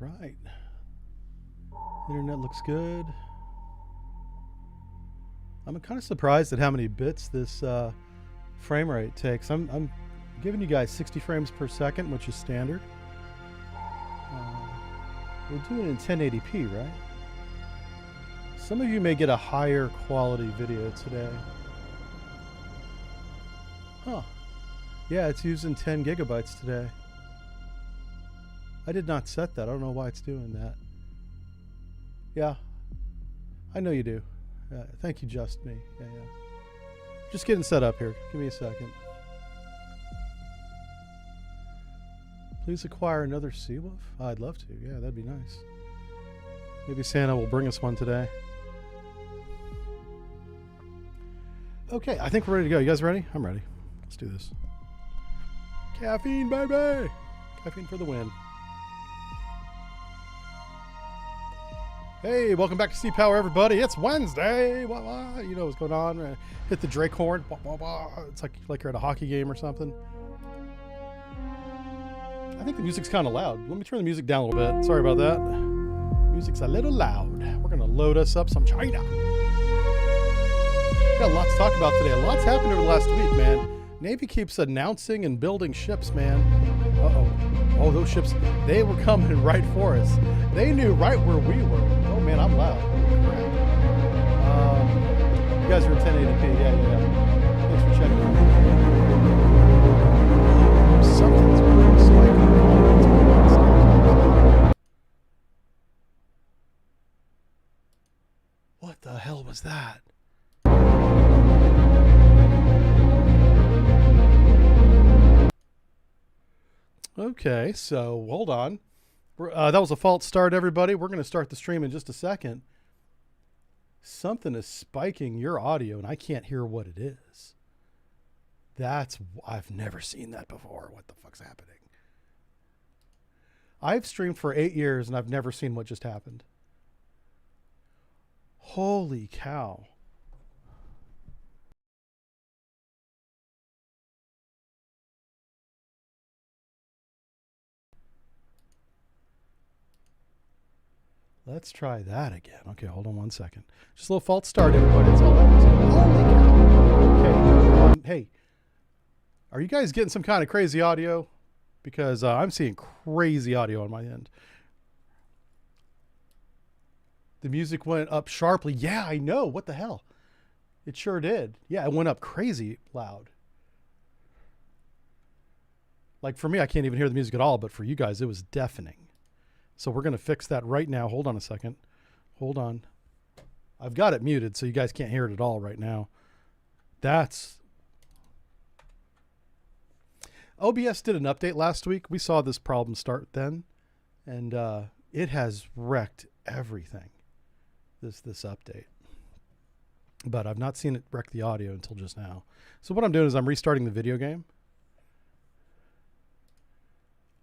right. Internet looks good. I'm kind of surprised at how many bits this frame rate takes. I'm giving you guys 60 frames per second, which is standard. We're doing it in 1080p, right? Some of you may get a higher quality video today. Huh. Yeah, it's using 10 gigabytes today. I did not set that. I don't know why it's doing that. Yeah. I know you do. Thank you, Just Me. Yeah. Just getting set up here. Give me a second. Please acquire another sea wolf? I'd love to. Yeah, that'd be nice. Maybe Santa will bring us one today. Okay, I think we're ready to go. You guys ready? I'm ready. Let's do this. Caffeine, baby! Caffeine for the win. Hey, welcome back to Sea Power, everybody. It's Wednesday. Wah, wah. You know what's going on. Hit the Drake horn. Wah, wah, wah. It's like you're at a hockey game or something. I think the music's kind of loud. Let me turn the music down a little bit. Sorry about that. Music's a little loud. We're going to load us up some China. Got a lot to talk about today. A lot's happened over the last week, man. Navy keeps announcing and building ships, man. Uh-oh. Oh, those ships, they were coming right for us. They knew right where we were. Oh, man, I'm loud. Crap. You guys are in 1080p. Yeah. Thanks for checking out. Something's really spiking. What the hell was that? Okay, so hold on. That was a false start, everybody. We're going to start the stream in just a second. Something is spiking your audio, and I can't hear what it is. I've never seen that before. What the fuck's happening? I've streamed for 8 years, and I've never seen what just happened. Holy cow. Let's try that again. Okay, hold on one second. Just a little false start, everybody. That's all that was. Holy cow. Okay. Hey, are you guys getting some kind of crazy audio? Because I'm seeing crazy audio on my end. The music went up sharply. Yeah, I know. What the hell? It sure did. Yeah, it went up crazy loud. Like for me, I can't even hear the music at all, but for you guys, it was deafening. So we're going to fix that right now. Hold on a second. Hold on. I've got it muted so you guys can't hear it at all right now. OBS did an update last week. We saw this problem start then, and it has wrecked everything, this update. But I've not seen it wreck the audio until just now. So what I'm doing is I'm restarting the video game.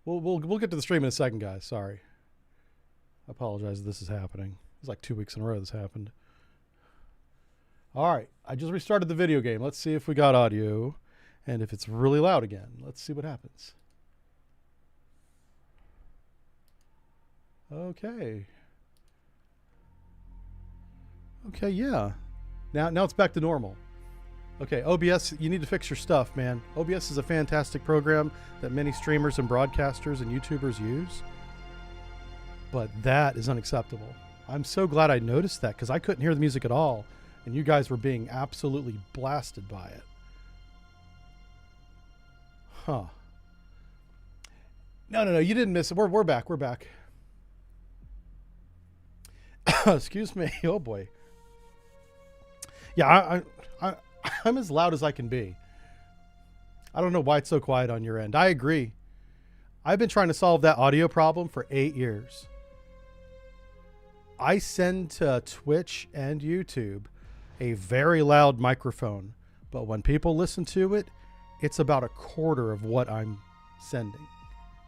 We'll get to the stream in a second, guys. Sorry. I apologize this is happening. It's like 2 weeks in a row this happened. All right. I just restarted the video game. Let's see if we got audio and if it's really loud again. Let's see what happens. Okay. Okay, yeah. Now it's back to normal. Okay, OBS, you need to fix your stuff, man. OBS is a fantastic program that many streamers and broadcasters and YouTubers use. But that is unacceptable. I'm so glad I noticed that because I couldn't hear the music at all. And you guys were being absolutely blasted by it. Huh. No, you didn't miss it. We're back. We're back. Excuse me. Oh, boy. Yeah, I'm as loud as I can be. I don't know why it's so quiet on your end. I agree. I've been trying to solve that audio problem for 8 years. I send to Twitch and YouTube a very loud microphone, but when people listen to it, it's about a quarter of what I'm sending.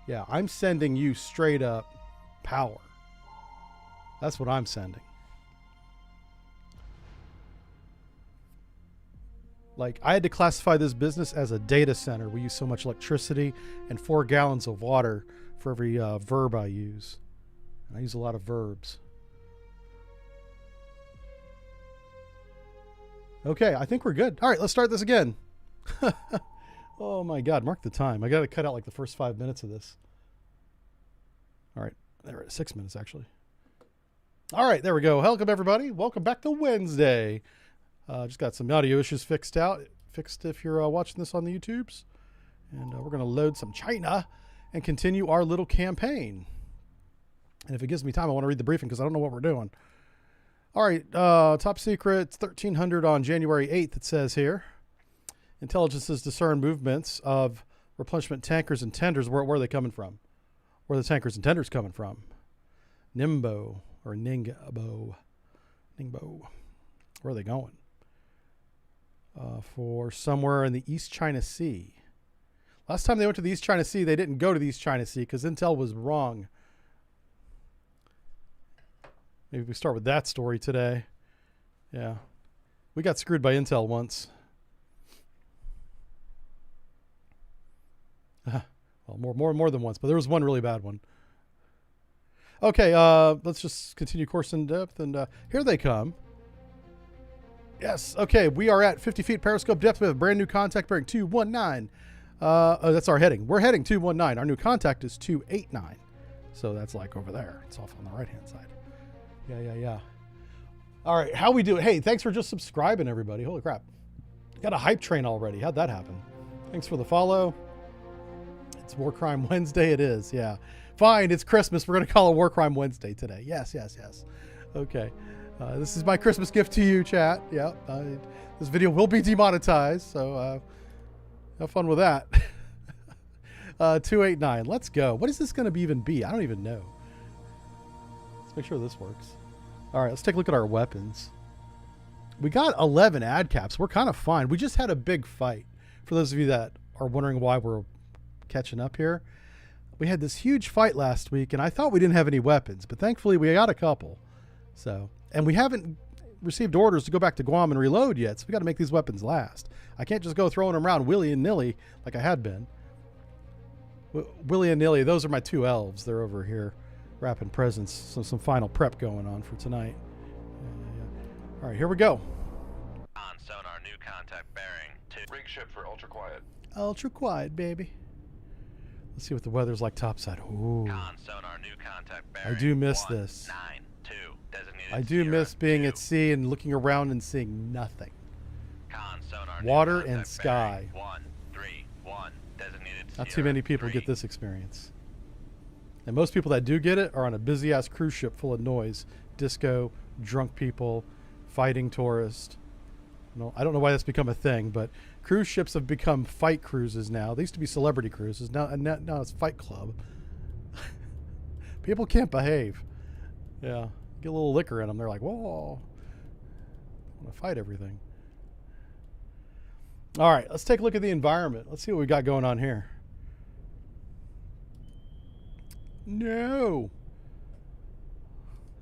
Yeah, I'm sending you straight up power. That's what I'm sending. Like, I had to classify this business as a data center. We use so much electricity and 4 gallons of water for every verb I use. I use a lot of verbs. Okay, I think we're good. All right, let's start this again. Oh my God, mark the time. I got to cut out like the first 5 minutes of this. All right, there it is, 6 minutes actually. All right, there we go. Welcome everybody. Welcome back to Wednesday. Just got some audio issues fixed if you're watching this on the YouTubes. And we're going to load some China and continue our little campaign. And if it gives me time, I want to read the briefing because I don't know what we're doing. All right, top secret, 1300 on January 8th, it says here. Intelligences discern movements of replenishment tankers and tenders. Where are they coming from? Where are the tankers and tenders coming from? Ningbo. Where are they going? For somewhere in the East China Sea. Last time they went to the East China Sea, they didn't go to the East China Sea because Intel was wrong. Maybe we start with that story today. Yeah. We got screwed by Intel once. Well, more than once, but there was one really bad one. Okay, let's just continue course in depth, and here they come. Yes, okay, we are at 50 feet periscope depth. We have a brand new contact bearing 219. Oh, that's our heading. We're heading 219. Our new contact is 289. So that's like over there. It's off on the right-hand side. Yeah. All right, how we do it? Hey, thanks for just subscribing, everybody. Holy crap. Got a hype train already. How'd that happen? Thanks for the follow. It's War Crime Wednesday. It is, yeah. Fine, it's Christmas. We're going to call it War Crime Wednesday today. Yes. Okay. This is my Christmas gift to you, chat. Yeah. This video will be demonetized, so have fun with that. 289. Let's go. What is this going to even be? I don't even know. Let's make sure this works. All right, let's take a look at our weapons. We got 11 ad caps. We're kind of fine. We just had a big fight. For those of you that are wondering why we're catching up here, we had this huge fight last week, and I thought we didn't have any weapons, but thankfully we got a couple. So, and we haven't received orders to go back to Guam and reload yet, so we got to make these weapons last. I can't just go throwing them around willy-nilly like I had been. Willy-nilly, those are my two elves. They're over here wrapping presents. So some final prep going on for tonight. All right, here we go. On sonar, new contact bearing 2. Rig ship for ultra quiet. Ultra quiet, baby. Let's see what the weather's like topside. Ooh. Con sonar, new contact bearing. I do miss 1, this. 9, 2, designated I do 0, miss being 2. at sea and looking around and seeing nothing. Con sonar, Water new and contact sky. bearing 1, 3, 1, designated Not 0, too many people 3. get this experience. And most people that do get it are on a busy-ass cruise ship full of noise. Disco, drunk people, fighting tourists. No, I don't know why that's become a thing, but cruise ships have become fight cruises now. They used to be celebrity cruises. Now it's Fight Club. People can't behave. Yeah. Get a little liquor in them. They're like, whoa. I want to fight everything. All right. Let's take a look at the environment. Let's see what we got going on here. No.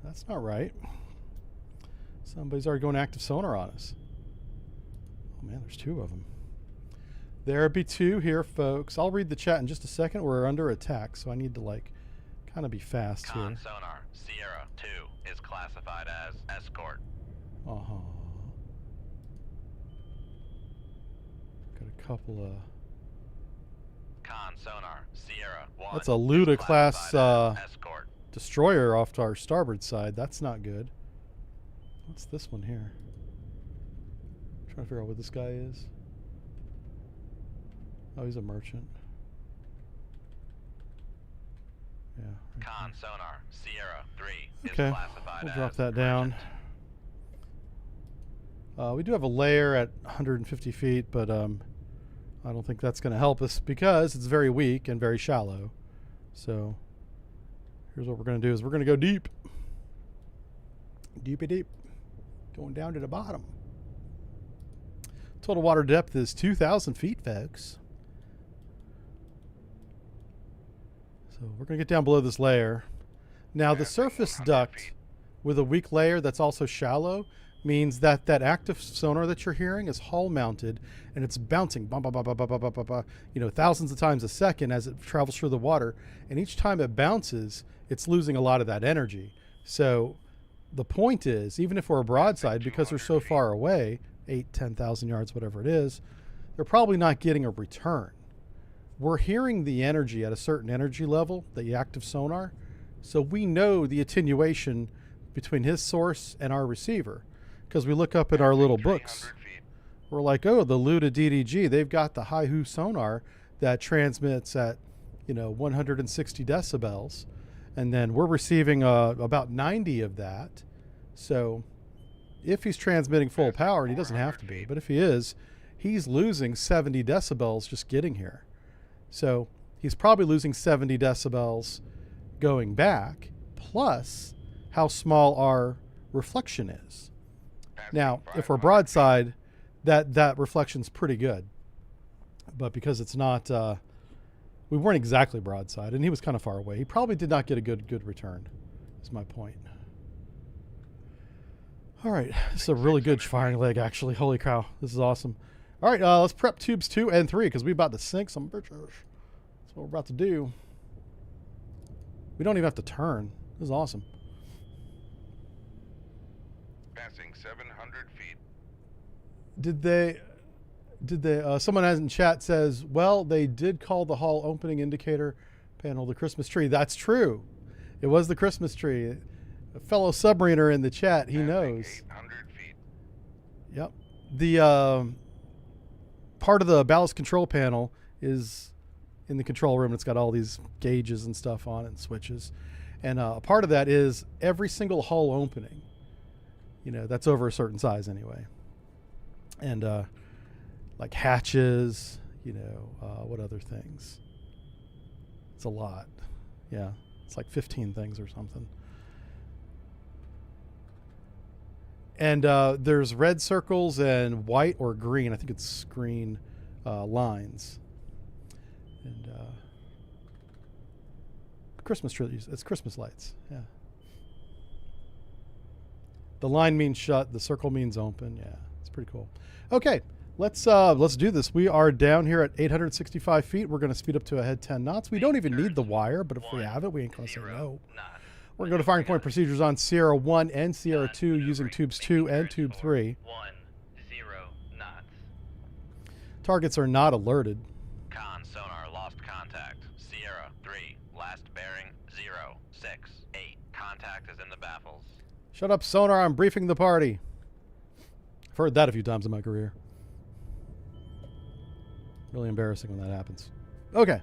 That's not right. Somebody's already going active sonar on us. Oh man, there's two of them. There be two here, folks. I'll read the chat in just a second. We're under attack, so I need to like kind of be fast Con here. sonar, Sierra 2 is classified as escort. Got a couple of... Con sonar, Sierra 1. That's a Luda class escort. destroyer off to our starboard side. That's not good. What's this one here? I'm trying to figure out what this guy is. Oh, he's a merchant. Yeah. Right Con sonar, Sierra 3 is okay, classified we'll as drop that down. We do have a layer at 150 feet, but I don't think that's going to help us because it's very weak and very shallow. So here's what we're going to do is we're going to go deep. Deepy deep. Going down to the bottom. Total water depth is 2,000 feet, folks. So we're going to get down below this layer. Now the surface duct with a weak layer that's also shallow means that that active sonar that you're hearing is hull mounted, and it's bouncing thousands of times a second as it travels through the water, and each time it bounces it's losing a lot of that energy. So the point is, even if we're a broadside, because they're so far away, 8,000-10,000 yards, whatever it is, they're probably not getting a return. We're hearing the energy at a certain energy level, the active sonar, so we know the attenuation between his source and our receiver. Because we look up at our little books, we're like, oh, the Luda DDG, they've got the high-hoo sonar that transmits at 160 decibels, and then we're receiving about 90 of that. So if he's transmitting full power, and he doesn't have to be, but if he is, he's losing 70 decibels just getting here. So he's probably losing 70 decibels going back, plus how small our reflection is. Now, if we're broadside, that reflection's pretty good. But because it's not, we weren't exactly broadside, and he was kind of far away. He probably did not get a good return, is my point. All right, this is a really good firing leg, actually. Holy cow, this is awesome. All right, let's prep tubes 2 and 3, because we're about to sink some bitches. That's what we're about to do. We don't even have to turn. This is awesome. Passing 700 feet. Did they someone in chat says, well, they did call the hull opening indicator panel the Christmas tree. That's true. It was the Christmas tree. A fellow submariner in the chat, he knows. 800 feet. Yep. The part of the ballast control panel is in the control room. It's got all these gauges and stuff on it and switches. And a part of that is every single hull opening. That's over a certain size anyway. And like hatches, what other things? It's a lot. Yeah, it's like 15 things or something. And there's red circles and white or green. I think it's green lines. And Christmas trees. It's Christmas lights. Yeah. The line means shut. The circle means open. Yeah, it's pretty cool. Okay, let's do this. We are down here at 865 feet. We're going to speed up to a head 10 knots. We don't even need the wire, but if we have it, we ain't going to say no. We're going to go to firing point procedures on Sierra 1 and Sierra 2 using tubes 2 and tube 3. 10 knots. Targets are not alerted. Con sonar lost contact. Sierra 3, last bearing 068. Contact is in the baffles. Shut up, sonar. I'm briefing the party. I've heard that a few times in my career. Really embarrassing when that happens. Okay.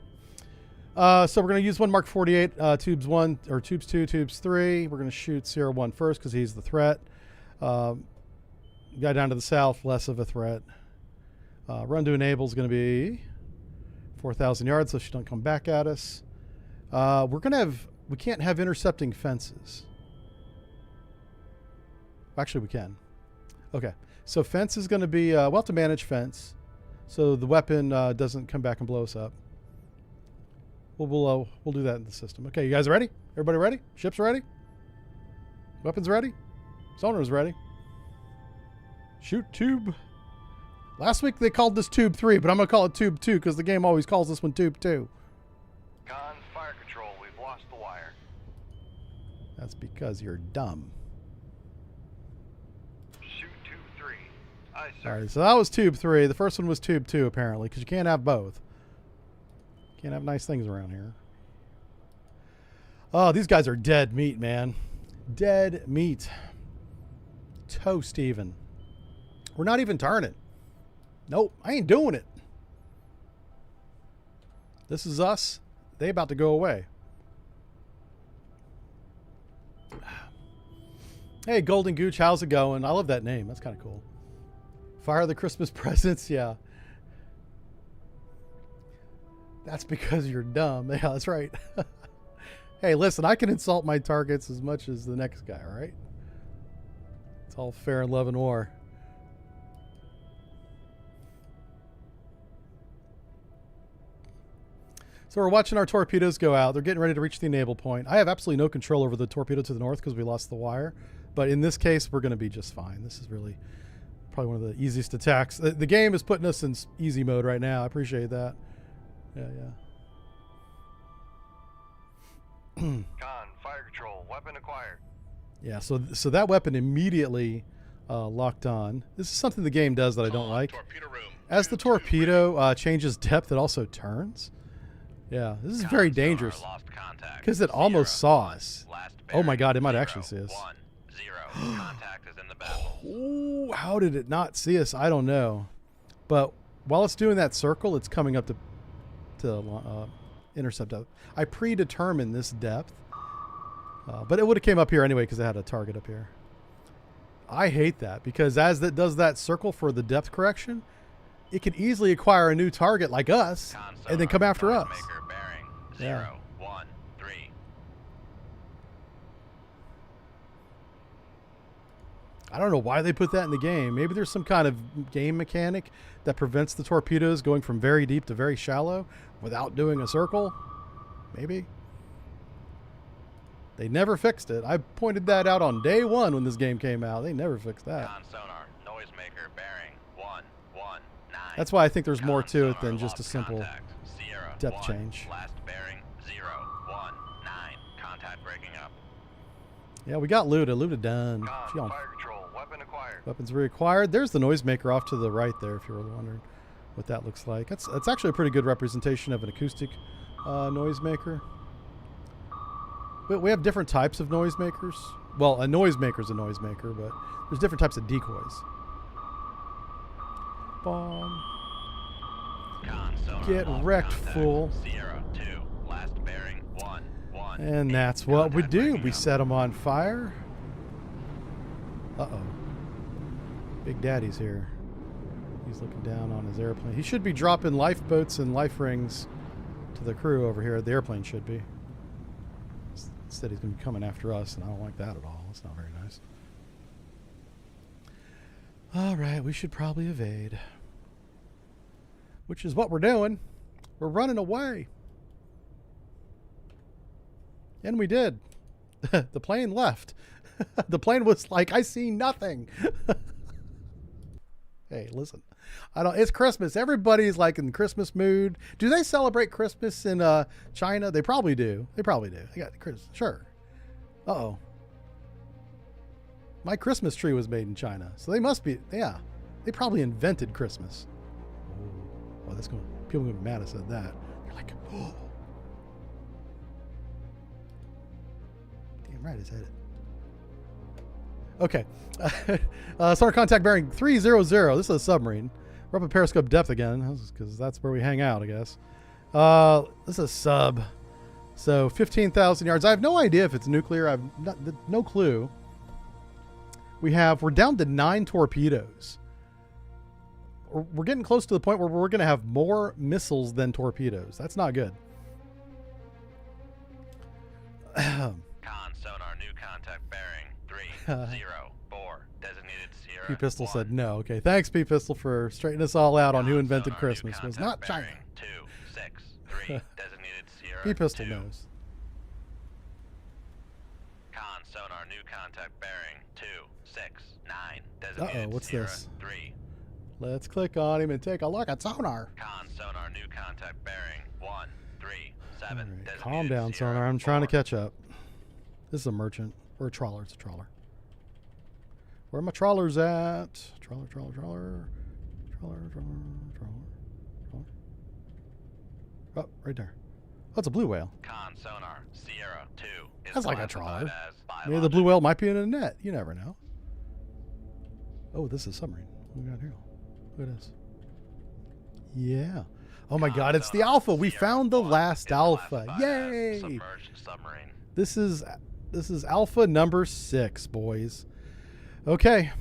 So we're going to use one Mark 48, tubes 1, or tubes 2, tubes 3. We're going to shoot Sierra 1 first because he's the threat. Guy down to the south, less of a threat. Run to enable is going to be 4,000 yards, so she don't come back at us. We can't have intercepting fences. Actually, we can. Okay. So fence is going to be, we'll have to manage fence so the weapon doesn't come back and blow us up. We'll do that in the system. Okay, you guys ready? Everybody ready? Ships ready? Weapons ready? Sonar's ready. Shoot tube. Last week they called this tube 3, but I'm going to call it tube 2 because the game always calls this one tube 2. Con fire control, we've lost the wire. That's because you're dumb. Shoot tube 3. Aye, sir. All right, so that was tube 3. The first one was tube 2, apparently, because you can't have both. Can't have nice things around here. Oh, these guys are dead meat, man. Dead meat. Toast even. We're not even turning. Nope, I ain't doing it. This is us. They about to go away. Hey, Golden Gooch, how's it going? I love that name. That's kind of cool. Fire the Christmas presents, yeah. That's because you're dumb. Yeah, that's right. Hey, listen, I can insult my targets as much as the next guy, all right? It's all fair in love and war. So we're watching our torpedoes go out. They're getting ready to reach the enable point. I have absolutely no control over the torpedo to the north because we lost the wire. But in this case, we're going to be just fine. This is really probably one of the easiest attacks. The game is putting us in easy mode right now. I appreciate that. Yeah. Con, fire control, weapon acquired. Yeah, so that weapon immediately locked on. This is something the game does that I don't like. Torpedo room. As the torpedo changes depth, it also turns. Yeah, this is very dangerous because it almost saw us. Oh my God, it might actually see us. 1-0. Contact is in the battle. Oh, how did it not see us? I don't know. But while it's doing that circle, it's coming up to intercept. I predetermined this depth, but it would have came up here anyway because it had a target up here. I hate that because as it does that circle for the depth correction, it can easily acquire a new target like us and then come after us. Bearing, Yeah. 0-1-3. I don't know why they put that in the game. Maybe there's some kind of game mechanic that prevents the torpedoes going from very deep to very shallow without doing a circle. Maybe. They never fixed it. I pointed that out on day one when this game came out. They never fixed that. Con sonar, noisemaker bearing 1-1-9. That's why I think there's more Con to it sonar, than just a lost simple contact. Sierra depth 1, change. Last bearing 0-1-9. Contact breaking up. Yeah, we got looted. Looted done. Con, fire control, weapon acquired. Weapons reacquired. There's the noisemaker off to the right there, if you were wondering what that looks like. That's actually a pretty good representation of an acoustic noisemaker. We have different types of noisemakers. Well, a noisemaker's a noisemaker, but there's different types of decoys. Bomb. Con sonar, Get lost wrecked, contact. fool. Sierra 2, last bearing 1-1. And that's what we do. We set them on fire. Uh-oh. Big Daddy's here. He's looking down on his airplane. He should be dropping lifeboats and life rings to the crew over here. The airplane should be. Instead, he's going to be coming after us, and I don't like that at all. That's not very nice. All right, we should probably evade. Which is what we're doing. We're running away. And we did. The plane left. The plane was like, I see nothing. Hey, listen. It's Christmas. Everybody's like in the Christmas mood. Do they celebrate Christmas in China? They probably do. They probably do. They got Christmas. Sure. Uh-oh. My Christmas tree was made in China. So they must be, yeah. They probably invented Christmas. Oh, that's going. People are going to be mad I said that. They're like, oh. Damn right, I said it. Okay. Sonar contact bearing 300. This is a submarine. We're up at periscope depth again, because that's where we hang out, I guess. This is a sub. So 15,000 yards. I have no idea if it's nuclear. I have no clue. We're down to 9 torpedoes. We're getting close to the point where we're going to have more missiles than torpedoes. That's not good. Con sonar, new contact bearing 304. Designated Sierra. P-Pistol 1. said no. Okay, thanks, P-Pistol, for straightening us all out on who invented Christmas. It was not China. 263. Designated Sierra. P-Pistol 2. knows. Con sonar, new contact bearing 269. Designated what's Sierra this? 3. Let's click on him and take a look at sonar. Con sonar, new contact bearing 137. All right, Designated calm down, Sierra sonar. I'm trying to 4. catch up. This is a merchant. Or a trawler. It's a trawler. Where are my trawlers at? Trawler. Oh, right there. Oh, it's a blue whale. Con sonar, Sierra 2. Is That's like a classified trawler. as Maybe the blue whale might be in a net. You never know. Oh, this is a submarine. What do we got here? Look at this. Yeah. Oh my God, it's the Alpha. We found the last Alpha. Yay! Submerged submarine. This is Alpha number 6, boys. Okay.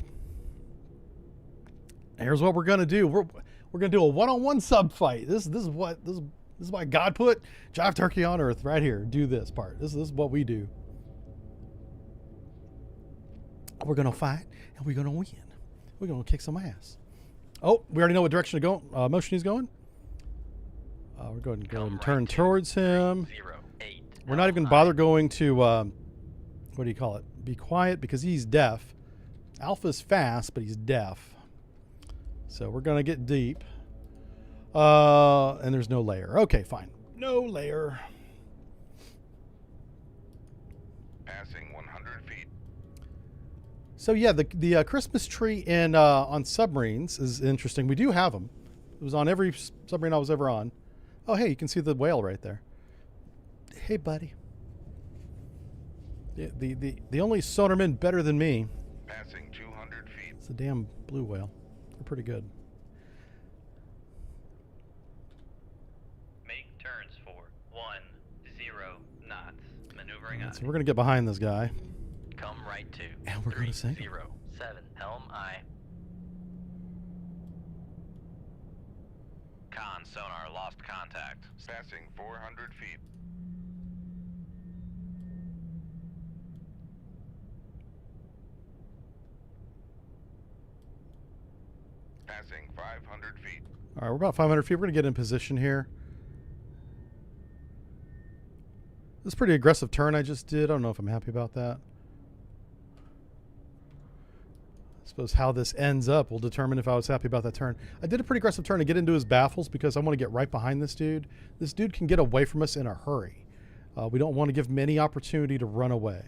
Here's what we're gonna do. We're gonna do a one-on-one sub fight. This is why God put Jive Turkey on Earth right here. Do this part. This is what we do. We're gonna fight and we're gonna win. We're gonna kick some ass. Oh, we already know what direction to go. Motion he's going. We're going to go and turn towards him. 08. We're not even bother going to what do you call it? Be quiet because he's deaf. Alpha's fast, but he's deaf. So we're going to get deep. And there's no layer. Okay, fine. No layer. Passing 100 feet. So yeah, the Christmas tree in on submarines is interesting. We do have them. It was on every submarine I was ever on. Oh, hey, you can see the whale right there. Hey, buddy. The only sonarman better than me. Passing 200 feet. It's a damn blue whale. They're pretty good. Make turns for 10 knots. Maneuvering So we're gonna get behind this guy. Come right to And we're gonna sink him. 307 helm I. Con sonar lost contact. Passing 400 feet. Passing 500 feet. All right, we're about 500 feet. We're gonna get in position here. This is a pretty aggressive turn I just did. I don't know if I'm happy about that. I suppose how this ends up will determine if I was happy about that turn. I did a pretty aggressive turn to get into his baffles because I want to get right behind this dude. This dude can get away from us in a hurry. We don't want to give him any opportunity to run away.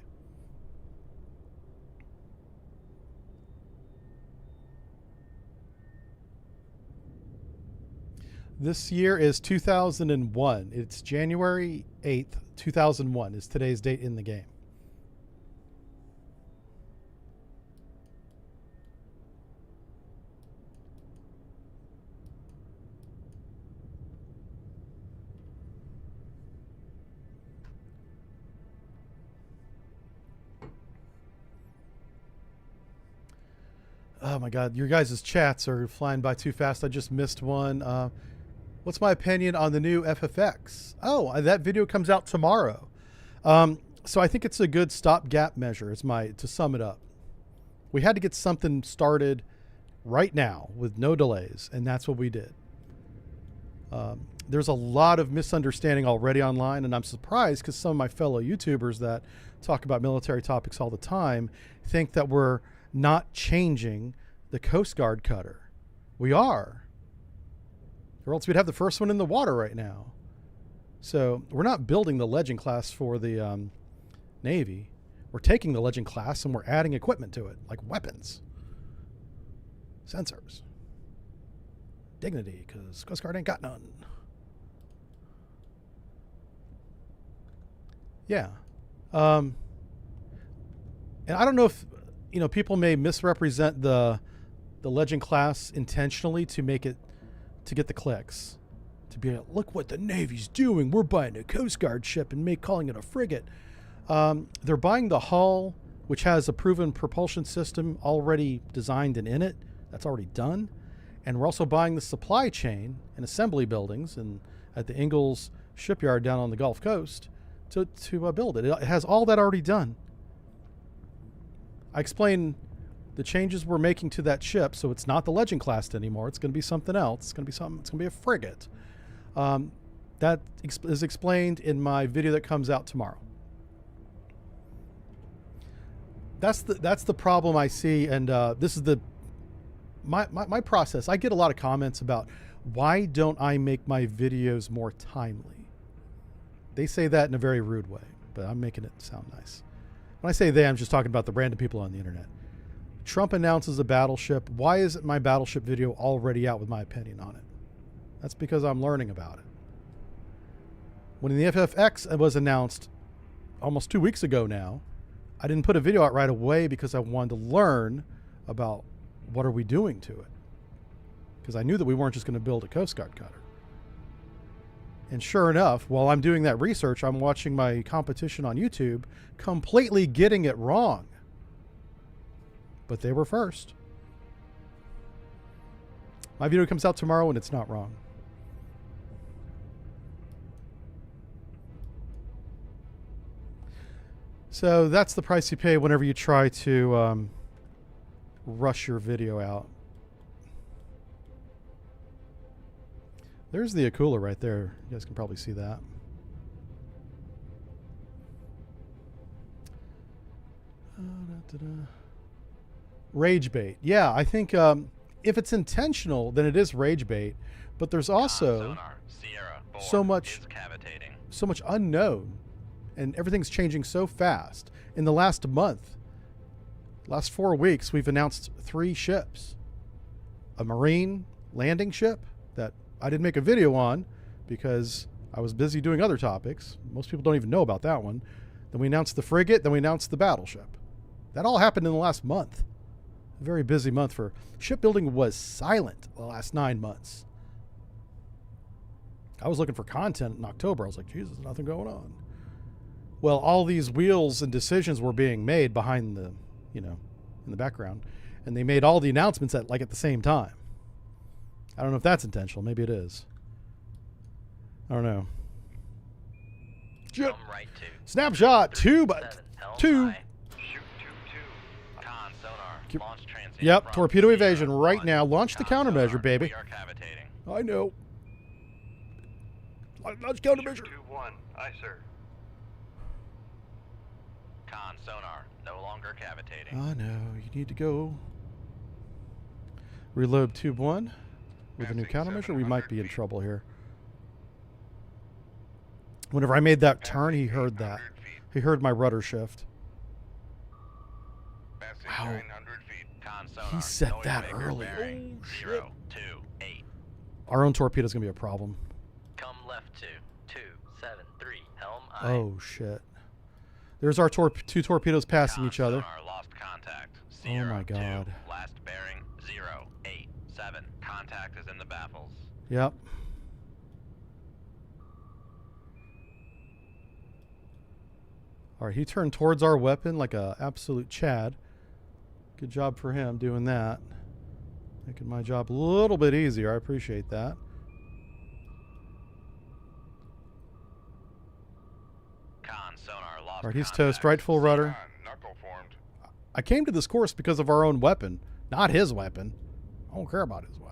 This year is 2001. It's January 8th, 2001 is today's date in the game. Oh my God, your guys' chats are flying by too fast. I just missed one. What's my opinion on the new FFX? Oh, that video comes out tomorrow. So I think it's a good stopgap measure. To sum it up. We had to get something started right now with no delays, and that's what we did. There's a lot of misunderstanding already online, and I'm surprised because some of my fellow YouTubers that talk about military topics all the time think that we're not changing the Coast Guard cutter. We are. Or else we'd have the first one in the water right now. So we're not building the Legend class for the Navy. We're taking the Legend class and we're adding equipment to it, like weapons, sensors, dignity, because Coast Guard ain't got none. Yeah. And I don't know if, people may misrepresent the Legend class intentionally to make it, to get the clicks. To be like, look what the Navy's doing. We're buying a Coast Guard ship and calling it a frigate. They're buying the hull, which has a proven propulsion system already designed and in it. That's already done. And we're also buying the supply chain and assembly buildings and at the Ingalls shipyard down on the Gulf Coast to build it. It has all that already done. I explained the changes we're making to that ship, so it's not the Legend class anymore. It's going to be something else. It's going to be a frigate. That is explained in my video that comes out tomorrow. That's the problem I see, and this is my process. I get a lot of comments about why don't I make my videos more timely. They say that in a very rude way, but I'm making it sound nice. When I say they, I'm just talking about the random people on the internet. Trump announces a battleship. Why isn't my battleship video already out with my opinion on it? That's because I'm learning about it. When the FFX was announced almost 2 weeks ago now, I didn't put a video out right away because I wanted to learn about what are we doing to it. Because I knew that we weren't just going to build a Coast Guard cutter. And sure enough, while I'm doing that research, I'm watching my competition on YouTube completely getting it wrong. But they were first. My video comes out tomorrow and it's not wrong. So that's the price you pay whenever you try to rush your video out. There's the Akula right there. You guys can probably see that. Rage bait. Yeah, I think if it's intentional, then it is rage bait. But there's also Sonar, Sierra 4 so much is cavitating. so much unknown, and everything's changing so fast. In the last month, last 4 weeks, we've announced 3 ships. A Marine landing ship that I didn't make a video on because I was busy doing other topics. Most people don't even know about that one. Then we announced the frigate, then we announced the battleship. That all happened in the last month. A very busy month for shipbuilding. Was silent the last 9 months. I was looking for content in October. I was like, Jesus, nothing going on. Well, all these wheels and decisions were being made behind the, in the background. And they made all the announcements at the same time. I don't know if that's intentional. Maybe it is. I don't know. Come right to. Snapshot 2 by 2. Shoot 2-2. Con sonar. Launch transient. Yep, from torpedo Sierra evasion right 1. now. Launch the Con countermeasure, sonar, baby. We are cavitating. I know. Launch countermeasure. 2-1. Aye, sir. Con sonar. No longer cavitating. I know. You need to go. Reload tube 1 with a new countermeasure. We might be in trouble here. Whenever I made that turn, he heard that. He heard my rudder shift. Wow. 900 feet. Con sonar. He said noise that maker early. bearing Oh, shit. 0, 2, 8. Our own torpedo's going to be a problem. Come left to 273. Helm aye. Oh, shit. There's our 2 torpedoes passing Con each other. sonar lost contact. Oh, Sierra my God. 2. Last bearing 0, 8, 7. Contact is in the baffles. Yep. All right, he turned towards our weapon like a absolute Chad. Good job for him doing that. Making my job a little bit easier. I appreciate that. Con sonar lost All right, he's contact. toast. Right full rudder. Knuckle formed. I came to this course because of our own weapon, not his weapon. I don't care about his weapon.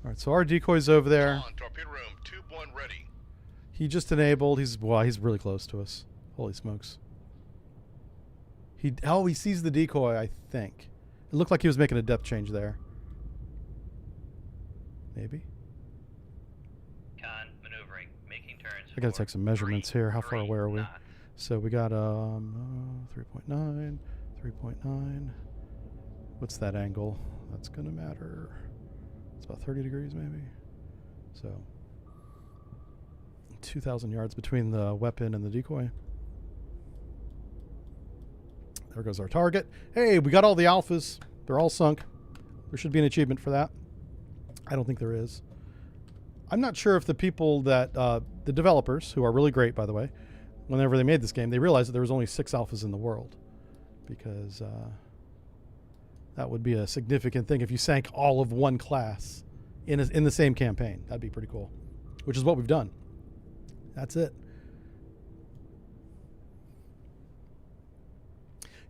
All right, so our decoy's over there. Torpedo room. Tube 1 ready. He just enabled. He's really close to us. Holy smokes. He sees the decoy, I think. It looked like he was making a depth change there. Maybe. Con maneuvering, making turns. I gotta take some measurements here. How far away are we? knots. So we got 3.9, 3.9. What's that angle? That's gonna matter. It's about 30 degrees maybe. So 2,000 yards between the weapon and the decoy. There goes our target. Hey, we got all the alphas. They're all sunk. There should be an achievement for that. I don't think there is. I'm not sure if the people that, the developers, who are really great, by the way, whenever they made this game, they realized that there was only 6 alphas in the world. Because that would be a significant thing if you sank all of one class in the same campaign. That'd be pretty cool. Which is what we've done. That's it.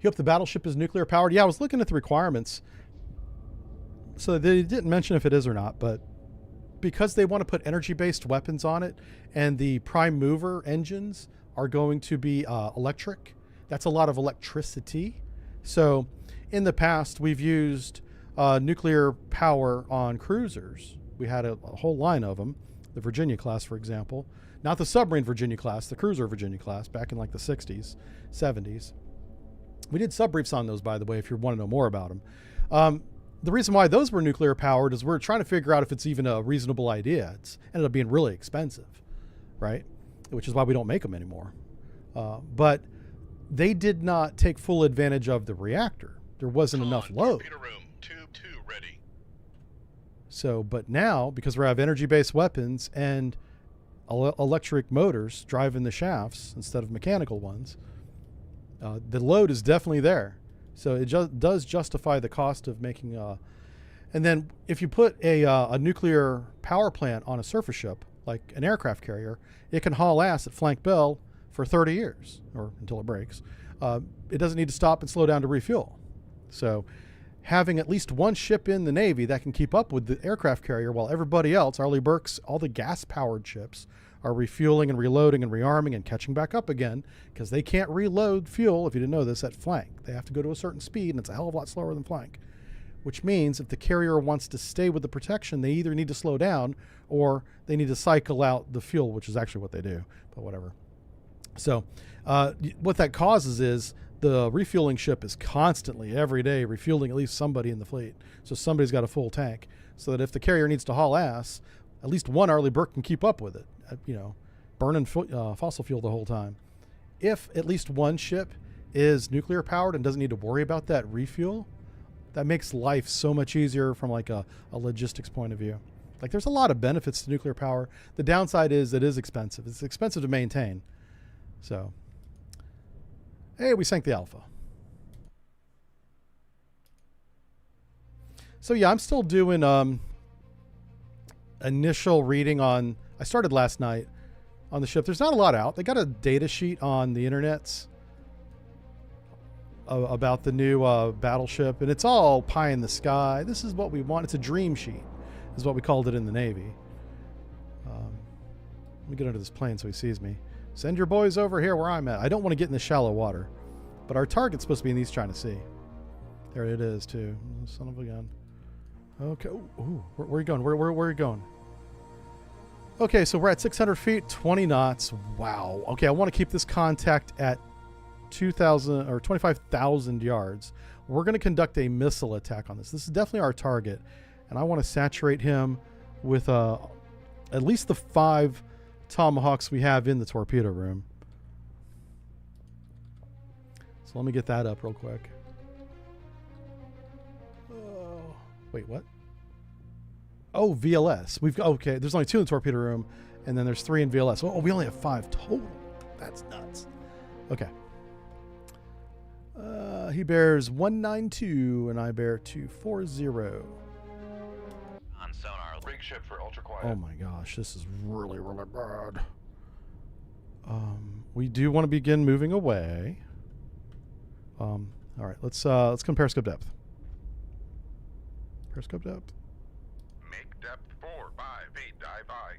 You hope the battleship is nuclear powered? Yeah, I was looking at the requirements. So they didn't mention if it is or not, but because they want to put energy-based weapons on it, and the prime mover engines are going to be electric, that's a lot of electricity. So in the past, we've used nuclear power on cruisers. We had a whole line of them, the Virginia class, for example. Not the submarine Virginia class, the cruiser Virginia class, back in like the 60s, 70s. We did sub-briefs on those, by the way, if you want to know more about them. The reason why those were nuclear powered is we're trying to figure out if it's even a reasonable idea. It's ended up being really expensive, right? Which is why we don't make them anymore. But they did not take full advantage of the reactor. There wasn't enough load. Torpedo room. Tube 2 ready. So, but now, because we have energy-based weapons and electric motors driving the shafts instead of mechanical ones, the load is definitely there. So it does justify the cost of making and then if you put a nuclear power plant on a surface ship, like an aircraft carrier, it can haul ass at Flank Bell for 30 years, or until it breaks. It doesn't need to stop and slow down to refuel. So having at least one ship in the Navy that can keep up with the aircraft carrier while everybody else, Arleigh Burke's, all the gas-powered ships, are refueling and reloading and rearming and catching back up again, because they can't reload fuel, if you didn't know this, at flank. They have to go to a certain speed, and it's a hell of a lot slower than flank. Which means if the carrier wants to stay with the protection, they either need to slow down or they need to cycle out the fuel, which is actually what they do, but whatever. So what that causes is the refueling ship is constantly, every day, refueling at least somebody in the fleet. So somebody's got a full tank, so that if the carrier needs to haul ass, at least one Arleigh Burke can keep up with it, burning fossil fuel the whole time. If at least one ship is nuclear powered and doesn't need to worry about that refuel, that makes life so much easier from like a logistics point of view. Like, there's a lot of benefits to nuclear power. The downside is it is expensive. It's expensive to maintain. So, hey, we sank the Alpha. So yeah, I'm still doing initial reading on, I started last night on the ship. There's not a lot out. They got a data sheet on the internets about the new battleship, and it's all pie in the sky. This is what we want. It's a dream sheet, is what we called it in the Navy. Let me get under this plane so he sees me. Send your boys over here where I'm at. I don't want to get in the shallow water, but our target's supposed to be in the East China Sea. There it is too. Son of a gun. Okay. Ooh, where are you going? Where are you going? Okay, so we're at 600 feet, 20 knots. Wow. Okay, I want to keep this contact at 2,000 or 25,000 yards. We're going to conduct a missile attack on this. This is definitely our target, and I want to saturate him with at least the 5 Tomahawks we have in the torpedo room. So let me get that up real quick. Oh, wait, what? Oh, VLS. Okay, there's only 2 in the torpedo room, and then there's 3 in VLS. Oh, we only have 5 total. That's nuts. Okay. He bears 192, and I bear 240. On sonar. Rig ship for ultra quiet. Oh my gosh, this is really, really bad. We do want to begin moving away. All right, let's come periscope depth. Periscope depth. Make depth 4, 5, 8, dive by.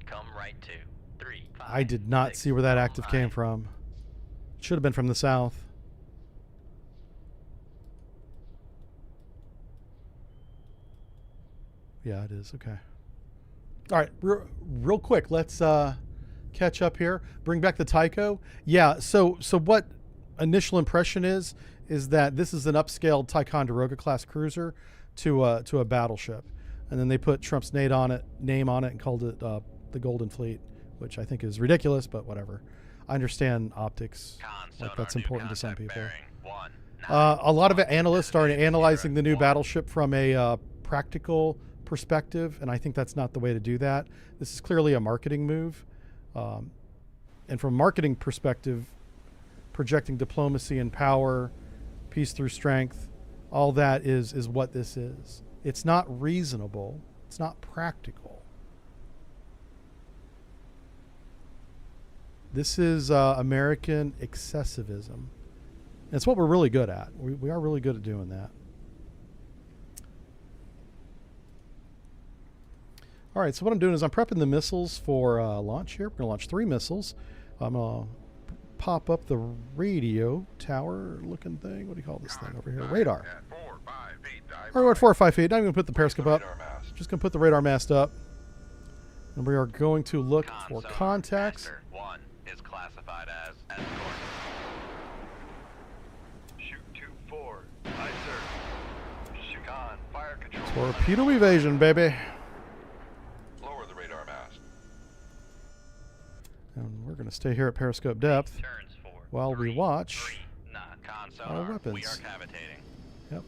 Come right to 3, 5. I did not 6, see where that active 5. came from. Should have been from the south. Yeah, it is. Okay. All right, real quick, let's catch up here. Bring back the Tycho. Yeah. So what initial impression is that this is an upscaled Ticonderoga class cruiser to a battleship, and then they put Trump's name on it and called it the Golden Fleet, which I think is ridiculous, but whatever. I understand optics. Like, that's important to some people. A lot of analysts are analyzing the new battleship from a practical perspective, and I think that's not the way to do that. This is clearly a marketing move, and from a marketing perspective, projecting diplomacy and power, peace through strength, all that is what this is. It's not reasonable. It's not practical. This is American excessivism. It's what we're really good at. We are really good at doing that. All right, so what I'm doing is I'm prepping the missiles for launch here. We're going to launch 3 missiles. I'm going to pop up the radio tower looking thing. What do you call this thing over here? Radar. All right, we're at 4 or 5 feet. Now I'm going to put the periscope up. Just going to put the radar mast up. And we are going to look for contacts. 1 is classified as escort. Shoot 2-4. Aye, sir. Shoot on. Fire control. Torpedo evasion, baby. Lower the radar mast. And we're going to stay here at periscope depth Turns 4, while we 3, watch 3, con our sonar. weapons. We are cavitating. Yep.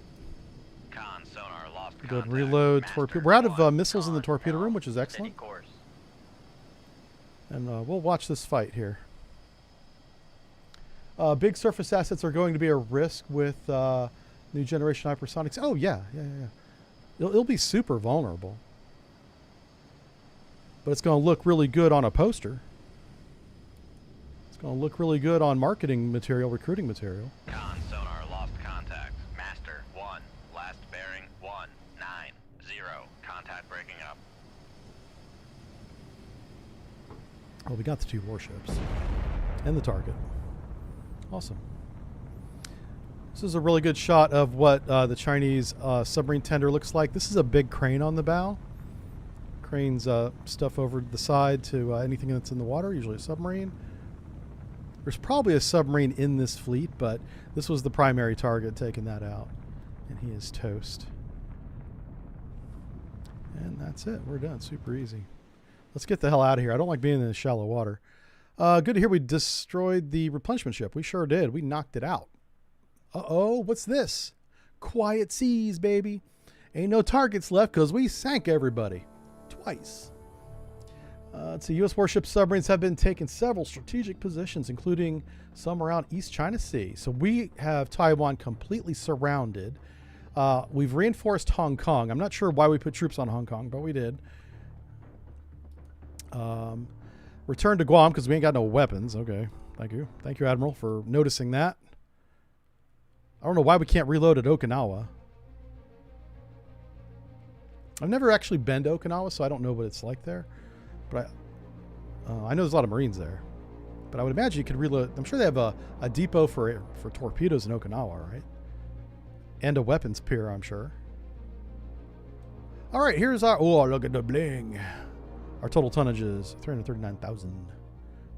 Con sonar lost Go ahead and contact. reload Master torpedo. We're out of 1, missiles in the con torpedo room, L, which is steady excellent. course. And we'll watch this fight here. Big surface assets are going to be a risk with new generation hypersonics. Oh, yeah. It'll be super vulnerable. But it's going to look really good on a poster. It's Con, going to look really good on marketing material, recruiting material. Sonar lost contact. Master 1. Last bearing 190. Contact breaking up. Well, we got the 2 warships and the target. Awesome. This is a really good shot of what the Chinese submarine tender looks like. This is a big crane on the bow. Cranes stuff over the side to anything that's in the water, usually a submarine. There's probably a submarine in this fleet, but this was the primary target, taking that out. And he is toast. And that's it. We're done. Super easy. Let's get the hell out of here. I don't like being in the shallow water. Good to hear we destroyed the replenishment ship. We sure did. We knocked it out. Uh-oh, what's this? Quiet seas, baby. Ain't no targets left because we sank everybody. Twice. Let's see. U.S. warship submarines have been taking several strategic positions, including some around East China Sea. So we have Taiwan completely surrounded. We've reinforced Hong Kong. I'm not sure why we put troops on Hong Kong, but we did. Return to Guam because we ain't got no weapons. Okay. Thank you. Thank you, Admiral, for noticing that. I don't know why we can't reload at Okinawa. I've never actually been to Okinawa, so I don't know what it's like there. But I know there's a lot of Marines there. But I would imagine you could reload. I'm sure they have a depot for torpedoes in Okinawa, right? And a weapons pier, I'm sure. All right, here's our... Oh, look at the bling. Our total tonnage is 339,000.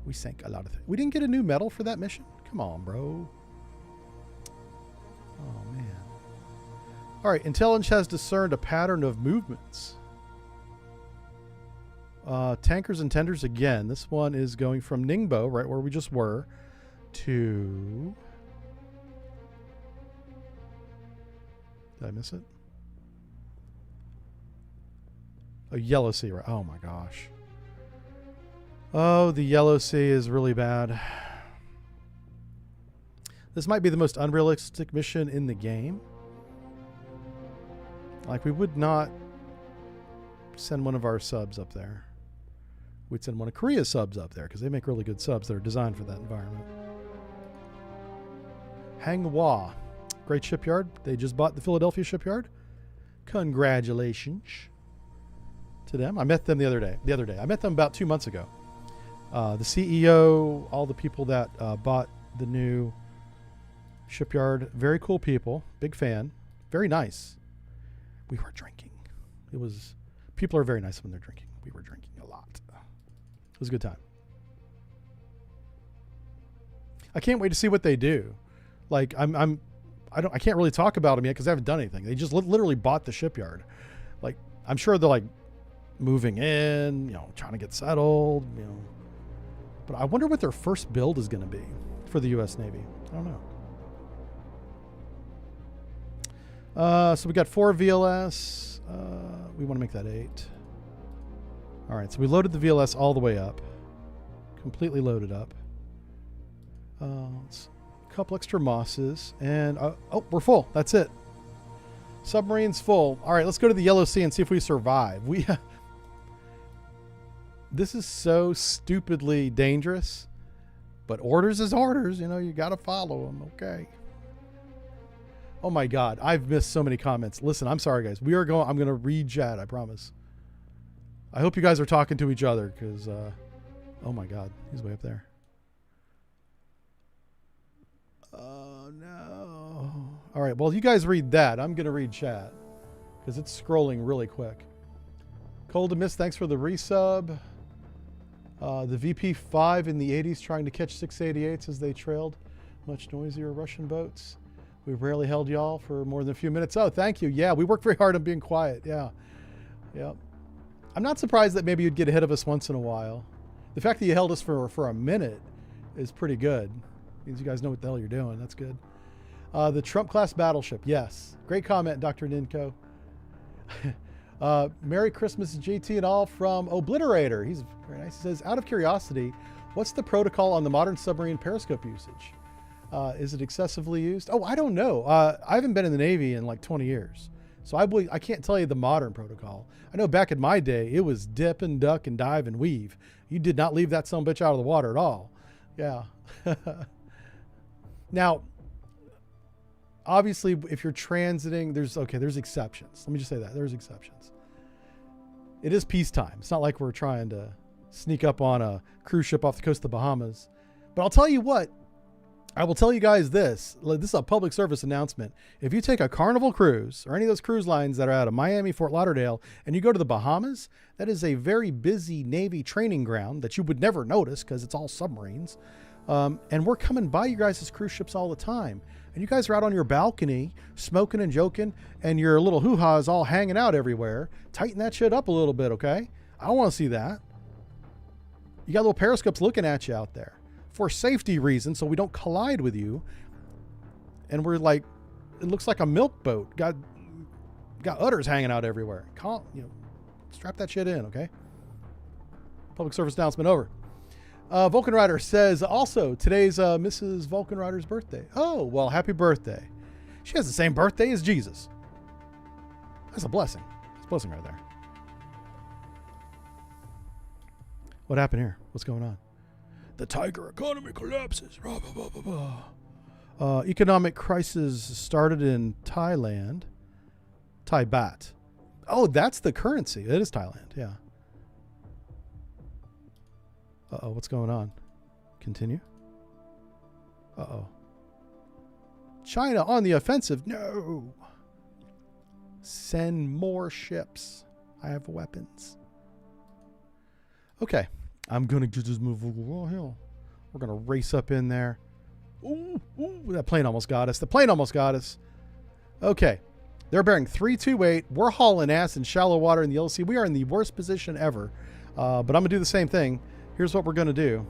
We sank a lot of things. We didn't get a new medal for that mission? Come on, bro. Oh, man. All right, intelligence has discerned a pattern of movements. Tankers and tenders again. This one is going from Ningbo, right where we just were, to... Did I miss it? Oh, Yellow Sea, right? Oh my gosh. Oh, the Yellow Sea is really bad. This might be the most unrealistic mission in the game. Like, we would not send one of our subs up there. We'd send one of Korea's subs up there because they make really good subs that are designed for that environment. Hanghua. Great shipyard. They just bought the Philadelphia shipyard. Congratulations to them. I met them the other day. I met them about 2 months ago. The CEO, all the people that bought the new shipyard, very cool people. Big fan. Very nice. We were drinking. People are very nice when they're drinking. We were drinking a lot. It was a good time. I can't wait to see what they do. Like, I can't really talk about them yet because I haven't done anything. They just literally bought the shipyard. Like, I'm sure they're like moving in, trying to get settled, But I wonder what their first build is going to be for the U.S. Navy. I don't know. So we got 4 VLS. We want to make that 8. All right, so we loaded the VLS all the way up. Completely loaded up. Let's a couple extra Mosses. And, oh, we're full. That's it. Submarine's full. All right, let's go to the Yellow Sea and see if we survive. This is so stupidly dangerous. But orders is orders. You got to follow them. Okay. Oh my God, I've missed so many comments. Listen, I'm sorry, guys. I'm going to read chat, I promise. I hope you guys are talking to each other because, oh my God, he's way up there. Oh no. All right, well, you guys read that. I'm going to read chat because it's scrolling really quick. Cold to Miss, thanks for the resub. The VP-5 in the 80s trying to catch 688s as they trailed much noisier Russian boats. We rarely held y'all for more than a few minutes. Oh, thank you. Yeah, we worked very hard on being quiet. Yeah. Yep. I'm not surprised that maybe you'd get ahead of us once in a while. The fact that you held us for a minute is pretty good. Means you guys know what the hell you're doing. That's good. The Trump-class battleship. Yes. Great comment, Dr. Ninko. Merry Christmas, JT and all from Obliterator. He's very nice. He says, out of curiosity, what's the protocol on the modern submarine periscope usage? Is it excessively used? Oh, I don't know. I haven't been in the Navy in like 20 years. So I can't tell you the modern protocol. I know back in my day, it was dip and duck and dive and weave. You did not leave that son of a bitch out of the water at all. Yeah. Now, obviously, if you're transiting, there's exceptions. Let me just say that. There's exceptions. It is peacetime. It's not like we're trying to sneak up on a cruise ship off the coast of the Bahamas. But I'll tell you what. I will tell you guys this. This is a public service announcement. If you take a Carnival cruise or any of those cruise lines that are out of Miami, Fort Lauderdale, and you go to the Bahamas, that is a very busy Navy training ground that you would never notice because it's all submarines. And we're coming by you guys' cruise ships all the time. And you guys are out on your balcony smoking and joking, and your little hoo-ha is all hanging out everywhere. Tighten that shit up a little bit, okay? I don't want to see that. You got little periscopes looking at you out there for safety reasons, so we don't collide with you. And we're like, it looks like a milk boat. Got udders hanging out everywhere. Strap that shit in, okay? Public service announcement over. Vulcan Rider says, also, today's Mrs. Vulcan Rider's birthday. Oh, well, happy birthday. She has the same birthday as Jesus. That's a blessing. That's a blessing right there. What happened here? What's going on? The tiger economy collapses. Economic crisis started in Thailand. Thai baht. Oh, that's the currency. It is Thailand, yeah. Uh-oh, what's going on? Continue. Uh-oh. China on the offensive. No. Send more ships. I have weapons. Okay. I'm going to just move over hill. We're going to race up in there. Ooh, that plane almost got us. The plane almost got us. Okay. They're bearing 328. We're hauling ass in shallow water in the Yellow Sea. We are in the worst position ever. But I'm going to do the same thing. Here's what we're going to do.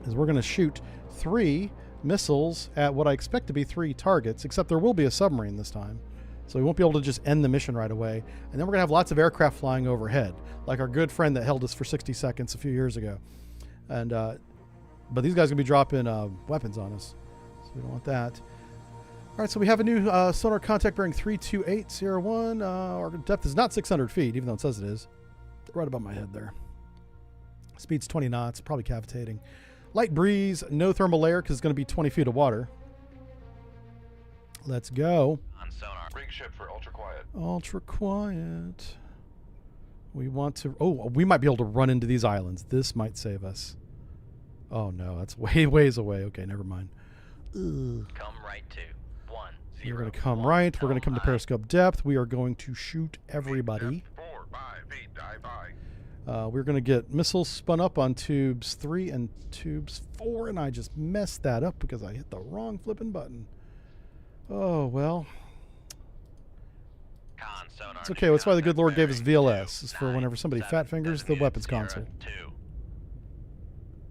Is we're going to shoot 3 missiles at what I expect to be 3 targets, except there will be a submarine this time. So we won't be able to just end the mission right away. And then we're going to have lots of aircraft flying overhead, like our good friend that held us for 60 seconds a few years ago. And but these guys are going to be dropping weapons on us. So we don't want that. All right, so we have a new sonar contact bearing 32801. Our depth is not 600 feet, even though it says it is. Right above my head there. Speed's 20 knots, probably cavitating. Light breeze, no thermal layer because it's going to be 20 feet of water. Let's go. On sonar. Rig ship for ultra quiet. Ultra quiet. We want to... Oh, we might be able to run into these islands. This might save us. Oh, no. That's ways away. Okay, never mind. Ugh. Come right to 10. We're going to come right. We're going to come to periscope depth. We are going to shoot everybody. 4, 5, 8, dive by. We're going to get missiles spun up on tubes 3 and tubes 4, and I just messed that up because I hit the wrong flipping button. Oh, well. It's okay. That's why the good Lord gave us VLS. It's for whenever somebody fat fingers the weapons console.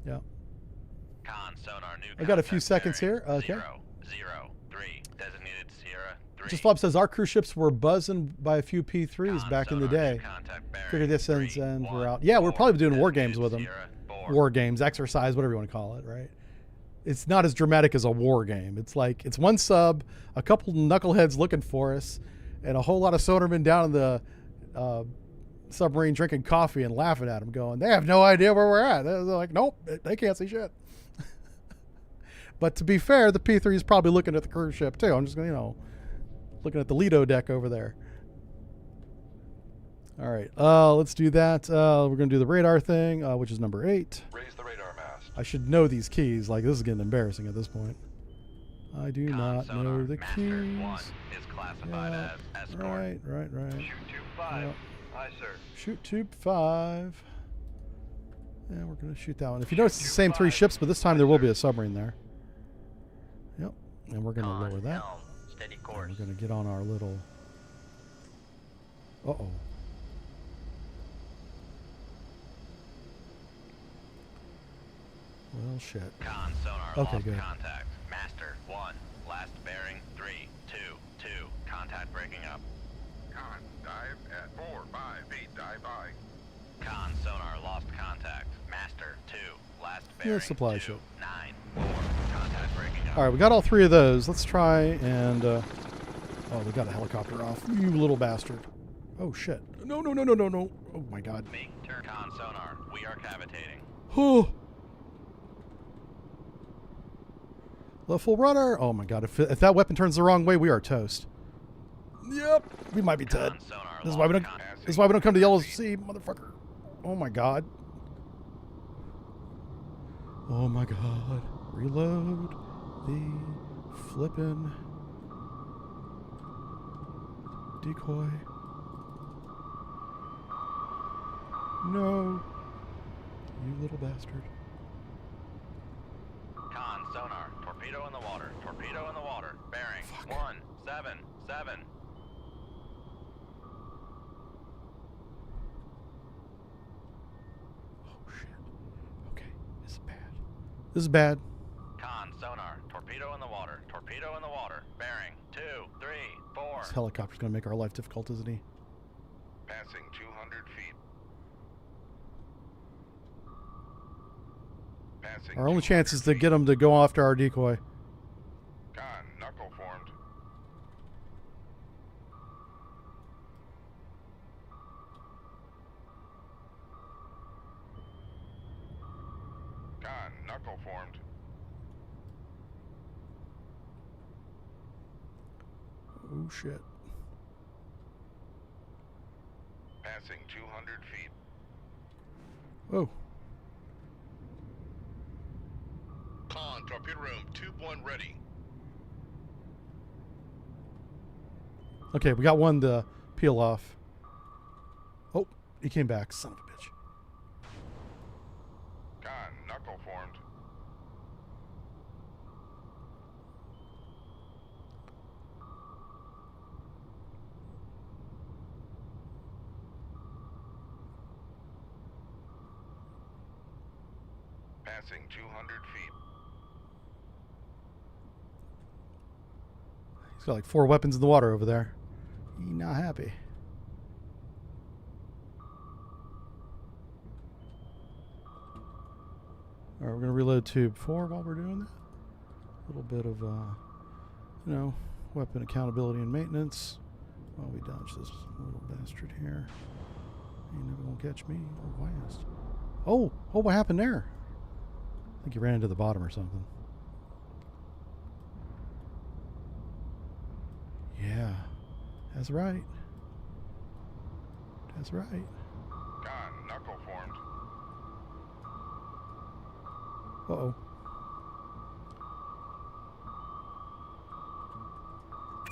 Yeah. I got a few seconds here. Okay. 003. Designated Sierra 3. Just Flop says our cruise ships were buzzing by a few P3s back in the day. Figure this ends and we're out. Yeah, we're probably doing war games with them. War games, exercise, whatever you want to call it, right? It's not as dramatic as a war game. It's like, it's one sub, a couple knuckleheads looking for us, and a whole lot of sonarmen down in the submarine drinking coffee and laughing at them going, they have no idea where we're at. They're like, nope, they can't see shit. But to be fair, the P3 is probably looking at the cruise ship too. I'm just going to, looking at the Lido deck over there. All right, let's do that. We're going to do the radar thing, which is number 8. Raise the radar mast. I should know these keys. Like, this is getting embarrassing at this point. I do not know the keys. 1 is classified as escort. Right. Shoot tube 5. Yep. Aye, sir. Shoot tube 5. Yeah, we're going to shoot that one. If you notice, it's the same 3 ships, but this time there will be a submarine there. Yep. And we're going to lower that. Steady And course. we're going to get on our little... Uh-oh. Well, shit. Con sonar Okay, lost good. contact. Master 1. Last bearing 3, 2, 2. Contact breaking up. Con, dive at 4, 5, 8, dive by. Con sonar lost contact. Master 2. Last bearing supply 2, ship. 9, 4. Contact breaking up. All right, we got all 3 of those. Let's try and... oh, we got a helicopter off. You little bastard. Oh, shit. No. Oh, my God. Make turn. Con sonar. We are cavitating. Oh. Left full rudder. Oh my god, if that weapon turns the wrong way, we are toast. Yep, we might be dead. Sonar This is why we don't. lost This is why we don't come to the Yellow Sea, motherfucker. Oh my god. Oh my god. Reload the flippin' decoy. No. You little bastard. Con, sonar, torpedo in the water, torpedo in the water, bearing, 177. Oh shit. Okay, this is bad. This is bad. Con, sonar, torpedo in the water, torpedo in the water, bearing, 2, 3, 4. This helicopter's gonna make our life difficult, isn't he? Passing 200 feet. Passing Our only 200 chance is to feet. get him to go after our decoy. Con, knuckle formed. Con, knuckle formed. Oh shit. Passing 200 feet. Oh. Con, torpedo room, tube 1 ready. Okay, we got one to peel off. Oh, he came back, son of a bitch. Con, knuckle formed. Passing 200 feet. He's got like 4 weapons in the water over there. He not happy. Alright, we're gonna reload tube 4 while we're doing that. A little bit of you know, weapon accountability and maintenance. While we dodge this little bastard here. He never gonna catch me. Oh, why is? Oh, what happened there? I think he ran into the bottom or something. Yeah, that's right. That's right. Con, knuckle formed. Uh-oh.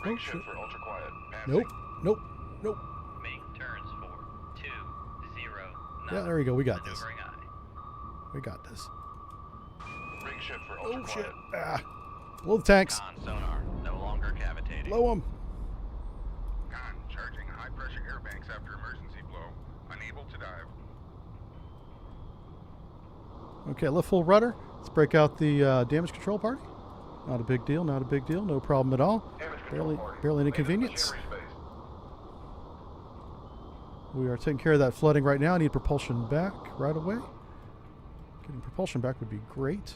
Ring Oh, shift shit. for ultra quiet. Passing. Nope. Nope. Make turns for 2, 0, Yeah, there we go. We got this. maneuvering eye. We got this. Ring shift for ultra Oh, quiet. shit. Ah. Blow the tanks. Con, sonar, no longer cavitating. Blow them. Con, charging high pressure air banks after emergency blow. Unable to dive. Okay, left full rudder. Let's break out the damage control party. Not a big deal. Not a big deal. No problem at all. Damage control party. Barely an Maintenance inconvenience. machinery space. We are taking care of that flooding right now. I need propulsion back right away. Getting propulsion back would be great.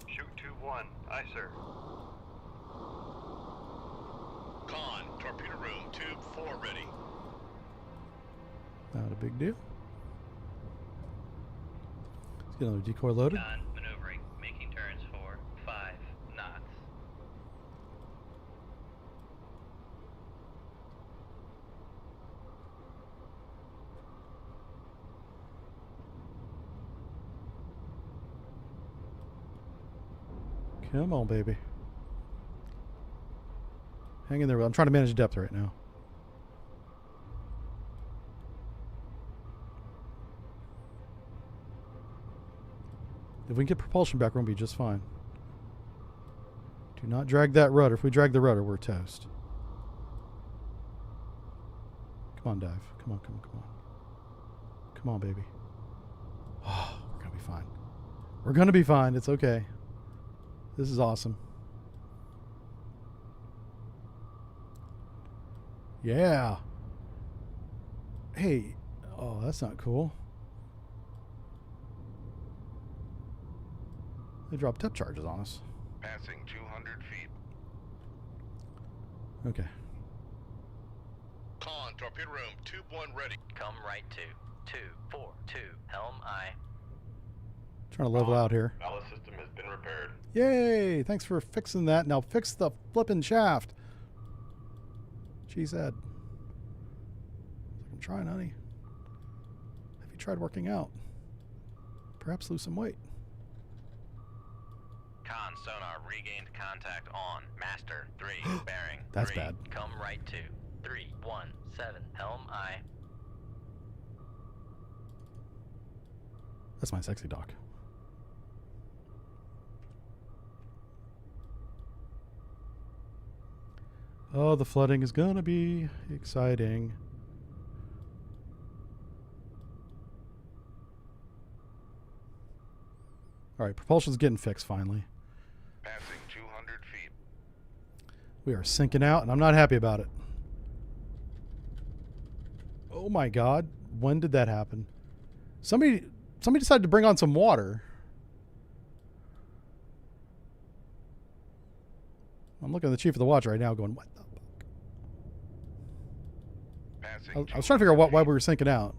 Shoot 2-1. Aye, sir. Con, torpedo room, tube 4 ready. Not a big deal. Let's get another decoy loaded. Con, maneuvering, making turns for 5 knots. Come on, baby. Hang in there. I'm trying to manage depth right now. If we can get propulsion back, we're going to be just fine. Do not drag that rudder. If we drag the rudder, we're toast. Come on, dive. Come on. Come on, baby. Oh, we're going to be fine. We're going to be fine. It's okay. This is awesome. Yeah. Hey. Oh, that's not cool. They dropped depth charges on us. Passing 200 feet. Okay. Con, torpedo room, tube 1 ready. Come right to 2, 4, 2, helm eye. Trying to level out here. Ballast system has been repaired. Yay! Thanks for fixing that. Now fix the flippin' shaft. She said. I'm trying, honey. Have you tried working out? Perhaps lose some weight. Con sonar regained contact on master 3 bearing. That's 3, bad. Come right to 317 helm I. That's my sexy doc. Oh, the flooding is gonna be exciting. All right, propulsion's getting fixed finally. Passing 200 feet. We are sinking out, and I'm not happy about it. Oh my God, when did that happen? Somebody decided to bring on some water. I'm looking at the chief of the watch right now going, what the fuck? Passing I was trying to figure out why we were sinking out.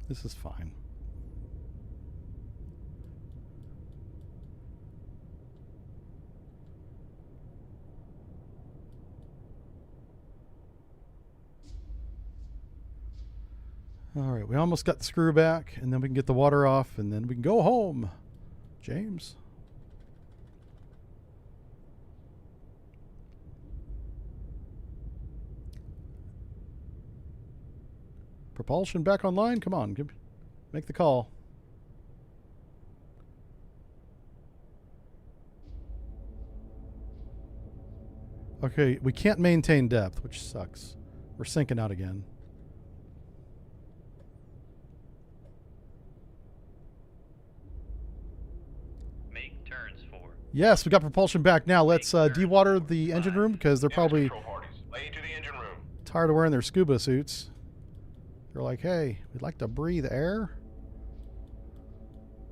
This is fine. All right, we almost got the screw back, and then we can get the water off, and then we can go home. James. Propulsion back online? Come on, make the call. Okay, we can't maintain depth, which sucks. We're sinking out again. Make turns for. Yes, we got propulsion back. Now let's dewater the engine room because they're probably Control parties. Lane to the engine room. tired of wearing their scuba suits. They're like, hey, we'd like to breathe air.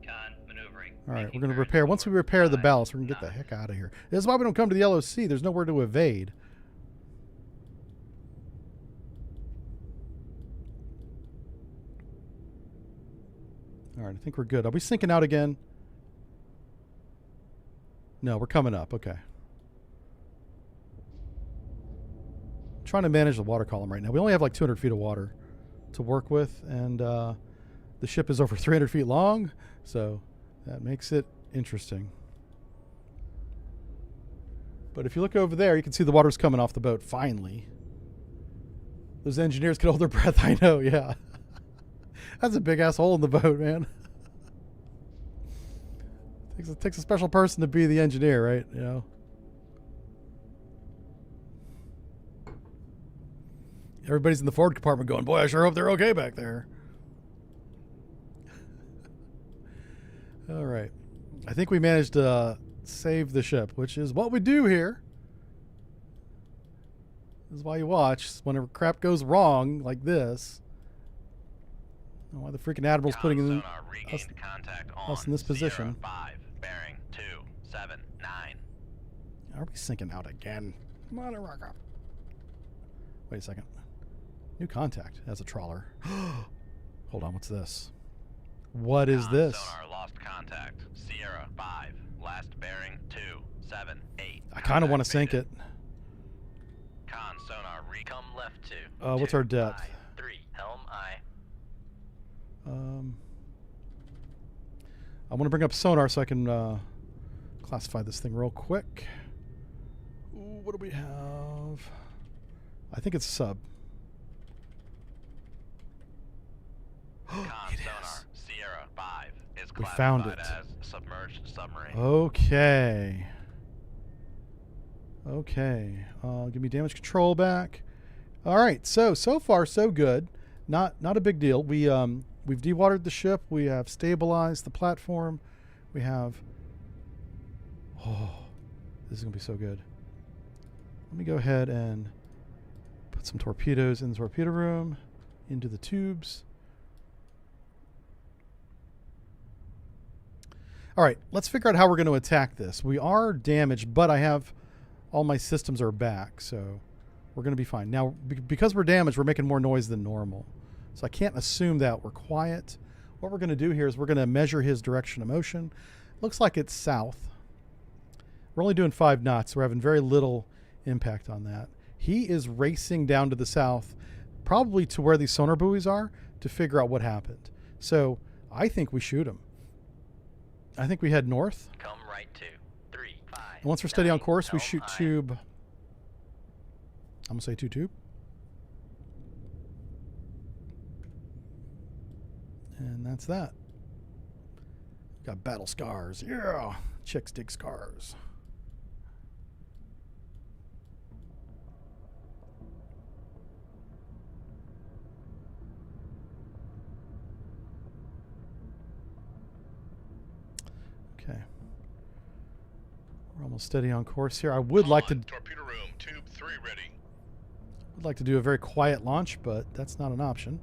Con maneuvering. All right, we're going to repair. Once we repair the ballast, we're going to get the heck out of here. This is why we don't come to the LOC. There's nowhere to evade. All right, I think we're good. Are we sinking out again? No, we're coming up. Okay. I'm trying to manage the water column right now. We only have like 200 feet of water to work with, and the ship is over 300 feet long, so that makes it interesting. But if you look over there, you can see the water's coming off the boat, finally. Those engineers can hold their breath. I know, yeah. That's a big-ass hole in the boat, man. It takes a special person to be the engineer, right? You know. Everybody's in the forward compartment going, boy, I sure hope they're okay back there. All right. I think we managed to save the ship, which is what we do here. This is why you watch. Whenever crap goes wrong like this. I don't know why the freaking Admiral's putting us in this position. 5, bearing 279. Are we sinking out again? Come on, rock up. Wait a second. New contact as a trawler. Hold on, what's this? What is this? Sonar lost contact. Sierra 5, last bearing 278. I kind of want to sink it. Con sonar come left to. What's our depth? 3 helm I. I want to bring up sonar so I can classify this thing real quick. Ooh, what do we have? I think it's sub. Con It sonar is. Sierra 5 is We found classified it. as submerged submarine. Okay. Okay. Give me damage control back. All right. So far so good. Not a big deal. We've dewatered the ship. We have stabilized the platform. We have. Oh, this is gonna be so good. Let me go ahead and put some torpedoes in the torpedo room, into the tubes. All right, let's figure out how we're going to attack this. We are damaged, but I have all my systems are back, so we're going to be fine. Now, because we're damaged, we're making more noise than normal. So I can't assume that we're quiet. What we're going to do here is we're going to measure his direction of motion. Looks like it's south. We're only doing 5 knots, so we're having very little impact on that. He is racing down to the south, probably to where these sonar buoys are, to figure out what happened. So I think we shoot him. I think we head north. Come right to 3, 5. And once we're steady on course, we helm shoot aye. tube. I'm going to say 2 tube. And that's that. Got battle scars. Yeah. Chicks dig scars. Okay. We're almost steady on course here. I would like to Torpedo room, tube 3 ready. would like to do a very quiet launch, but that's not an option.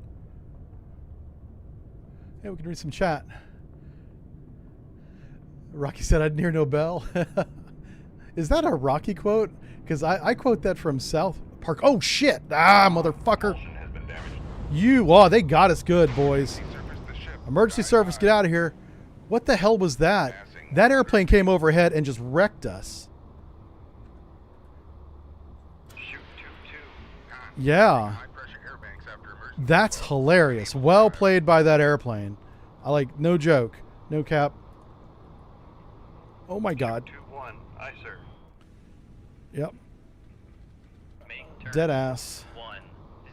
Hey, we can read some chat. Rocky said I'd near Nobel. Is that a Rocky quote? Because I quote that from South Park. Oh, shit. Ah, motherfucker. Has been damaged. Oh, they got us good, boys. Surface the ship. Emergency service, get out of here. What the hell was that? That airplane came overhead and just wrecked us. Shoot tube 2. Yeah. High pressure air banks after emergency. That's hilarious. Well played by that airplane. I like, no joke. No cap. Oh my God. Tube 1, aye sir. Yep. Make turn Dead ass. 1,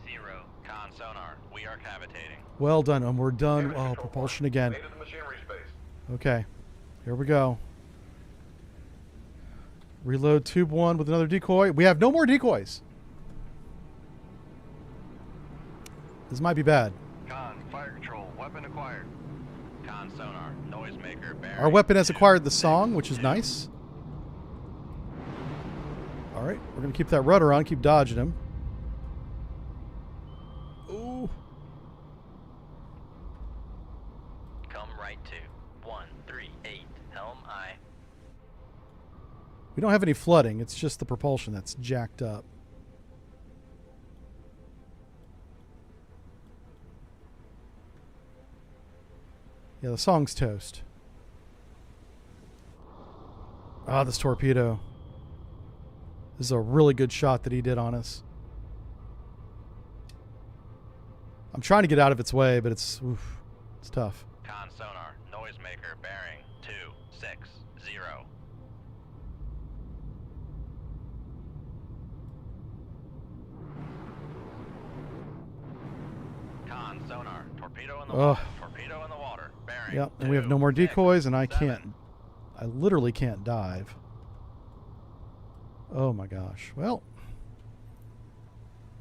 0. Con sonar, we are cavitating. Well done. And we're done. Oh, propulsion again. Made it to machinery space. Okay. Here we go. Reload tube 1 with another decoy. We have no more decoys. This might be bad. Con, fire control, weapon acquired. Con sonar, noisemaker bearing. Our weapon has acquired the song, which is nice. All right. We're going to keep that rudder on. Keep dodging him. Ooh. Come right to 138. Helm aye. We don't have any flooding. It's just the propulsion that's jacked up. Yeah, the song's toast. Ah, this torpedo. This is a really good shot that he did on us. I'm trying to get out of its way, but it's tough. Con sonar, noisemaker bearing 260. Con sonar, torpedo in the Ugh. water. Torpedo in the water. Bearing. Yep, and we have no more 2, decoys, and I 7. can't. I literally can't dive. Oh my gosh. Well,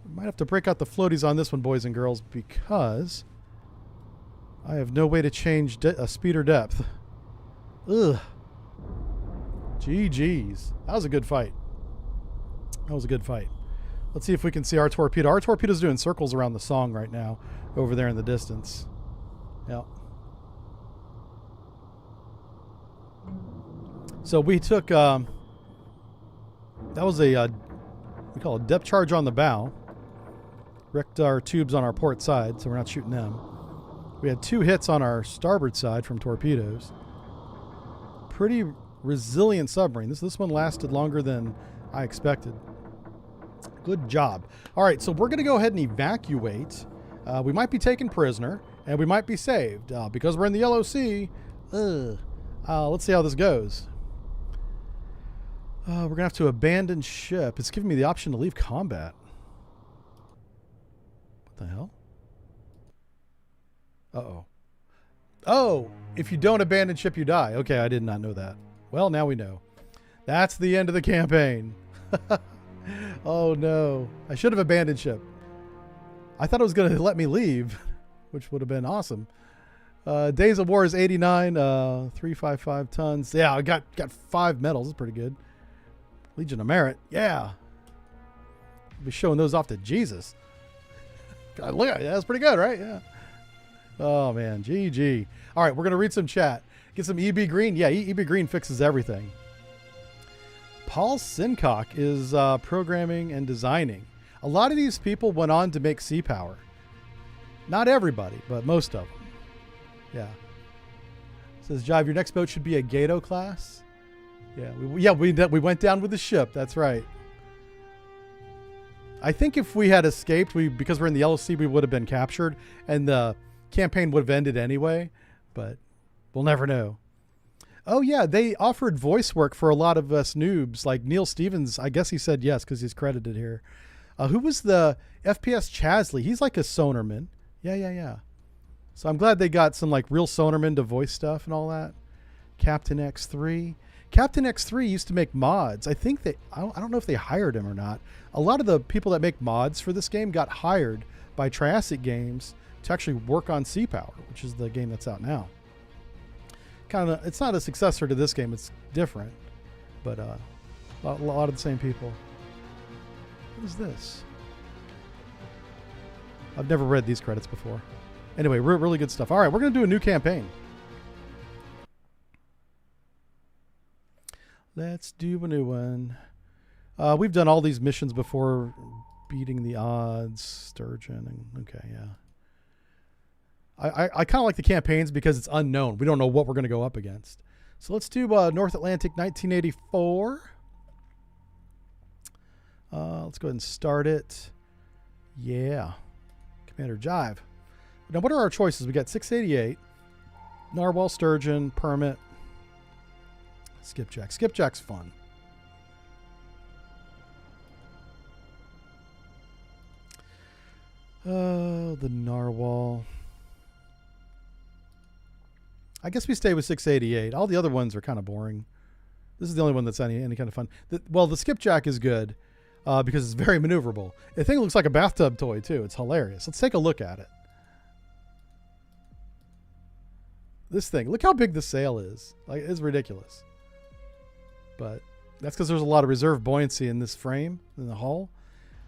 we might have to break out the floaties on this one, boys and girls, because I have no way to change speed or depth. Ugh. GG's. That was a good fight. That was a good fight. Let's see if we can see our torpedo. Our torpedo's doing circles around the song right now, over there in the distance. Yep. So we took, that was a, we call it a depth charge on the bow. Wrecked our tubes on our port side, so we're not shooting them. We had 2 hits on our starboard side from torpedoes. Pretty resilient submarine. This one lasted longer than I expected. Good job. All right, so we're going to go ahead and evacuate. We might be taken prisoner, and we might be saved. Because we're in the Yellow Sea, let's see how this goes. We're going to have to abandon ship. It's giving me the option to leave combat. What the hell? Uh-oh. Oh, if you don't abandon ship, you die. Okay, I did not know that. Well, now we know. That's the end of the campaign. Oh, no. I should have abandoned ship. I thought it was going to let me leave, which would have been awesome. Days of War is 89, 355 tons. Yeah, I got 5 medals. That's pretty good. Legion of Merit. Yeah. I'll be showing those off to Jesus. God, look at that. That's pretty good, right? Yeah. Oh, man. GG. All right, we're going to read some chat. Get some EB Green. Yeah, EB Green fixes everything. Paul Sincock is programming and designing. A lot of these people went on to make Sea Power. Not everybody, but most of them. Yeah. Says Jive, your next boat should be a Gato class. Yeah, we went down with the ship. That's right. I think if we had escaped, because we're in the Yellow Sea, we would have been captured, and the campaign would have ended anyway. But we'll never know. Oh yeah, they offered voice work for a lot of us noobs, like Neil Stevens. I guess he said yes because he's credited here. Who was the FPS Chasley? He's like a sonarman. Yeah. So I'm glad they got some like real sonarmen to voice stuff and all that. Captain X3. Captain X3 used to make mods. I think I don't know if they hired him or not. A lot of the people that make mods for this game got hired by Triassic Games to actually work on Sea Power, which is the game that's out now. It's not a successor to this game. It's different, but a lot of the same people. What is this? I've never read these credits before. Anyway, really good stuff. All right, we're going to do a new campaign. Let's do a new one. We've done all these missions before. Beating the odds, Sturgeon. Okay, yeah. I kind of like the campaigns because it's unknown. We don't know what we're going to go up against. So let's do North Atlantic 1984. Let's go ahead and start it. Yeah. Commander Jive. Now, what are our choices? We got 688, Narwhal, Sturgeon, Permit, Skipjack. Skipjack's fun. The Narwhal. I guess we stay with 688. All the other ones are kind of boring. This is the only one that's any kind of fun. The Skipjack is good because it's very maneuverable. The thing looks like a bathtub toy, too. It's hilarious. Let's take a look at it. This thing. Look how big the sail is. Like, it's ridiculous. But that's because there's a lot of reserve buoyancy in this frame, in the hull.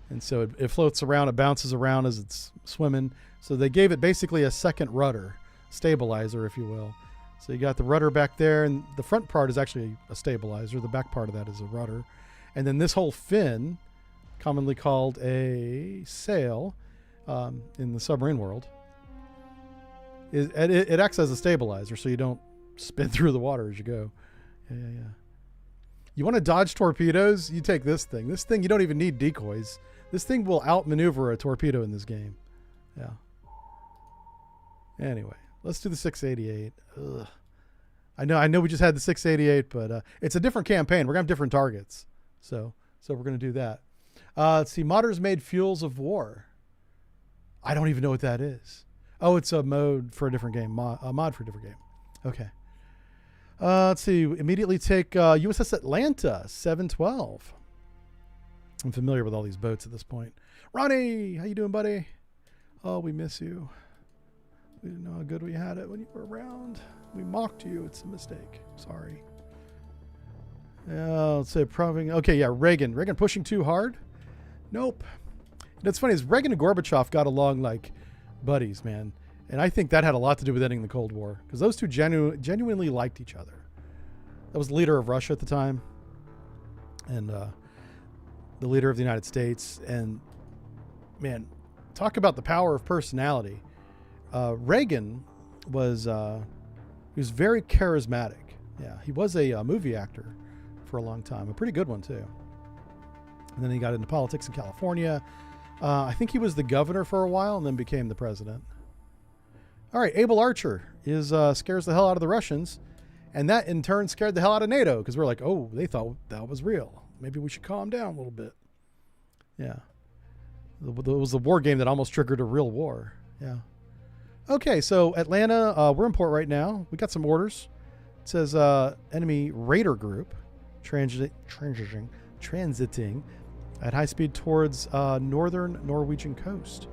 And so it floats around. It bounces around as it's swimming. So they gave it basically a second rudder. Stabilizer, if you will. So you got the rudder back there, and the front part is actually a stabilizer. The back part of that is a rudder. And then this whole fin, commonly called a sail in the submarine world, it acts as a stabilizer so you don't spin through the water as you go. Yeah. You want to dodge torpedoes? You take this thing. This thing, you don't even need decoys. This thing will outmaneuver a torpedo in this game. Yeah. Anyway. Let's do the 688. Ugh. I know we just had the 688, but it's a different campaign. We're going to have different targets. So we're going to do that. Let's see. Modders made fuels of war. I don't even know what that is. Oh, it's a mode for a different game. A mod for a different game. Okay. Let's see. Immediately take USS Atlanta, 712. I'm familiar with all these boats at this point. Ronnie, how you doing, buddy? Oh, we miss you. We didn't know how good we had it when you were around. We mocked you. It's a mistake. Sorry. Yeah, let's say proving. Okay, yeah, Reagan. Reagan pushing too hard? Nope. And it's funny is Reagan and Gorbachev got along like buddies, man. And I think that had a lot to do with ending the Cold War. Because those two genuinely liked each other. That was the leader of Russia at the time. And the leader of the United States. And, man, talk about the power of personality. Reagan was he was very charismatic. Yeah, he was a movie actor for a long time, a pretty good one too. And then he got into politics in California. I think he was the governor for a while and then became the president. All right, Able Archer scares the hell out of the Russians, and that in turn scared the hell out of NATO because we're like, oh, they thought that was real. Maybe we should calm down a little bit. Yeah, it was the war game that almost triggered a real war. Yeah. Okay, so Atlanta, we're in port right now. We got some orders. It says enemy raider group transiting at high speed towards northern Norwegian coast.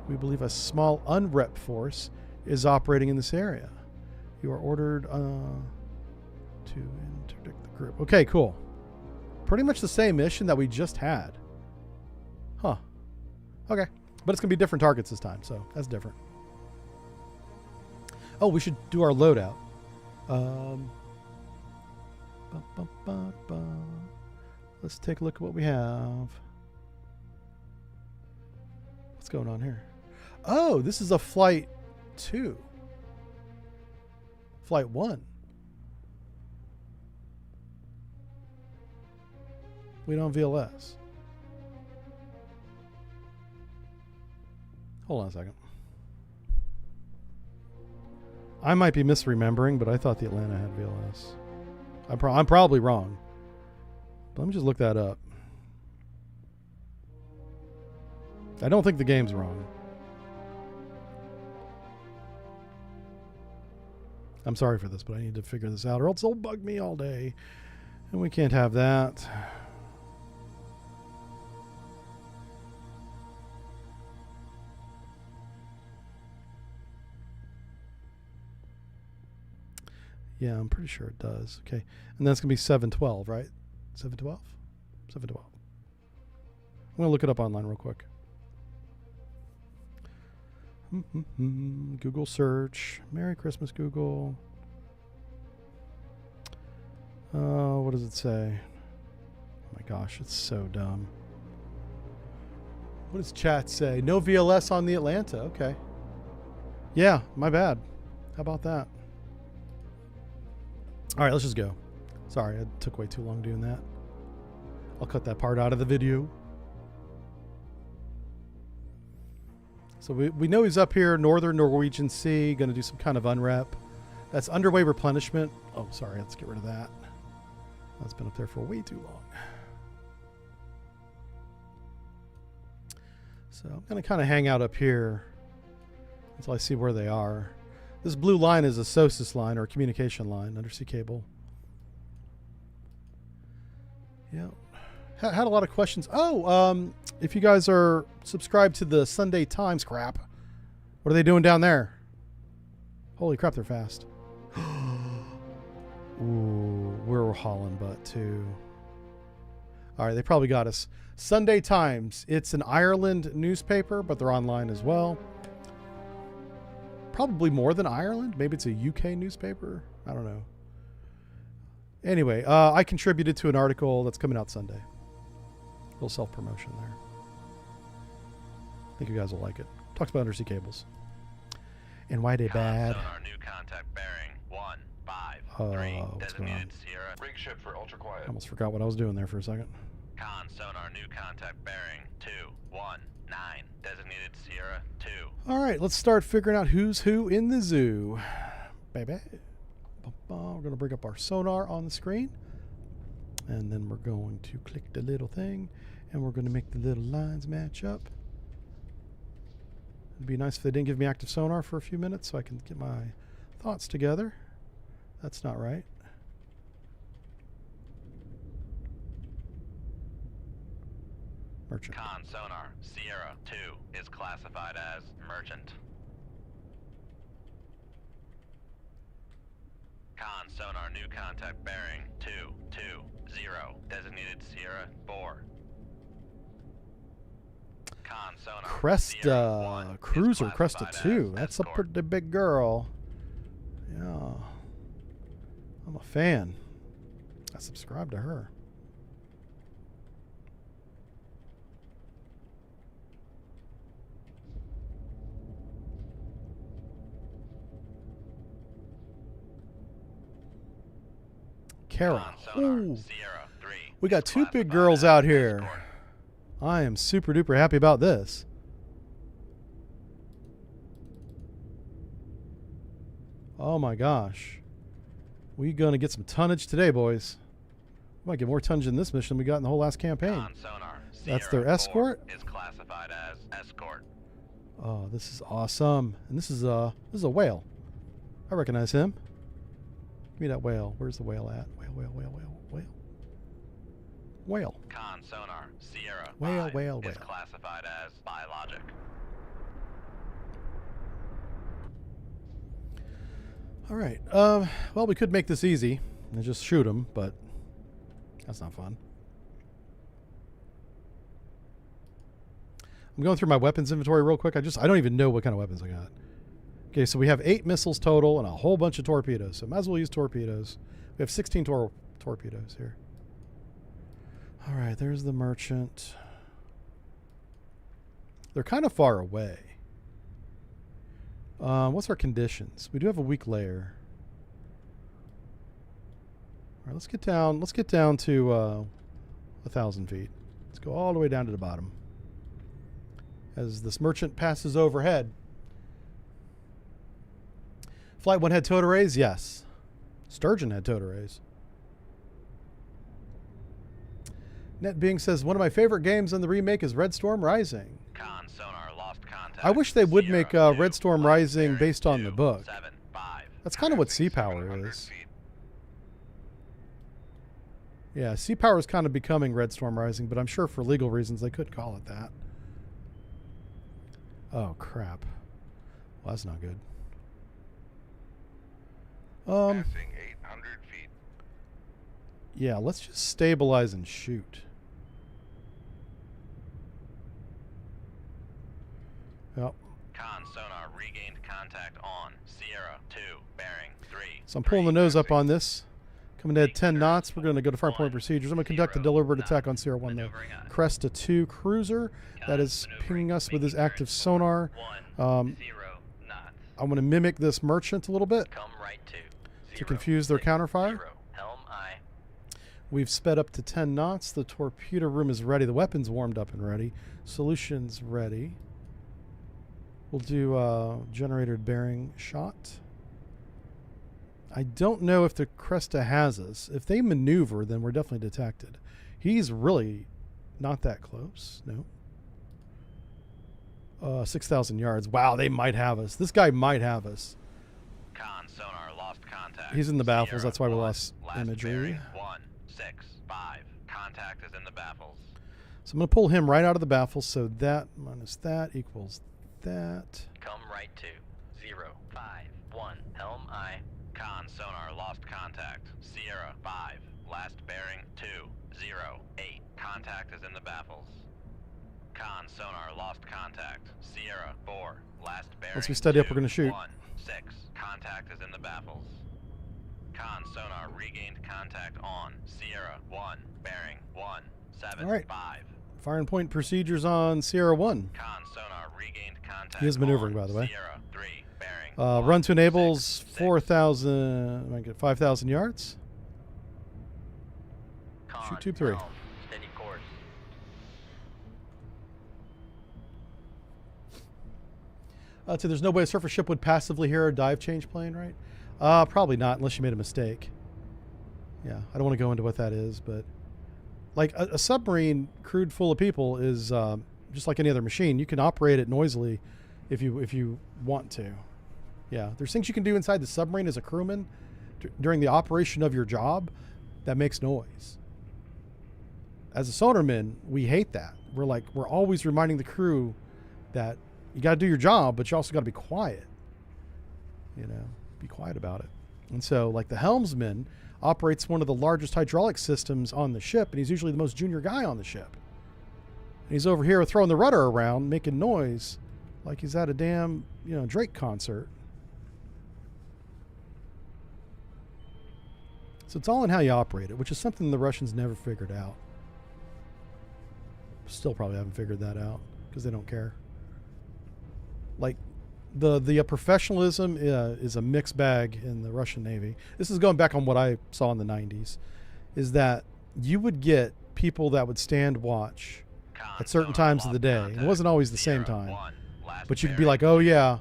We believe a small unrep force is operating in this area. You are ordered to interdict the group. Okay, cool. Pretty much the same mission that we just had. Huh. Okay. But it's going to be different targets this time, so that's different. Oh, we should do our loadout. Let's take a look at what we have. What's going on here? Oh, this is a flight 2. Flight 1. We don't have VLS. Hold on a second. I might be misremembering, but I thought the Atlanta had VLS. I'm probably wrong. But let me just look that up. I don't think the game's wrong. I'm sorry for this, but I need to figure this out or else it'll bug me all day. And we can't have that. Yeah, I'm pretty sure it does. Okay. And that's going to be 712, right? 712? 712. I'm going to look it up online real quick. Google search. Merry Christmas, Google. What does it say? Oh my gosh, it's so dumb. What does chat say? No VLS on the Atlanta. Okay. Yeah, my bad. How about that? All right, let's just go. Sorry, it took way too long doing that. I'll cut that part out of the video. So we know he's up here, northern Norwegian Sea, going to do some kind of unrep. That's underway replenishment. Oh, sorry, let's get rid of that. That's been up there for way too long. So I'm going to kind of hang out up here until I see where they are. This blue line is a SOSUS line or a communication line, undersea cable. Yeah. Had a lot of questions. Oh, if you guys are subscribed to the Sunday Times crap, what are they doing down there? Holy crap, they're fast. Ooh, we're hauling butt too. All right, they probably got us. Sunday Times. It's an Ireland newspaper, but they're online as well. Probably more than Ireland. Maybe it's a UK newspaper. I don't know. Anyway, I contributed to an article that's coming out Sunday. A little self-promotion there. I think you guys will like it. Talks about undersea cables. And why they bad. Sonar, new contact bearing 153. What's going on? Designated Sierra. Rig ship for ultra quiet. I almost forgot what I was doing there for a second. Con sonar, new contact bearing 219. Designated Sierra 2. All right, let's start figuring out who's who in the zoo. Baby. We're going to bring up our sonar on the screen. And then we're going to click the little thing. And we're going to make the little lines match up. It'd be nice if they didn't give me active sonar for a few minutes so I can get my thoughts together. That's not right. Merchant. Con sonar, Sierra 2 is classified as merchant. Con sonar, new contact bearing 220. Designated Sierra 4. Con sonar, Sierra 1 is Cruiser Cresta classified 2. as That's a escort. pretty big girl. Yeah. I'm a fan. I subscribe to her. Kara. Con sonar, Ooh. Sierra 3 We got is two big classified girls as out here. escort. I am super duper happy about this. Oh my gosh. We gonna get some tonnage today, boys. We might get more tonnage in this mission than we got in the whole last campaign. Con sonar, That's Sierra their escort? 4 is classified as escort. Oh, this is awesome. And this is a whale. I recognize him. Give me that whale. Where's the whale at? Whale. Con sonar, Sierra Whale, 5 whale, is whale. classified as biologic. All right. Well, we could make this easy and just shoot him, but that's not fun. I'm going through my weapons inventory real quick. I don't even know what kind of weapons I got. Okay, so we have 8 missiles total and a whole bunch of torpedoes. So might as well use torpedoes. We have 16 torpedoes here. All right, there's the merchant. They're kind of far away. What's our conditions? We do have a weak layer. All right, let's get down. Let's get down to 1,000 feet. Let's go all the way down to the bottom. As this merchant passes overhead. Flight 1 had towed arrays? Yes. Sturgeon had towed arrays. NetBeing says, one of my favorite games in the remake is Red Storm Rising. Con Sonar lost contact. I wish they would make Sierra Red 2, Storm last Rising bearing based on the 2, book. 7, 5. That's kind of what Sea Passing Power 700 is. feet. Yeah, Sea Power is kind of becoming Red Storm Rising, but I'm sure for legal reasons they could call it that. Oh, crap. Well, that's not good. Passing 800 feet. Yeah, let's just stabilize and shoot. Yep. Con Sonar regained contact on Sierra 2, bearing 3. So I'm pulling the nose up on this. Coming at 10 knots. We're going to go to fire point procedures. I'm going to conduct a deliberate attack on Sierra 1, the Cresta 2 cruiser that is pinging us with his active sonar. I'm going to mimic this merchant a little bit Come right to confuse their counterfire. Helm I. We've sped up to 10 knots. The torpedo room is ready. The weapon's warmed up and ready. Solutions ready. We'll do generated bearing shot. I don't know if the Cresta has us. If they maneuver, then we're definitely detected. He's really not that close. No. 6,000 yards. Wow, they might have us. This guy might have us. Con Sonar lost contact. He's in the baffles. Sierra That's why we 1, lost last imagery. bearing 1, 6, 5. Contact is in the baffles. So I'm going to pull him right out of the baffles. So that minus that equals that. Come right to 0, 5, 1. Helm I. Con Sonar lost contact. Sierra 5. Last bearing 2, 0, 8. Contact is in the baffles. Con Sonar lost contact. Sierra 4. Last bearing. Once we steady up, we're gonna shoot. 1, 6. Contact is in the baffles. Con Sonar regained contact on Sierra 1. Bearing 1, 7, All right. 5. Firing point procedures on Sierra 1. Con Sonar regained contact. He is maneuvering, on by the way. Sierra 3. Bearing. Run to 1, enables 6, 6. 4,000. I get 5,000 yards. Con Shoot tube 3. helm, steady course. So there's no way a surface ship would passively hear a dive change plane, right? Probably not, unless you made a mistake. Yeah, I don't want to go into what that is, but like a submarine crewed full of people is just like any other machine. You can operate it noisily if you want to. Yeah, there's things you can do inside the submarine as a crewman during the operation of your job that makes noise. As a sonarman, we hate that. We're always reminding the crew that you got to do your job, but you also got to be quiet. You know, be quiet about it. And so, like, the helmsman operates one of the largest hydraulic systems on the ship, and he's usually the most junior guy on the ship. And he's over here throwing the rudder around, making noise like he's at a damn, Drake concert. So it's all in how you operate it, which is something the Russians never figured out. Still probably haven't figured that out because they don't care. Like, the professionalism is a mixed bag in the Russian Navy. This is going back on what I saw in the 90s, is that you would get people that would stand watch at certain times of the day. It wasn't always the same time. But you could be like, oh yeah,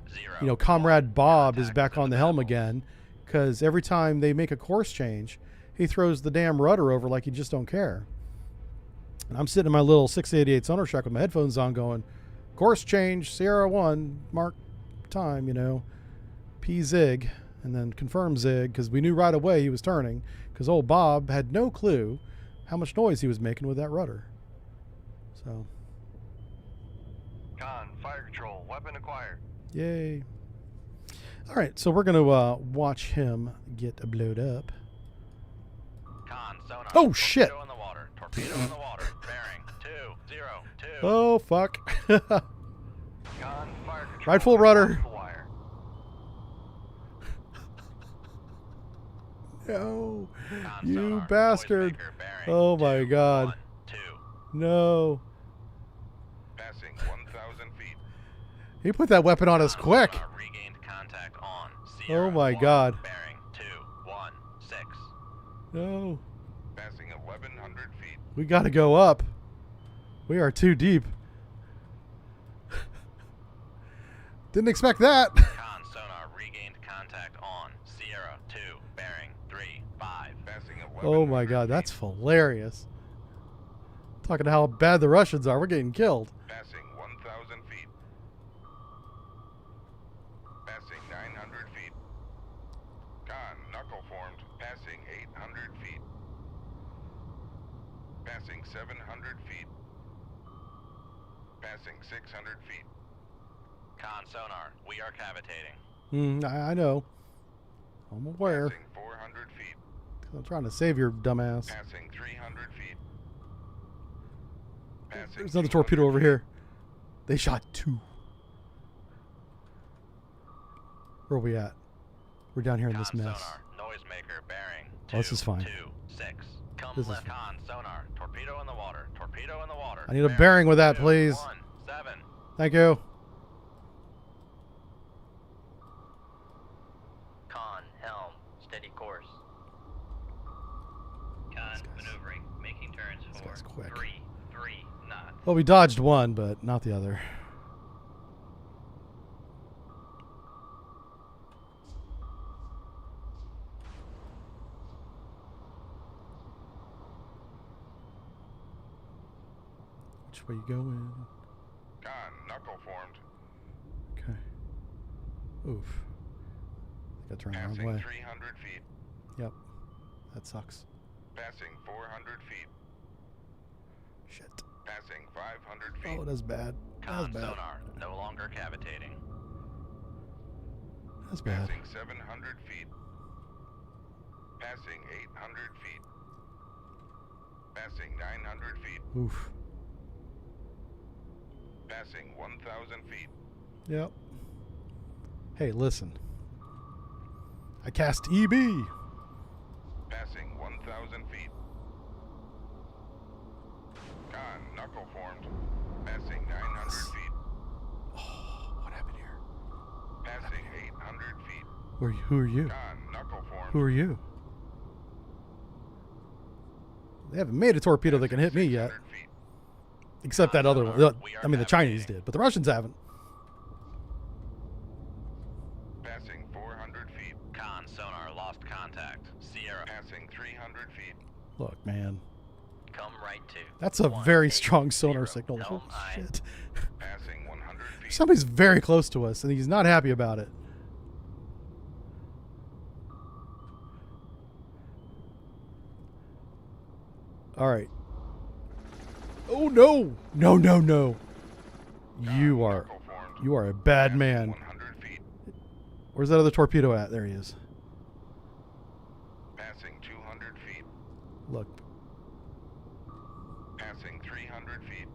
Comrade Bob is back on the helm again, because every time they make a course change, he throws the damn rudder over like you just don't care. And I'm sitting in my little 688 sonar shack with my headphones on going, course change, Sierra 1, mark time, P zig, and then confirm zig, because we knew right away he was turning, because old Bob had no clue how much noise he was making with that rudder. So. Con, fire control, weapon acquired. Yay. All right, so we're going to watch him get blowed up. Con Sonar. Oh, shit. Torpedo in the water. Torpedo in the water. Bearing 2, 0, 2. Oh, fuck. Con, fire control. Right full rudder. Full wire. No, Con you Sonar, bastard. noisemaker bearing Oh, my 2, God. 1, 2. No. Passing 1,000 feet. He put that weapon on us quick. Sonar regained contact on Sierra Oh my 1, God. Bearing 216. No. Passing 1,100 feet. We got to go up. We are too deep. Didn't expect that. Con sonar regained contact on Sierra 2, bearing 35. Passing 1,100 Oh my God, that's hilarious. Talking to how bad the Russians are. We're getting killed. Passing 1,000 feet. Passing 900 feet. Con, knuckle formed. Passing 800 feet. Passing 700 feet. Passing 600 feet. Con sonar, we are cavitating. I know. I'm aware. Passing 400 feet. I'm trying to save your dumbass. Passing 300 feet. Passing There's another torpedo 200 over here. They shot 2. Where are we at? We're down here in this Con mess. sonar, noisemaker bearing Oh, this is fine. 226. Come This is left. fine. Con sonar, torpedo in the water. Torpedo in the water. I need a bearing with that, 2, please. 17. Thank you. Con helm, steady course. Con maneuvering, making turns This for guy's quick. 3 knots. Well, we dodged one, but not the other. Which way you going? Con, knuckle formed. Okay. Oof. I got turned the Passing wrong way. 300 feet. Yep. That sucks. Passing 400 feet. Shit. Passing 500 feet. Oh, that's bad. That's Con bad. sonar, no longer cavitating. That's bad. Passing 700 feet. Passing 800 feet. Passing 900 feet. Oof. Passing 1,000 feet. Yep. Hey, listen. I cast EB. Passing 1,000 feet. Con, knuckle formed. Passing 900 feet. Oh, what happened here? Passing 800 feet. Who are you? Con, knuckle formed. Who are you? They haven't made a torpedo that can hit me yet. 600 feet. Except that other one. I mean, the Chinese did, but the Russians haven't. Passing 400 feet. Con sonar, lost contact. Sierra, Passing 300 feet. Look, man. come right to. That's a very strong sonar signal. Helm Holy eye. shit. Passing 100 feet. Somebody's very close to us, and he's not happy about it. All right. Oh, no. No, no, no. You are Knuckle formed. a bad Passing man. 100 feet. Where's that other torpedo at? There he is. Passing 200 feet. Look. Passing 300 feet.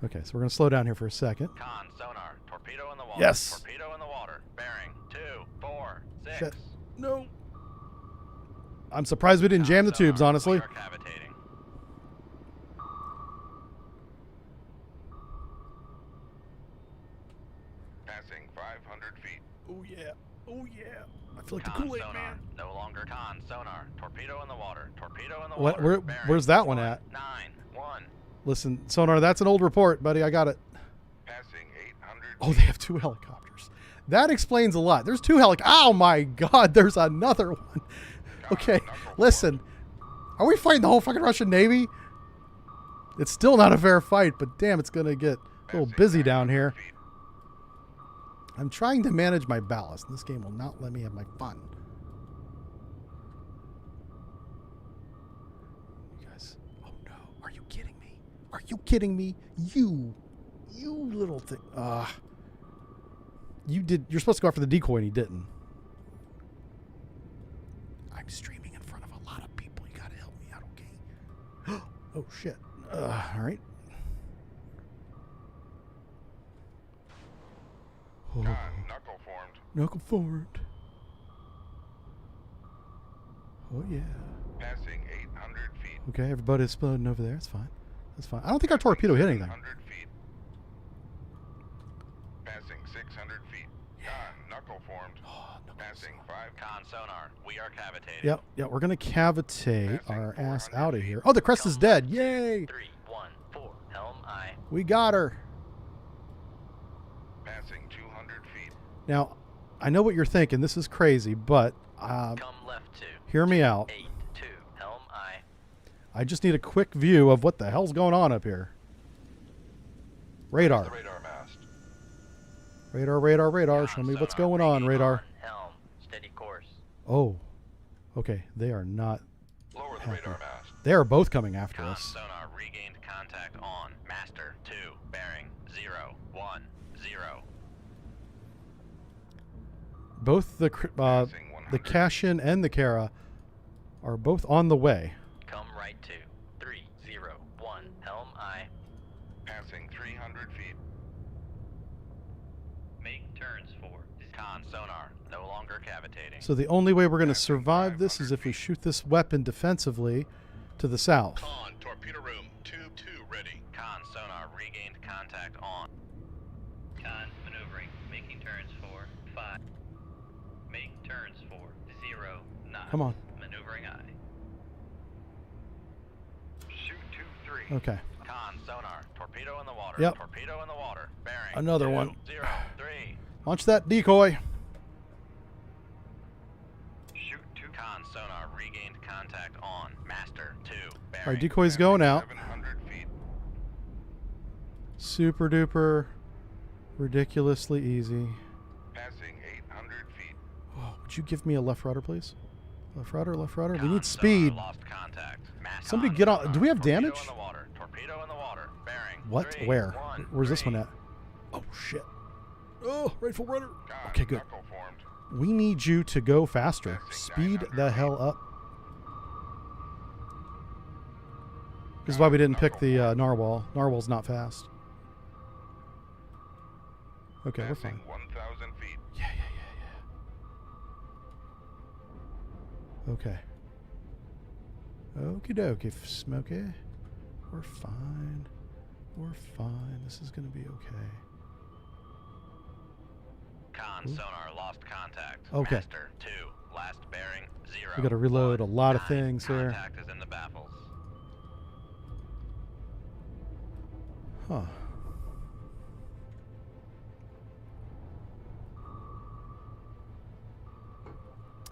Okay, so we're going to slow down here for a second. Con sonar, torpedo in the water. Yes. Torpedo in the water. Bearing 2, 4, 6. Shit. No. I'm surprised we didn't Con jam the tubes, sonar, honestly. we are cavitating. Passing 500 feet. Oh, yeah. Oh, yeah. I feel like the Con Kool-Aid sonar, man. no longer con sonar. Torpedo in the water. Torpedo in the What- water. where's that one at? 9-1. Listen, Sonar, that's an old report, buddy. I got it. Passing 800 Oh, they have 2 helicopters. That explains a lot. There's 2 Oh, my God. There's another one. Okay, listen. Are we fighting the whole fucking Russian Navy? It's still not a fair fight, but damn, it's going to get a little busy down here. I'm trying to manage my ballast. This game will not let me have my fun. You guys, oh no. Are you kidding me? Are you kidding me? You little thing. You're supposed to go after the decoy and he didn't. I'm streaming in front of a lot of people. You gotta help me out, okay? Oh shit. All right. Con, knuckle formed. Knuckle forward. Oh yeah. Passing 800 feet. Okay, everybody's exploding over there. That's fine. That's fine. I don't think our torpedo hit anything. 700 feet. Passing 600 feet. Con, knuckle formed. Oh, knuckles. Passing 5. Con sonar, we are cavitating. Yep, yep. We're gonna cavitate Passing our ass 400 out of feet. here. Oh, the crest is dead. Yay! 3, 1, 4, helm aye. We got her. Passing 200 feet. Now, I know what you're thinking. This is crazy, but Come left 2. hear me out. 8, 2, helm aye. I just need a quick view of what the hell's going on up here. Radar. The radar mast. Radar, radar, radar. Con Show me what's sonar, going on, regain radar. Helm, steady course. Oh. Okay, they are not. Lower the Happy. radar mast. They are both coming after Con us. sonar, regained contact on. Master 2, bearing 0, 1, 0. Both the Passing 100 Cashin and the Kara are both on the way. Come right 2, 3, 0, 1, helm aye. Passing 300 feet. Make turns for. Con sonar, no longer cavitating. So the only way we're going to survive this is if we shoot this weapon defensively to the south. Con, torpedo room. Tube 2 ready. Con sonar, regained contact on. Con maneuvering, making turns for 5. Make turns for 0, 9. Come on. Maneuvering aye. Shoot 2 3. Okay. Con sonar, torpedo in the water. Yep. Torpedo in the water. Bearing. Another 2, one. 0, 3. Launch that decoy. Shoot 2. Con sonar, regained contact on. Master 2, bearing. All right, decoy's going out. 700 feet. Super duper ridiculously easy. Passing 800 feet. Oh, would you give me a left rudder, please? Left rudder, left rudder. We Con need sonar, speed. lost contact. Somebody Con get on. sonar, Do we have torpedo damage? In the water. Torpedo in the water. Bearing. What? 3, Where? 1, Where's this 3. one at? Oh, shit. Oh, rightful rudder. Con, Okay, good. knuckle formed. We need you to go faster. Speed the hell up. This is why we didn't pick the narwhal. Narwhal's not fast. Okay, we're Passing fine. 1,000 feet. Yeah. Okay. Okie dokie, Smokey. We're fine. We're fine. This is gonna be okay. Con sonar lost contact. Okay. Master 2, last bearing 0. We gotta reload 1, a lot of 9. things here. Contact is in the baffles. Huh.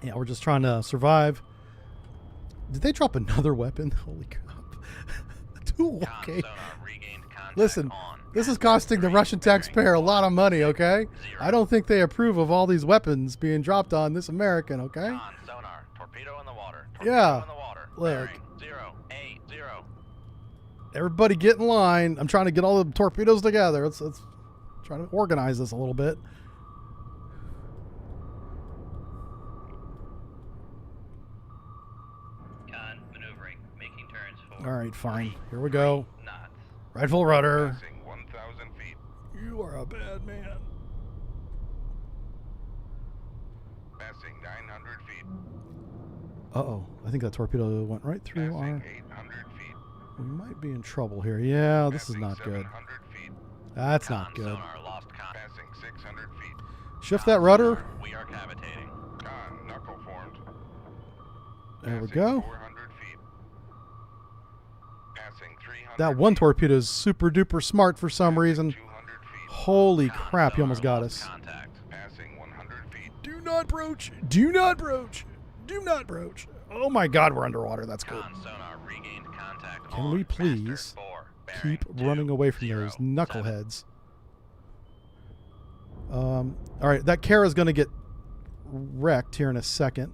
Yeah, we're just trying to survive. Did they drop another weapon? Holy crap. Two, okay. Con sonar regained contact Listen, on. this is Master costing the 3, Russian bearing taxpayer a lot of money, okay? 0. I don't think they approve of all these weapons being dropped on this American, okay? Con sonar, torpedo in the water. Torpedo Yeah, in the water. look. Bearing 0, 8, 0. Everybody get in line. I'm trying to get all the torpedoes together. Let's try to organize this a little bit. Con maneuvering, making turns for. All right, fine. Here we go. Knots. Rightful rudder. Passing 1,000 feet. You are a bad man. Passing 900 feet. Uh-oh. I think that torpedo went right through Passing our... 800 feet. We might be in trouble here. Yeah, this is Passing not good. 700 feet. That's Con not good. sonar lost contact. Passing 600 feet. Shift that rudder. We are cavitating. Con, knuckle formed. There we Passing go. 400 feet. Passing 300 That one feet. torpedo is super duper smart for some reason. 200 feet. Holy Con crap, he sonar almost got lost us. Contact. Passing 100 feet. Do not broach. Do not broach. Do not broach. Oh my god, we're underwater. That's good. Con sonar regained contact. Can on. we Master please 4, bearing keep 2, running away from 0, those 7. knuckleheads? All right, that Kara's going to get wrecked here in a second.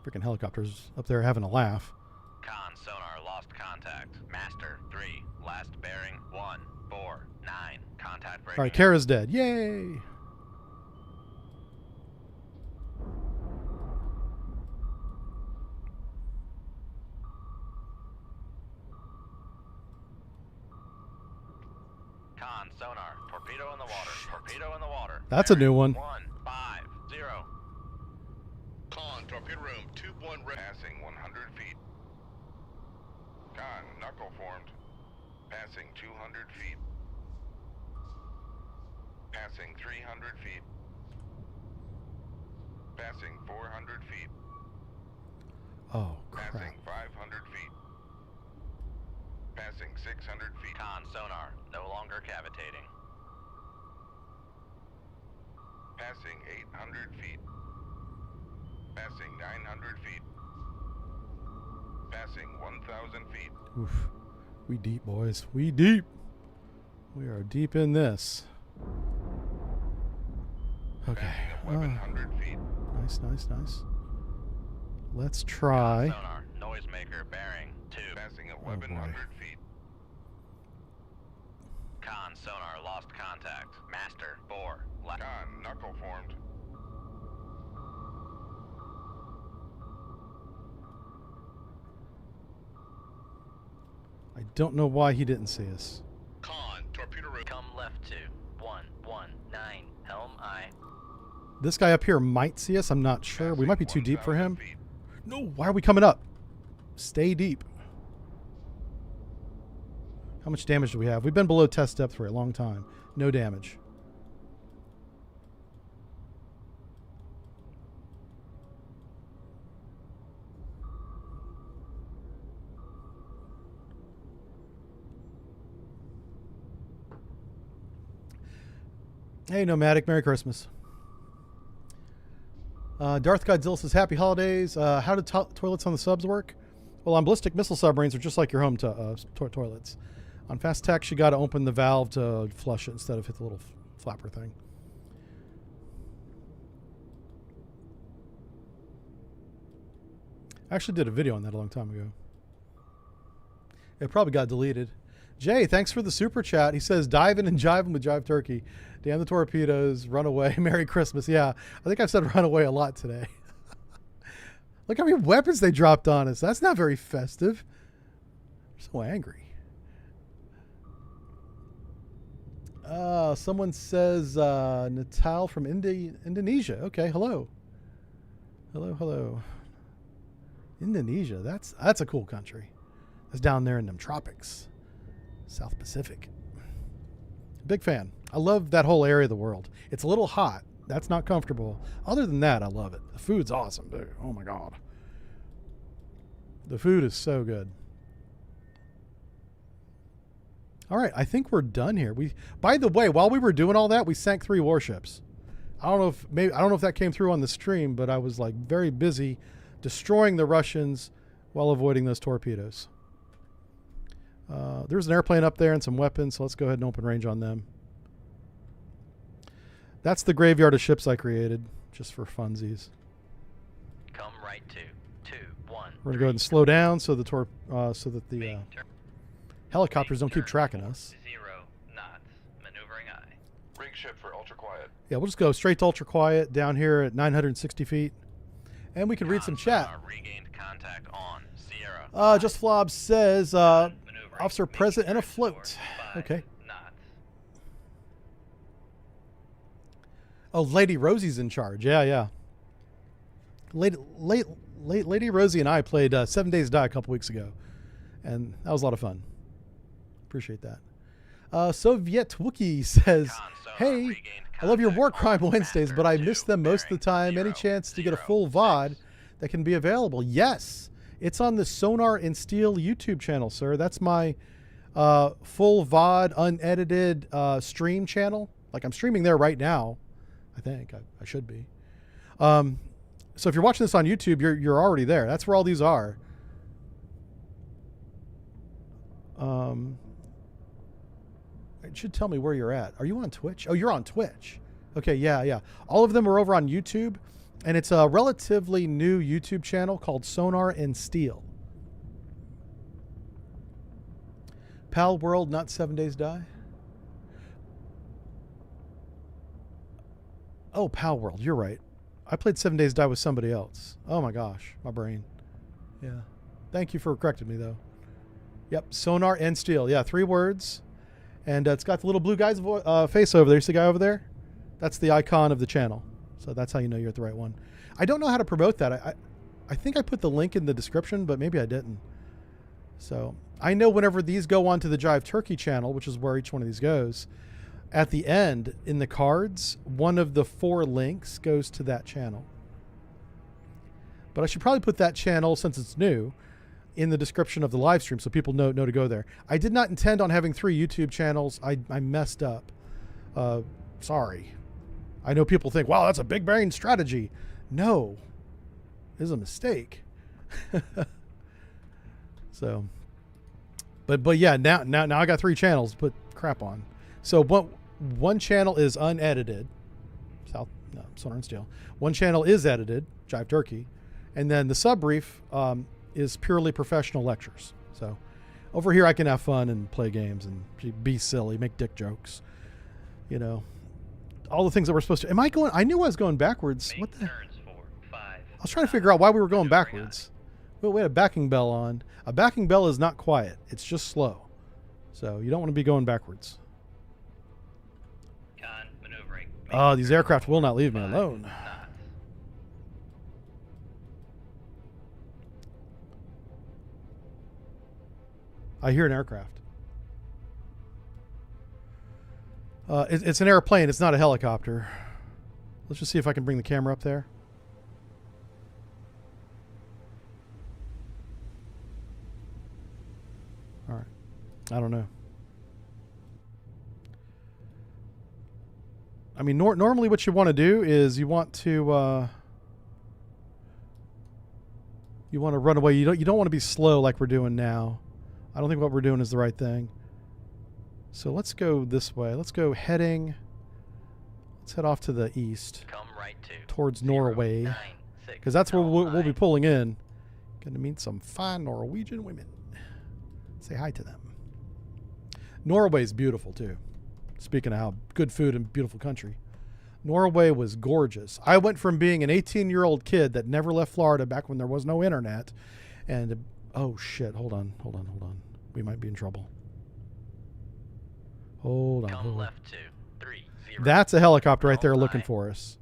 Freaking helicopters up there having a laugh. Con sonar lost contact. Master 3, last bearing 1, 4, 9. Contact breaking. All right, Kara's dead. Yay! Con sonar Torpedo in the water. Torpedo in the water. That's a new one. 150. Con, torpedo room, tube 1 passing 100 feet. Con, knuckle formed. Passing 200 feet. Passing 300 feet. Passing 400 feet. Oh, crap. Passing 500 feet. Passing 600 feet. Con sonar, no longer cavitating. Passing 800 feet. Passing 900 feet. Passing 1,000 feet. Oof. We deep, boys. We deep. We are deep in this. Okay. Passing 1,100 feet. Nice, nice, nice. Let's try. Sonar, noisemaker, bearing 2. Passing boy. 1,100 feet. Con sonar, lost contact. Master 4. Con, knuckle formed. I don't know why he didn't see us. Con, torpedo room. Come left to 119. Helm I. This guy up here might see us. I'm not sure. We might be too deep for him. 1,000 feet. No, why are we coming up? Stay deep. How much damage do we have? We've been below test depth for a long time. No damage. Hey, Nomadic. Merry Christmas. Darth Godzilla says, Happy Holidays. How do toilets on the subs work? Well, on ballistic missile submarines, are just like your home toilets. On fast tax, you got to open the valve to flush it instead of hit the little flapper thing. I actually did a video on that a long time ago. It probably got deleted. Jay, thanks for the super chat. He says, diving and jiving with Jive Turkey. Damn the torpedoes. Run away. Merry Christmas. Yeah, I think I've said run away a lot today. Look how many weapons they dropped on us. That's not very festive. I'm so angry. Someone says Natal from Indonesia. Okay, hello. Hello, hello. Indonesia. That's a cool country. That's down there in them tropics. South Pacific. Big fan. I love that whole area of the world. It's a little hot. That's not comfortable. Other than that, I love it. The food's awesome, dude. Oh my God. The food is so good. All right, I think we're done here. By the way, while we were doing all that, we sank 3 warships. I don't know if that came through on the stream, but I was like very busy destroying the Russians while avoiding those torpedoes. There's an airplane up there and some weapons, so let's go ahead and open range on them. That's the graveyard of ships I created, just for funsies. Come right to 2-1. We're gonna go ahead and slow down so the helicopters don't keep tracking us. 0 knots. Maneuvering I. Rig ship for ultra quiet. Yeah, we'll just go straight to ultra quiet down here at 960 feet, and we can read some chat. Regained contact on Sierra. Just Flob says, officer present and afloat. Okay. Oh, Lady Rosie's in charge. Yeah, yeah. Lady Rosie and I played 7 Days Die a couple weeks ago, and that was a lot of fun. Appreciate that. Soviet Wookie says, hey, I love your War Crime Wednesdays, but I miss them most of the time. Any chance to get a full VOD that can be available? Yes. It's on the Sonar and Steel YouTube channel, sir. That's my full VOD, unedited stream channel. Like, I'm streaming there right now. I think I should be. So if you're watching this on YouTube, you're already there. That's where all these are. It should tell me where you're at. Are you on Twitch? Oh, you're on Twitch. Okay, yeah, yeah. All of them are over on YouTube, and it's a relatively new YouTube channel called Sonar and Steel. Pal World, not 7 Days Die. Oh, Pal World, you're right. I played 7 Days Die with somebody else. Oh my gosh, my brain. Yeah. Thank you for correcting me, though. Yep, Sonar and Steel. Yeah, 3 words. And it's got the little blue guy's face over there. You see the guy over there? That's the icon of the channel. So that's how you know you're at the right one. I don't know how to promote that. I think I put the link in the description, but maybe I didn't. So I know whenever these go onto the Jive Turkey channel, which is where each one of these goes, at the end in the cards, one of the 4 links goes to that channel. But I should probably put that channel, since it's new, in the description of the live stream so people know to go there. I did not intend on having 3 YouTube channels. I messed up. Sorry. I know people think, wow, that's a big brain strategy. No, it is a mistake. So, but yeah, now I got 3 channels to put crap on. So one channel is unedited, Sonar and Steel. One channel is edited, Jive Turkey, and then the Subbrief is purely professional lectures. So over here I can have fun and play games and be silly, make dick jokes, you know, all the things that we're supposed to. Am I going? I knew I was going backwards. What the? I was trying to figure out why we were going backwards. Well, we had a backing bell on. A backing bell is not quiet. It's just slow. So you don't want to be going backwards. Oh, these aircraft will not leave me alone. I hear an aircraft. It's an airplane. It's not a helicopter. Let's just see if I can bring the camera up there. All right. I don't know. I mean, normally what you want to do is you want to run away. You don't want to be slow like we're doing now. I don't think what we're doing is the right thing. So let's go this way. Let's go heading. Let's head off to the east. Come right to towards Norway. Because that's where we'll be pulling in. Gonna meet some fine Norwegian women. Say hi to them. Norway's beautiful too. Speaking of how good food and beautiful country. Norway was gorgeous. I went from being an 18-year-old kid that never left Florida back when there was no internet. And, oh shit, hold on. We might be in trouble. Hold on. Come left to 30. That's a helicopter right there looking for us.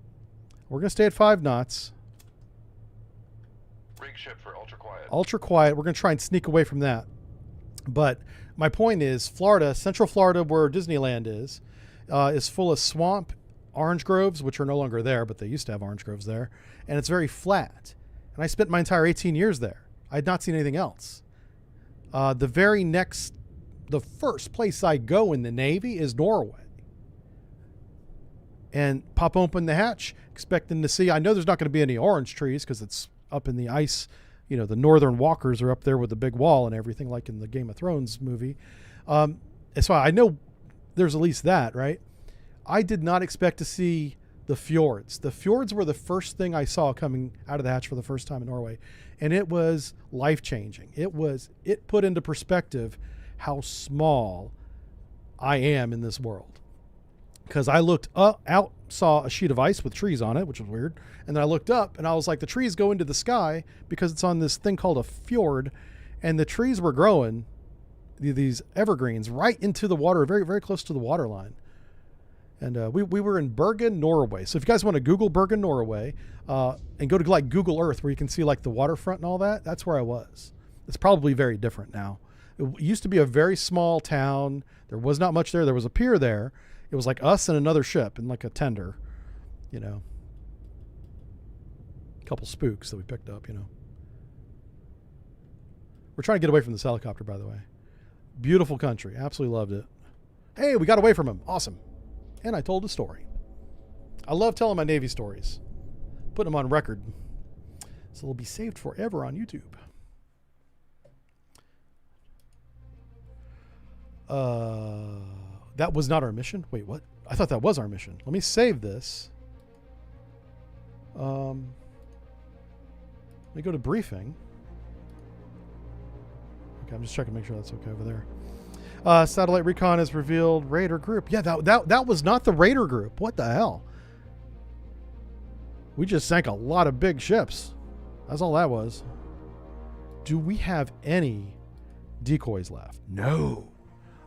We're going to stay at 5 knots. Rig ship for ultra quiet. Ultra quiet. We're going to try and sneak away from that. But my point is, Florida, Central Florida, where Disneyland is full of swamp, orange groves, which are no longer there, but they used to have orange groves there. And it's very flat. And I spent my entire 18 years there. I had not seen anything else. The first place I go in the Navy is Norway. And pop open the hatch, expecting to see, I know there's not going to be any orange trees because it's up in the ice. You know, the northern walkers are up there with the big wall and everything, like in the Game of Thrones movie. So I know there's at least that, right? I did not expect to see the fjords. The fjords were the first thing I saw coming out of the hatch for the first time in Norway. And it was life-changing. It put into perspective how small I am in this world. Because I looked out, saw a sheet of ice with trees on it, which was weird. And then I looked up and I was like, the trees go into the sky because it's on this thing called a fjord. And the trees were growing, these evergreens, right into the water, very, very close to the water line. And we were in Bergen, Norway. So if you guys want to Google Bergen, Norway, and go to like Google Earth where you can see like the waterfront and all that, that's where I was. It's probably very different now. It used to be a very small town. There was not much there. There was a pier there. It was like us and another ship and like a tender, you know. A couple spooks that we picked up, you know. We're trying to get away from this helicopter, by the way. Beautiful country. Absolutely loved it. Hey, we got away from him. Awesome. And I told a story. I love telling my Navy stories. Putting them on record. So they'll be saved forever on YouTube. That was not our mission. Wait, what? I thought that was our mission. Let me save this. Let me go to briefing. Okay, I'm just checking to make sure that's okay over there. Satellite recon has revealed Raider group. Yeah, that was not the Raider group. What the hell? We just sank a lot of big ships. That's all that was. Do we have any decoys left? No.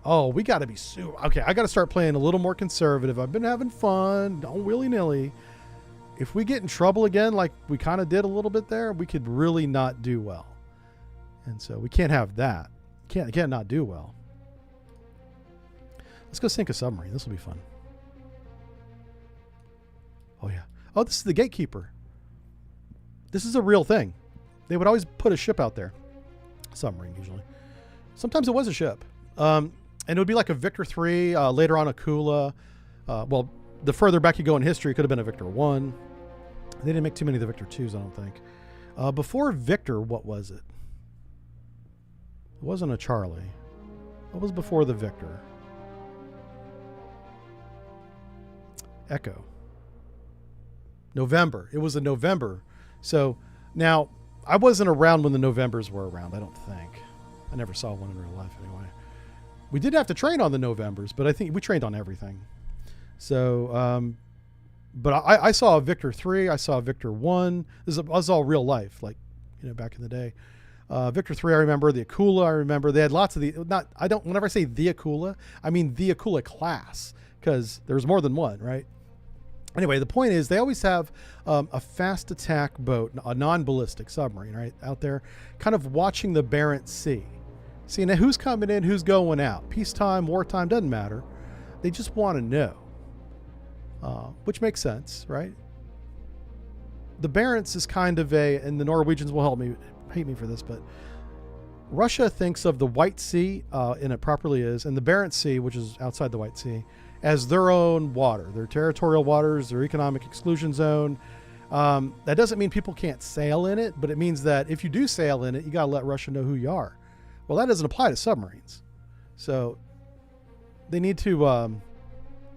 Oh, we got to be okay, I got to start playing a little more conservative. I've been having fun. Don't willy-nilly. If we get in trouble again, like we kind of did a little bit there, we could really not do well. And so we can't have that. Can't not do well. Let's go sink a submarine. This will be fun. Oh, yeah. Oh, this is the gatekeeper. This is a real thing. They would always put a ship out there. Submarine, usually. Sometimes it was a ship. And it would be like a Victor 3, later on a Kula. Well, the further back you go in history, it could have been a Victor 1. They didn't make too many of the Victor 2s, I don't think. Before Victor, what was it? It wasn't a Charlie. What was before the Victor? Echo. November. It was a November. So now I wasn't around when the Novembers were around, I don't think. I never saw one in real life anyway. We did have to train on the Novembers, but I think we trained on everything. So, but I saw a Victor 3. I saw a Victor 1. This was all real life, like, you know, back in the day. Victor 3, I remember. The Akula, I remember. They had lots of whenever I say the Akula, I mean the Akula class, because there's more than one, right? Anyway, the point is they always have a fast attack boat, a non-ballistic submarine, right, out there, kind of watching the Barents Sea. Seeing who's coming in, who's going out. Peacetime, wartime, doesn't matter. They just want to know, which makes sense, right? The Barents is kind of and the Norwegians will hate me for this, but Russia thinks of the White Sea, and it properly is, and the Barents Sea, which is outside the White Sea, as their own water, their territorial waters, their economic exclusion zone. That doesn't mean people can't sail in it, but it means that if you do sail in it, you got to let Russia know who you are. Well, that doesn't apply to submarines. So they need to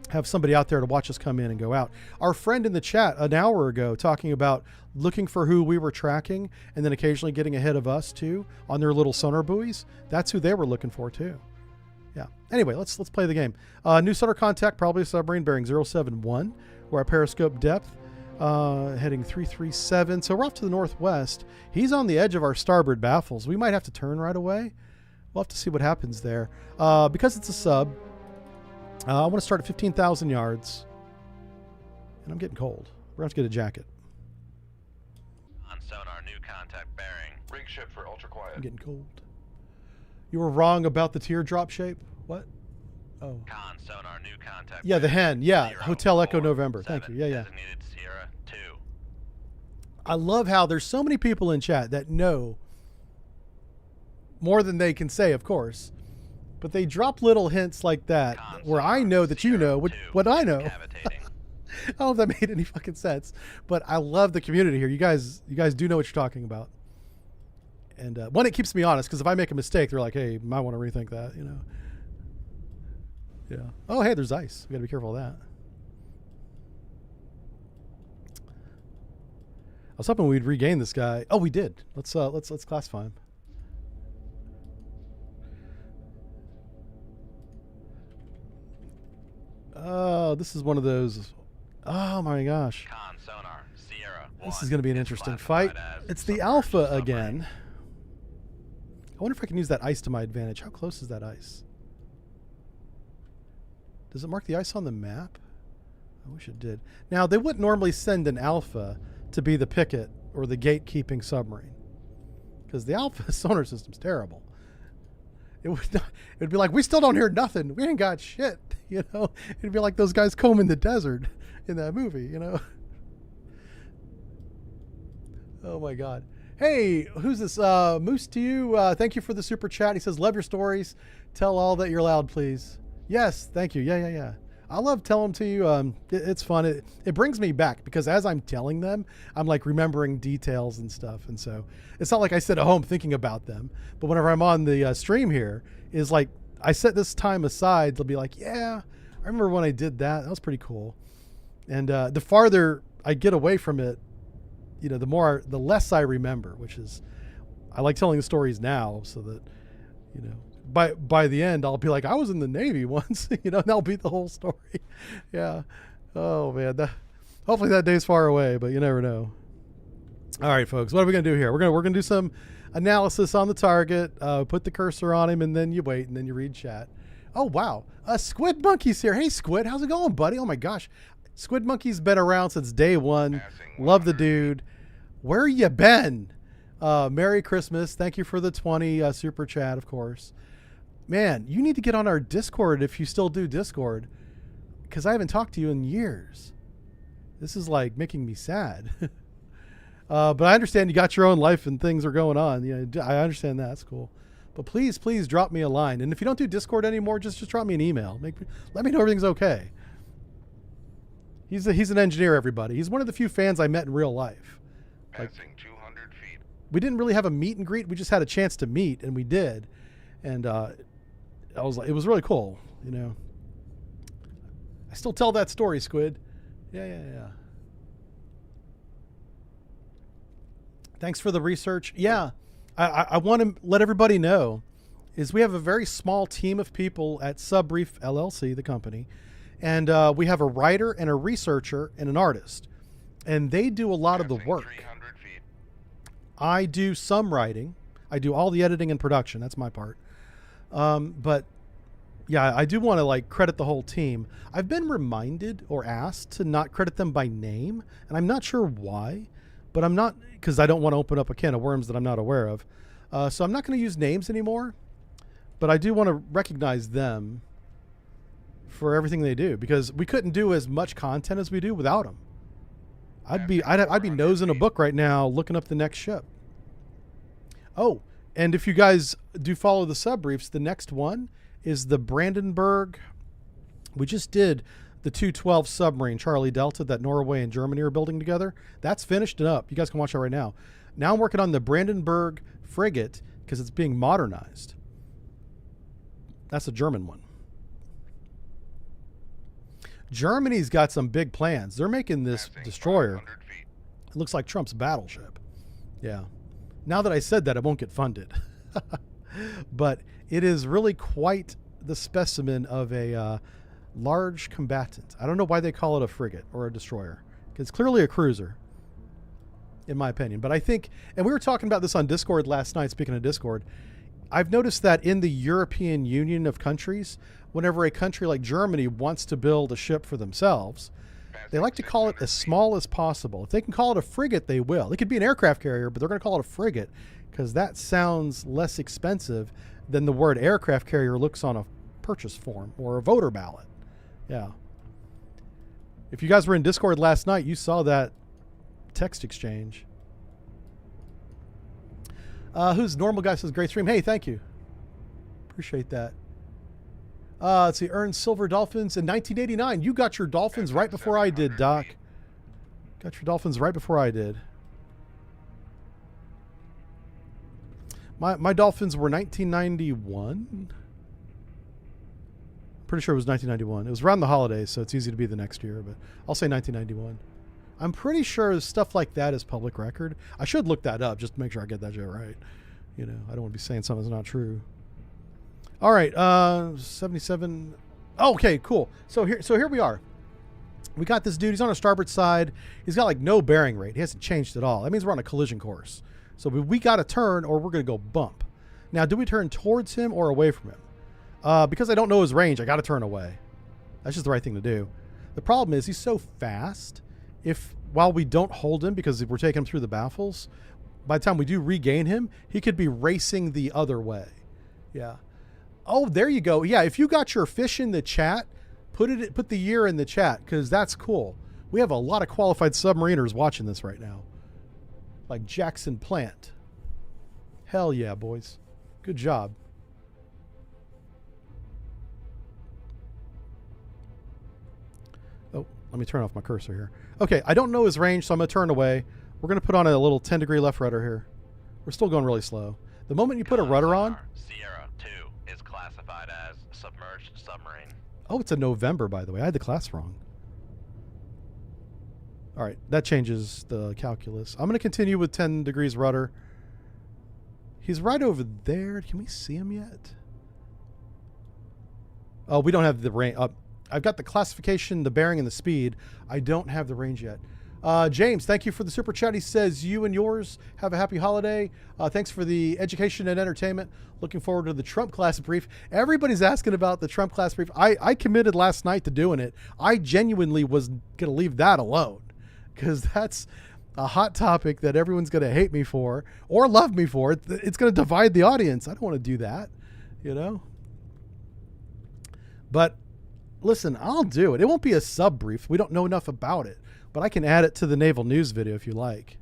have somebody out there to watch us come in and go out. Our friend in the chat an hour ago talking about looking for who we were tracking and then occasionally getting ahead of us too on their little sonar buoys. That's who they were looking for too. Yeah. Anyway, let's play the game. New sonar contact, probably a submarine bearing 071. We're at periscope depth, heading 337. So we're off to the northwest. He's on the edge of our starboard baffles. We might have to turn right away. We'll have to see what happens there. Because it's a sub, I want to start at 15,000 yards. And I'm getting cold. We're going to have to get a jacket. On sonar, new contact bearing. Rig ship for ultra quiet. I'm getting cold. You were wrong about the teardrop shape? What? Oh. Con sonar, new contact. Yeah, the hen. Yeah, 0, Hotel Echo 4, November. 7, Thank you. Yeah. Designated Sierra 2. I love how there's so many people in chat that know more than they can say, of course. But they drop little hints like that where I know that you know what I know. I don't know if that made any fucking sense, but I love the community here. You guys do know what you're talking about. And one, it keeps me honest, because if I make a mistake, they're like, hey, you might want to rethink that, you know. Yeah. Oh, hey, there's ice. We got to be careful of that. I was hoping we'd regain this guy. Oh, we did. Let's classify him. Oh, this is one of those. Oh my gosh. Con sonar, Sierra 1. This is going to be an interesting fight. It's the Alpha again. I wonder if I can use that ice to my advantage. How close is that ice? Does it mark the ice on the map? I wish it did. Now, they wouldn't normally send an Alpha to be the picket or the gatekeeping submarine, because the Alpha sonar system's terrible. It would be like, we still don't hear nothing. We ain't got shit, you know? It'd be like those guys combing the desert in that movie, you know? Oh, my God. Hey, who's this? Moose to you. Thank you for the super chat. He says, love your stories. Tell all that you're loud, please. Yes, thank you. Yeah. I love telling them to you. It's fun. It brings me back, because as I'm telling them, I'm like remembering details and stuff. And so it's not like I sit at home thinking about them. But whenever I'm on the stream here, is like I set this time aside. They'll be like, yeah, I remember when I did that. That was pretty cool. And the farther I get away from it, you know, the less I remember, which is, I like telling the stories now so that, you know, by the end, I'll be like, I was in the Navy once, you know, and that'll be the whole story. Yeah. Oh man. Hopefully that day's far away, but you never know. All right, folks, what are we going to do here? We're going to do some analysis on the target, put the cursor on him, and then you wait, and then you read chat. Oh, wow. Squid Monkey's here. Hey, Squid. How's it going, buddy? Oh, my gosh. Squid Monkey's been around since day one. Passing Love the 100 dude. Where you been? Merry Christmas. Thank you for the 20 super chat, of course. Man, you need to get on our Discord if you still do Discord, because I haven't talked to you in years. This is like making me sad. But I understand you got your own life and things are going on. Yeah, I understand that. That's cool. But please drop me a line. And if you don't do Discord anymore, just drop me an email. Let me know everything's okay. He's an engineer, everybody. He's one of the few fans I met in real life. Like, Passing 200 feet. we didn't really have a meet and greet. We just had a chance to meet, and we did. And I was like, it was really cool, you know. I still tell that story, Squid. Yeah. Thanks for the research. Yeah, I want to let everybody know is we have a very small team of people at Subbrief LLC, the company, and we have a writer and a researcher and an artist, and they do a lot of the work. 300 feet. I do some writing. I do all the editing and production. That's my part. But yeah, I do want to like credit the whole team. I've been reminded or asked to not credit them by name, and I'm not sure why, but I'm not, because I don't want to open up a can of worms that I'm not aware of. So I'm not going to use names anymore, but I do want to recognize them for everything they do, because we couldn't do as much content as we do without them. I'd be nosing a book right now looking up the next ship. Oh, and if you guys do follow the subbriefs, the next one is the Brandenburg. We just did the 212 submarine, Charlie Delta, that Norway and Germany are building together. That's finished and up. You guys can watch that right now. Now I'm working on the Brandenburg frigate because it's being modernized. That's a German one. Germany's got some big plans. They're making this Passing destroyer. 500 feet. It looks like Trump's battleship. Yeah. Now that I said that, it won't get funded. But it is really quite the specimen of a large combatant. I don't know why they call it a frigate or a destroyer. It's clearly a cruiser, in my opinion. But I think, and we were talking about this on Discord last night, speaking of Discord, I've noticed that in the European Union of countries, whenever a country like Germany wants to build a ship for themselves, they like to call it as small as possible. If they can call it a frigate, they will. It could be an aircraft carrier, but they're going to call it a frigate because that sounds less expensive than the word aircraft carrier looks on a purchase form or a voter ballot. Yeah. If you guys were in Discord last night, you saw that text exchange. Who's normal guy says great stream. Hey, thank you. Appreciate that. Let's see, earned silver dolphins in 1989. You got your dolphins right before I did, Doc. Got your dolphins right before I did. My dolphins were 1991. Pretty sure it was 1991. It was around the holidays, so it's easy to be the next year, but I'll say 1991. I'm pretty sure stuff like that is public record. I should look that up just to make sure I get that shit right. You know, I don't want to be saying something that's not true. All right, 77. Oh, okay, cool. So here we are. We got this dude. He's on our starboard side. He's got like no bearing rate. He hasn't changed at all. That means we're on a collision course. So we got to turn or we're going to go bump. Now, do we turn towards him or away from him? Because I don't know his range, I got to turn away. That's just the right thing to do. The problem is he's so fast. While we don't hold him because we're taking him through the baffles, by the time we do regain him, he could be racing the other way. Yeah. Oh, there you go. Yeah, if you got your fish in the chat, put the year in the chat because that's cool. We have a lot of qualified submariners watching this right now. Like Jackson Plant. Hell yeah, boys. Good job. Oh, let me turn off my cursor here. Okay, I don't know his range, so I'm going to turn away. We're going to put on a little 10-degree left rudder here. We're still going really slow. The moment you put a rudder on... Sierra 2 is classified as submerged submarine. Oh, it's a November, by the way. I had the class wrong. All right, that changes the calculus. I'm going to continue with 10 degrees rudder. He's right over there. Can we see him yet? Oh, we don't have the range. I've got the classification, the bearing, and the speed. I don't have the range yet. James, thank you for the super chat. He says, you and yours have a happy holiday. Thanks for the education and entertainment. Looking forward to the Trump class brief. Everybody's asking about the Trump class brief. I committed last night to doing it. I genuinely was going to leave that alone because that's a hot topic that everyone's going to hate me for or love me for. It's going to divide the audience. I don't want to do that, you know. But listen, I'll do it. It won't be a sub brief. We don't know enough about it. But I can add it to the naval news video if you like.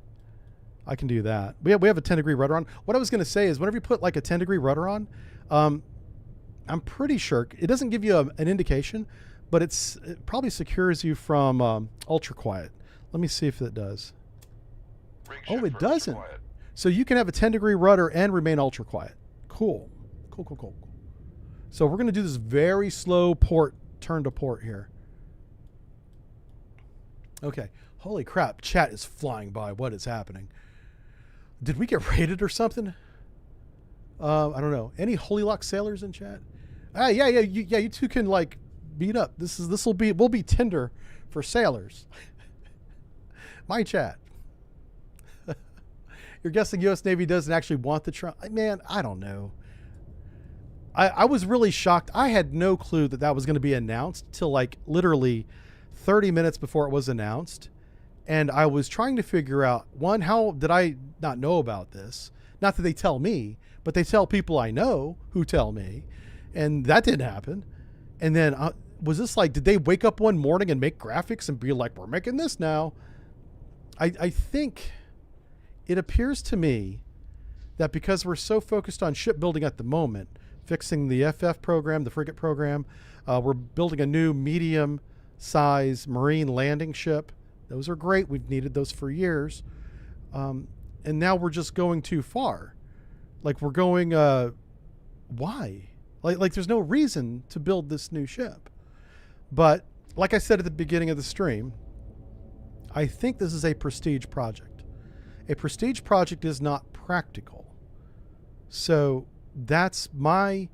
I can do that. We have a 10-degree rudder on. What I was going to say is whenever you put like a 10-degree rudder on, I'm pretty sure it doesn't give you an indication, but it probably secures you from ultra quiet. Let me see if it does. Oh, it doesn't. So you can have a 10-degree rudder and remain ultra quiet. Cool. Cool. So we're going to do this very slow turn to port here. Okay. Holy crap. Chat is flying by. What is happening? Did we get raided or something? I don't know. Any Holy Lock sailors in chat? Yeah. You two can like beat up. We'll be Tinder for sailors. My chat. You're guessing U.S. Navy doesn't actually want the Trump? Man, I don't know. I was really shocked. I had no clue that was going to be announced till like literally 30 minutes before it was announced. And I was trying to figure out, one, how did I not know about this? Not that they tell me, but they tell people I know who tell me. And that didn't happen. And then was this like, did they wake up one morning and make graphics and be like, we're making this now? I think it appears to me that because we're so focused on shipbuilding at the moment, fixing the FF program, the frigate program, we're building a new medium-size marine landing ship. Those are great. We've needed those for years. And now we're just going too far. Like we're going, why? Like there's no reason to build this new ship. But like I said at the beginning of the stream, I think this is a prestige project. A prestige project is not practical. So that's my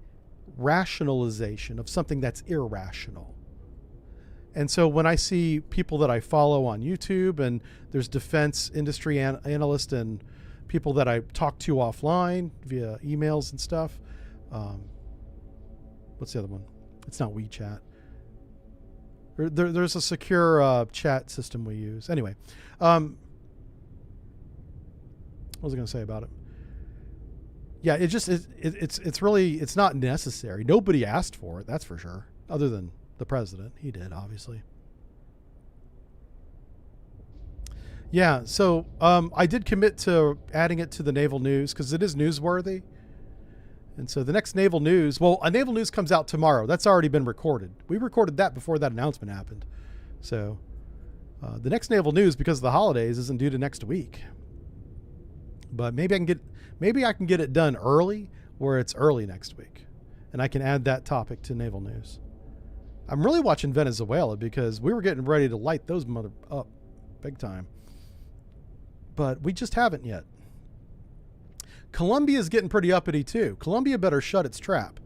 rationalization of something that's irrational. And so when I see people that I follow on YouTube, and there's defense industry analysts and people that I talk to offline via emails and stuff. What's the other one? It's not WeChat. There's a secure chat system we use. Anyway, what was I going to say about it? Yeah, it's really, it's not necessary. Nobody asked for it, that's for sure, other than the president. He did, obviously. Yeah, so I did commit to adding it to the naval news because it is newsworthy. And so the next naval news, well, a naval news comes out tomorrow. That's already been recorded. We recorded that before that announcement happened. So the next naval news, because of the holidays, isn't due to next week. But maybe I can get it done early, where it's early next week, and I can add that topic to naval news. I'm really watching Venezuela because we were getting ready to light those mother up big time, but we just haven't yet. Colombia is getting pretty uppity too. Colombia better shut its trap.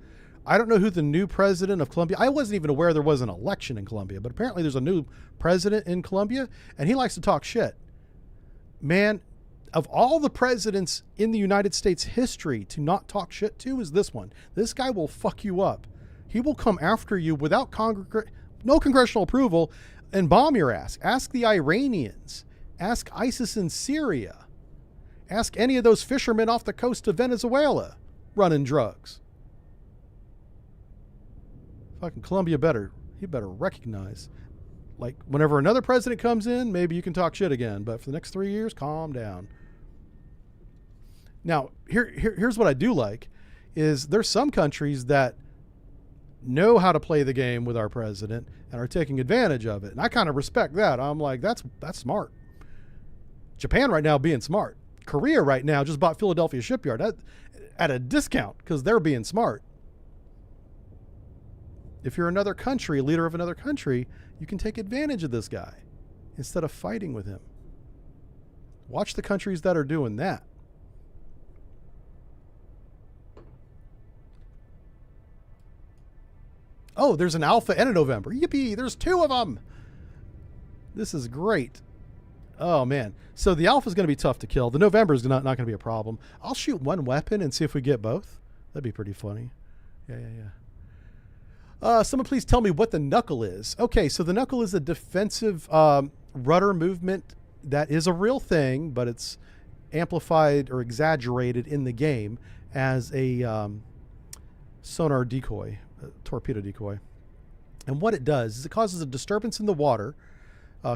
I don't know who the new president of Colombia. I wasn't even aware there was an election in Colombia, but apparently there's a new president in Colombia, and he likes to talk shit. Man, of all the presidents in the United States history to not talk shit to is this one. This guy will fuck you up. He will come after you without no congressional approval and bomb your ass. Ask the Iranians. Ask ISIS in Syria. Ask any of those fishermen off the coast of Venezuela running drugs. Fucking Colombia he better recognize. Like, whenever another president comes in, maybe you can talk shit again. But for the next 3 years, calm down. Now, here's what I do like, is there's some countries that know how to play the game with our president and are taking advantage of it. And I kind of respect that. I'm like, that's smart. Japan right now being smart. Korea right now just bought Philadelphia Shipyard at a discount because they're being smart. If you're another country, a leader of another country, you can take advantage of this guy instead of fighting with him. Watch the countries that are doing that. Oh, there's an alpha and a November. Yippee, there's 2 of them. This is great. Oh, man. So the Alpha is going to be tough to kill. The November is not going to be a problem. I'll shoot one weapon and see if we get both. That'd be pretty funny. Yeah. Someone please tell me what the knuckle is. Okay, so the knuckle is a defensive rudder movement that is a real thing, but it's amplified or exaggerated in the game as a sonar decoy, a torpedo decoy. And what it does is it causes a disturbance in the water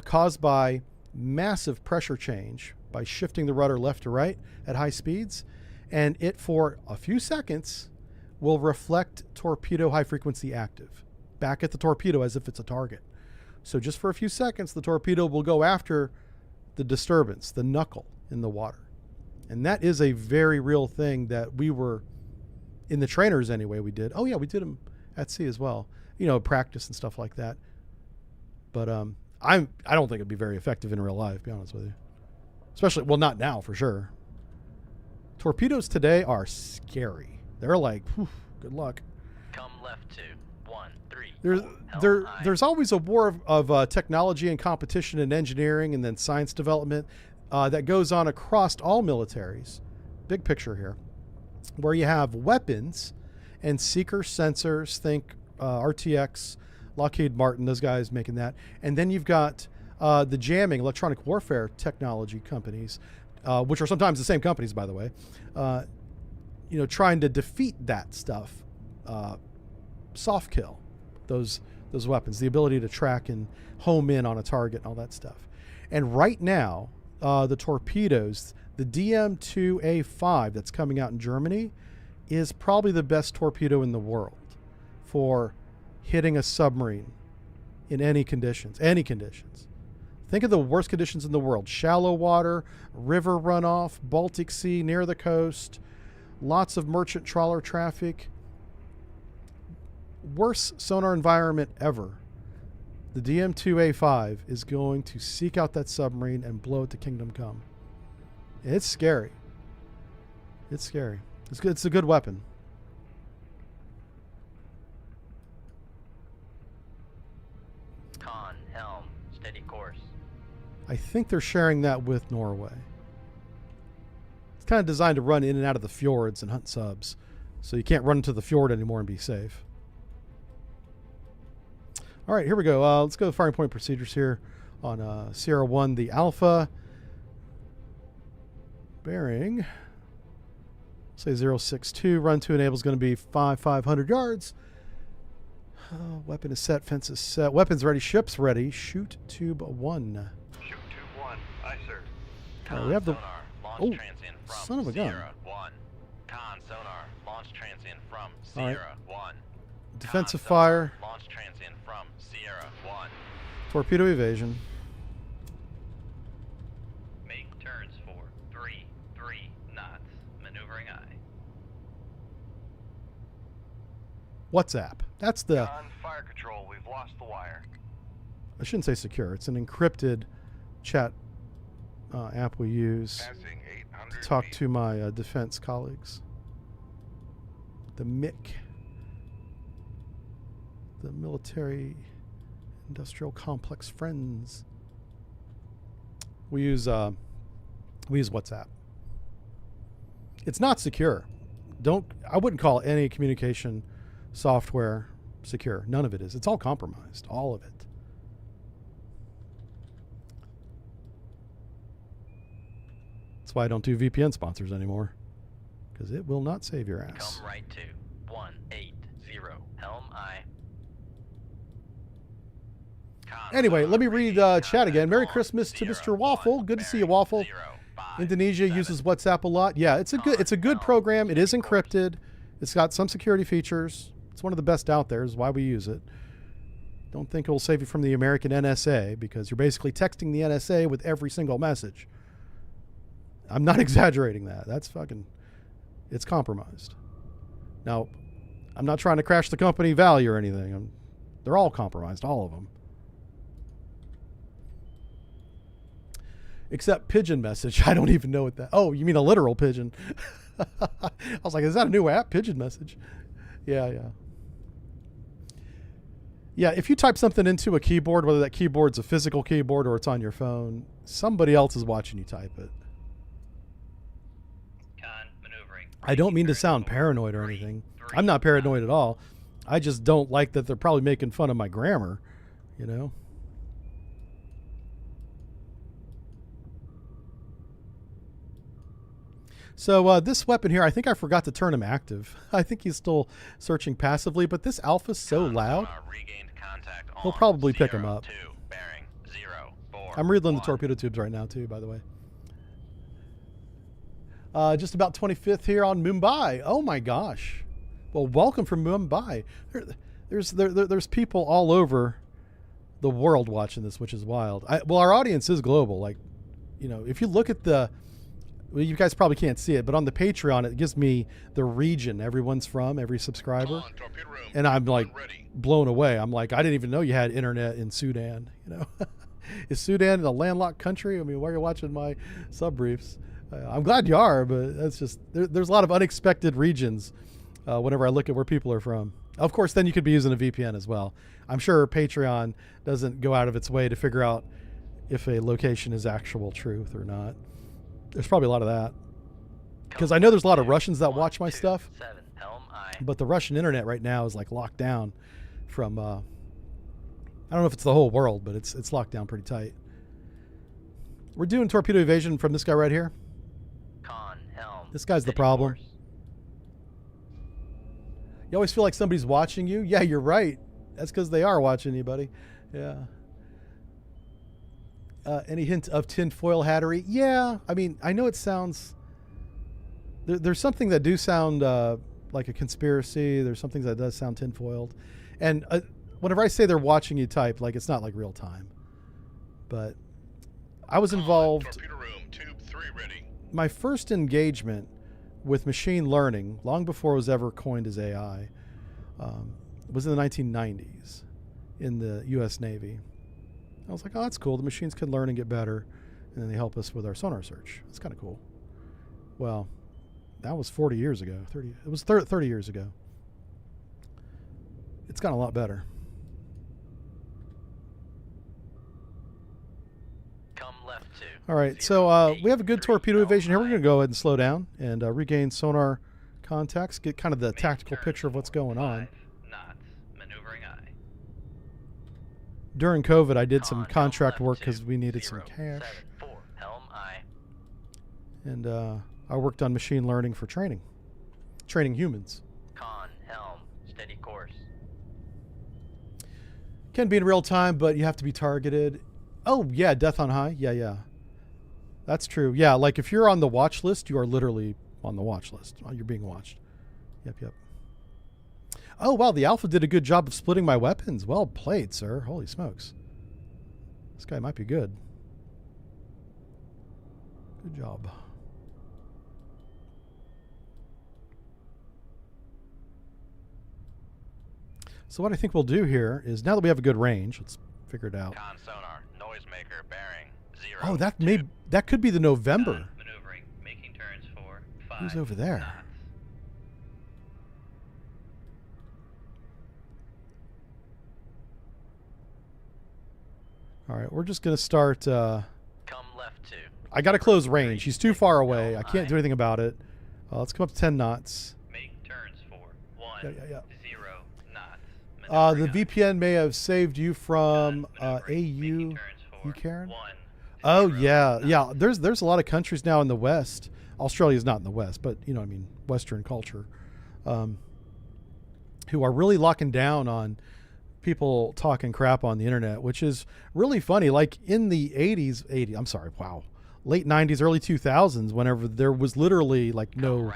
caused by massive pressure change by shifting the rudder left to right at high speeds. And it, for a few seconds, will reflect torpedo high frequency active back at the torpedo as if it's a target. So just for a few seconds, the torpedo will go after the disturbance, the knuckle in the water. And that is a very real thing that we were, in the trainers anyway, we did. Oh yeah, we did them at sea as well. You know, practice and stuff like that. But I don't think it'd be very effective in real life, to be honest with you. Especially, well, not now for sure. Torpedoes today are scary. They're like, whew, good luck. Come left 2, 1, 3. There's always a war of technology and competition and engineering and then science development that goes on across all militaries. Big picture here, where you have weapons and seeker sensors. Think RTX, Lockheed Martin, those guys making that, and then you've got the jamming, electronic warfare technology companies, which are sometimes the same companies, by the way. You know, trying to defeat that stuff, soft kill those weapons, the ability to track and home in on a target and all that stuff. And right now, the torpedoes, the DM2A5 that's coming out in Germany is probably the best torpedo in the world for hitting a submarine in any conditions. Think of the worst conditions in the world: shallow water, river runoff, Baltic Sea near the coast, lots of merchant trawler traffic. Worst sonar environment ever. The DM2A5 is going to seek out that submarine and blow it to kingdom come. It's scary. It's scary. It's good. It's a good weapon. Con, helm, steady course. I think they're sharing that with Norway. It's kind of designed to run in and out of the fjords and hunt subs. So you can't run into the fjord anymore and be safe. All right, here we go. Let's go to firing point procedures here on Sierra 1, the Alpha. Bearing, say 062. Run to enable is going to be 500 yards. Weapon is set. Fence is set. Weapons ready. Ships ready. Shoot tube 1. Shoot tube 1. Aye, sir. Con, we have the... sonar, launch Oh, transient from son of a gun. Sierra 1. Con, sonar, launch transient from All right. Sierra 1. Defensive Con, fire. sonar, launch transient from Sierra 1. Torpedo evasion. Make turns for 3 knots. Maneuvering eye. WhatsApp. That's the... Con, fire control. We've lost the wire. I shouldn't say secure. It's an encrypted chat app we use Passing 800 to talk feet. to my defense colleagues. The MIC. The military industrial complex friends. We use WhatsApp. It's not secure. I wouldn't call any communication software secure. None of it is. It's all compromised. All of it. That's why I don't do VPN sponsors anymore, because it will not save your ass. Come right to 180. Helm eye. Con, Anyway, sonar, let me read reading chat again. Merry contact Christmas to Sierra Mr. Waffle. 1, Good to see you, bearing Waffle. 0, 5, Indonesia 7. uses WhatsApp a lot. Yeah, it's a good program. It is encrypted. It's got some security features. It's one of the best out there. Is why we use it. Don't think it will save you from the American NSA, because you're basically texting the NSA with every single message. I'm not exaggerating that. That's fucking... It's compromised. Now, I'm not trying to crash the company value or anything. They're all compromised, all of them. Except pigeon message. I don't even know what that... Oh, you mean a literal pigeon. I was like, is that a new app? Pigeon message. Yeah. Yeah, if you type something into a keyboard, whether that keyboard's a physical keyboard or it's on your phone, somebody else is watching you type it. Con maneuvering. I don't mean to sound paranoid or anything. I'm not paranoid at all. I just don't like that they're probably making fun of my grammar, you know? So this weapon here, I think I forgot to turn him active. I think he's still searching passively, but this alpha's so loud, he'll probably pick him up. I'm reloading the torpedo tubes right now too, by the way. Just about 25th here on Mumbai. Oh my gosh. Well, welcome from Mumbai. There's people all over the world watching this, which is wild. Well, our audience is global. Like, you know, if you look at the, well, you guys probably can't see it, but on the Patreon, it gives me the region everyone's from, every subscriber. And I'm like blown away. I'm like, I didn't even know you had internet in Sudan. You know, is Sudan a landlocked country? I mean, why are you watching my sub briefs? I'm glad you are, but that's just, there's a lot of unexpected regions whenever I look at where people are from. Of course, then you could be using a VPN as well. I'm sure Patreon doesn't go out of its way to figure out if a location is actual truth or not. There's probably a lot of that. Because I know there's a lot of Russians that watch my stuff, but the Russian internet right now is like locked down from, I don't know if it's the whole world, but it's locked down pretty tight. We're doing torpedo evasion from this guy right here. This guy's the problem. You always feel like somebody's watching you. Yeah, you're right. That's because they are watching you, buddy. Yeah. Any hint of tinfoil hattery? Yeah. I mean, I know it sounds... There's something that do sound like a conspiracy. There's something that does sound tinfoiled. And whenever I say they're watching you type, like, it's not like real time. But I was involved... Torpedo room, tube 3 ready. My first engagement with machine learning, long before it was ever coined as AI, was in the 1990s in the U.S. Navy. I was like, oh, that's cool. The machines can learn and get better, and then they help us with our sonar search. That's kind of cool. Well, that was 40 years ago. It was 30 years ago. It's gotten a lot better. All right, so we have a good torpedo evasion here. We're going to go ahead and slow down and regain sonar contacts, get kind of the tactical picture of what's going on. During COVID, I did some contract work because we needed some cash. And I worked on machine learning for training humans. Con, helm, steady course. Can be in real time, but you have to be targeted. Oh, yeah, death on high. Yeah. That's true. Yeah, like if you're on the watch list, you are literally on the watch list. You're being watched. Yep. Oh, wow, the Alpha did a good job of splitting my weapons. Well played, sir. Holy smokes. This guy might be good. Good job. So what I think we'll do here is, now that we have a good range, let's figure it out. Con sonar, noisemaker, bearing 0. Oh, that could be the November. Maneuvering, making turns for 5. Who's over there? Knots. All right, we're just going to start. Come left 2. I got to close range. He's too far away. I can't do anything about it. Let's come up to 10 knots. Make turns for 1. Yeah. 0 knots. The VPN may have saved you from AU. You, Karen? Oh, yeah. There's a lot of countries now in the West. Australia's not in the West, but, you know, I mean, Western culture, who are really locking down on people talking crap on the internet, which is really funny. Like in the late 90s, early 2000s, whenever there was literally like no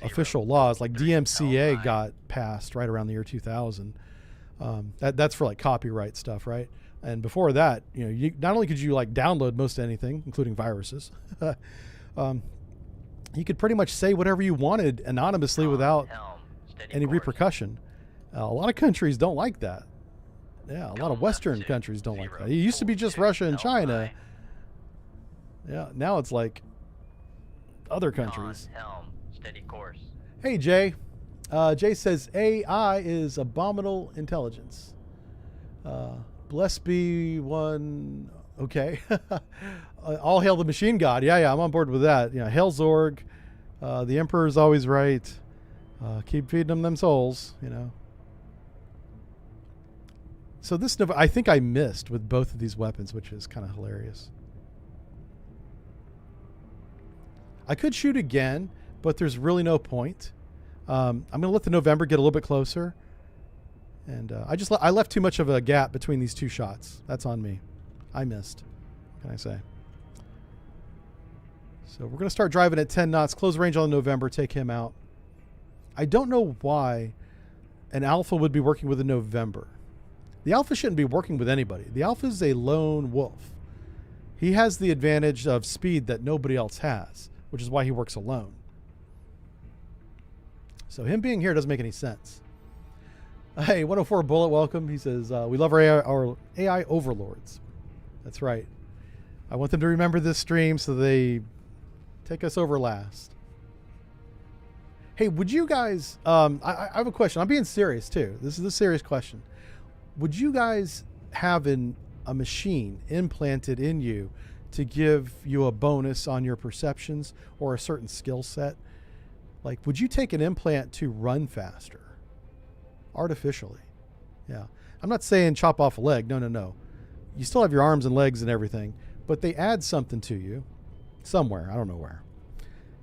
official laws, like DMCA got passed right around the year 2000. That's for like copyright stuff, right? And before that, you know, you not only could you like download most anything, including viruses, you could pretty much say whatever you wanted anonymously without any repercussion. A lot of countries don't like that. Yeah, a lot of Western countries don't like that. It used to be just Russia and China. Yeah, now it's like other countries. Hey, Jay. Jay says AI is abominable intelligence. Bless be one. Okay. All hail the machine god. Yeah, I'm on board with that. Hail Zorg. The Emperor's always right. Keep feeding them souls, So this, I think I missed with both of these weapons, which is kind of hilarious. I could shoot again, but there's really no point. I'm going to let the November get a little bit closer. And I left too much of a gap between these two shots. That's on me. I missed. What can I say? So we're going to start driving at 10 knots. Close range on the November. Take him out. I don't know why an Alpha would be working with a November. The Alpha shouldn't be working with anybody. The Alpha is a lone wolf. He has the advantage of speed that nobody else has, which is why he works alone. So him being here doesn't make any sense. Hey, 104 Bullet, welcome. He says, we love our AI overlords. That's right. I want them to remember this stream so they take us over last. Hey, would you guys, I have a question. I'm being serious too. This is a serious question. Would you guys have a machine implanted in you to give you a bonus on your perceptions or a certain skill set? Like, would you take an implant to run faster? Artificially. Yeah. I'm not saying chop off a leg. No. You still have your arms and legs and everything, but they add something to you somewhere. I don't know where.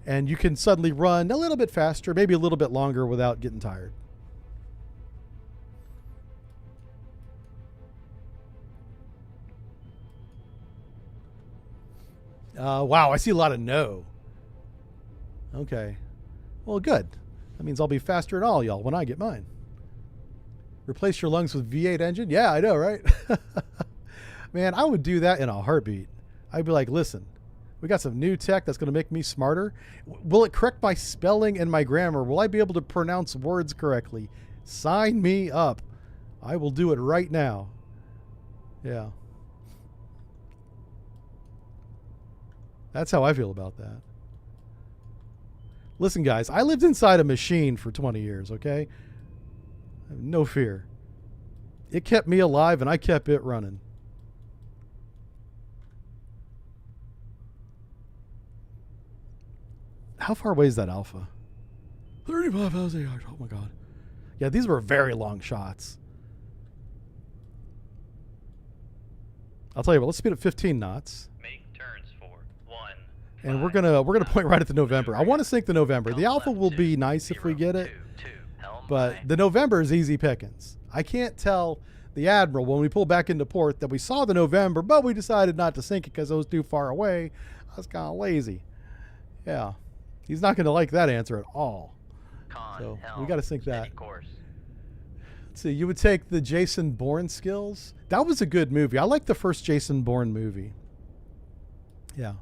And you can suddenly run a little bit faster, maybe a little bit longer without getting tired. Wow, I see a lot of no. Okay. Well, good. That means I'll be faster than all y'all when I get mine. Replace your lungs with V8 engine? Yeah, I know, right? Man, I would do that in a heartbeat. I'd be like, listen, we got some new tech that's going to make me smarter. Will it correct my spelling and my grammar? Will I be able to pronounce words correctly? Sign me up. I will do it right now. Yeah. That's how I feel about that. Listen, guys, I lived inside a machine for 20 years, okay? I have no fear. It kept me alive and I kept it running. How far away is that Alpha? 35,000 yards. Oh my God. Yeah, these were very long shots. I'll tell you what, let's speed up 15 knots. Make turns for 1. And we're gonna point right at the November. I want to sink the November. The Alpha will be nice if we get it. But the November is easy pickings. I can't tell the Admiral when we pull back into port that we saw the November, but we decided not to sink it because it was too far away. I was kind of lazy. Yeah. He's not going to like that answer at all. So we got to sink that. Let's see. You would take the Jason Bourne skills. That was a good movie. I like the first Jason Bourne movie. Yeah.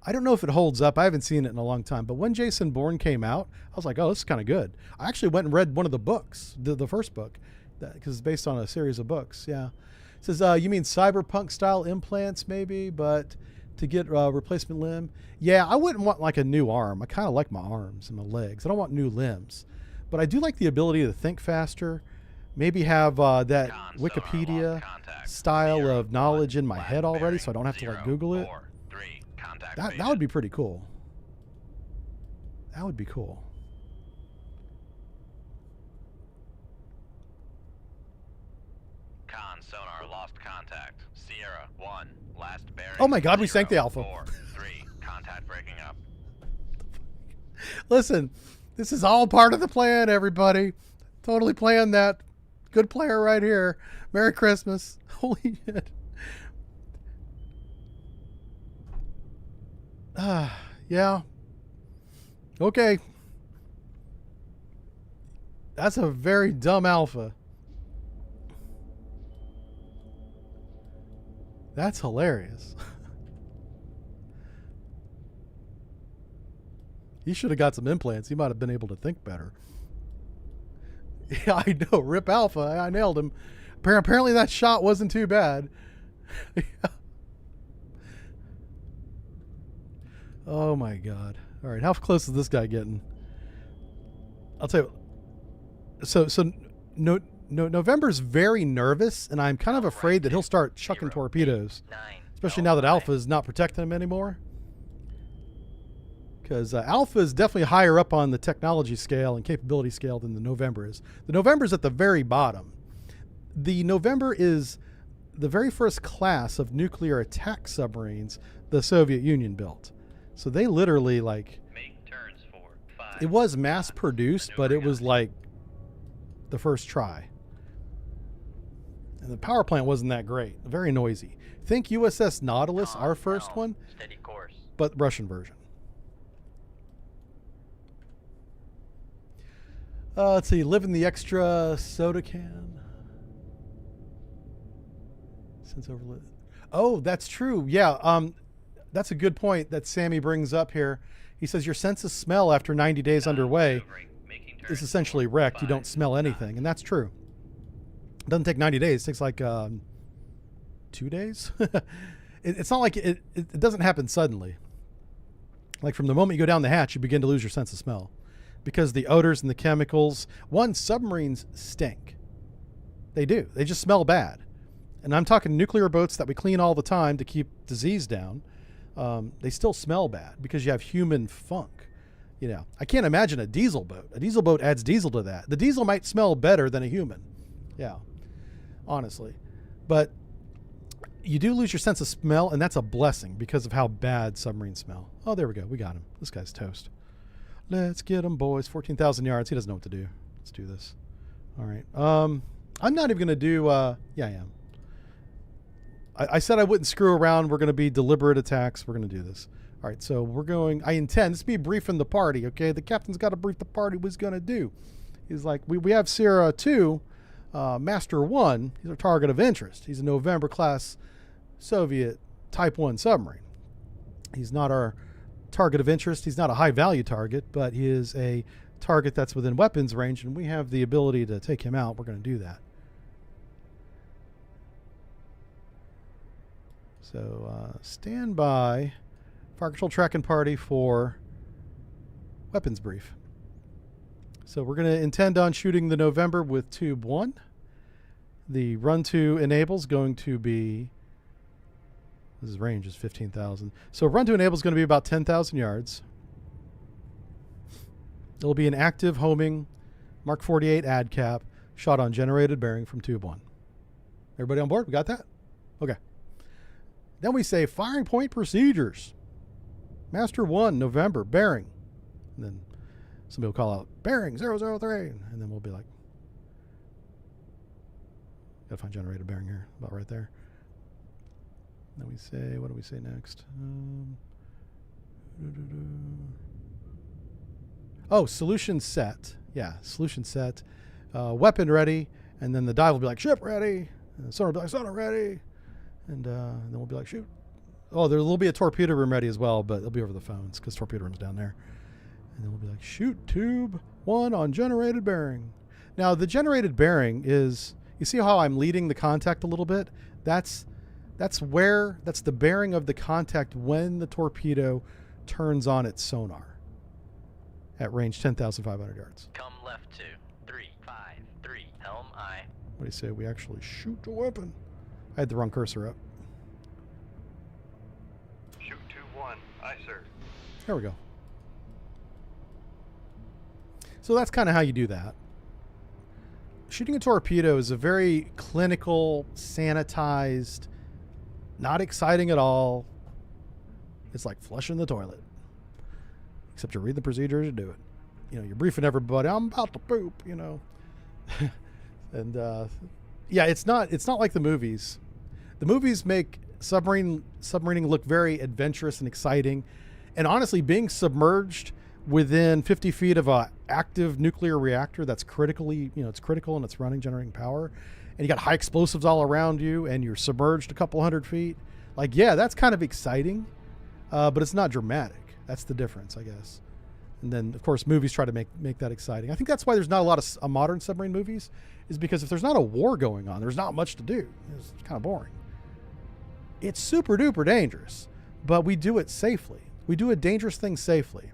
I don't know if it holds up. I haven't seen it in a long time. But when Jason Bourne came out, I was like, oh, this is kind of good. I actually went and read one of the books, the first book, because it's based on a series of books. Yeah. It says, you mean cyberpunk style implants maybe, but to get a replacement limb? Yeah, I wouldn't want like a new arm. I kind of like my arms and my legs. I don't want new limbs. But I do like the ability to think faster. Maybe have that Wikipedia style of knowledge in my head already so I don't have to like Google it. That would be pretty cool. That would be cool. Sonar lost contact. Sierra 1, last bearing. Oh my God, we sank the Alpha. 4, 3, contact breaking up. Listen, this is all part of the plan, everybody. Totally planned that. Good player right here. Merry Christmas. Holy shit. Yeah. Okay. That's a very dumb Alpha. That's hilarious. He should have got some implants. He might have been able to think better. Yeah, I know. Rip Alpha. I nailed him. Apparently that shot wasn't too bad. Yeah. Oh my God. All right. How close is this guy getting? I'll tell you. So November's very nervous, and I'm kind of afraid that he'll start chucking torpedoes, especially now that Alpha is not protecting him anymore. Because Alpha is definitely higher up on the technology scale and capability scale than the November is. The November's at the very bottom. The November is the very first class of nuclear attack submarines the Soviet Union built. So they literally, like, Make turns for 5. it was mass produced, but it was like the first try. And the power plant wasn't that great. Very noisy. Think USS Nautilus, our first one, Steady course. but Russian version. Let's see. Live in the extra soda can. Since overlit. Oh, that's true. Yeah. That's a good point that Sammy brings up here. He says your sense of smell after 90 days underway is essentially wrecked. You don't smell anything, and that's true. It doesn't take 90 days. It takes like 2 days. It's not like it doesn't happen suddenly. Like from the moment you go down the hatch, you begin to lose your sense of smell because the odors and the chemicals. Submarines stink. They do. They just smell bad. And I'm talking nuclear boats that we clean all the time to keep disease down. They still smell bad because you have human funk. You know, I can't imagine a diesel boat. A diesel boat adds diesel to that. The diesel might smell better than a human. Yeah, honestly. But you do lose your sense of smell, and that's a blessing because of how bad submarines smell. Oh, there we go. We got him. This guy's toast. Let's get him, boys. 14,000 yards. He doesn't know what to do. Let's do this. All right. I'm not even going to do... yeah, I am. I said I wouldn't screw around. We're going to be deliberate attacks. We're going to do this. All right, so we're going... I intend... This be briefing the party, okay? The captain's got to brief the party what he's going to do. He's like, we have Sierra 2, Master 1. He's our target of interest. He's a November-class Soviet Type 1 submarine. He's not our target of interest. He's not a high-value target, but he is a target that's within weapons range, and we have the ability to take him out. We're going to do that. So stand by, fire control tracking party for weapons brief. So we're going to intend on shooting the November with tube 1. The run to enable is going to be, this range is 15,000. So run to enable is going to be about 10,000 yards. It'll be an active homing Mark 48 ad cap shot on generated bearing from tube 1. Everybody on board? We got that? Okay. Then we say firing point procedures. Master 1, November, bearing. And then somebody will call out, bearing 003. And then we'll be like, gotta find generated bearing here, about right there. Then we say, what do we say next? Oh, solution set. Yeah, solution set. Weapon ready. And then the dive will be like, ship ready. And the sonar will be like, sonar ready. And then we'll be like, shoot. Oh, there will be a torpedo room ready as well, but it'll be over the phones because torpedo room's down there. And then we'll be like, shoot tube 1 on generated bearing. Now, the generated bearing is, you see how I'm leading the contact a little bit? That's the bearing of the contact when the torpedo turns on its sonar at range 10,500 yards. Come left 2, 3, 5, 3, helm I. What do you say? We actually shoot the weapon. I had the wrong cursor up. Shoot 2-1. Aye, sir. There we go. So that's kind of how you do that. Shooting a torpedo is a very clinical, sanitized, not exciting at all. It's like flushing the toilet. Except you read the procedures and do it. You know, you're briefing everybody. I'm about to poop, you know. And yeah, it's not like the movies. The movies make submarining look very adventurous and exciting. And honestly, being submerged within 50 feet of a active nuclear reactor that's critically, you know, it's critical and it's running, generating power, and you got high explosives all around you and you're submerged a couple hundred feet. Like, yeah, that's kind of exciting, but it's not dramatic. That's the difference, I guess. And then, of course, movies try to make that exciting. I think that's why there's not a lot of modern submarine movies, is because if there's not a war going on, there's not much to do. It's kind of boring. It's super duper dangerous, but we do it safely. We do a dangerous thing safely.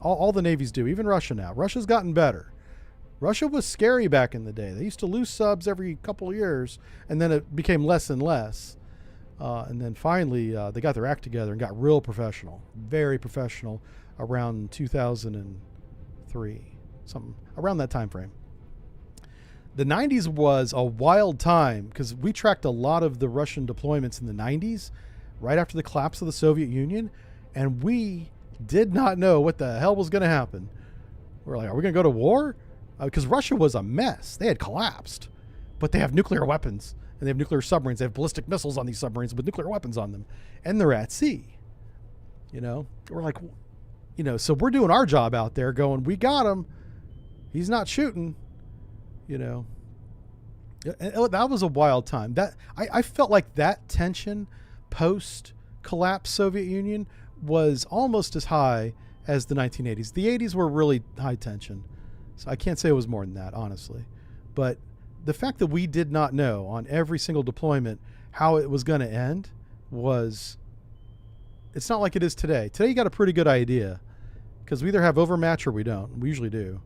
All the navies do, even Russia now. Russia's gotten better. Russia was scary back in the day. They used to lose subs every couple of years, and then it became less and less. And then finally, they got their act together and got real professional, very professional, around 2003, something around that time frame. The 90s was a wild time because we tracked a lot of the Russian deployments in the 90s, right after the collapse of the Soviet Union, and we did not know what the hell was going to happen. We're like, are we going to go to war? Because Russia was a mess. They had collapsed, but they have nuclear weapons, and they have nuclear submarines. They have ballistic missiles on these submarines with nuclear weapons on them, and they're at sea. We're like, so we're doing our job out there going, we got him. He's not shooting. And that was a wild time. That I felt like that tension post collapse Soviet Union was almost as high as the 1980s. The 80s were really high tension. So I can't say it was more than that, honestly. But the fact that we did not know on every single deployment how it was going to end it's not like it is today. Today you got a pretty good idea because we either have overmatch or we don't. We usually do.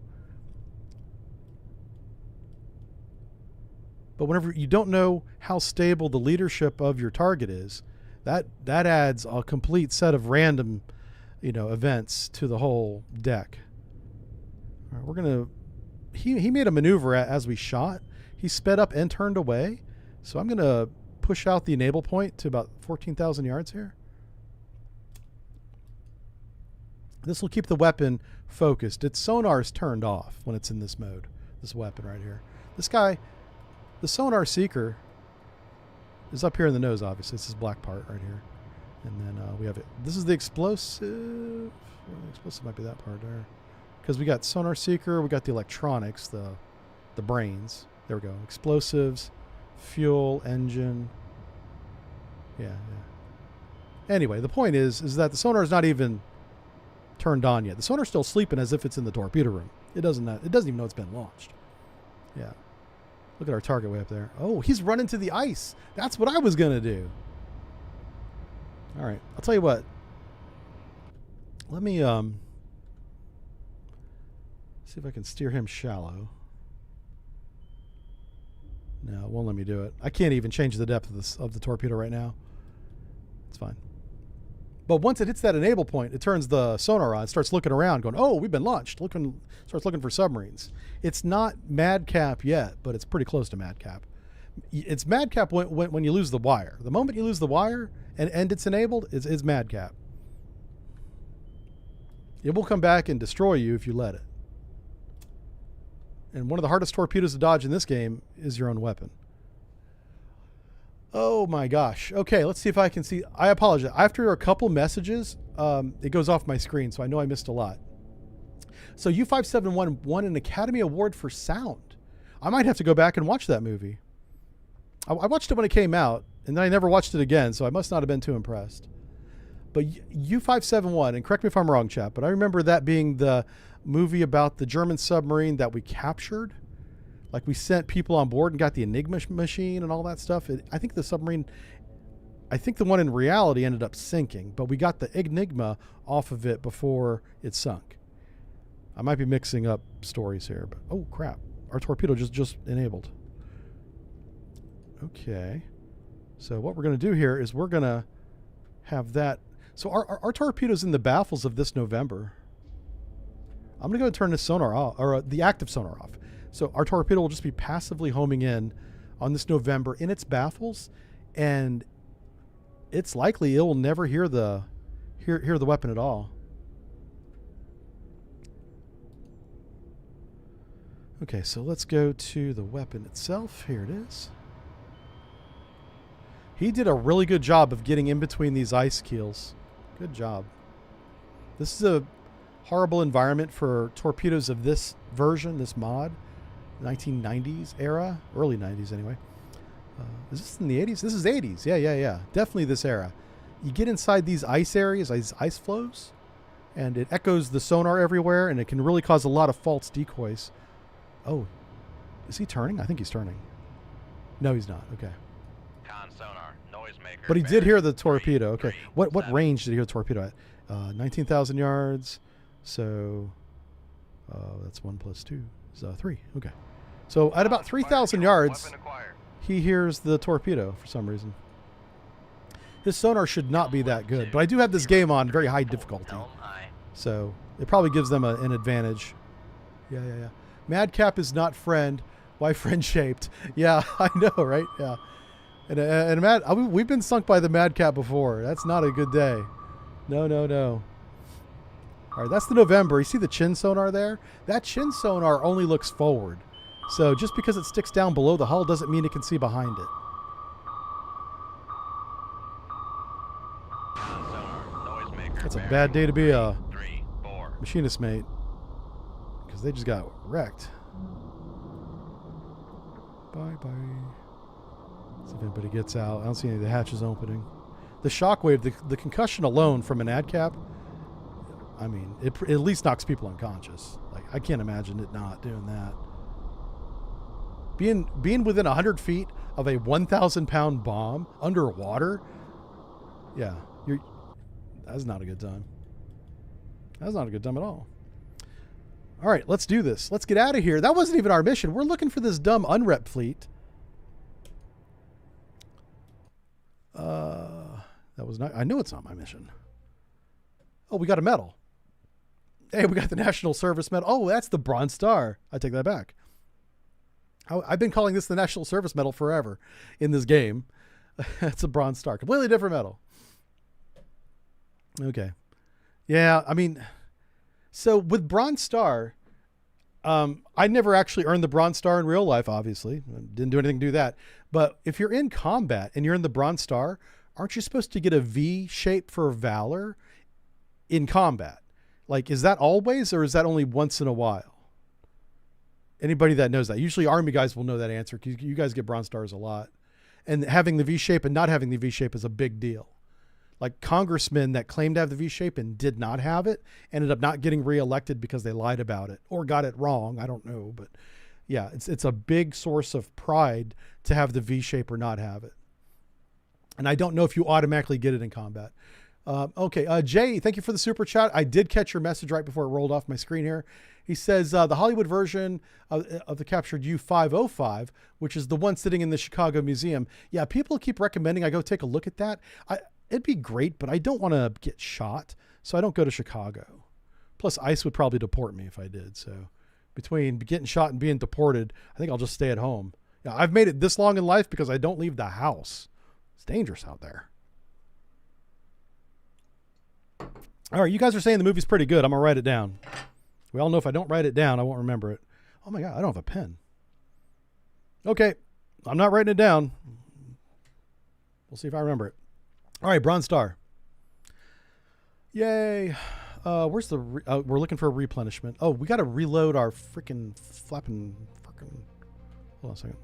But whenever you don't know how stable the leadership of your target is, that adds a complete set of random, events to the whole deck. All right, we're gonna. He made a maneuver as we shot. He sped up and turned away, so I'm gonna push out the enable point to about 14,000 yards here. This will keep the weapon focused. Its sonar is turned off when it's in this mode. This weapon right here. This guy. The sonar seeker is up here in the nose, obviously. It's this black part right here. And then we have it. This is the explosive. Well, the explosive might be that part there. Because we got sonar seeker, we got the electronics, the brains. There we go. Explosives, fuel, engine. Yeah. Anyway, the point is that the sonar is not even turned on yet. The sonar's still sleeping as if it's in the torpedo room. It doesn't even know it's been launched. Yeah. Look at our target way up there. Oh, he's running to the ice. That's what I was going to do. All right. I'll tell you what. Let me see if I can steer him shallow. No, it won't let me do it. I can't even change the depth of the torpedo right now. It's fine. But once it hits that enable point, it turns the sonar on. It starts looking around, going, "Oh, we've been launched." Starts looking for submarines. It's not madcap yet, but it's pretty close to madcap. It's madcap when you lose the wire. The moment you lose the wire and it's enabled, it's madcap. It will come back and destroy you if you let it. And one of the hardest torpedoes to dodge in this game is your own weapon. Oh my gosh. Okay, let's see if I can see. I apologize. After a couple messages, it goes off my screen, so I know I missed a lot. So U-571 won an Academy Award for sound. I might have to go back and watch that movie. I watched it when it came out, and then I never watched it again, so I must not have been too impressed. But U-571, and correct me if I'm wrong, chap, but I remember that being the movie about the German submarine that we captured. Like we sent people on board and got the Enigma machine and all that stuff. I think the submarine, I think the one in reality ended up sinking, but we got the Enigma off of it before it sunk. I might be mixing up stories here, but oh crap. Our torpedo just enabled. Okay. So what we're going to do here is we're going to have that. So our torpedo's in the baffles of this November. I'm going to go and turn this sonar off, or the active sonar off. So our torpedo will just be passively homing in on this November in its baffles, and it's likely it will never hear the weapon at all. Okay, so let's go to the weapon itself. Here it is. He did a really good job of getting in between these ice keels. Good job. This is a horrible environment for torpedoes of this version, this mod. 1990s era, early 90s anyway. Is this in the 80s? This is 80s. Yeah. Definitely this era. You get inside these ice areas, these ice flows, and it echoes the sonar everywhere, and it can really cause a lot of false decoys. Oh, is he turning? I think he's turning. No, he's not. Okay. Con sonar, noisemaker. But he did hear the torpedo. Okay. What range did he hear the torpedo at? 19,000 yards. So that's 1 + 2. So 3. Okay. So at about 3,000 yards, Weapon acquired. he hears the torpedo for some reason. His sonar should not be that good, but I do have this game on very high difficulty, Helm I. so it probably gives them an advantage. Yeah. Madcap is not friend. Why friend-shaped? Yeah, I know, right? Yeah. And we've been sunk by the Madcap before. That's not a good day. No. All right, that's the November. You see the chin sonar there? That chin sonar only looks forward. So just because it sticks down below the hull doesn't mean it can see behind it. Sonar. Noisemaker. That's a bad day to be a 3, 4. machinist mate, because they just got wrecked. Bye. See if anybody gets out. I don't see any of the hatches opening. The shockwave, the concussion alone from an ADCAP, I mean, it at least knocks people unconscious. Like, I can't imagine it not doing that. Being within 100 feet of a 1,000-pound bomb underwater, yeah, that's not a good time. That's not a good time at all. All right, let's do this. Let's get out of here. That wasn't even our mission. We're looking for this dumb unrep fleet. That was not. I know it's not my mission. Oh, we got a medal. Hey, we got the National Service Medal. Oh, that's the Bronze Star. I take that back. I've been calling this the National Service Medal forever in this game. It's a Bronze Star. Completely different medal. Okay. Yeah, I mean, so with Bronze Star, I never actually earned the Bronze Star in real life, obviously. Didn't do anything to do that. But if you're in combat and you're in the Bronze Star, aren't you supposed to get a V shape for Valor in combat? Like, is that always, or is that only once in a while? Anybody that knows that. Usually Army guys will know that answer, because you guys get Bronze Stars a lot. And having the V shape and not having the V shape is a big deal. Like, congressmen that claimed to have the V shape and did not have it ended up not getting reelected because they lied about it or got it wrong. I don't know, but yeah, it's a big source of pride to have the V shape or not have it. And I don't know if you automatically get it in combat. Okay, Jay, thank you for the super chat. I did catch your message right before it rolled off my screen here. He says the Hollywood version of the captured U-505, which is the one sitting in the Chicago Museum. Yeah, people keep recommending I go take a look at that. It'd be great, but I don't want to get shot, so I don't go to Chicago. Plus, ICE would probably deport me if I did. So between getting shot and being deported, I think I'll just stay at home. Yeah, I've made it this long in life because I don't leave the house. It's dangerous out there. All right, you guys are saying the movie's pretty good. I'm going to write it down. We all know if I don't write it down, I won't remember it. Oh my God, I don't have a pen. Okay, I'm not writing it down. We'll see if I remember it. All right, Bronze Star. Yay. Where's the... we're looking for a replenishment. Oh, we got to reload our freaking flapping... Hold on a second.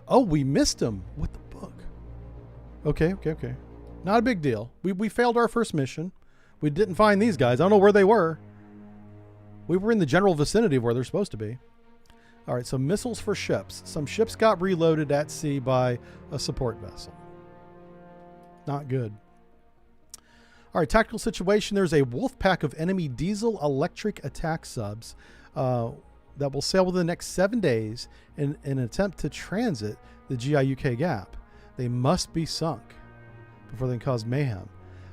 Oh, we missed him. What the book? Okay. Not a big deal. We failed our first mission. We didn't find these guys. I don't know where they were. We were in the general vicinity of where they're supposed to be. All right, so missiles for ships. Some ships got reloaded at sea by a support vessel. Not good. All right, tactical situation. There's a wolf pack of enemy diesel electric attack subs that will sail within the next 7 days in an attempt to transit the GIUK gap. They must be sunk before they can cause mayhem.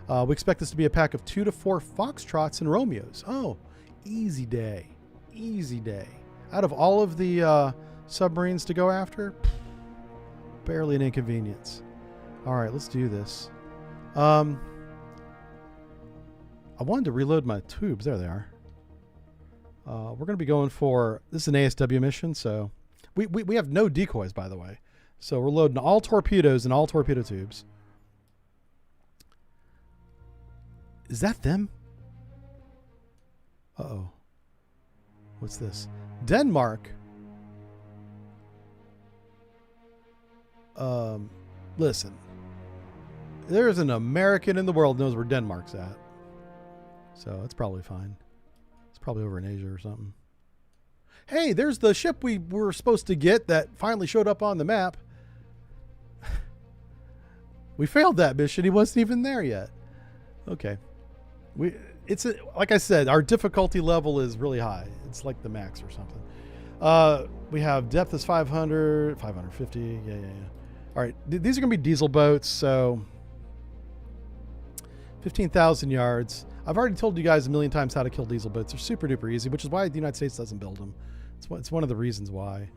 We expect this to be a pack of 2 to 4 Foxtrots and Romeos. Oh, easy day. Easy day. Out of all of the submarines to go after, barely an inconvenience. All right, let's do this. I wanted to reload my tubes. There they are. We're going to be going for... This is an ASW mission, so... We have no decoys, by the way. So we're loading all torpedoes and all torpedo tubes. Is that them? Uh-oh. What's this? Denmark. Listen. There's an American in the world knows where Denmark's at. So it's probably fine. It's probably over in Asia or something. Hey, there's the ship we were supposed to get that finally showed up on the map. We failed that mission. He wasn't even there yet. Okay. like I said, our difficulty level is really high. It's like the max or something. We have depth is 500, 550. Yeah. All right, these are going to be diesel boats, so 15,000 yards. I've already told you guys a million times how to kill diesel boats. They're super duper easy, which is why the United States doesn't build them. It's one of the reasons why.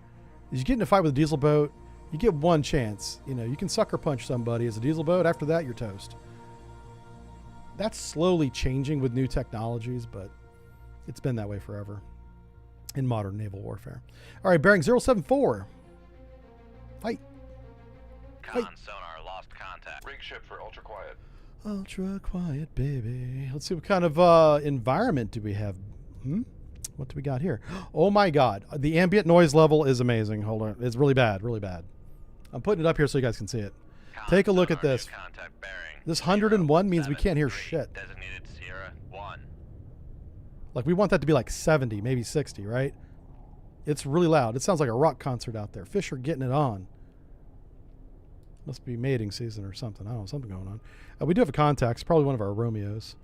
Is you get in a fight with a diesel boat, you get one chance. You know, you can sucker punch somebody as a diesel boat. After that, you're toast. That's slowly changing with new technologies, but it's been that way forever in modern naval warfare. All right, bearing 074. Fight. Con sonar lost contact. Rig ship for ultra quiet. Ultra quiet, baby. Let's see what kind of environment do we have. What do we got here? Oh my God. The ambient noise level is amazing. Hold on. It's really bad, really bad. I'm putting it up here so you guys can see it. Take a look at this. Contact bearing. This 101 means we can't hear shit. Designated Sierra 1. Like, we want that to be like 70, maybe 60, right? It's really loud. It sounds like a rock concert out there. Fish are getting it on. Must be mating season or something. I don't know, something going on. We do have a contact. It's probably one of our Romeos.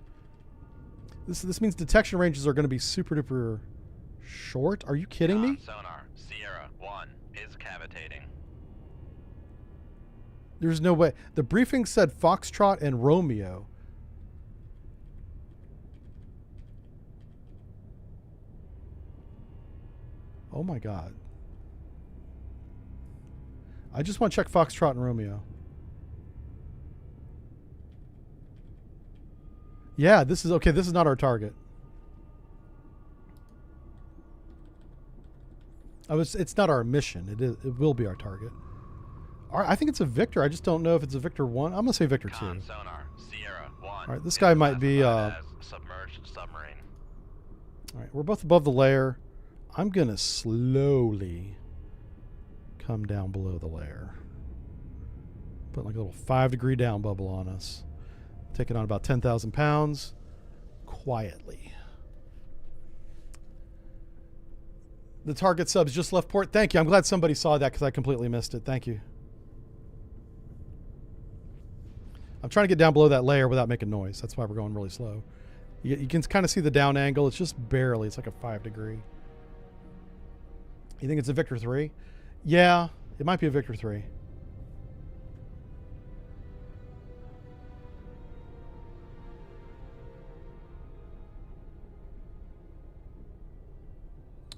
This means detection ranges are going to be super duper short. Are you kidding me? Sonar Sierra 1 is cavitating. There's no way. The briefing said Foxtrot and Romeo. Oh my God. I just want to check Foxtrot and Romeo. Yeah, this is okay. This is not our target. It's not our mission. It will be our target. I think it's a Victor. I just don't know if it's a Victor 1. I'm going to say Victor 2. Sonar Sierra 1. All right, this guy might be submerged submarine. All right, we're both above the layer. I'm going to slowly come down below the layer. Put like a little 5-degree down bubble on us. Taking on about 10,000 pounds quietly. The target subs just left port. Thank you. I'm glad somebody saw that because I completely missed it. Thank you. I'm trying to get down below that layer without making noise. That's why we're going really slow. You can kind of see the down angle. It's just barely. It's like a 5-degree. You think it's a Victor 3? Yeah, it might be a Victor 3.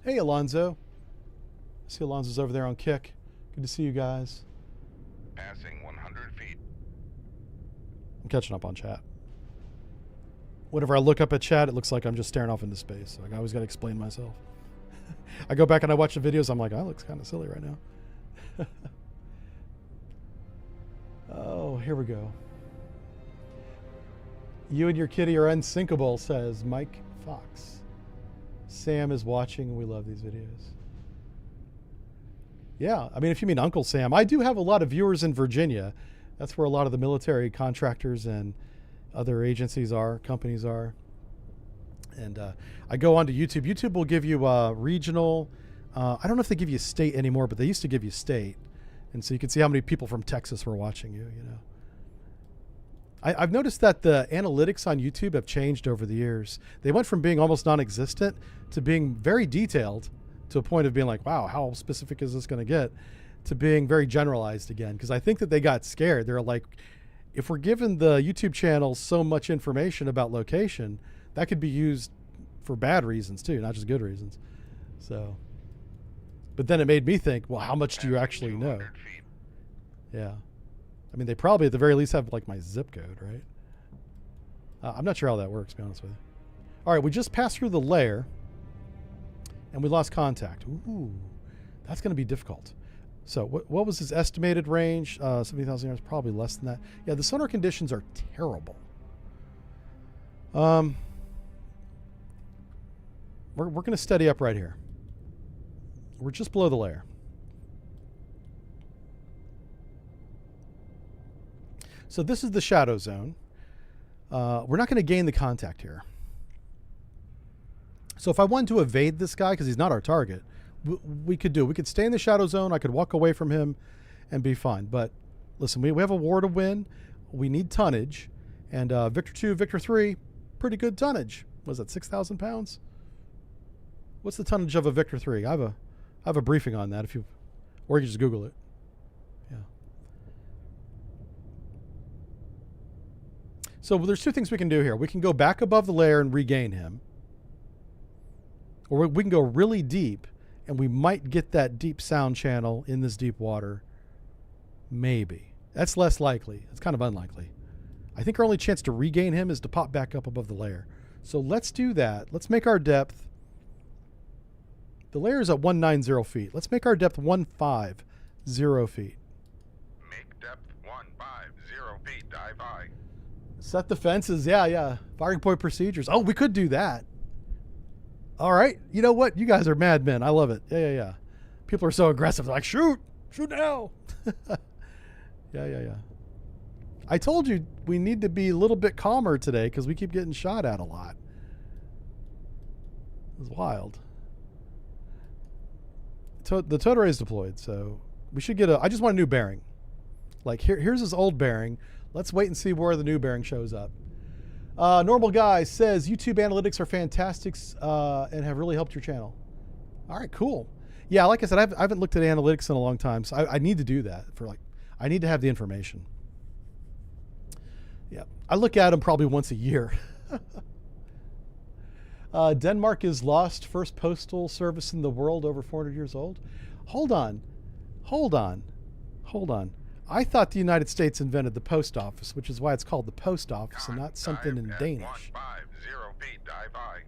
Hey, Alonzo. I see Alonzo's over there on kick. Good to see you guys. Passing 100 feet. I'm catching up on chat. Whenever I look up at chat, it looks like I'm just staring off into space. Like, I always got to explain myself. I go back and I watch the videos. I'm like, that looks kind of silly right now. Oh, here we go. You and your kitty are unsinkable, says Mike Fox. Sam is watching, and we love these videos. Yeah, I mean, if you mean Uncle Sam, I do have a lot of viewers in Virginia. That's where a lot of the military contractors and other agencies are, companies are. And I go onto YouTube. YouTube will give you regional. I don't know if they give you state anymore, but they used to give you state. And so you can see how many people from Texas were watching you, you know. I've noticed that the analytics on YouTube have changed over the years. They went from being almost non-existent to being very detailed to a point of being like, wow, how specific is this going to get? To being very generalized again. Because I think that they got scared. They're like, if we're giving the YouTube channel so much information about location, that could be used for bad reasons too, not just good reasons. So, but then it made me think, well, how much do you actually know? Yeah. I mean, they probably at the very least have like my zip code, right? I'm not sure how that works, to be honest with you. All right, we just passed through the layer and we lost contact. Ooh, that's going to be difficult. So what was his estimated range? 70,000 yards, probably less than that. Yeah, the sonar conditions are terrible. We're going to steady up right here. We're just below the layer. So this is the shadow zone. We're not going to gain the contact here. So if I wanted to evade this guy, because he's not our target, we could do. We could stay in the shadow zone. I could walk away from him and be fine. But listen, we have a war to win. We need tonnage. And Victor 2, Victor 3, pretty good tonnage. Was it 6,000 pounds? What's the tonnage of a Victor 3? I have a briefing on that, or you can just Google it. Yeah. So there's two things we can do here. We can go back above the layer and regain him. Or we can go really deep, and we might get that deep sound channel in this deep water. Maybe. That's less likely. It's kind of unlikely. I think our only chance to regain him is to pop back up above the layer. So let's do that. Let's make our depth. The layer is at 190 feet. Let's make our depth 150 feet. Make depth 150 feet. Dive I. Set the fences. Yeah. Firing point procedures. Oh, we could do that. All right. You know what? You guys are madmen. I love it. Yeah. People are so aggressive. They're like, shoot now. Yeah. I told you we need to be a little bit calmer today because we keep getting shot at a lot. It's wild. The tow array is deployed, so we should get I just want a new bearing. Like here's this old bearing. Let's wait and see where the new bearing shows up. Normal Guy says YouTube analytics are fantastic and have really helped your channel. All right, cool. Yeah, like I said, I haven't looked at analytics in a long time, so I need to do that. I need to have the information. Yeah, I look at them probably once a year. Denmark is lost first postal service in the world, over 400 years old. Hold on. I thought the United States invented the post office, which is why it's called the post office and not something in Danish. 150 feet. Dive I.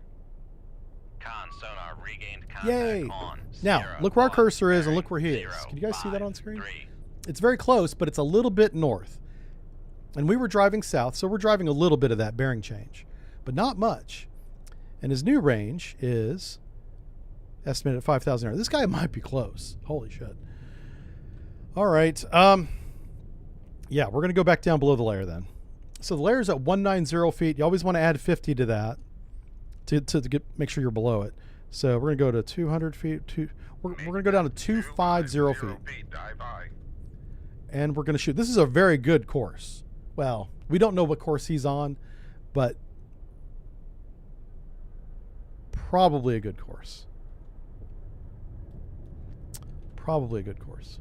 Con sonar regained contact Yay! on Now, Sierra look where our 1, cursor is and look bearing where he is. 0, Can you guys see that on 5, screen? 3. It's very close, but it's a little bit north. And we were driving south, so we're driving a little bit of that bearing change, but not much. And his new range is estimated at 5,000 yards. This guy might be close. Holy shit. All right. Yeah, we're going to go back down below the layer then. So the layer is at 190 feet. You always want to add 50 to that to make sure you're below it. So we're going to go to 200 feet. We're going to go down to 250 feet. Dive I. And we're going to shoot. This is a very good course. Well, we don't know what course he's on, but probably a good course. Probably a good course.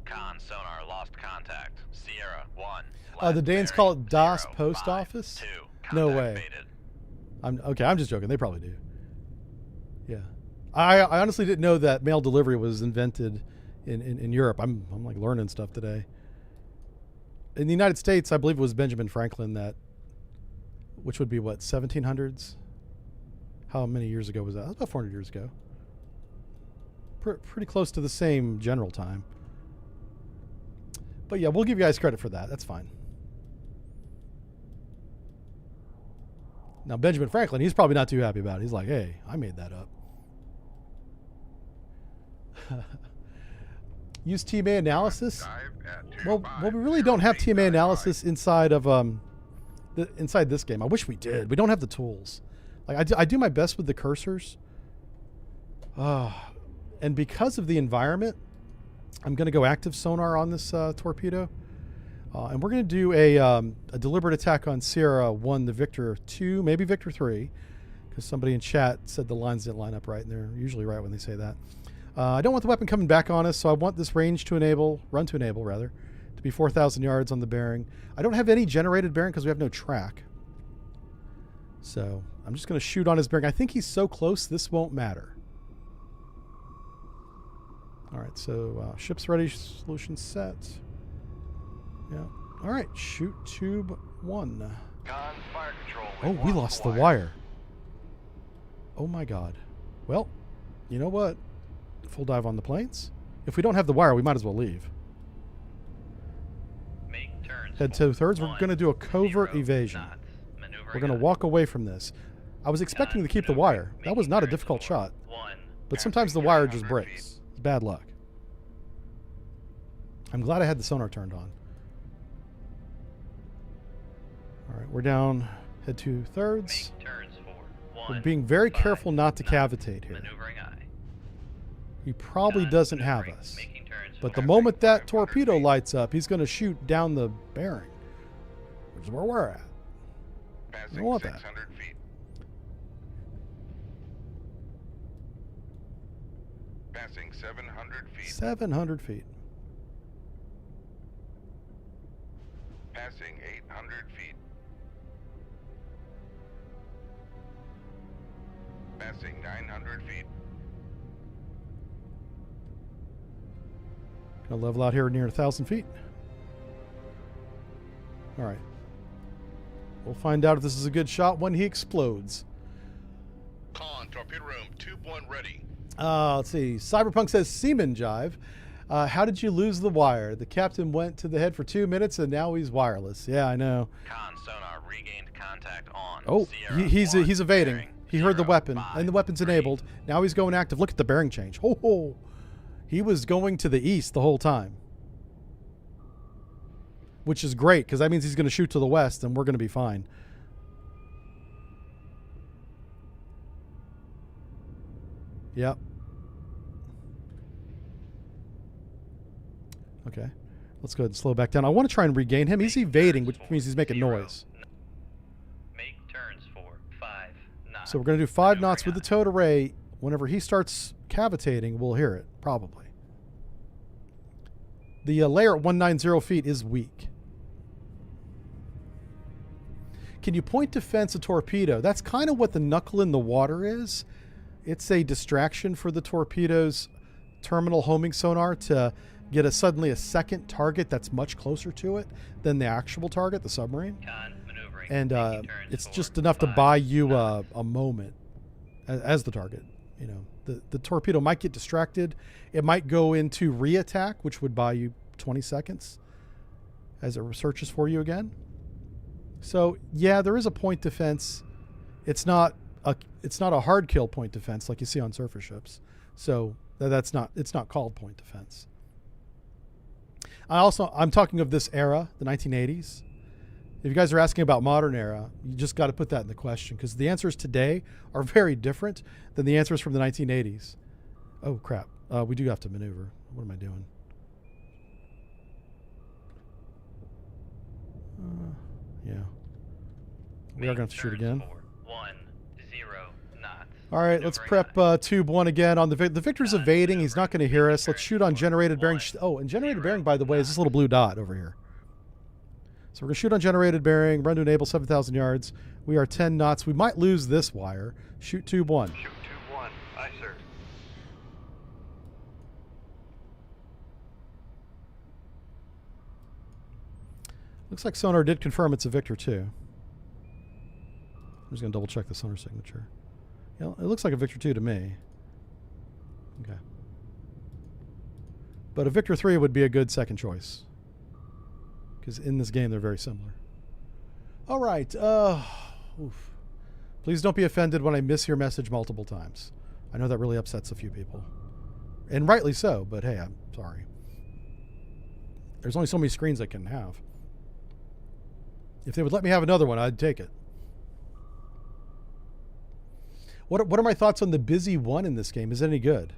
Con sonar lost contact. Sierra 1. The Danes call it DOS Post Office? 2. No Contact way. faded. I'm just joking. They probably do. Yeah. I honestly didn't know that mail delivery was invented in Europe. I'm like learning stuff today. In the United States, I believe it was Benjamin Franklin which would be what, 1700s? How many years ago was that? That was about 400 years ago. Pretty close to the same general time. But yeah, we'll give you guys credit for that. That's fine. Now, Benjamin Franklin, he's probably not too happy about it. He's like, hey, I made that up. Use TMA analysis. Well, we really don't have TMA analysis inside of inside this game. I wish we did. We don't have the tools. Like I do my best with the cursors. And because of the environment, I'm going to go active sonar on this torpedo. And we're going to do a deliberate attack on Sierra 1, the Victor 2, maybe Victor 3, because somebody in chat said the lines didn't line up right, and they're usually right when they say that. I don't want the weapon coming back on us, so I want this range to enable, to be 4,000 yards on the bearing. I don't have any generated bearing because we have no track. So I'm just going to shoot on his bearing. I think he's so close, this won't matter. All right, so ship's ready, solution set. Yeah. All right, shoot tube 1. Con fire control. Oh, we lost the wire. Oh my God. Well, you know what? Full dive on the planes. If we don't have the wire, we might as well leave. Make turns. Head 2/3. We're going to do a covert evasion. We're going to walk away from this. I was expecting to keep the wire. That was not a difficult shot. But sometimes the wire just breaks. It's bad luck. I'm glad I had the sonar turned on. All right, we're down. Head 2/3. We're being very careful not to cavitate here. he probably Con doesn't have maneuvering, us. making turns But the for- moment that 500 torpedo feet. lights up, he's going to shoot down the bearing, which is where we're at. Passing want that. 600 feet. Passing 700 feet. 700 feet. Passing 800 feet. Passing 900 feet. Gonna level out here near 1,000 feet. All right. We'll find out if this is a good shot when he explodes. Con, torpedo room, tube 1 ready. Let's see. Cyberpunk says, Seaman Jive. How did you lose the wire? The captain went to the head for 2 minutes and now he's wireless. Yeah, I know. Con sonar regained contact on. Oh, Sierra he's 1, evading. bearing He heard the 0, weapon, 5, and the weapon's 3. enabled. Now he's going active. Look at the bearing change. Ho ho! He was going to the east the whole time, which is great because that means he's going to shoot to the west, and we're going to be fine. Yep. Okay. Let's go ahead and slow back down. I want to try and regain him. He's evading, which means he's making noise. Make turns for 5 knots. So we're going to do 5 knots with the towed array. Whenever he starts cavitating, we'll hear it, probably. The layer at 190 feet is weak. Can you point defense a torpedo? That's kind of what the knuckle in the water is. It's a distraction for the torpedo's terminal homing sonar to get suddenly a second target that's much closer to it than the actual target, the submarine. Con maneuvering, And making turns it's for just enough to 5 buy you knots. a moment as the target. You know, the torpedo might get distracted. It might go into reattack, which would buy you 20 seconds as it searches for you again. So yeah, there is a point defense. It's not a hard kill point defense like you see on surface ships. So it's not called point defense. I'm talking of this era, the 1980s. If you guys are asking about modern era, you just got to put that in the question because the answers today are very different than the answers from the 1980s. Oh, crap. We do have to maneuver. What am I doing? Yeah. We are going to have to shoot again. 10 knots. All right, let's prep tube 1 again. On the Victor's evading. He's not going to hear us. Let's shoot on generated bearing. Oh, and generated bearing, by the way, is this little blue dot over here. So we're going to shoot on generated bearing, run to enable 7,000 yards. We are 10 knots. We might lose this wire. Shoot tube 1. Shoot tube 1. Aye, sir. Looks like sonar did confirm it's a Victor 2. I'm just going to double check the sonar signature. Yeah, it looks like a Victor 2 to me. Okay. But a Victor 3 would be a good second choice. Because in this game, they're very similar. All right. Oof. Please don't be offended when I miss your message multiple times. I know that really upsets a few people. And rightly so, but hey, I'm sorry. There's only so many screens I can have. If they would let me have another one, I'd take it. What are my thoughts on the Busy 1 in this game? Is it any good?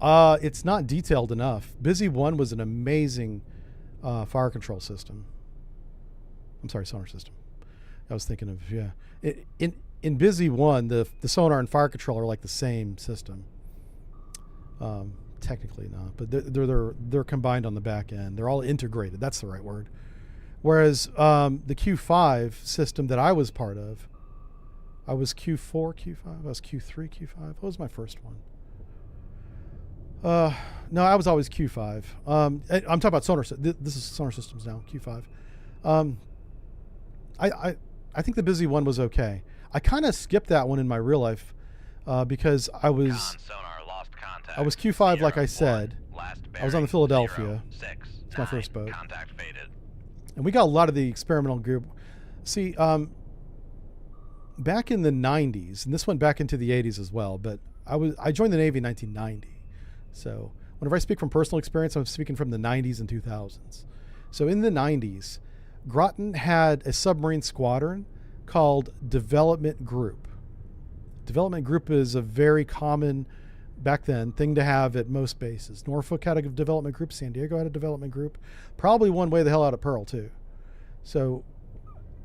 It's not detailed enough. Busy 1 was an amazing fire control system. I'm sorry, sonar system. I was thinking of, yeah. In Busy 1, the sonar and fire control are like the same system. Technically not, but they're combined on the back end. They're all integrated. That's the right word. Whereas the Q5 system that I was part of, I was Q4, Q5, I was Q3, Q5. What was my first one? No, I was always Q5. I'm talking about sonar. This is sonar systems now, Q5. I think the Busy 1 was okay. I kind of skipped that one in my real life because I was Sonar lost contact. I was Q5 like I said. Last I was on the Philadelphia. 6, It's my first boat. Contact faded. And we got a lot of the experimental group. See, back in the 90s, and this went back into the 80s as well, but I joined the Navy in 1990. So whenever I speak from personal experience, I'm speaking from the 90s and 2000s. So in the 90s, Groton had a submarine squadron called Development Group. Development Group is a very common back then, thing to have at most bases. Norfolk had a development group. San Diego had a development group. Probably one way the hell out of Pearl, too. So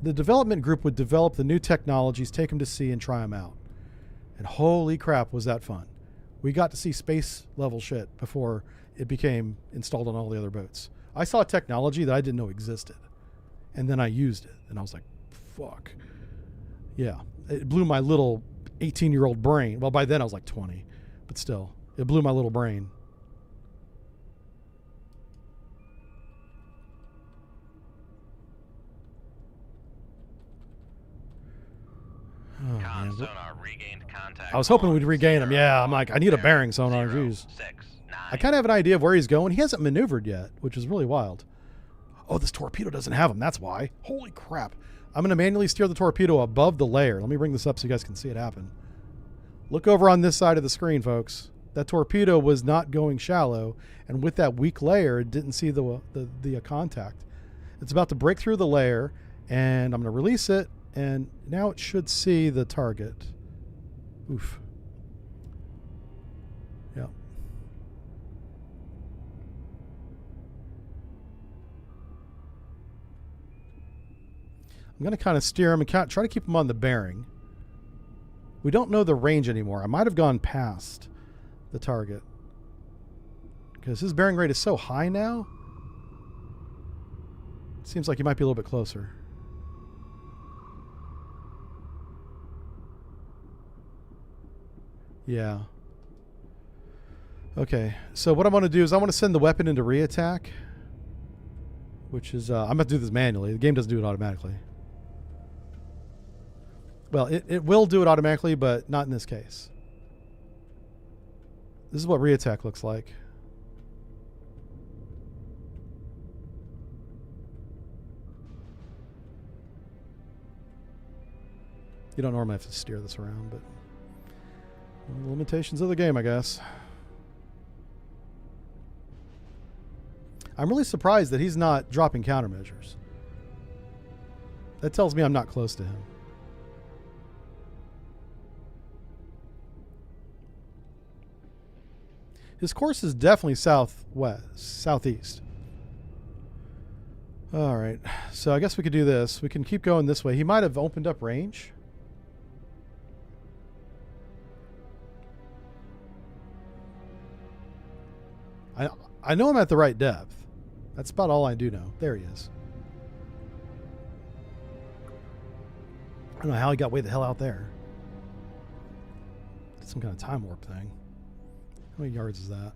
the development group would develop the new technologies, take them to sea, and try them out. And holy crap, was that fun. We got to see space level shit before it became installed on all the other boats. I saw technology that I didn't know existed. And then I used it. And I was like, fuck. Yeah. It blew my little 18-year-old brain. Well, by then I was like 20. But still, it blew my little brain. Oh, man. Sonar regained contact. I was hoping we'd regain him. Yeah, I'm like, I need a bearing sonar. Jeez. I kind of have an idea of where he's going. He hasn't maneuvered yet, which is really wild. Oh, this torpedo doesn't have him. That's why. Holy crap. I'm going to manually steer the torpedo above the layer. Let me bring this up so you guys can see it happen. Look over on this side of the screen, folks. That torpedo was not going shallow, and with that weak layer, it didn't see the contact. It's about to break through the layer, and I'm going to release it, and now it should see the target. Oof. Yeah. I'm going to kind of steer him and try to keep him on the bearing. We don't know the range anymore. I might have gone past the target because his bearing rate is so high now. It seems like he might be a little bit closer. Yeah. Okay, so what I want to do is I want to send the weapon into reattack, which is, I'm going to do this manually. The game doesn't do it automatically. Well, it will do it automatically, but not in this case. This is what reattack looks like. You don't normally have to steer this around, but limitations of the game, I guess. I'm really surprised that he's not dropping countermeasures. That tells me I'm not close to him. His course is definitely southeast. All right, so I guess we could do this. We can keep going this way. He might have opened up range. I know I'm at the right depth. That's about all I do know. There he is. I don't know how he got way the hell out there. Some kind of time warp thing. How many yards is that?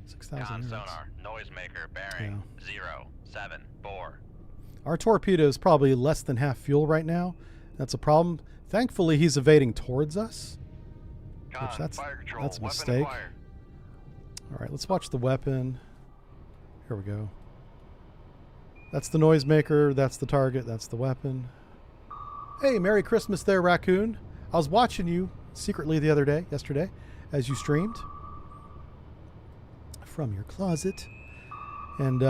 6,000 yards. Sonar, noisemaker, bearing, 074. Our torpedo is probably less than half fuel right now. That's a problem. Thankfully, he's evading towards us. Which that's a mistake. All right, let's watch the weapon. Here we go. That's the noisemaker. That's the target. That's the weapon. Hey, Merry Christmas there, Raccoon. I was watching you secretly yesterday, as you streamed from your closet. And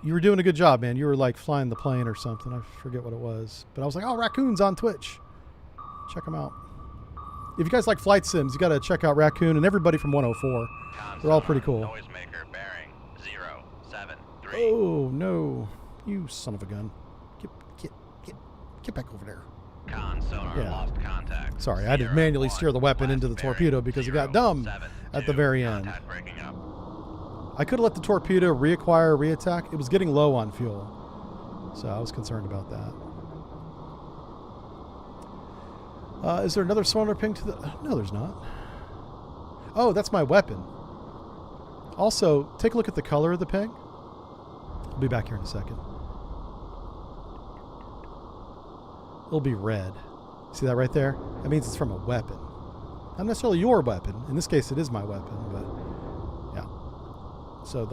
you were doing a good job, man. You were like flying the plane or something. I forget what it was. But I was like, oh, Raccoon's on Twitch. Check him out. If you guys like flight sims, you got to check out Raccoon and everybody from 104. They're all pretty cool. Noisemaker, bearing, 073. Oh, no. You son of a gun. Get back over there. Sonar lost contact. Sorry, I had to manually steer the weapon into the torpedo because it got dumb at the very end. I could have let the torpedo reacquire, reattack. It was getting low on fuel, so I was concerned about that. Is there another sonar ping to the... No, there's not. Oh, that's my weapon. Also, take a look at the color of the ping. I'll be back here in a second. It'll be red. See that right there? That means it's from a weapon. Not necessarily your weapon. In this case, it is my weapon, but yeah. So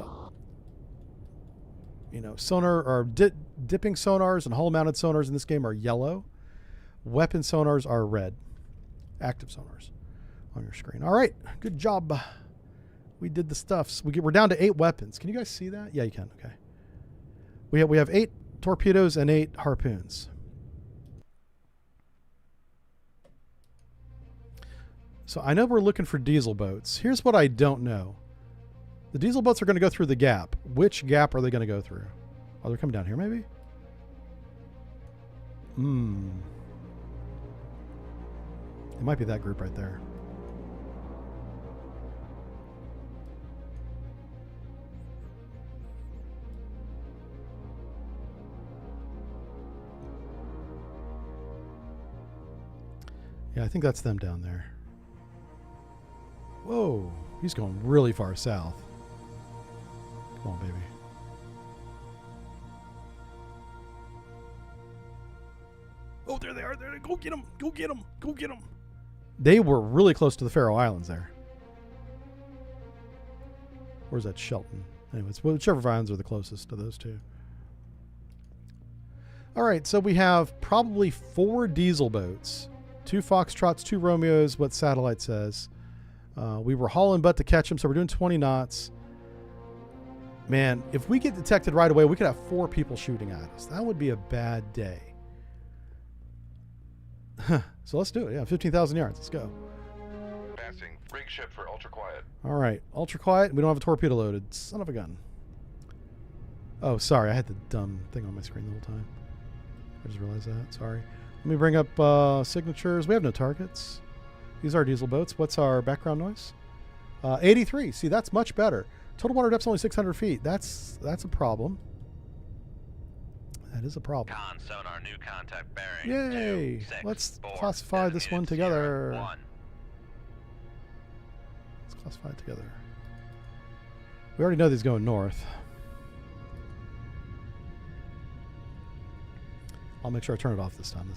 sonar or dipping sonars and hull-mounted sonars in this game are yellow. Weapon sonars are red. Active sonars on your screen. All right, good job. We did the stuff. So we're down to 8 weapons. Can you guys see that? Yeah, you can. Okay. We have 8 torpedoes and 8 harpoons. So I know we're looking for diesel boats. Here's what I don't know. The diesel boats are going to go through the gap. Which gap are they going to go through? Oh, they're coming down here maybe? It might be that group right there. Yeah, I think that's them down there. Whoa, he's going really far south. Come on, baby. Oh, there they are. There they go. Get them. Go get them. Go get them. They were really close to the Faroe Islands there. Where's that Shelton? Anyways, whichever islands are the closest to those two. All right, so we have probably 4 diesel boats. 2 Foxtrots, 2 Romeos, what satellite says. We were hauling butt to catch them, so we're doing 20 knots. Man, if we get detected right away, we could have 4 people shooting at us. That would be a bad day. So let's do it. Yeah, 15,000 yards. Let's go. Passing. Rig ship for ultra quiet. All right. Ultra quiet. We don't have a torpedo loaded. Son of a gun. Oh, sorry. I had the dumb thing on my screen the whole time. I just realized that. Sorry. Let me bring up signatures. We have no targets. These are diesel boats. What's our background noise? 83. See, that's much better. Total water depth's only 600 feet. That's a problem. That is a problem. Con sonar, new contact bearing. Yay! 2, 6, Let's 4, classify this one together. 1. Let's classify it together. We already know these going north. I'll make sure I turn it off this time.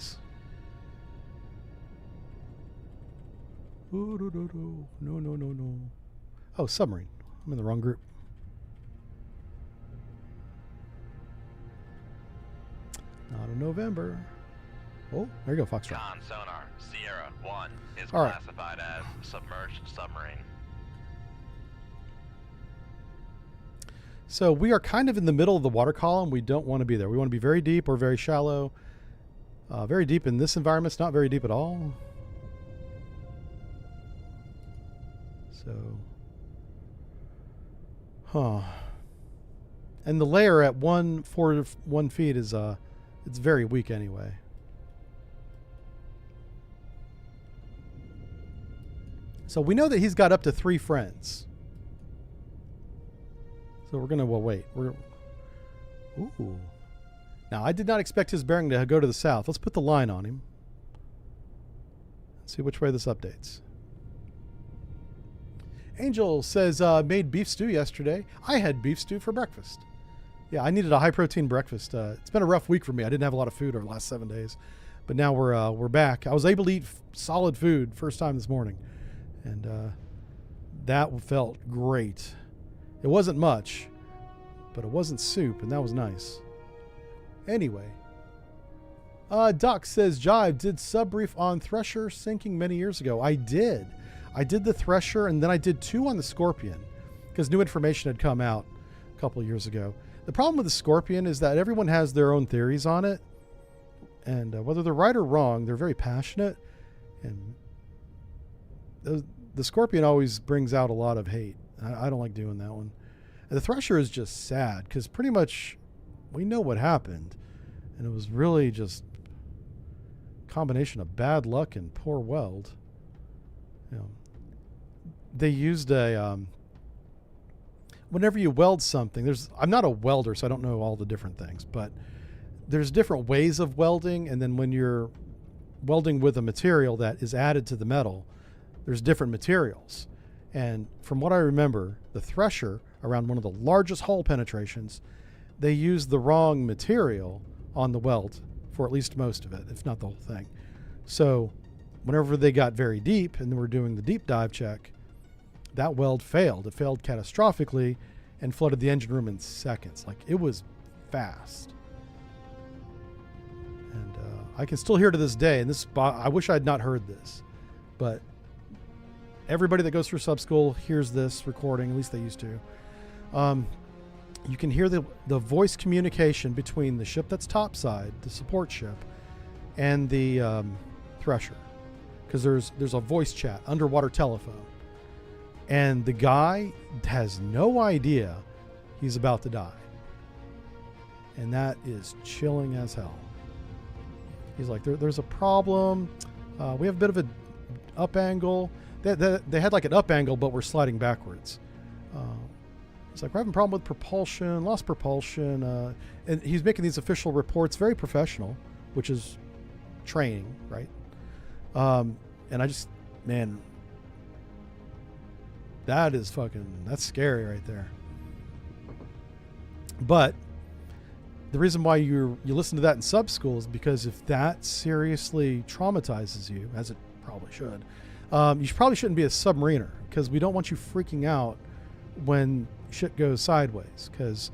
No. Oh, submarine. I'm in the wrong group. Not in November. Oh, there you go, Foxtrot. Con sonar, Sierra 1 is All right. classified as submerged submarine. So we are kind of in the middle of the water column. We don't want to be there. We want to be very deep or very shallow. Very deep in this environment. It's not very deep at all. So, and the layer at 1 feet is it's very weak anyway. So we know that he's got up to 3 friends. So we're gonna wait. Ooh. Now I did not expect his bearing to go to the south. Let's put the line on him. Let's see which way this updates. Angel says, made beef stew yesterday. I had beef stew for breakfast. Yeah, I needed a high-protein breakfast. It's been a rough week for me. I didn't have a lot of food over the last 7 days. But now we're back. I was able to eat solid food first time this morning. And that felt great. It wasn't much, but it wasn't soup, and that was nice. Anyway. Doc says, Jive, did subbrief on Thresher sinking many years ago. I did. I did the Thresher, and then I did 2 on the Scorpion, because new information had come out a couple of years ago. The problem with the Scorpion is that everyone has their own theories on it, and whether they're right or wrong, they're very passionate, and the Scorpion always brings out a lot of hate. I don't like doing that one. And the Thresher is just sad, because pretty much we know what happened, and it was really just a combination of bad luck and poor weld. You know, they used a whenever you weld something, I'm not a welder, so I don't know all the different things, but there's different ways of welding, and then when you're welding with a material that is added to the metal, there's different materials. And from what I remember, the Thresher, around one of the largest hole penetrations, they used the wrong material on the weld for at least most of it, if not the whole thing. So whenever they got very deep and they were doing the deep dive check, that weld failed. It failed catastrophically and flooded the engine room in seconds. Like, it was fast. And I can still hear to this day, and I wish I had not heard this, but everybody that goes through sub school hears this recording, at least they used to. You can hear the voice communication between the ship that's topside, the support ship, and the Thresher. Because because there's a voice chat, underwater telephone. And the guy has no idea he's about to die. And that is chilling as hell. He's like, there's a problem. We have a bit of an up angle. They had like an up angle, but we're sliding backwards. It's like, we're having a problem with propulsion, lost propulsion. And he's making these official reports, very professional, which is training, right? And I just, man, that's scary right there. But the reason why you listen to that in sub school is because if that seriously traumatizes you, as it probably should, you probably shouldn't be a submariner, because we don't want you freaking out when shit goes sideways, because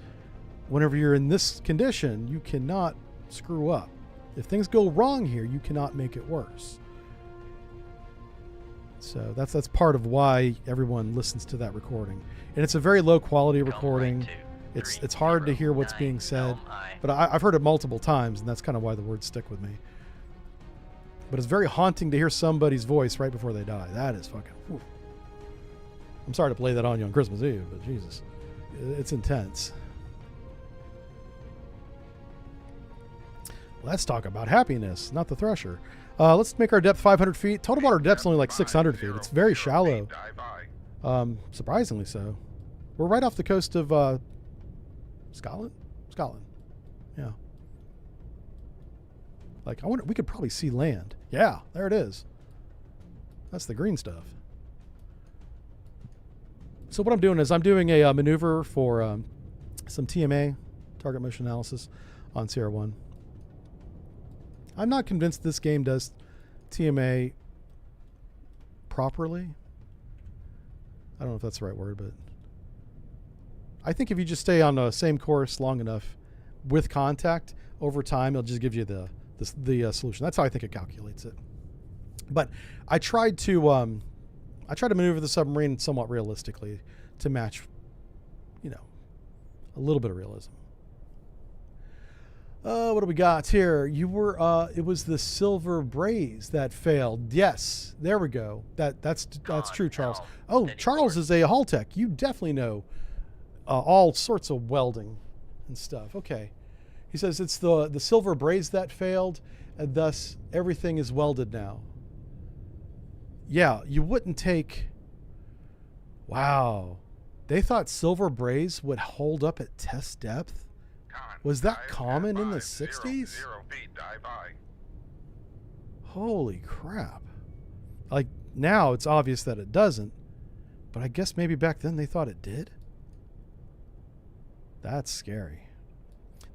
whenever you're in this condition, you cannot screw up. If things go wrong here, you cannot make it worse. So that's part of why everyone listens to that recording. And it's a very low quality recording. It's hard to hear what's being said, but I've heard it multiple times, and that's kind of why the words stick with me. But it's very haunting to hear somebody's voice right before they die. That is fucking... Whew. I'm sorry to play that on you on Christmas Eve, but Jesus, it's intense. Let's talk about happiness, not the Thresher. Let's make our depth 500 feet. Total water depth's only like 600 feet. It's very shallow. Surprisingly so. We're right off the coast of Scotland? Scotland. Yeah. Like, I wonder, we could probably see land. Yeah, there it is. That's the green stuff. So what I'm doing is I'm doing a maneuver for some TMA, target motion analysis, on Sierra 1. I'm not convinced this game does TMA properly. I don't know if that's the right word, but I think if you just stay on the same course long enough with contact, over time it'll just give you the solution. That's how I think it calculates it. But I tried to maneuver the submarine somewhat realistically to match, a little bit of realism. What do we got here? It was the Silver Braze that failed. Yes, there we go. That's true, Charles. Oh, Charles is a hull tech. You definitely know all sorts of welding and stuff. Okay. He says it's the Silver Braze that failed, and thus everything is welded now. Yeah, you wouldn't take... Wow. They thought Silver Braze would hold up at test depth? Was that common in the 60s? 0 feet, dive by. Holy crap. Like, now it's obvious that it doesn't, but I guess maybe back then they thought it did? That's scary.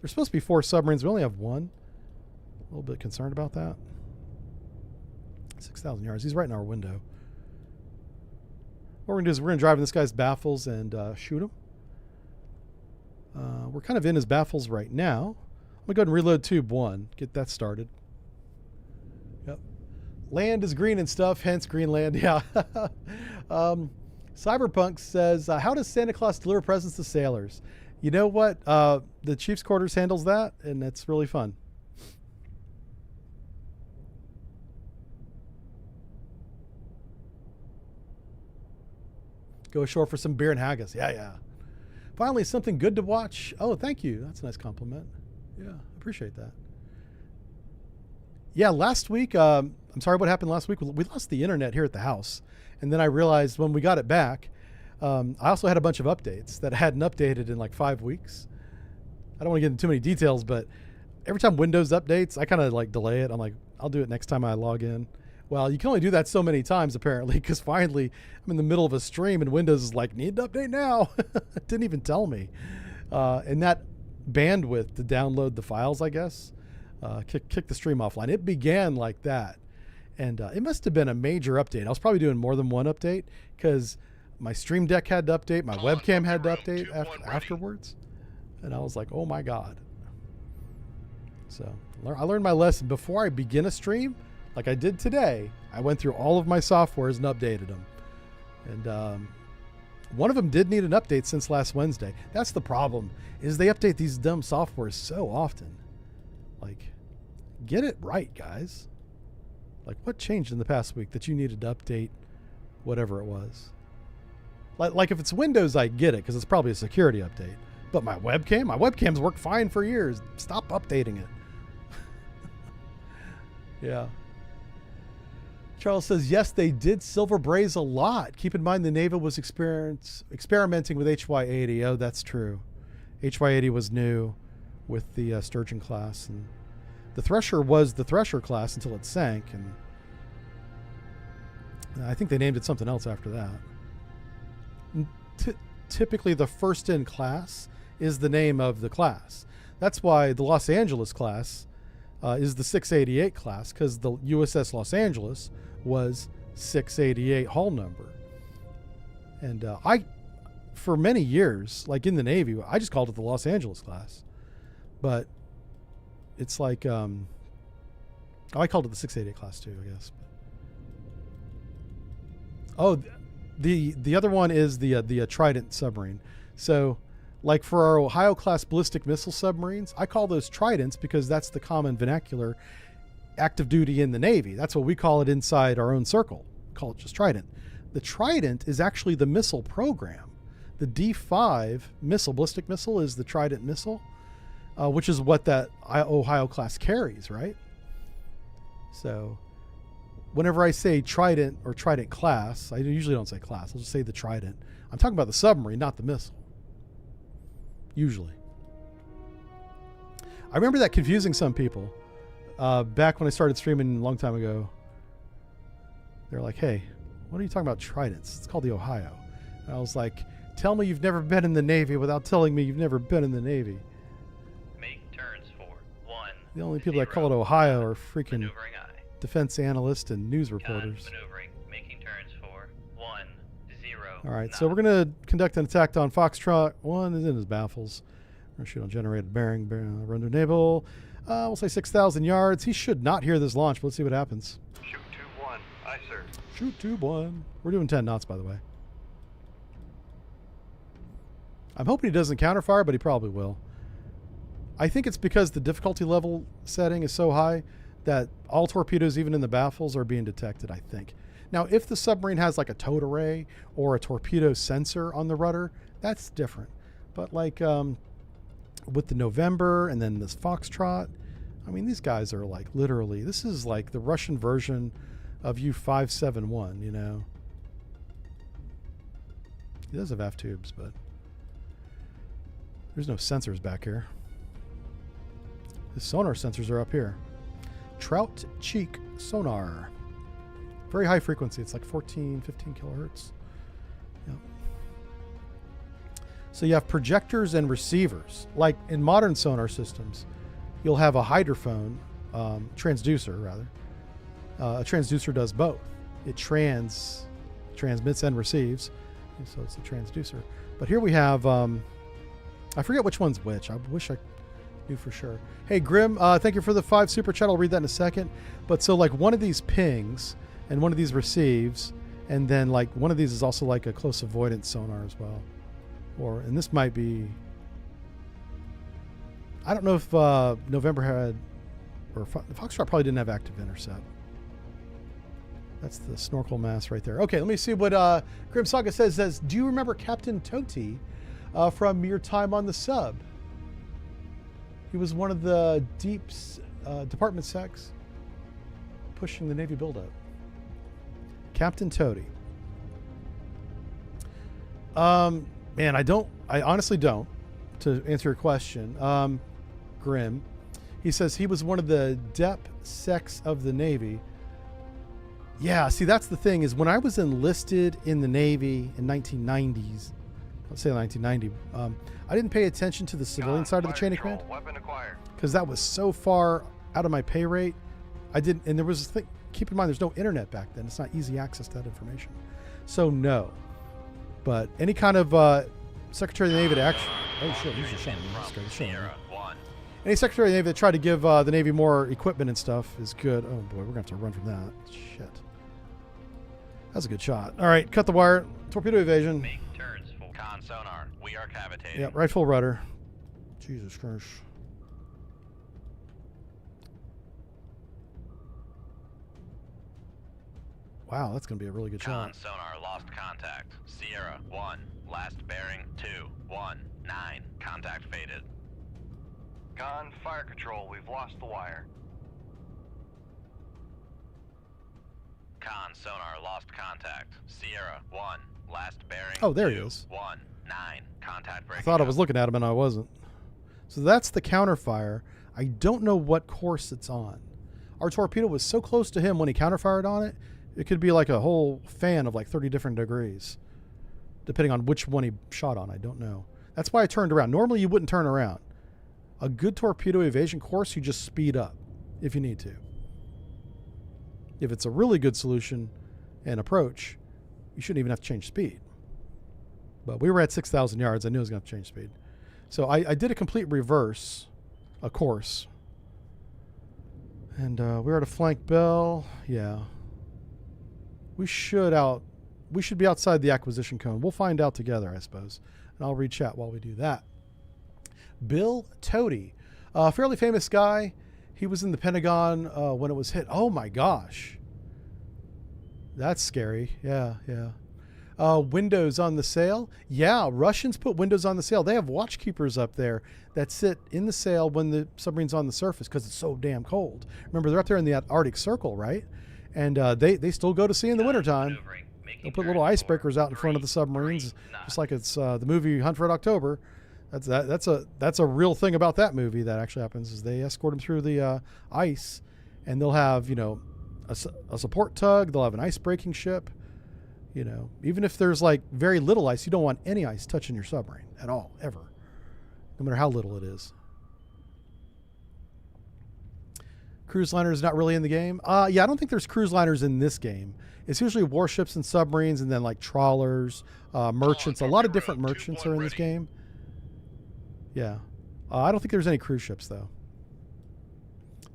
There's supposed to be 4 submarines. We only have 1. A little bit concerned about that. 6,000 yards. He's right in our window. What we're going to do is we're going to drive in this guy's baffles and shoot him. We're kind of in his baffles right now. I'm going to go ahead and reload tube 1. Get that started. Yep. Land is green and stuff, hence Greenland. Yeah. Cyberpunk says, how does Santa Claus deliver presents to sailors? You know what? The Chief's Quarters handles that, and it's really fun. Go ashore for some beer and haggis. Yeah. Finally, something good to watch. Oh, thank you. That's a nice compliment. Yeah, appreciate that. Yeah, last week, I'm sorry what happened last week. We lost the internet here at the house. And then I realized when we got it back, I also had a bunch of updates that hadn't updated in like 5 weeks. I don't want to get into too many details, but every time Windows updates, I kind of like delay it. I'm like, I'll do it next time I log in. Well, you can only do that so many times apparently, because finally I'm in the middle of a stream and Windows is like, need to update now. It didn't even tell me. And that bandwidth to download the files, I guess, kick the stream offline. It began like that. And it must have been a major update. I was probably doing more than one update because my Stream Deck had to update, my webcam had to update afterwards. And I was like, oh my God. So I learned my lesson. Before I begin a stream, like I did today, I went through all of my softwares and updated them. And one of them did need an update since last Wednesday. That's the problem, is they update these dumb softwares so often. Like, get it right, guys. Like, what changed in the past week that you needed to update whatever it was? Like if it's Windows, I get it because it's probably a security update. But my webcam's worked fine for years. Stop updating it. Yeah. Charles says, yes, they did silver braze a lot. Keep in mind the Naval was experimenting with HY-80. Oh, that's true. HY-80 was new with the Sturgeon class. And the Thresher was the Thresher class until it sank. And I think they named it something else after that. Typically, the first in class is the name of the class. That's why the Los Angeles class is the 688 class, because the USS Los Angeles was 688 hull number. And for many years, like in the Navy, I just called it the Los Angeles class. But it's like, I called it the 688 class too, I guess. Oh, the other one is the Trident submarine. So, like for our Ohio class ballistic missile submarines, I call those Tridents because that's the common vernacular active duty in the Navy. That's what we call it inside our own circle. We call it just Trident. The Trident is actually the missile program. The D5 missile, ballistic missile, is the Trident missile, which is what that Ohio class carries, right? So whenever I say Trident or Trident class, I usually don't say class. I'll just say the Trident. I'm talking about the submarine, not the missile. Usually. I remember that confusing some people. Back when I started streaming a long time ago, they're like, hey, what are you talking about Tridents? It's called the Ohio. And I was like, tell me you've never been in the Navy without telling me you've never been in the Navy. Make turns for 1. The only people that call it Ohio are freaking Maneuvering I. defense analysts and news reporters. Maneuvering. Making turns for 1, 0. All right, so we're going to conduct an attack on Foxtrot. 1 is in his baffles. We're going to shoot on generated bearing, run to Naval. We'll say 6,000 yards. He should not hear this launch, but let's see what happens. Shoot 2-1. Aye, sir. Shoot 2-1. We're doing 10 knots, by the way. I'm hoping he doesn't counterfire, but he probably will. I think it's because the difficulty level setting is so high that all torpedoes, even in the baffles, are being detected, I think. Now, if the submarine has like a towed array or a torpedo sensor on the rudder, that's different. But like with the November and then this Foxtrot, I mean, these guys are like literally, this is like the Russian version of U-571, you know. He does have aft tubes, but there's no sensors back here. The sonar sensors are up here. Trout cheek sonar. Very high frequency. It's like 14, 15 kilohertz. Yep. So you have projectors and receivers. Like in modern sonar systems, you'll have a hydrophone, transducer rather. A transducer does both. It transmits and receives. So it's a transducer. But here we have, I forget which one's which. I wish I knew for sure. Hey, Grim, thank you for the 5 super chat. I'll read that in a second. But so like one of these pings and one of these receives, and then like one of these is also like a close avoidance sonar as well. And this might be, I don't know if November had, or Foxtrot probably didn't have active intercept. That's the snorkel mass right there. Okay, let me see what Grim Saga says. Do you remember Captain Toti from your time on the sub? He was one of the Deep's department secs pushing the Navy buildup. Captain Toti. Man, I honestly don't, to answer your question. Grim. He says he was one of the DEP secs of the Navy. Yeah, see, that's the thing, is when I was enlisted in the Navy in 1990s, let's say 1990, I didn't pay attention to the civilian side of the chain of command because that was so far out of my pay rate. I didn't, and there was a thing, keep in mind, there's no internet back then. It's not easy access to that information. So no, but any kind of Secretary of the Navy to actually, oh shit, he's just showing me. Any Secretary of the Navy that tried to give the Navy more equipment and stuff is good. Oh boy, we're gonna have to run from that. Shit. That's a good shot. All right, cut the wire. Torpedo evasion. Make turns for con sonar. We are cavitating. Yeah, right full rudder. Jesus Christ. Wow, that's going to be a really good Con shot. sonar lost contact. Sierra 1, last bearing 219. Contact faded. Con, fire control, we've lost the wire. Con sonar lost contact. Sierra 1, last bearing. Oh, there he is. 219. Contact I breaking. thought I up. was looking at him and I wasn't. So that's the counterfire. I don't know what course it's on. Our torpedo was so close to him when he counterfired on it, it could be like a whole fan of like 30 different degrees, depending on which one he shot on. I don't know. That's why I turned around. Normally you wouldn't turn around. A good torpedo evasion course, you just speed up if you need to. If it's a really good solution and approach, you shouldn't even have to change speed. But we were at 6,000 yards. I knew I was going to have to change speed. So I did a complete reverse, a course. And we were at a flank bell. Yeah. We should be outside the acquisition cone. We'll find out together, I suppose. And I'll read chat while we do that. Bill Toady, a fairly famous guy. He was in the Pentagon when it was hit. Oh my gosh. That's scary. Yeah, yeah. Windows on the sail. Yeah, Russians put windows on the sail. They have watchkeepers up there that sit in the sail when the submarine's on the surface because it's so damn cold. Remember, they're up there in the Arctic Circle, right? And they still go to sea in the wintertime. They'll put little icebreakers out in front of the submarines, just like it's the movie Hunt for Red October. That's a real thing about that movie that actually happens. Is they escort them through the ice, and they'll have a support tug. They'll have an ice breaking ship. Even if there's like very little ice, you don't want any ice touching your submarine at all, ever, no matter how little it is. Cruise liner is not really in the game. Yeah, I don't think there's cruise liners in this game. It's usually warships and submarines, and then like trawlers, merchants. A lot of different merchants are in this game. Yeah, I don't think there's any cruise ships though.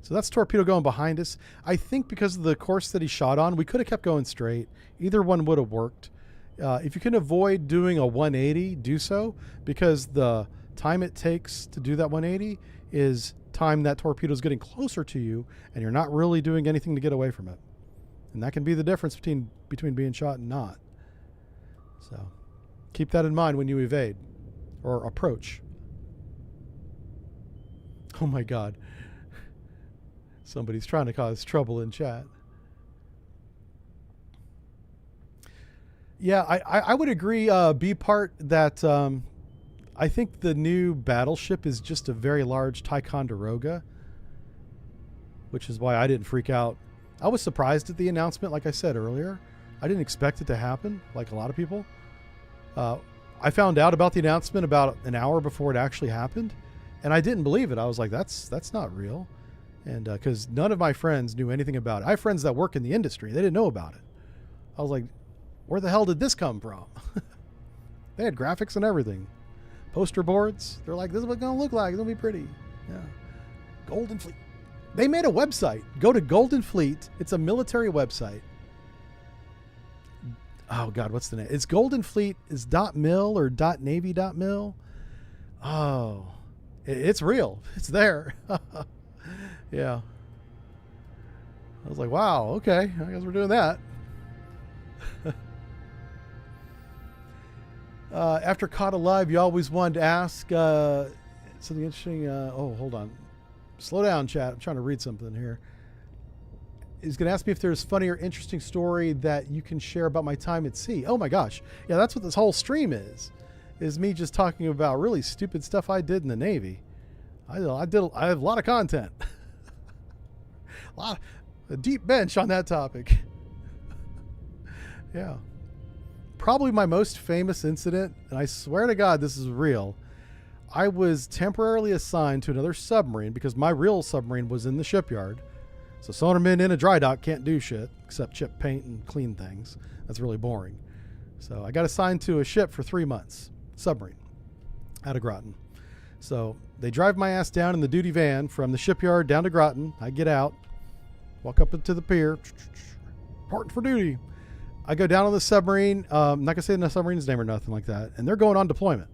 So that's Torpedo going behind us. I think because of the course that he shot on, we could have kept going straight. Either one would have worked. If you can avoid doing a 180, do so, because the time it takes to do that 180 is time that torpedo is getting closer to you, and you're not really doing anything to get away from it. And that can be the difference between being shot and not. So keep that in mind when you evade or approach. Oh my God. Somebody's trying to cause trouble in chat. Yeah, I would agree, B part, that I think the new battleship is just a very large Ticonderoga, which is why I didn't freak out. I was surprised at the announcement, like I said earlier. I didn't expect it to happen, like a lot of people. I found out about the announcement about an hour before it actually happened, and I didn't believe it. I was like, that's not real. And because none of my friends knew anything about it. I have friends that work in the industry. They didn't know about it. I was like, where the hell did this come from? They had graphics and everything. Poster boards. They're like, this is what it's going to look like. It's going to be pretty. Yeah. Golden Fleet. They made a website. Go to Golden Fleet. It's a military website. Oh, God, what's the name? It's Golden Fleet. Is .mil or .navy.mil. Oh, it's real. It's there. Yeah. I was like, wow, okay. I guess we're doing that. After Caught Alive, you always wanted to ask something interesting. Oh, hold on. Slow down, chat. I'm trying to read something here. He's going to ask me if there's funny or interesting story that you can share about my time at sea. Oh, my gosh. Yeah, that's what this whole stream is me just talking about really stupid stuff I did in the Navy. I have a lot of content. A deep bench on that topic. Yeah. Probably my most famous incident, and I swear to God this is real. I was temporarily assigned to another submarine because my real submarine was in the shipyard. So sonarmen in a dry dock can't do shit except chip paint and clean things. That's really boring. So I got assigned to a ship for 3 months, submarine, out of Groton. So they drive my ass down in the duty van from the shipyard down to Groton. I get out. Walk up into the pier, reporting for duty. I go down on the submarine. I'm not going to say the submarine's name or nothing like that. And they're going on deployment.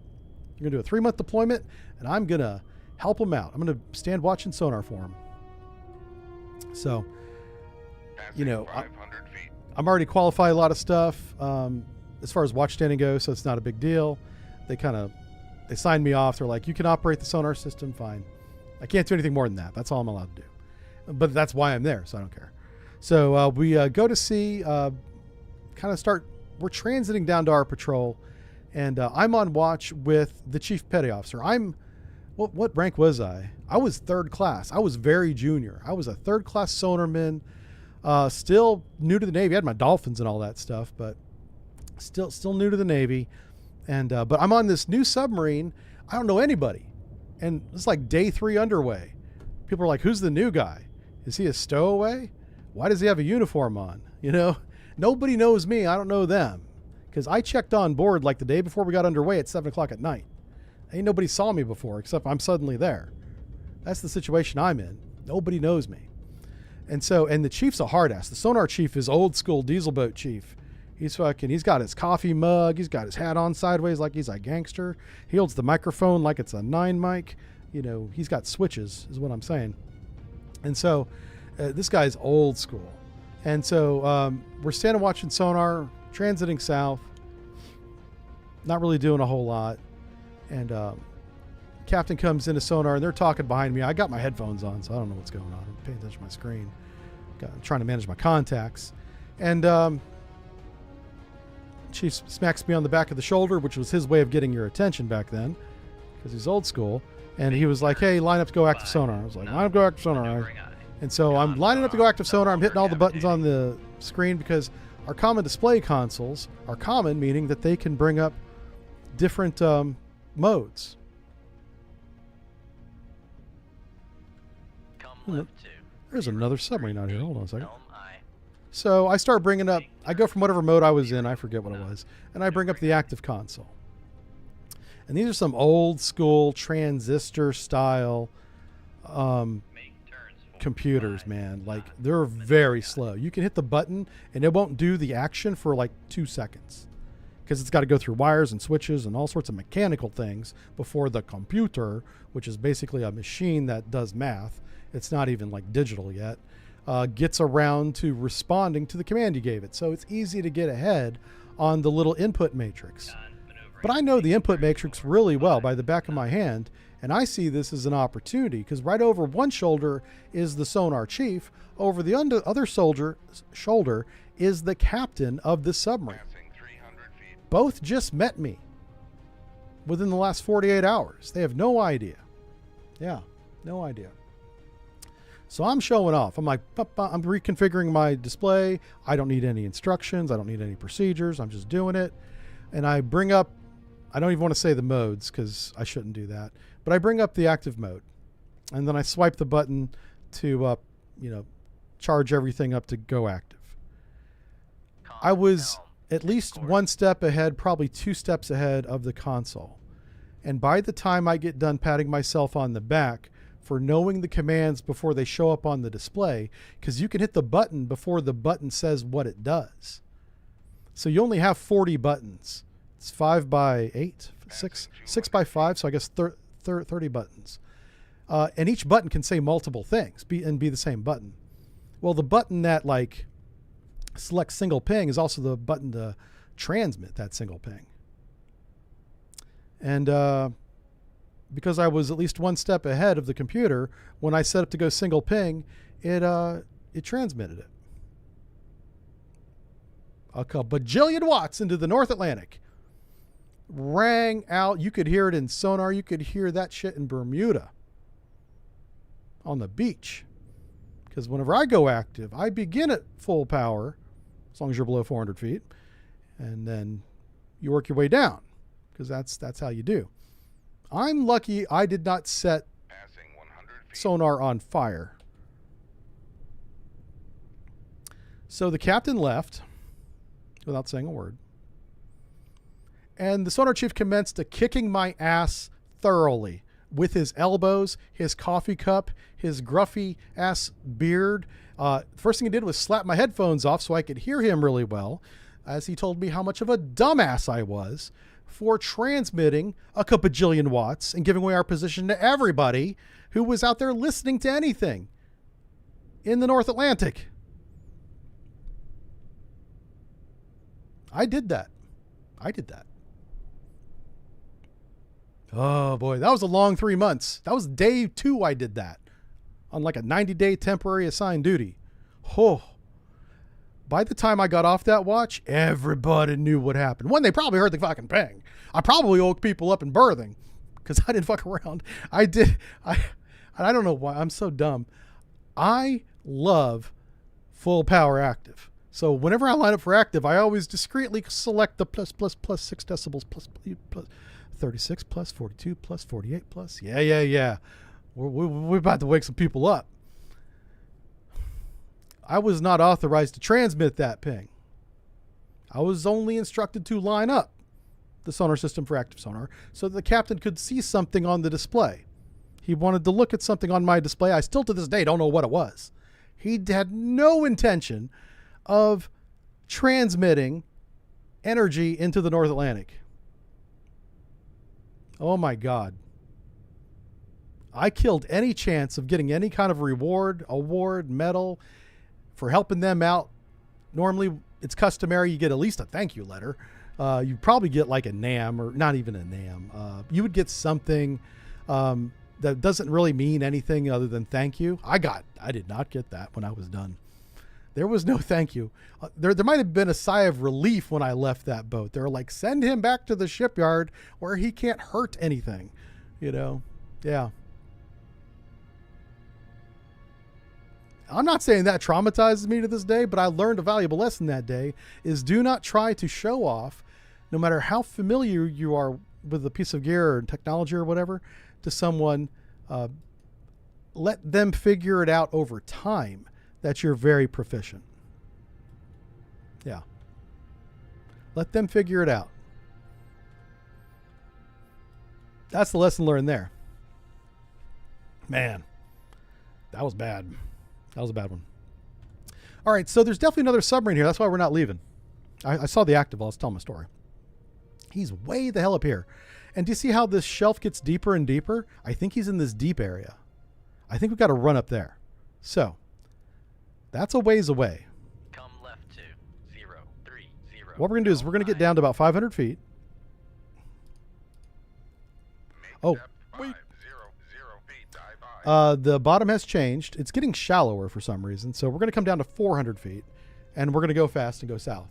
They're going to do a 3-month deployment, and I'm going to help them out. I'm going to stand watching sonar for them. So, Passing 500 feet. I'm already qualified a lot of stuff as far as watch standing goes, so it's not a big deal. They signed me off. They're like, you can operate the sonar system, fine. I can't do anything more than that. That's all I'm allowed to do. But that's why I'm there, so I don't care. So we go to sea, we're transiting down to our patrol, and I'm on watch with the chief petty officer. What rank was I? I was third class. I was very junior. I was a third class sonarman, still new to the Navy. I had my dolphins and all that stuff, but still new to the Navy. And but I'm on this new submarine. I don't know anybody, and it's like day 3 underway. People are like, "Who's the new guy? Is he a stowaway? Why does he have a uniform on?" You know, nobody knows me. I don't know them, because I checked on board like the day before we got underway at 7 o'clock at night. Ain't nobody saw me before, except I'm suddenly there. That's the situation I'm in. Nobody knows me. And the chief's a hard ass. The sonar chief is old school diesel boat chief. He's got his coffee mug. He's got his hat on sideways like he's a gangster. He holds the microphone like it's a 9 mic. You know, he's got switches is what I'm saying. And so this guy's old school. And so we're standing watching sonar, transiting south, not really doing a whole lot. And captain comes into sonar, and they're talking behind me. I got my headphones on, so I don't know what's going on. I'm paying attention to my screen. I'm trying to manage my contacts. And chief smacks me on the back of the shoulder, which was his way of getting your attention back then, because he's old school. And he was like, "Hey, line up to go active sonar." I was like, "Line up to go active sonar." And so I'm lining up to go active sonar. I'm hitting all the buttons on the screen, because our common display consoles are common, meaning that they can bring up different modes. There's another submarine out here. Hold on a second. So I start bringing up, I go from whatever mode I was in, I forget what it was, and I bring up the active console. And these are some old school transistor style computers, man. Like, they're very slow. You can hit the button and it won't do the action for like 2 seconds, because it's got to go through wires and switches and all sorts of mechanical things before the computer, which is basically a machine that does math, it's not even like digital yet, gets around to responding to the command you gave it. So it's easy to get ahead on the little input matrix. But I know the input matrix really well by the back of my hand, and I see this as an opportunity, because right over one shoulder is the sonar chief, over the other shoulder is the captain of the submarine. Both just met me within the last 48 hours. They have no idea. Yeah, no idea. So I'm showing off. I'm like, I'm reconfiguring my display. I don't need any instructions. I don't need any procedures. I'm just doing it. And I bring up, I don't even want to say the modes, because I shouldn't do that, but I bring up the active mode. And then I swipe the button to, charge everything up to go active. I was at least 1 step ahead, probably 2 steps ahead of the console. And by the time I get done patting myself on the back for knowing the commands before they show up on the display, because you can hit the button before the button says what it does. So you only have 40 buttons. It's 5 by 8, 6 by 5, so I guess 30 buttons. And each button can say multiple things and be the same button. Well, the button that like select single ping is also the button to transmit that single ping. And because I was at least 1 step ahead of the computer, when I set up to go single ping, it transmitted it. A bajillion watts into the North Atlantic. Rang out. You could hear it in sonar. You could hear that shit in Bermuda on the beach. Because whenever I go active, I begin at full power, as long as you're below 400 feet, and then you work your way down, because that's how you do. I'm lucky I did not set sonar on fire. So the captain left without saying a word. And the sonar chief commenced to kicking my ass thoroughly with his elbows, his coffee cup, his gruffy ass beard. First thing he did was slap my headphones off so I could hear him really well, as he told me how much of a dumbass I was for transmitting a bajillion watts and giving away our position to everybody who was out there listening to anything in the North Atlantic. I did that. Oh boy, that was a long 3 months. That was day 2 I did that. On like a 90-day temporary assigned duty. Oh. By the time I got off that watch, everybody knew what happened. One, they probably heard the fucking ping. I probably woke people up in berthing because I didn't fuck around. I don't know why. I'm so dumb. I love full power active. So whenever I line up for active, I always discreetly select the plus 6 decibels plus 36 plus 42 plus 48 plus. Yeah. We're about to wake some people up. I was not authorized to transmit that ping. I was only instructed to line up the sonar system for active sonar so that the captain could see something on the display. He wanted to look at something on my display. I still to this day don't know what it was. He had no intention of transmitting energy into the North Atlantic. Oh my God. I killed any chance of getting any kind of reward, award, medal for helping them out. Normally, it's customary you get at least a thank you letter. You probably get like a NAM, or not even a NAM. You would get something that doesn't really mean anything other than thank you. I did not get that when I was done. There was no thank you. There might have been a sigh of relief when I left that boat. They were like, send him back to the shipyard where he can't hurt anything. Yeah. I'm not saying that traumatizes me to this day, but I learned a valuable lesson that day is do not try to show off, no matter how familiar you are with a piece of gear or technology or whatever, to someone. Let them figure it out over time that you're very proficient. Yeah. Let them figure it out. That's the lesson learned there. Man, that was bad. That was a bad one. All right, so there's definitely another submarine here. That's why we're not leaving. I saw the active. I'll tell my story. He's way the hell up here. And do you see how this shelf gets deeper and deeper? I think he's in this deep area. I think we've got to run up there. So, that's a ways away. Come left to 030. What we're going to do is we're going to get down to about 500 feet. Oh, wait. The bottom has changed. It's getting shallower for some reason. So we're going to come down to 400 feet and we're going to go fast and go south.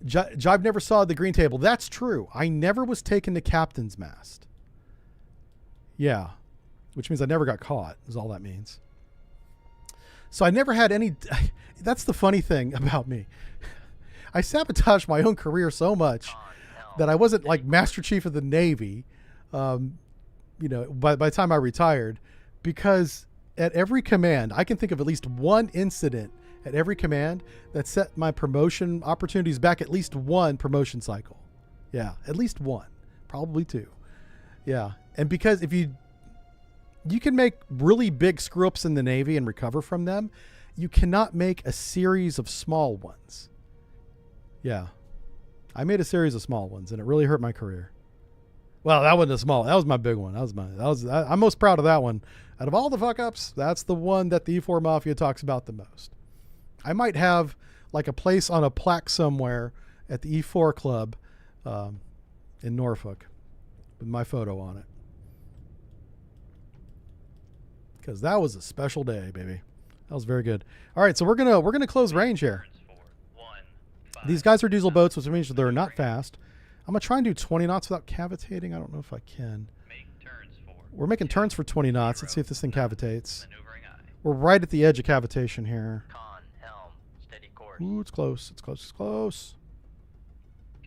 Jive never saw the green table. That's true. I never was taken to captain's mast. Yeah. Which means I never got caught is all that means. So I never had any. That's the funny thing about me. I sabotaged my own career so much that I wasn't like Master Chief of the Navy. By the time I retired, because at every command, I can think of at least one incident at every command that set my promotion opportunities back at least one promotion cycle. Yeah, at least one, probably two. Yeah, and because if you can make really big screw ups in the Navy and recover from them, you cannot make a series of small ones. Yeah, I made a series of small ones, and it really hurt my career. Well, that wasn't a small. That was my big one. I'm most proud of that one. Out of all the fuck ups, that's the one that the E4 Mafia talks about the most. I might have like a place on a plaque somewhere at the E4 Club in Norfolk with my photo on it, because that was a special day, baby. That was very good. All right, so we're gonna close range here. These guys are diesel boats, which means they're not fast. I'm going to try and do 20 knots without cavitating. I don't know if I can. We're making turns for 20 knots. Let's see if this thing cavitates. We're right at the edge of cavitation here. Con, helm, steady course. Ooh, it's close. It's close. It's close.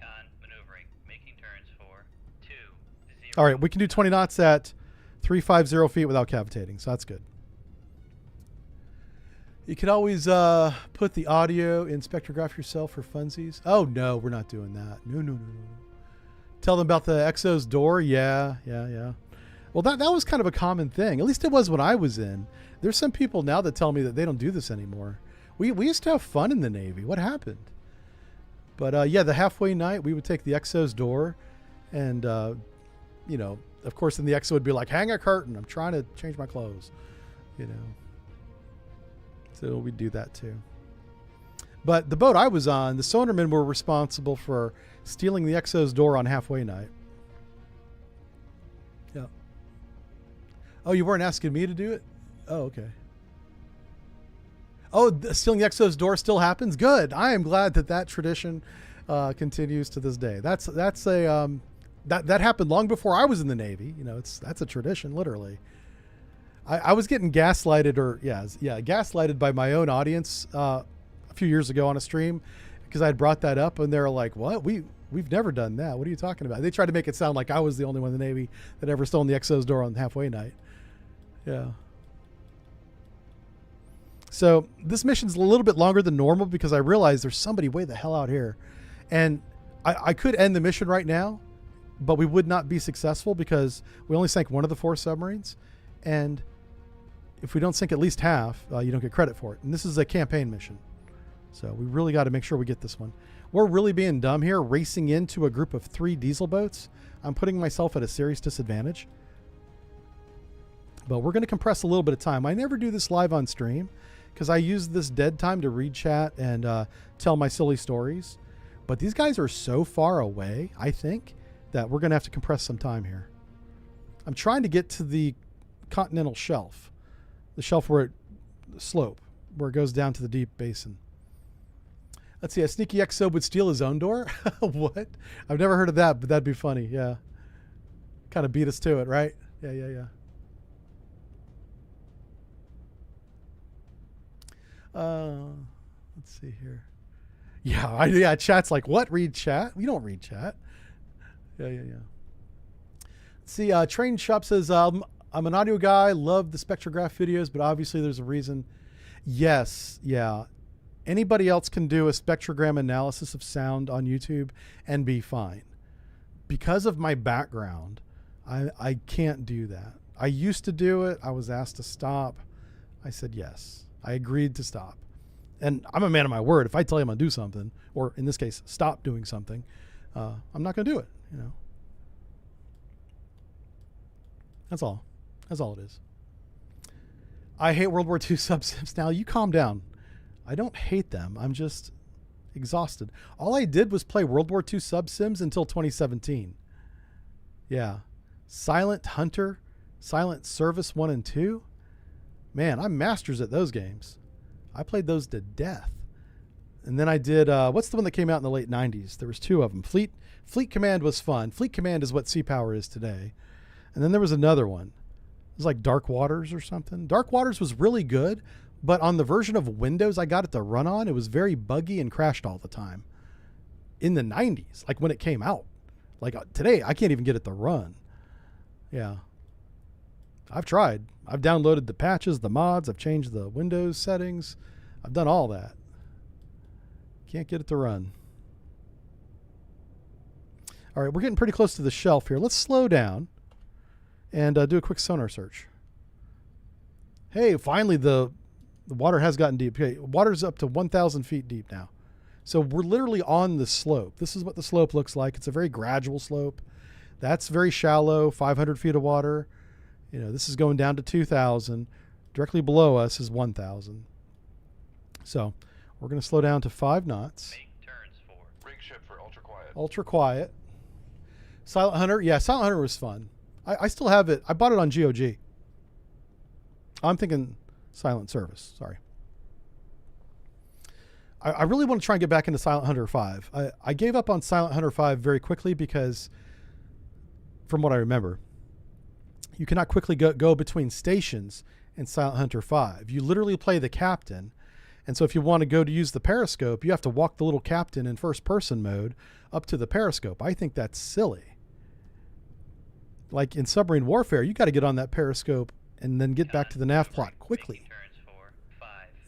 Con, maneuvering, making turns for 20. All right, we can do 20 knots at 350 feet without cavitating, so that's good. You could always put the audio in spectrograph yourself for funsies. Oh, no, we're not doing that. No. Tell them about the Exo's door. Yeah. Well, that was kind of a common thing. At least it was when I was in. There's some people now that tell me that they don't do this anymore. We used to have fun in the Navy. What happened? But, yeah, the halfway night, we would take the Exo's door. And, of course, then the Exo would be like, hang a curtain. I'm trying to change my clothes. So we do that too. But the boat I was on, the sonarmen were responsible for stealing the XO's door on halfway night. Yeah. Oh, you weren't asking me to do it? Oh, okay. Oh, stealing the XO's door still happens? Good. I am glad that tradition continues to this day. That's a that happened long before I was in the Navy. You know, that's a tradition, literally. I was getting gaslighted, gaslighted by my own audience a few years ago on a stream because I had brought that up, and they're like, "What? We've never done that. What are you talking about?" They tried to make it sound like I was the only one in the Navy that ever stolen the XO's door on halfway night. Yeah. So this mission's a little bit longer than normal because I realized there's somebody way the hell out here, and I could end the mission right now, but we would not be successful because we only sank one of the 4 submarines, and if we don't sink at least half, you don't get credit for it. And this is a campaign mission. So we really got to make sure we get this one. We're really being dumb here, racing into a group of 3 diesel boats. I'm putting myself at a serious disadvantage. But we're going to compress a little bit of time. I never do this live on stream because I use this dead time to read chat and tell my silly stories. But these guys are so far away, I think, that we're going to have to compress some time here. I'm trying to get to the continental shelf. The shelf where the slope, where it goes down to the deep basin. Let's see, a sneaky XO would steal his own door? What? I've never heard of that, but that'd be funny, yeah. Kind of beat us to it, right? Yeah. Let's see here. Yeah, chat's like, what? Read chat? We don't read chat. Yeah. Let's see, Train Shop says, I'm an audio guy, love the spectrograph videos, but obviously there's a reason. Yes, yeah. Anybody else can do a spectrogram analysis of sound on YouTube and be fine. Because of my background, I can't do that. I used to do it. I was asked to stop. I said yes. I agreed to stop. And I'm a man of my word. If I tell you I'm going to do something, or in this case, stop doing something, I'm not going to do it, you know. That's all. That's all it is. I hate World War II subsims. Now, you calm down. I don't hate them. I'm just exhausted. All I did was play World War II subsims until 2017. Yeah. Silent Hunter, Silent Service 1 and 2. Man, I'm masters at those games. I played those to death. And then I did, what's the one that came out in the late 90s? There was 2 of them. Fleet Command was fun. Fleet Command is what Sea Power is today. And then there was another one. It was like Dark Waters or something. Dark Waters was really good, but on the version of Windows I got it to run on, it was very buggy and crashed all the time. In the 90s, like when it came out. Like today, I can't even get it to run. Yeah. I've tried. I've downloaded the patches, the mods. I've changed the Windows settings. I've done all that. Can't get it to run. All right, we're getting pretty close to the shelf here. Let's slow down and do a quick sonar search. Hey, finally the water has gotten deep. Okay, water's up to 1,000 feet deep now. So we're literally on the slope. This is what the slope looks like. It's a very gradual slope. That's very shallow, 500 feet of water. You know, this is going down to 2,000. Directly below us is 1,000. So we're going to slow down to 5 knots. Make turns for Rig ship for ultra quiet. Ultra quiet. Silent Hunter. Yeah, Silent Hunter was fun. I still have it. I bought it on GOG. I'm thinking Silent Service. Sorry. I really want to try and get back into Silent Hunter 5. I gave up on Silent Hunter 5 very quickly because, from what I remember, you cannot quickly go between stations in Silent Hunter 5. You literally play the captain. And so if you want to go to use the periscope, you have to walk the little captain in first-person mode up to the periscope. I think that's silly. Like in submarine warfare, you got to get on that periscope and then get back to the nav plot quickly.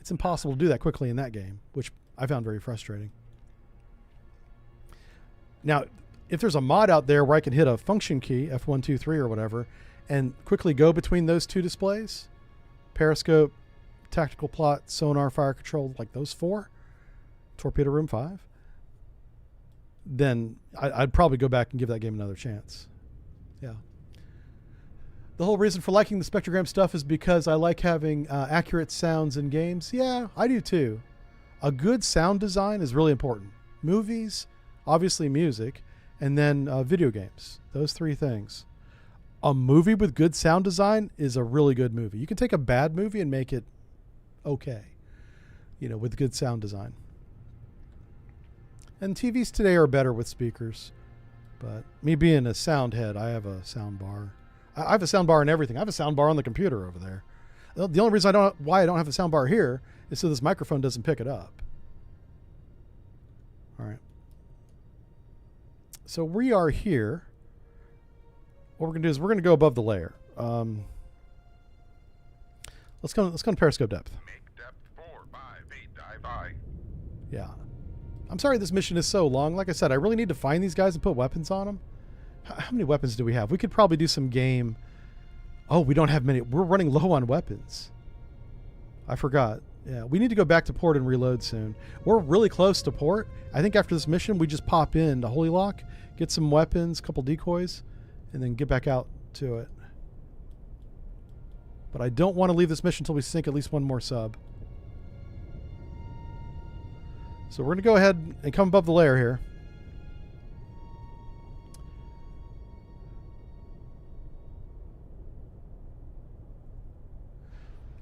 It's impossible to do that quickly in that game, which I found very frustrating. Now, if there's a mod out there where I can hit a function key, F1, 2, 3 or whatever, and quickly go between those 2 displays, periscope, tactical plot, sonar, fire control, like those 4, torpedo room 5, then I'd probably go back and give that game another chance. Yeah. The whole reason for liking the spectrogram stuff is because I like having accurate sounds in games. Yeah, I do too. A good sound design is really important. Movies, obviously music, and then video games. Those three things. A movie with good sound design is a really good movie. You can take a bad movie and make it okay, you know, with good sound design. And TVs today are better with speakers. But me being a sound head, I have a sound bar. I have a sound bar in everything. I have a sound bar on the computer over there. The only reason why I don't have a sound bar here is so this microphone doesn't pick it up. All right. So we are here. What we're gonna do is we're gonna go above the layer. Let's go to periscope depth. Make depth 4, 5, 8, dive by. Yeah. I'm sorry this mission is so long. Like I said, I really need to find these guys and put weapons on them. How many weapons do we have? We could probably do some game. Oh, we don't have many. We're running low on weapons. I forgot. Yeah, we need to go back to port and reload soon. We're really close to port. I think after this mission, we just pop in to Holy Lock, get some weapons, a couple decoys, and then get back out to it. But I don't want to leave this mission until we sink at least one more sub. So we're going to go ahead and come above the layer here.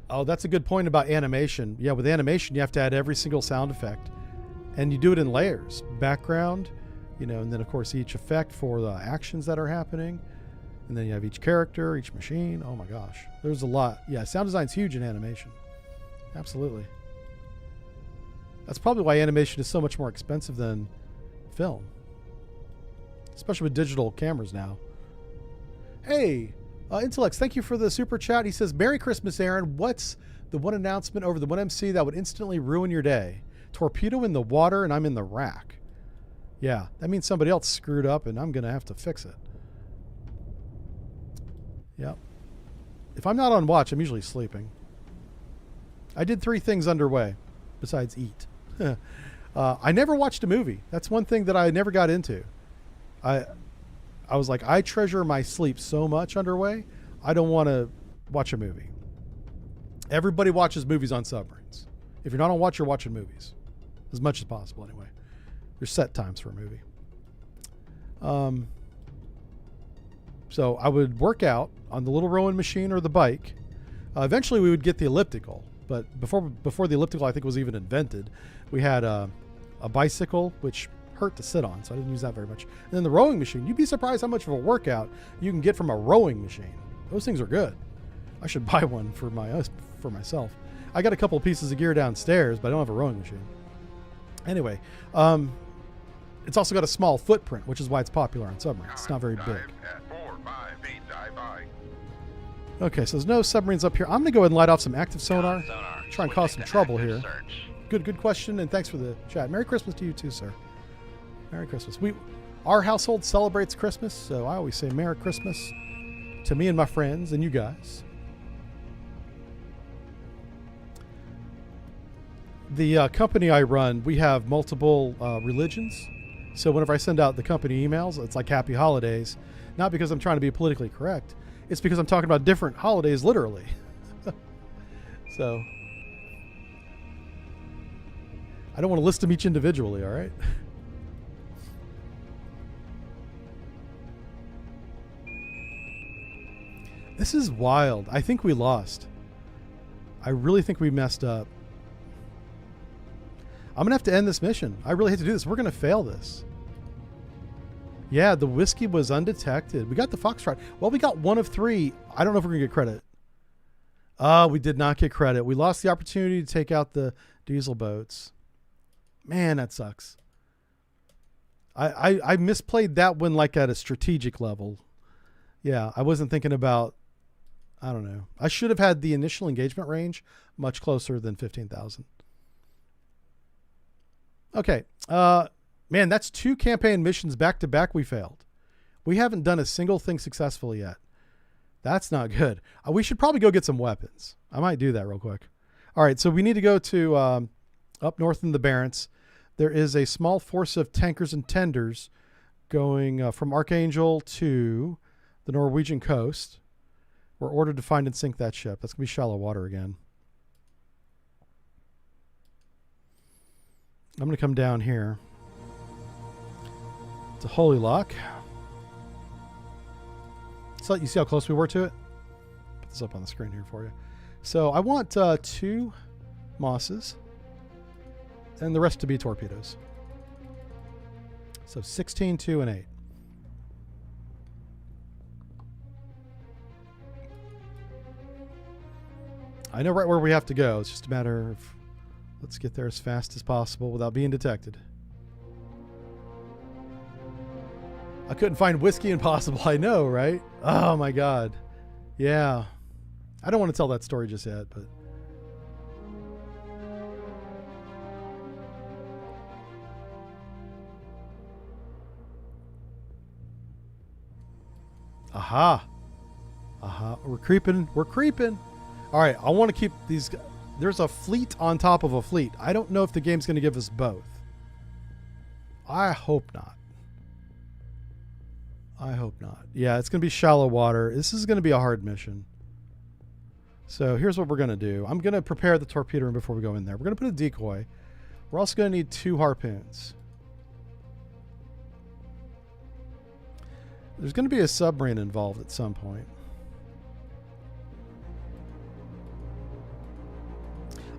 Oh, that's a good point about animation. Yeah, with animation, you have to add every single sound effect. And you do it in layers. Background, you know, and then, of course, each effect for the actions that are happening. And then you have each character, each machine. Oh, my gosh. There's a lot. Yeah, sound design's huge in animation. Absolutely. That's probably why animation is so much more expensive than film. Especially with digital cameras now. Hey, Intellex, thank you for the super chat. He says, Merry Christmas, Aaron. What's the one announcement over the one MC that would instantly ruin your day? Torpedo in the water and I'm in the rack. Yeah, that means somebody else screwed up and I'm going to have to fix it. Yep. If I'm not on watch, I'm usually sleeping. I did 3 things underway besides eat. I never watched a movie. That's one thing that I never got into. I was like, I treasure my sleep so much underway, I don't want to watch a movie. Everybody watches movies on submarines. If you're not on watch, you're watching movies. As much as possible, anyway. There's set times for a movie. So I would work out on the little rowing machine or the bike. Eventually, we would get the elliptical. But before the elliptical, I think, was even invented, we had a bicycle, which hurt to sit on, so I didn't use that very much. And then the rowing machine. You'd be surprised how much of a workout you can get from a rowing machine. Those things are good. I should buy one for myself. I got a couple pieces of gear downstairs, but I don't have a rowing machine. Anyway, it's also got a small footprint, which is why it's popular on submarines. It's not very big. At 4, 5, 8, dive by. Okay, so there's no submarines up here. I'm going to go ahead and light off some active sonar. Try and cause some trouble here. Search. Good question, and thanks for the chat. Merry Christmas to you too, sir. Merry Christmas. Our household celebrates Christmas, so I always say Merry Christmas to me and my friends and you guys. The company I run, we have multiple religions. So whenever I send out the company emails, it's like Happy Holidays. Not because I'm trying to be politically correct. It's because I'm talking about different holidays, literally. So I don't want to list them each individually, all right? This is wild. I think we lost. I really think we messed up. I'm going to have to end this mission. I really hate to do this. We're going to fail this. Yeah, the whiskey was undetected. We got the Foxtrot. Well, we got 1 of 3. I don't know if we're going to get credit. We did not get credit. We lost the opportunity to take out the diesel boats. Man, that sucks. I misplayed that one like at a strategic level. Yeah, I wasn't thinking about, I don't know. I should have had the initial engagement range much closer than 15,000. Okay. Man, that's 2 campaign missions back to back we failed. We haven't done a single thing successfully yet. That's not good. We should probably go get some weapons. I might do that real quick. All right, so we need to go to up north in the Barents. There is a small force of tankers and tenders going from Archangel to the Norwegian coast. We're ordered to find and sink that ship. That's going to be shallow water again. I'm going to come down here. It's a holy lock. So you see how close we were to it? Put this up on the screen here for you. So I want 2 Mosses and the rest to be torpedoes. So 16, 2, and 8. I know right where we have to go. It's just a matter of let's get there as fast as possible without being detected. I couldn't find Whiskey Impossible. I know, right? Oh my God. Yeah. I don't want to tell that story just yet, but aha. Aha. We're creeping. We're creeping. All right. I want to keep these. There's a fleet on top of a fleet. I don't know if the game's going to give us both. I hope not. I hope not. Yeah, it's going to be shallow water. This is going to be a hard mission. So here's what we're going to do. I'm going to prepare the torpedo room before we go in there. We're going to put a decoy. We're also going to need 2 harpoons. There's going to be a submarine involved at some point.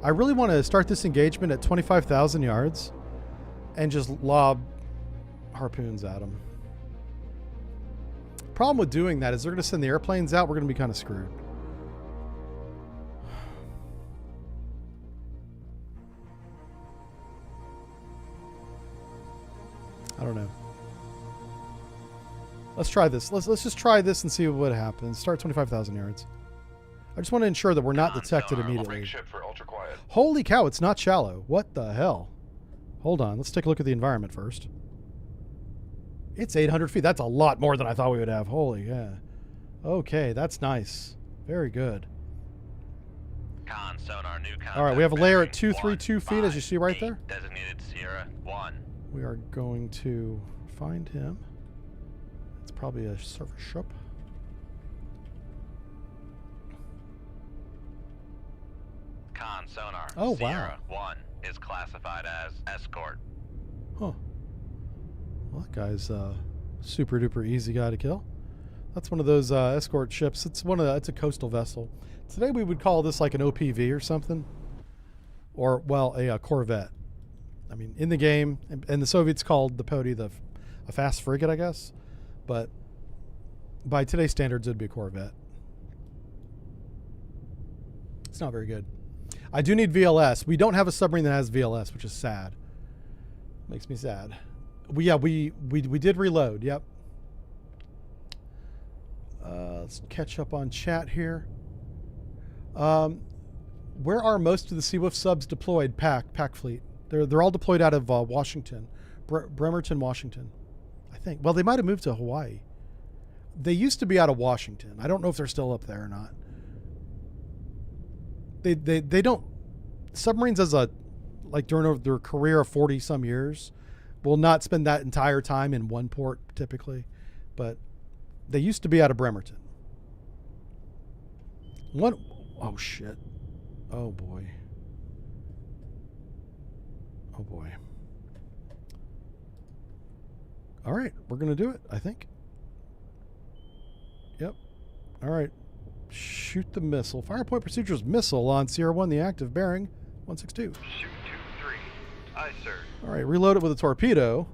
I really want to start this engagement at 25,000 yards and just lob harpoons at them. Problem with doing that is they're going to send the airplanes out. We're going to be kind of screwed. I don't know. Let's try this. Let's just try this and see what happens. Start 25,000 yards. I just want to ensure that we're not detected immediately. Ship for ultra quiet. Holy cow, it's not shallow. What the hell? Hold on. Let's take a look at the environment first. It's 800 feet. That's a lot more than I thought we would have. Holy, yeah. Okay, that's nice. Very good. Con sonar new contact. All right, we have a layer at bearing 232 feet, as you see right 8, there. Designated Sierra 1. We are going to find him. It's probably a surface ship. Con sonar. Oh, Sierra 1 is classified as escort. Huh. Well, that guy's a super duper easy guy to kill. That's one of those escort ships. It's it's a coastal vessel. Today we would call this like an OPV or something, or well, a corvette. I mean, in the game, and the Soviets called the Poti a fast frigate, I guess. But by today's standards, it'd be a corvette. It's not very good. I do need VLS. We don't have a submarine that has VLS, which is sad. Makes me sad. We did reload. Yep. Let's catch up on chat here. Where are most of the Seawolf subs deployed? Pack fleet. They're all deployed out of Washington, Bremerton, Washington. I think. Well, they might have moved to Hawaii. They used to be out of Washington. I don't know if they're still up there or not. They don't. Submarines during their career of 40 some years will not spend that entire time in one port typically, but they used to be out of Bremerton. Oh shit. Oh boy. Oh boy. All right, we're going to do it, I think. Yep. All right. Shoot the missile. Fire point procedures missile on Sierra 1, the active bearing 162. Shoot 2-3. Aye, sir. All right, reload it with a torpedo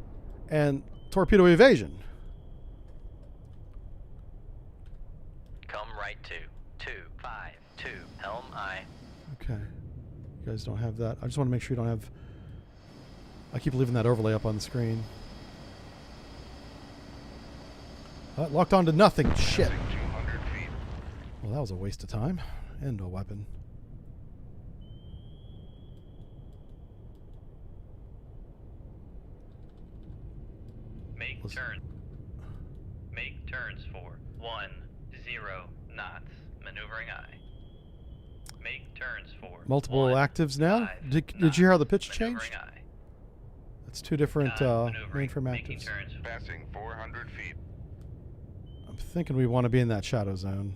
and torpedo evasion. Come right to 252 helm I. Okay. You guys don't have that. I just want to make sure you don't have... I keep leaving that overlay up on the screen. Locked onto nothing. Shit. 200 feet. Well, that was a waste of time and a weapon. Make turns for 10 knots. Maneuvering I. Make turns for Multiple actives now? Did you hear how the pitch changed? That's two different mainframe actives. Passing 400 feet. I'm thinking we want to be in that shadow zone.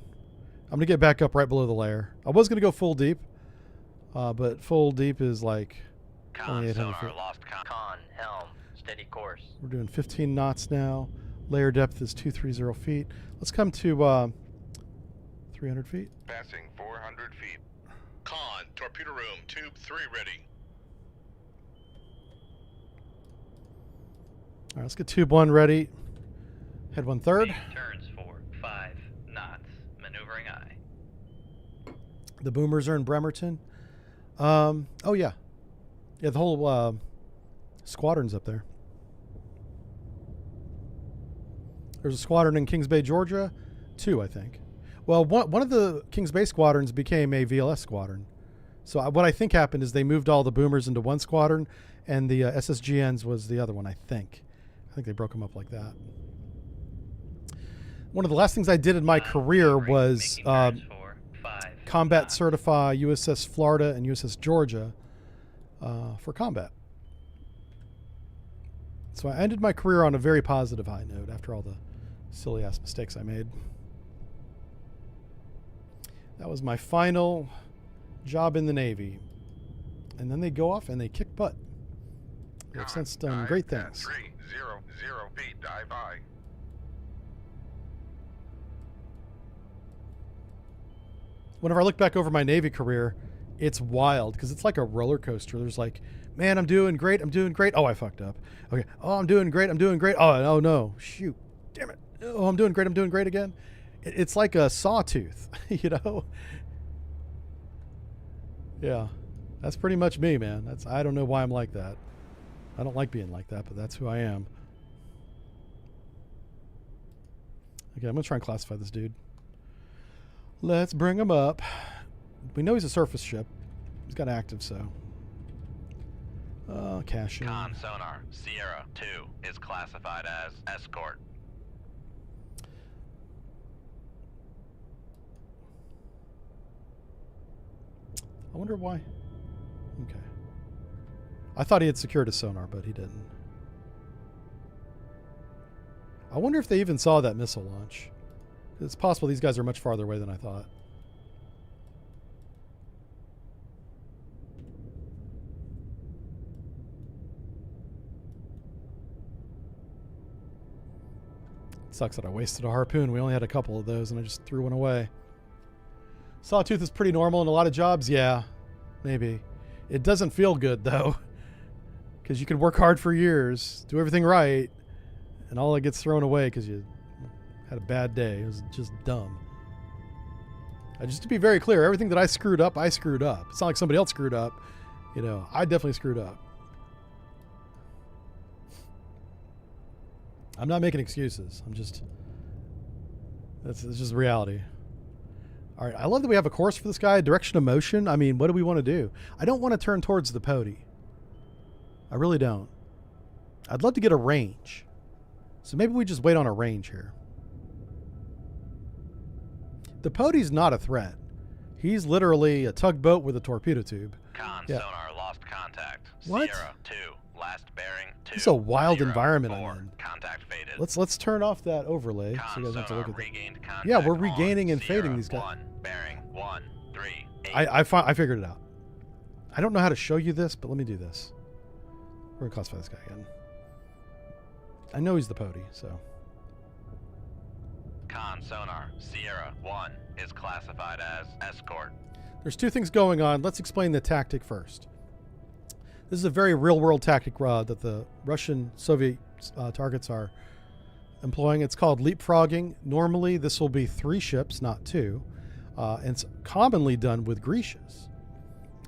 I'm going to get back up right below the layer. I was going to go full deep, but full deep is like Con, Only 800 sonar, feet. lost con, helm, steady course. We're doing 15 knots now. Layer depth is 230 feet. Let's come to 300 feet. Passing 400 feet. Con, torpedo room, tube 3 ready. All right, let's get tube 1 ready. Head 1/3. Speed turns for 5 knots. Maneuvering eye. The boomers are in Bremerton. Oh, yeah. Yeah, the whole squadron's up there. There's a squadron in Kings Bay, Georgia. 2, I think. Well, one of the Kings Bay squadrons became a VLS squadron. So what I think happened is they moved all the boomers into one squadron, and the SSGNs was the other one, I think. I think they broke them up like that. One of the last things I did in my career was combat certify USS Florida and USS Georgia for combat. So I ended my career on a very positive high note after all the silly ass mistakes I made. That was my final job in the Navy. And then they go off and they kick butt. They've since done great things. 300 feet, dive by. Whenever I look back over my Navy career, it's wild because it's like a roller coaster. There's like, man, I'm doing great. I'm doing great. Oh, I fucked up. Okay. Oh, I'm doing great. I'm doing great. Oh no. Shoot. Damn it. Oh, I'm doing great. I'm doing great again. It's like a sawtooth, you know? Yeah. That's pretty much me, man. I don't know why I'm like that. I don't like being like that, but that's who I am. Okay, I'm going to try and classify this dude. Let's bring him up. We know he's a surface ship. He's got active, so. Cash in. Con, sonar, Sierra 2 is classified as escort. I wonder why. Okay. I thought he had secured his sonar, but he didn't. I wonder if they even saw that missile launch. It's possible these guys are much farther away than I thought. Sucks that I wasted a harpoon. We only had a couple of those and I just threw one away. Sawtooth is pretty normal in a lot of jobs. Yeah, maybe. It doesn't feel good though. Because you can work hard for years, do everything right, and all it gets thrown away because you had a bad day. It was just dumb. Just to be very clear, everything that I screwed up. It's not like somebody else screwed up. You know, I definitely screwed up. I'm not making excuses. It's just reality. All right, I love that we have a course for this guy, direction of motion. I mean, what do we want to do? I don't want to turn towards the pody. I really don't. I'd love to get a range. So maybe we just wait on a range here. The pody's not a threat. He's literally a tugboat with a torpedo tube. Con, Yeah. sonar, lost contact. What? Sierra 2, last bearing 2. It's a wild 0, environment 4, I'm in. Contact faded. Let's turn off that overlay so Con, you guys don't have to sonar, look at that. regained contact. Yeah, we're on regaining and Sierra fading these guys. 1, bearing 1, 3, 8. I figured it out. I don't know how to show you this, but let me do this. We're gonna classify this guy again. I know he's the pody, so. Con, sonar, Sierra 1 is classified as escort. There's two things going on. Let's explain the tactic first. This is a very real-world tactic that the Russian Soviet targets are employing. It's called leapfrogging. Normally, this will be 3 ships, not 2. And it's commonly done with Grecias.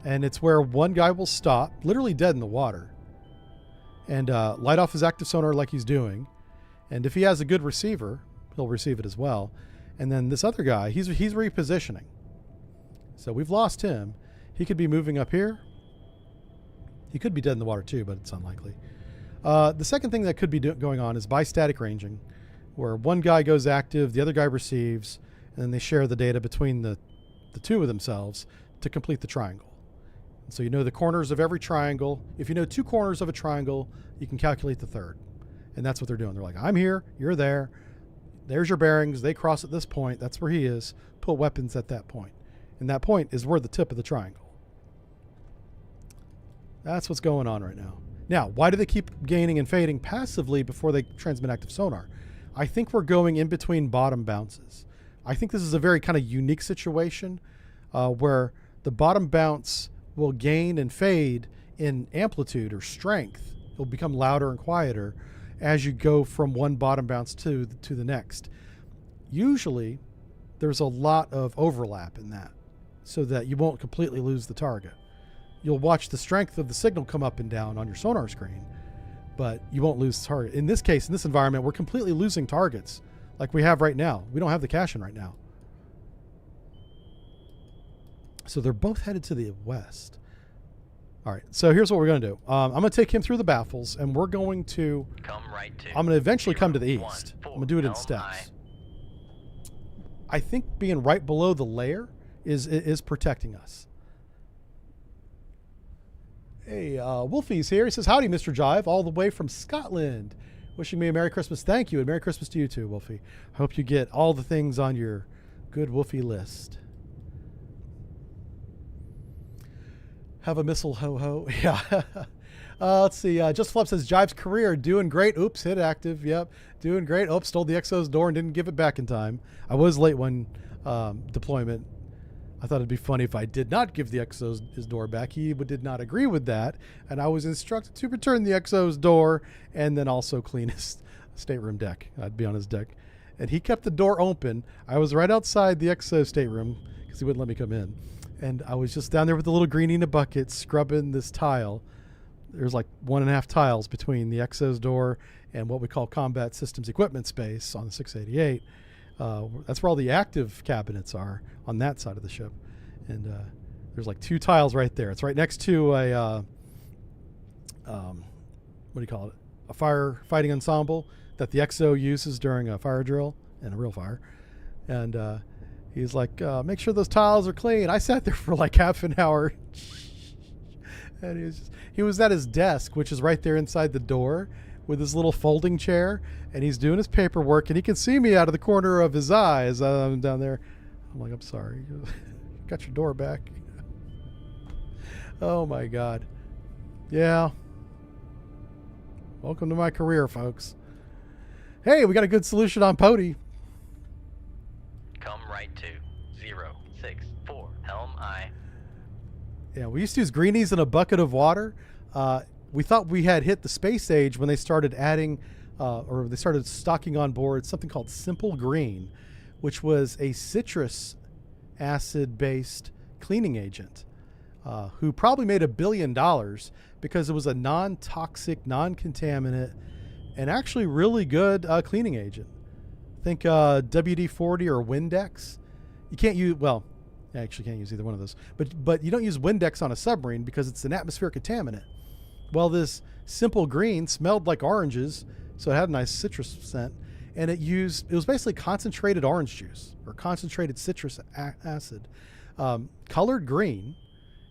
And it's where one guy will stop, literally dead in the water, and light off his active sonar like he's doing. And if he has a good receiver, he'll receive it as well. And then this other guy, he's repositioning. So we've lost him. He could be moving up here. He could be dead in the water too, but it's unlikely. The second thing that could be going on is bistatic ranging, where one guy goes active, the other guy receives, and then they share the data between the two of themselves to complete the triangle. And so you know the corners of every triangle. If you know 2 corners of a triangle, you can calculate the third. And that's what they're doing. They're like, I'm here, you're there. There's your bearings. They cross at this point. That's where he is. Put weapons at that point. And that point is where the tip of the triangle. That's what's going on right now. Now, why do they keep gaining and fading passively before they transmit active sonar? I think we're going in between bottom bounces. I think this is a very kind of unique situation where the bottom bounce will gain and fade in amplitude or strength. It'll become louder and quieter as you go from one bottom bounce to the next. Usually, there's a lot of overlap in that so that you won't completely lose the target. You'll watch the strength of the signal come up and down on your sonar screen, but you won't lose the target. In this case, in this environment, we're completely losing targets like we have right now. We don't have the cash in right now. So they're both headed to the west. All right, so here's what we're going to do. I'm going to take him through the baffles, and we're going to... Come right to. I'm going to eventually 0, come to the 1, east. 4, I'm going to do it in helm steps. I. I think being right below the layer is protecting us. Hey, Wolfie's here. He says, howdy, Mr. Jive, all the way from Scotland. Wishing me a Merry Christmas. Thank you, and Merry Christmas to you too, Wolfie. I hope you get all the things on your good Wolfie list. Have a missile, ho-ho. Yeah. Let's see. Just Flip says, Jive's career, doing great. Oops, hit active. Yep, doing great. Oops, stole the Exo's door and didn't give it back in time. I was late one deployment. I thought it'd be funny if I did not give the Exo's his door back. He did not agree with that, and I was instructed to return the Exo's door and then also clean his stateroom deck. I'd be on his deck. And he kept the door open. I was right outside the Exo stateroom because he wouldn't let me come in. And I was just down there with the little greenie in a bucket scrubbing this tile. There's like 1.5 tiles between the Exo's door and what we call combat systems equipment space on the 688. That's where all the active cabinets are on that side of the ship. And there's like 2 tiles right there. It's right next to a, what do you call it? A firefighting ensemble that the Exo uses during a fire drill and a real fire. And he's like, make sure those tiles are clean. I sat there for like half an hour. And he was at his desk, which is right there inside the door, with his little folding chair, and he's doing his paperwork, and he can see me out of the corner of his eye as I'm down there. I'm like, I'm sorry. Got your door back. Oh, my God. Yeah. Welcome to my career, folks. Hey, we got a good solution on Pody. Come right to 0, 6, 4, helm I. Yeah, we used to use greenies in a bucket of water. We thought we had hit the space age when they started adding, or they started stocking on board something called Simple Green, which was a citrus acid-based cleaning agent, who probably made $1 billion because it was a non-toxic, non-contaminant, and actually really good cleaning agent. Think WD-40 or Windex. You can't use, well, I actually can't use either one of those. But you don't use Windex on a submarine because it's an atmospheric contaminant. Well, this Simple Green smelled like oranges, so it had a nice citrus scent, and it was basically concentrated orange juice or concentrated citrus acid, colored green.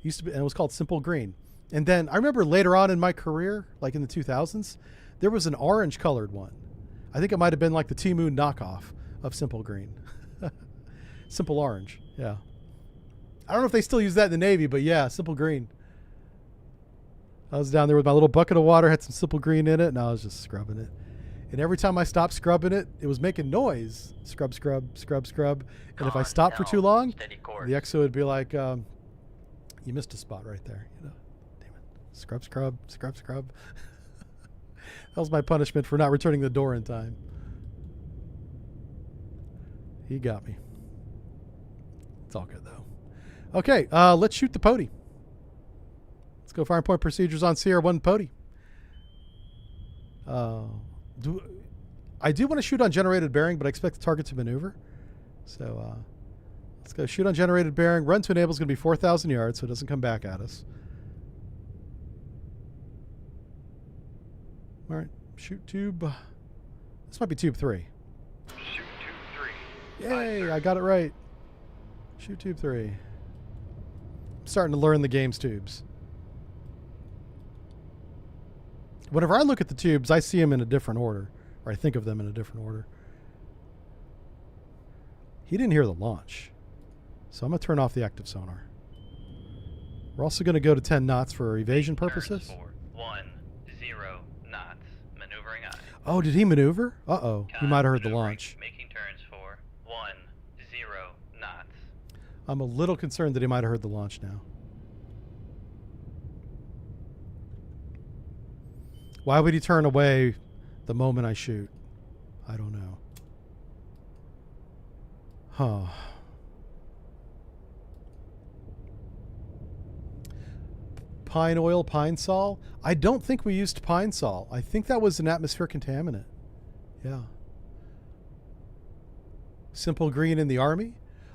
Used to be, and it was called Simple Green. And then I remember later on in my career, like in the 2000s, there was an orange colored one. I think it might have been like the T-Moon knockoff of Simple Green. Simple Orange, yeah. I don't know if they still use that in the Navy, but yeah, Simple Green. I was down there with my little bucket of water, had some Simple Green in it, and I was just scrubbing it. And every time I stopped scrubbing it, it was making noise. Scrub, scrub, scrub, scrub. And if I stopped for too long, the Exo would be like, you missed a spot right there. You know, damn it. Scrub, scrub, scrub, scrub. That was my punishment for not returning the door in time. He got me. It's all good, though. Okay, let's shoot the Pody. Let's go firing point procedures on Sierra 1 Pody. I do want to shoot on generated bearing, but I expect the target to maneuver. So let's go shoot on generated bearing. Run to enable is going to be 4,000 yards, so it doesn't come back at us. All right, shoot tube. This might be tube 3. Shoot tube 3. Yay, I got it right. Shoot tube 3. I'm starting to learn the game's tubes. Whenever I look at the tubes, I see them in a different order, or I think of them in a different order. He didn't hear the launch, so I'm going to turn off the active sonar. We're also going to go to 10 knots for evasion purposes. Turns for 10 knots. Maneuvering aye. Oh, did he maneuver? Uh-oh. He Con might have heard the maneuvering, launch. Making turns for 10 knots. I'm a little concerned that he might have heard the launch now. Why would he turn away the moment I shoot? I don't know. Huh. Pine oil, pine sol? I don't think we used pine sol. I think that was an atmosphere contaminant. Yeah. Simple green in the Army?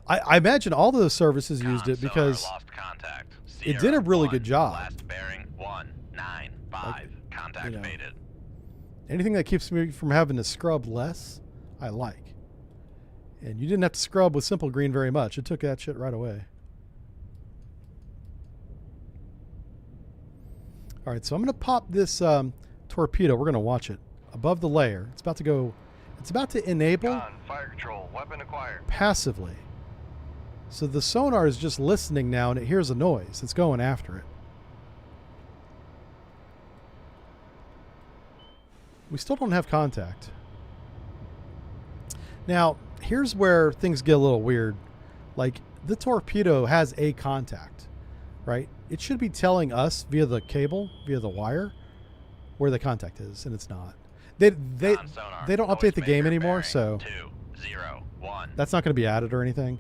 I imagine all the services used it because Lost contact. it did a really 1, good job. Last bearing 195. Contact you know. faded. Anything that keeps me from having to scrub less, I like. And you didn't have to scrub with simple green very much. It took that shit right away. All right, so I'm going to pop this torpedo. We're going to watch it above the layer. It's about to go. It's about to enable Con, fire control, weapon acquired. passively. So the sonar is just listening now, and it hears a noise. It's going after it. We still don't have contact. Now, here's where things get a little weird. Like, the torpedo has a contact, right? It should be telling us via the cable, via the wire, where the contact is, and it's not. They Con sonar, don't update the game noisemaker anymore, bearing so 201. that's not going to be added or anything.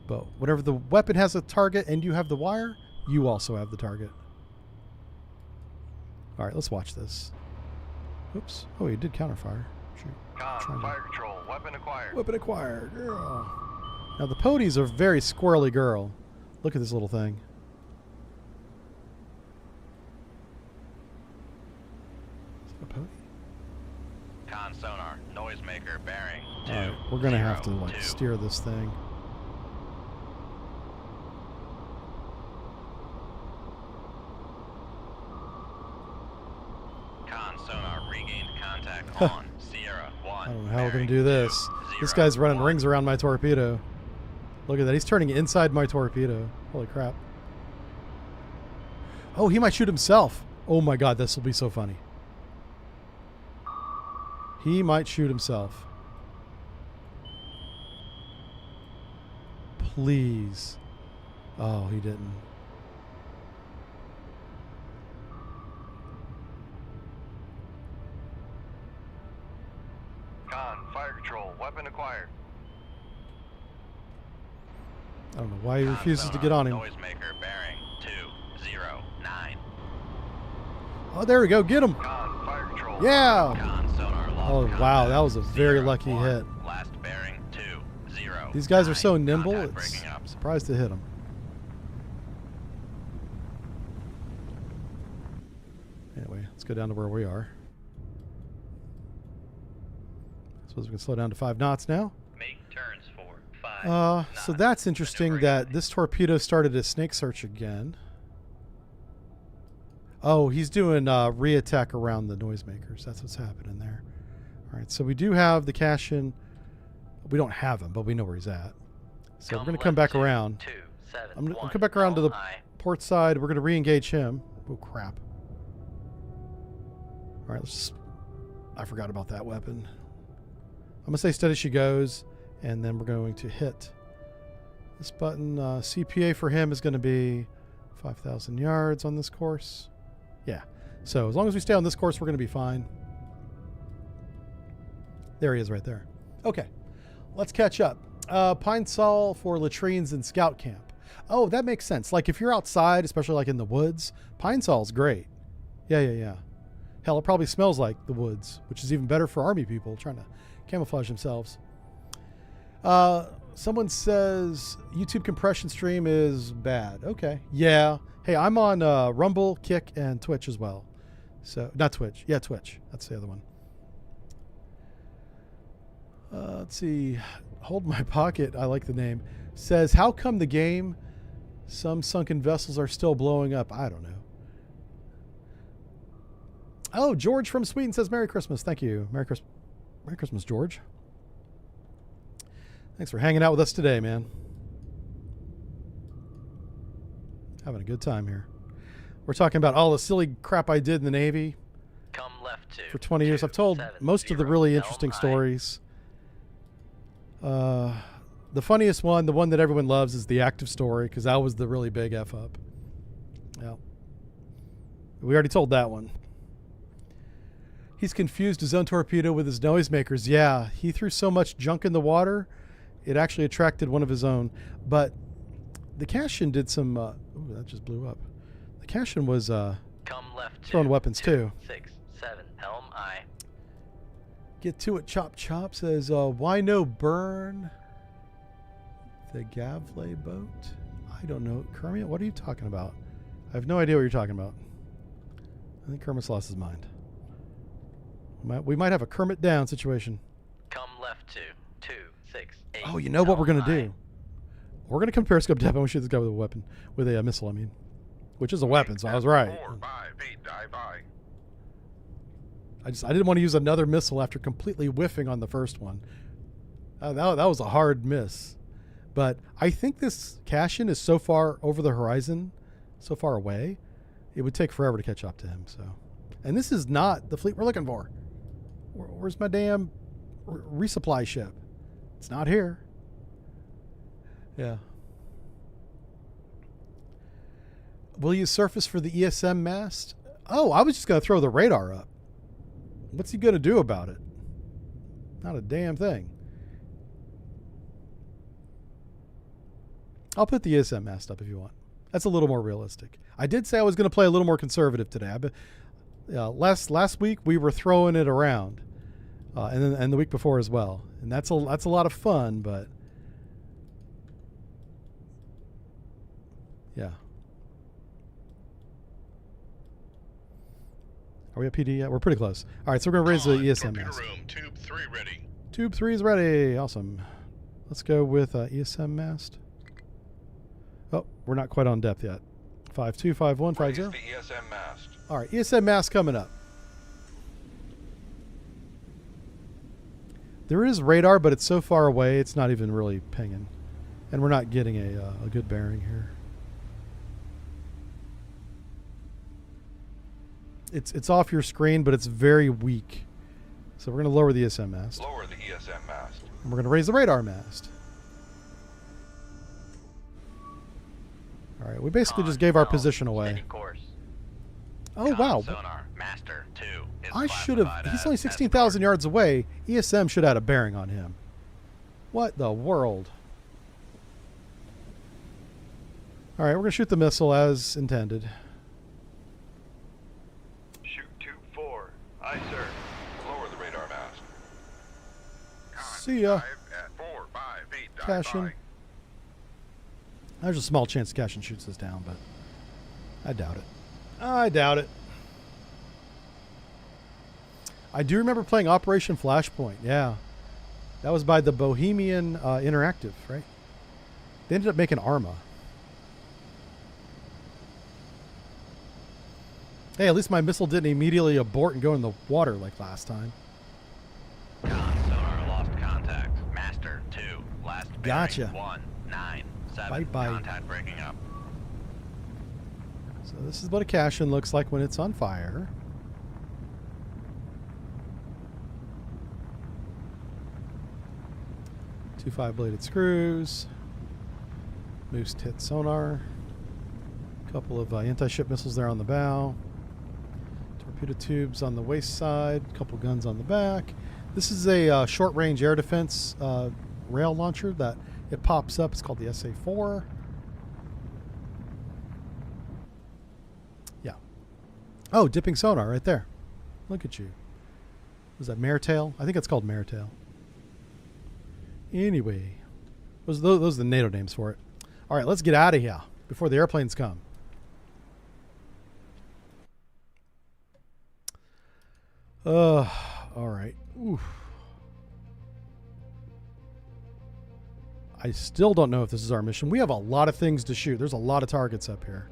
But whenever the weapon has a target and you have the wire, you also have the target. All right, let's watch this. Oops. Oh, he did counterfire. Shoot. Con, fire control, weapon acquired. Weapon acquired. Girl. Now, the Pody's a very squirrely girl. Look at this little thing. Is that a Pody? Con sonar, noisemaker bearing 2. All right, we're going to have to like steer this thing. Con sonar regained contact on Sierra 1. I don't know how we're going to do this. This guy's running rings around my torpedo. Look at that. He's turning inside my torpedo. Holy crap. Oh, he might shoot himself. Oh my God, this will be so funny. He might shoot himself. Please. Oh, he didn't. Con, fire control, weapon acquired. I don't know why he refuses to get on him. Noisemaker bearing 209. Oh, there we go. Get him. Con, fire control. Yeah. Con sonar lost Oh, wow. contact. That was a very Sierra lucky 1, hit. Last bearing 20. These guys are so nimble. Contact It's breaking up. surprised to hit them. Anyway, let's go down to where we are. Suppose we can slow down to 5 knots now. Make turns for 5 So knots. that's interesting Maneuvering that this torpedo started a snake search again. Oh, he's doing re-attack around the noisemakers. That's what's happening there. All right, so we do have the cash-in. We don't have him, but we know where he's at. So we're going to come back around. I'm going to come back around to the port side. We're going to re-engage him. Oh, crap. All right, let's just... I forgot about that weapon. I'm going to say steady she goes, and then we're going to hit this button. CPA for him is going to be 5,000 yards on this course. Yeah. So as long as we stay on this course, we're going to be fine. There he is right there. Okay. Let's catch up. Pine Sol for latrines and scout camp. Oh, that makes sense. Like if you're outside, especially like in the woods, Pine Sol's great. Yeah. Hell, it probably smells like the woods, which is even better for army people trying to camouflage themselves. Someone says YouTube compression stream is bad. Okay. Yeah. Hey, I'm on Rumble, Kick, and Twitch as well. So, not Twitch. Yeah, Twitch. That's the other one. Let's see. Hold My Pocket. I like the name. Says, how come the game, some sunken vessels are still blowing up? I don't know. Oh, George from Sweden says, Merry Christmas. Thank you. Merry Christmas, George. Thanks for hanging out with us today, man. Having a good time here. We're talking about all the silly crap I did in the Navy Come left 2. for 20 years. I've told 7, most of the 0, really interesting helm stories. The funniest one, the one that everyone loves, is the active story, because that was the really big F up. Yeah. We already told that one. He's confused his own torpedo with his noisemakers. Yeah, he threw so much junk in the water, it actually attracted one of his own. But the Cashin did some... ooh, that just blew up. The Cashin was Come left 2, throwing weapons 2, too. 6, 7, helm I. Get to it, Chop Chop says, why no burn the Gavley boat? I don't know. Kermit, what are you talking about? I have no idea what you're talking about. I think Kermit's lost his mind. We might have a Kermit down situation. Come left 2, 2, 6, 8. Oh, you know what we're going to helm do? We're going to come periscope depth and we shoot this guy with a weapon. With a missile, I mean. Which is a weapon, so I was right. 4, 5, 8, dive by. I didn't want to use another missile after completely whiffing on the first one. That was a hard miss. But I think this Cashin is so far over the horizon, so far away, it would take forever to catch up to him. So, and this is not the fleet we're looking for. Where's my damn resupply ship? It's not here. Yeah. Will you surface for the ESM mast? Oh, I was just going to throw the radar up. What's he going to do about it? Not a damn thing. I'll put the ESM mast up if you want. That's a little more realistic. I did say I was going to play a little more conservative today. Last week we were throwing it around, and the week before as well. And that's a lot of fun, but yeah. Are we at PD yet? We're pretty close. All right, so we're going to raise the ESM Torpedo mast. room, tube 3 ready. Tube 3 is ready. Awesome. Let's go with ESM mast. Oh, we're not quite on depth yet. 525150. Raise the ESM mast. All right, ESM mast coming up. There is radar, but it's so far away, it's not even really pinging. And we're not getting a good bearing here. It's off your screen, but it's very weak. So we're going to lower the ESM mast. Lower the ESM mast. And we're going to raise the radar mast. All right, we basically just gave our position away. Steady course. Oh, wow. Sonar, master 2 is I should have... classified He's as only 16,000 yards away. ESM should have had a bearing on him. What the world? All right, we're going to shoot the missile as intended. Shoot tube 4. Aye, sir. Lower the radar mast. See ya. Dive at 4, 5, 8, dive Cashin. by. There's a small chance Cashin shoots this down, but I doubt it. I doubt it. I do remember playing Operation Flashpoint. Yeah. That was by the Bohemian Interactive, right? They ended up making Arma. Hey, at least my missile didn't immediately abort and go in the water like last time. Sonar lost contact. Master 2. Last bearing Gotcha. 197. Bye-bye. Contact breaking up. So this is what a Cashin looks like when it's on fire. Two 5-bladed screws. Moose tit sonar. Couple of anti-ship missiles there on the bow. Torpedo tubes on the waist side. Couple guns on the back. This is a short-range air defense rail launcher that it pops up. It's called the SA-4. Yeah. Oh, dipping sonar right there. Look at you. Was that Maretail? I think it's called Maretail. Anyway, those are the NATO names for it. All right, let's get out of here before the airplanes come. All right. Oof. I still don't know if this is our mission. We have a lot of things to shoot. There's a lot of targets up here.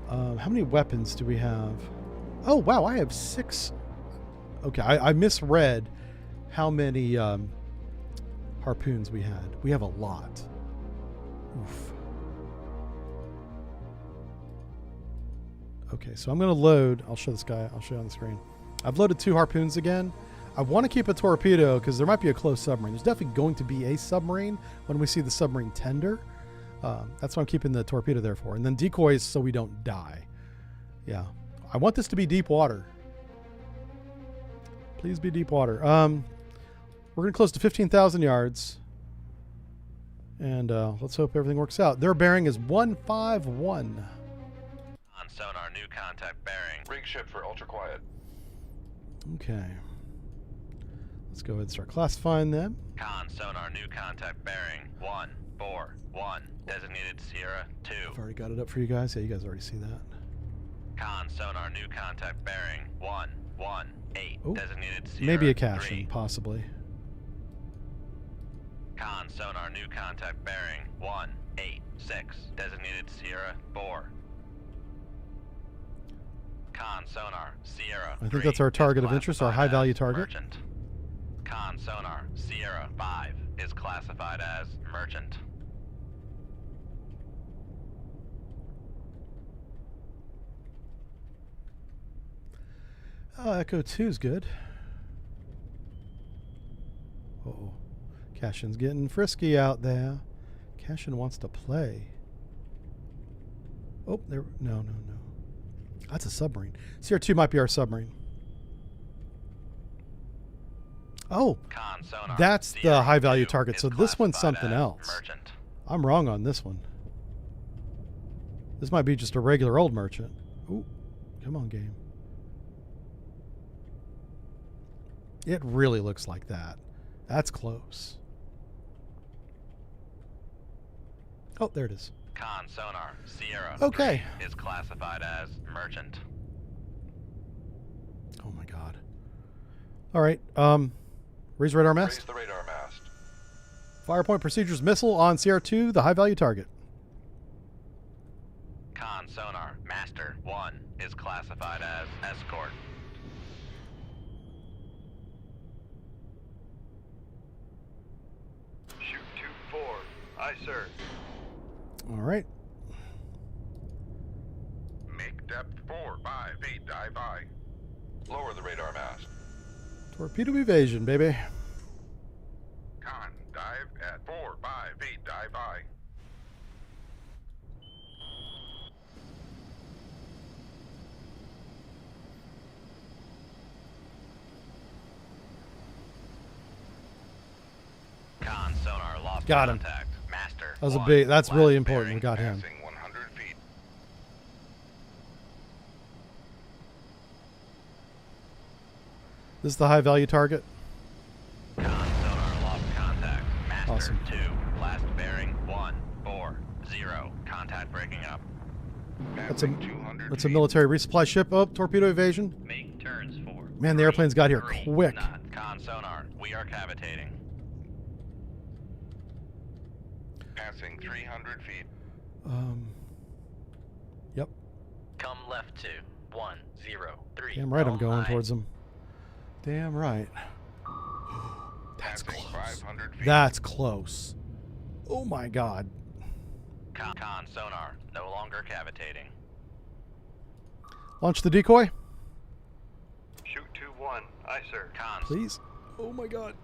How many weapons do we have? Oh, wow. I have 6. Okay, I misread how many harpoons we had. We have a lot. Oof. Okay, so I'm going to load. I'll show this guy. I'll show you on the screen. I've loaded 2 harpoons again. I want to keep a torpedo because there might be a close submarine. There's definitely going to be a submarine when we see the submarine tender. That's what I'm keeping the torpedo there for. And then decoys so we don't die. Yeah. I want this to be deep water. Please be deep water. We're going to close to 15,000 yards. And let's hope everything works out. Their bearing is 151. On sonar, new contact bearing. Rig ship for ultra quiet. Okay. Let's go ahead and start classifying them. Con sonar, new contact bearing. 141. Designated Sierra 2. I've already got it up for you guys. Yeah, you guys already see that. Con sonar, new contact bearing. 118. Oh, Designated Sierra maybe a cache, 3. possibly. Con sonar, new contact bearing. 186. Designated Sierra 4. Con sonar, Sierra I think that's our target of interest, our high-value target. Merchant. Con sonar, Sierra 5 is classified as merchant. Echo 2 is good. Uh-oh. Cashin's getting frisky out there. Cashin wants to play. Oh, there. No. That's a submarine. CR2 might be our submarine. Oh, Con sonar, that's the Sierra high-value 2 target. is So this one's classified something as else. Merchant. I'm wrong on this one. This might be just a regular old merchant. Ooh, come on, game. It really looks like that. That's close. Oh, there it is. Con sonar, Sierra Okay. 3 is classified as merchant. Oh my god. All right. Raise radar mast. Raise the radar mast. Firepoint procedures missile on CR2, the high value target. Con sonar, Master 1 is classified as escort. Shoot 2-4. Aye, sir. All right. Make depth 4, 5, 8, dive by. Lower the radar mast. Torpedo evasion, baby. Con, dive at 4, 5, 8, dive by. Con sonar, lost Got him. contact. Master That was a 1, big. That's last really important. We bearing. got him. Passing 100 feet. This is the high value target. Con sonar, lost contact. Master Awesome. 2, last bearing 140. Contact breaking up. That's a Passing 200 that's a feet. military resupply ship. Oh, torpedo evasion. Make turns for. Man, the airplanes got here 3 quick. knot. Con sonar, we are cavitating. Passing 300 feet. Yep. Come left to 103. Damn right, I'm Helm going aye. towards them. Damn right. That's Passing close. 500 feet. That's close. Oh my god. Con sonar, no longer cavitating. Launch the decoy, Shoot 2-1. Aye, sir. Con please. Oh my god.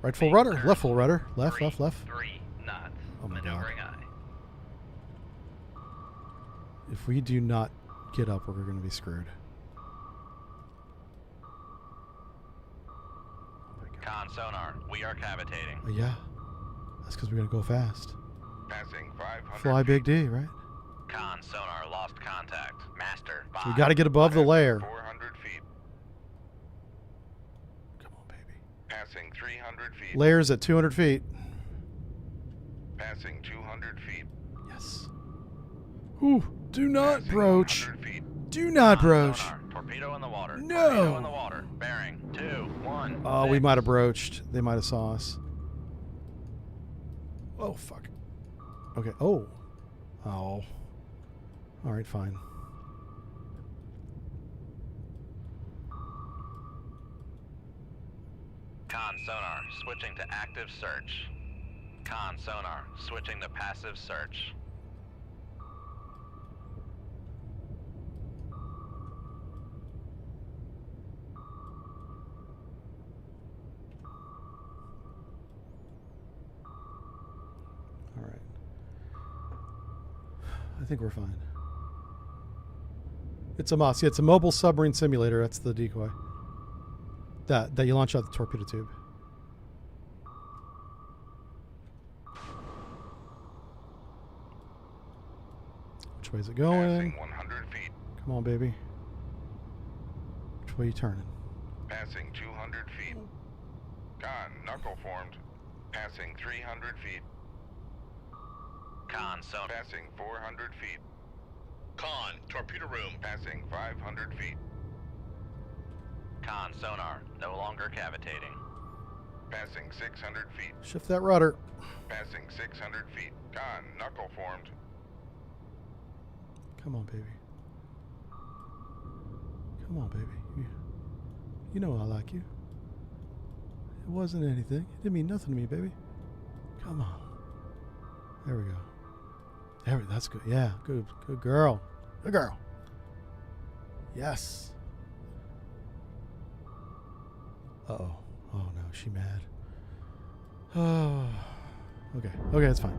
Right full rudder, left full rudder, left, 3 left, left. 3 knots. Oh my God. Maneuvering eye. If we do not get up, we're going to be screwed. Oh my god. Con sonar, we are cavitating. Oh, yeah. That's because we're going to go fast. Passing 500 Fly Big D, right? Con sonar, lost contact. Master 5. So we got to get above the layer. 400 feet. Come on, baby. Passing 300 feet. Layers at 200 feet. Passing 200 feet. Yes. Ooh, do not Passing broach. 100 feet. Do not Con broach. sonar, torpedo in the water. No. Torpedo in the water. Bearing 2 1. Oh, we 6. might have broached. They might have saw us. Oh, fuck. Okay. Oh. Oh. All right, fine. Con sonar, switching to active search. Con sonar, switching to passive search. All right. I think we're fine. It's a MOS. Yeah, it's a mobile submarine simulator. That's the decoy. That you launch out the torpedo tube. Which way is it going? Passing 100 feet. Come on, baby. Which way are you turning? Passing 200 feet. Con, knuckle formed. Passing 300 feet. Con sonar. Passing 400 feet. Con, torpedo room. Passing 500 feet. Con sonar, no longer cavitating. Passing 600 feet. Shift that rudder. Passing 600 feet. Con, knuckle formed. Come on, baby. Come on, baby. You know I like you. It wasn't anything. It didn't mean nothing to me, baby. Come on. There we go. That's good. Yeah, good girl. Good girl. Yes. Uh-oh. Oh, no, she mad. Oh. Okay. Okay, that's fine.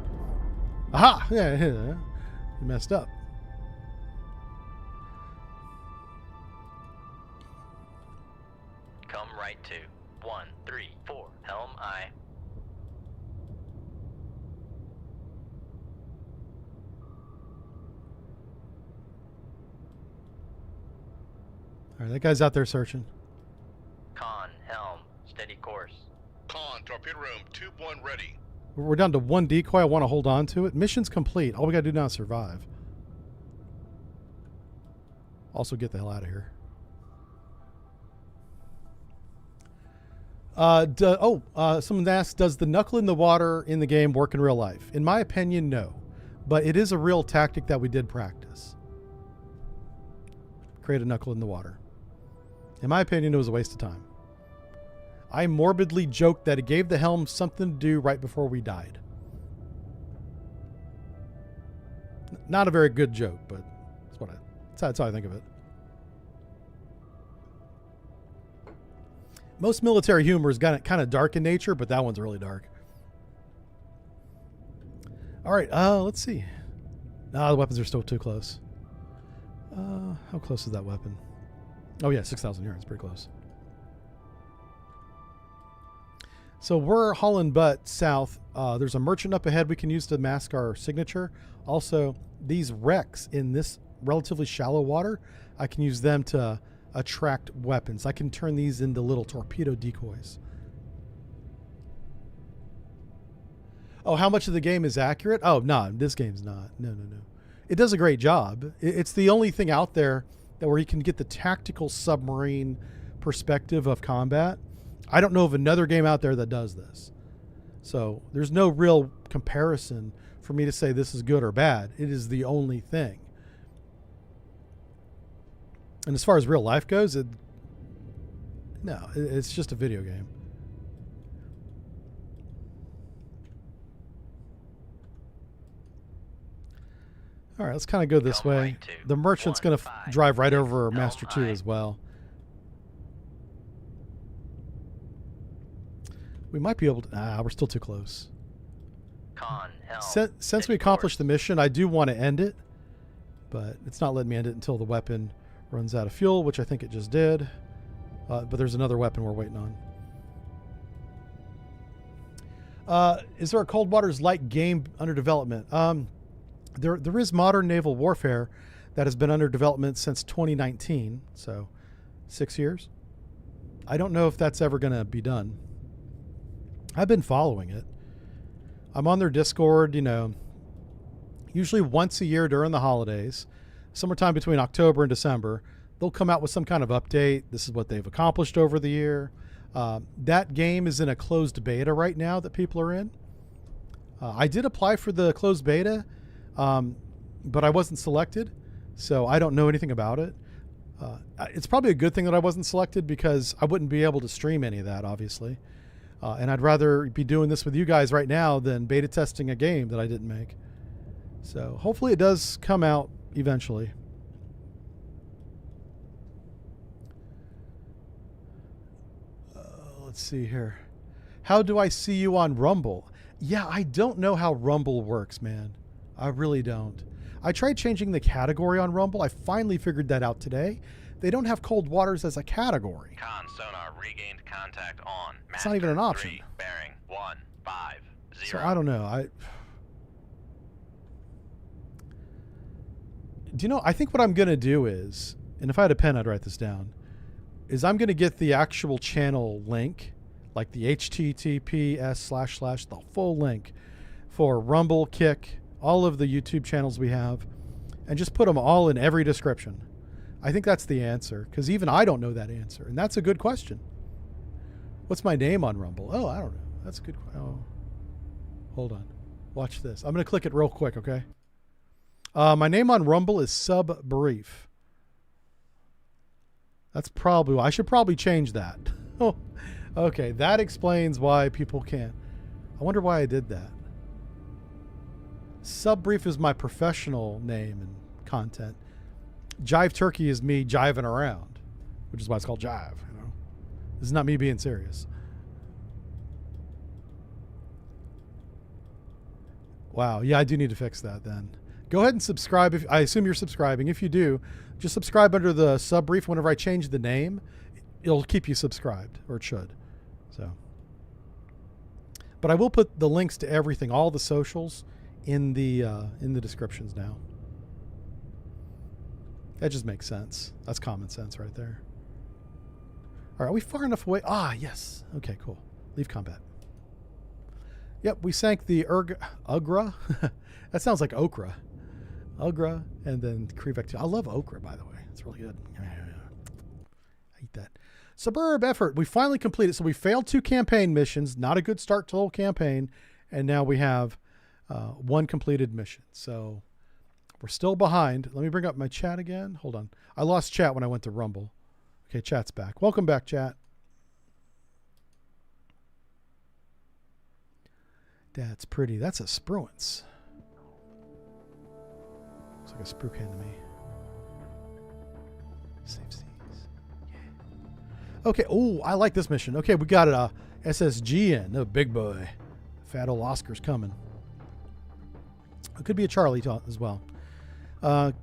Aha! Yeah, you messed up. Come right to 134, helm I. All right, that guy's out there searching. Con, helm, steady course. Con, torpedo room. Tube 1 ready. We're down to one decoy. I want to hold on to it. Mission's complete. All we got to do now is survive. Also, get the hell out of here. Someone asked, does the knuckle in the water in the game work in real life? In my opinion, no. But it is a real tactic that we did practice. Create a knuckle in the water. In my opinion, it was a waste of time. I morbidly joked that it gave the helm something to do right before we died. Not a very good joke, but that's how I think of it. Most military humor is kind of dark in nature, but that one's really dark. All right, let's see. The weapons are still too close. How close is that weapon? Oh yeah, 6,000 yards, pretty close. So we're hauling butt south. There's a merchant up ahead we can use to mask our signature. Also, these wrecks in this relatively shallow water, I can use them to attract weapons. I can turn these into little torpedo decoys. Oh, how much of the game is accurate? Oh, no, this game's not. No. It does a great job. It's the only thing out there that where you can get the tactical submarine perspective of combat. I don't know of another game out there that does this. So there's no real comparison for me to say this is good or bad. It is the only thing. And as far as real life goes, it's just a video game. All right, let's kind of go this way. Right The merchant's going to drive right over Master 2 as well. We might be able to... we're still too close. Con, helm, Since we accomplished the mission, I do want to end it. But it's not letting me end it until the weapon runs out of fuel, which I think it just did. But there's another weapon we're waiting on. Is there a Cold Waters-like game under development? There is modern naval warfare that has been under development since 2019, so 6 years. I don't know if that's ever going to be done. I've been following it. I'm on their Discord, usually once a year during the holidays, summertime between October and December. They'll come out with some kind of update. This is what they've accomplished over the year. That game is in a closed beta right now that people are in. I did apply for the closed beta, but I wasn't selected, so I don't know anything about it. It's probably a good thing that I wasn't selected because I wouldn't be able to stream any of that, obviously. And I'd rather be doing this with you guys right now than beta testing a game that I didn't make. So hopefully it does come out eventually. Let's see here. How do I see you on Rumble? Yeah, I don't know how Rumble works, man. I really don't. I tried changing the category on Rumble. I finally figured that out today. They don't have cold waters as a category. Con sonar regained contact on. It's not even an option. 3, bearing 150. So I don't know. Do you know, I think what I'm going to do is, and if I had a pen, I'd write this down, is I'm going to get the actual channel link, like the https / the full link for Rumble, Kick, all of the YouTube channels we have, and just put them all in every description. I think that's the answer, because even I don't know that answer, and that's a good question. What's my name on Rumble? Oh, I don't know. That's a good question. Oh, hold on. Watch this. I'm going to click it real quick, okay? My name on Rumble is Subbrief. That's probably why. I should probably change that. Oh, okay. That explains why people can't. I wonder why I did that. Subbrief is my professional name and content. Jive Turkey is me jiving around, which is why it's called Jive. You know, this is not me being serious. Wow. Yeah, I do need to fix that then. Go ahead and subscribe. If I assume you're subscribing. If you do, just subscribe under the Subbrief. Whenever I change the name, it'll keep you subscribed, or it should. So, but I will put the links to everything, all the socials, in the descriptions now. That just makes sense. That's common sense right there. All right, are we far enough away? Ah, yes. Okay, cool. Leave combat. Yep, we sank the Ugra. That sounds like okra. Ugra, and then Krivek 2. I love okra, by the way. It's really good. I eat that. Suburb effort. We finally completed. So we failed 2 campaign missions. Not a good start to the whole campaign. And now we have 1 completed mission. So we're still behind. Let me bring up my chat again. Hold on. I lost chat when I went to Rumble. Okay, chat's back. Welcome back, chat. That's pretty. That's a spruance. Looks like a sprue can to me. Safe seas. Yeah. Okay. Oh, I like this mission. Okay, we got a SSG in. Oh, big boy. Fat old Oscar's coming. It could be a Charlie as well.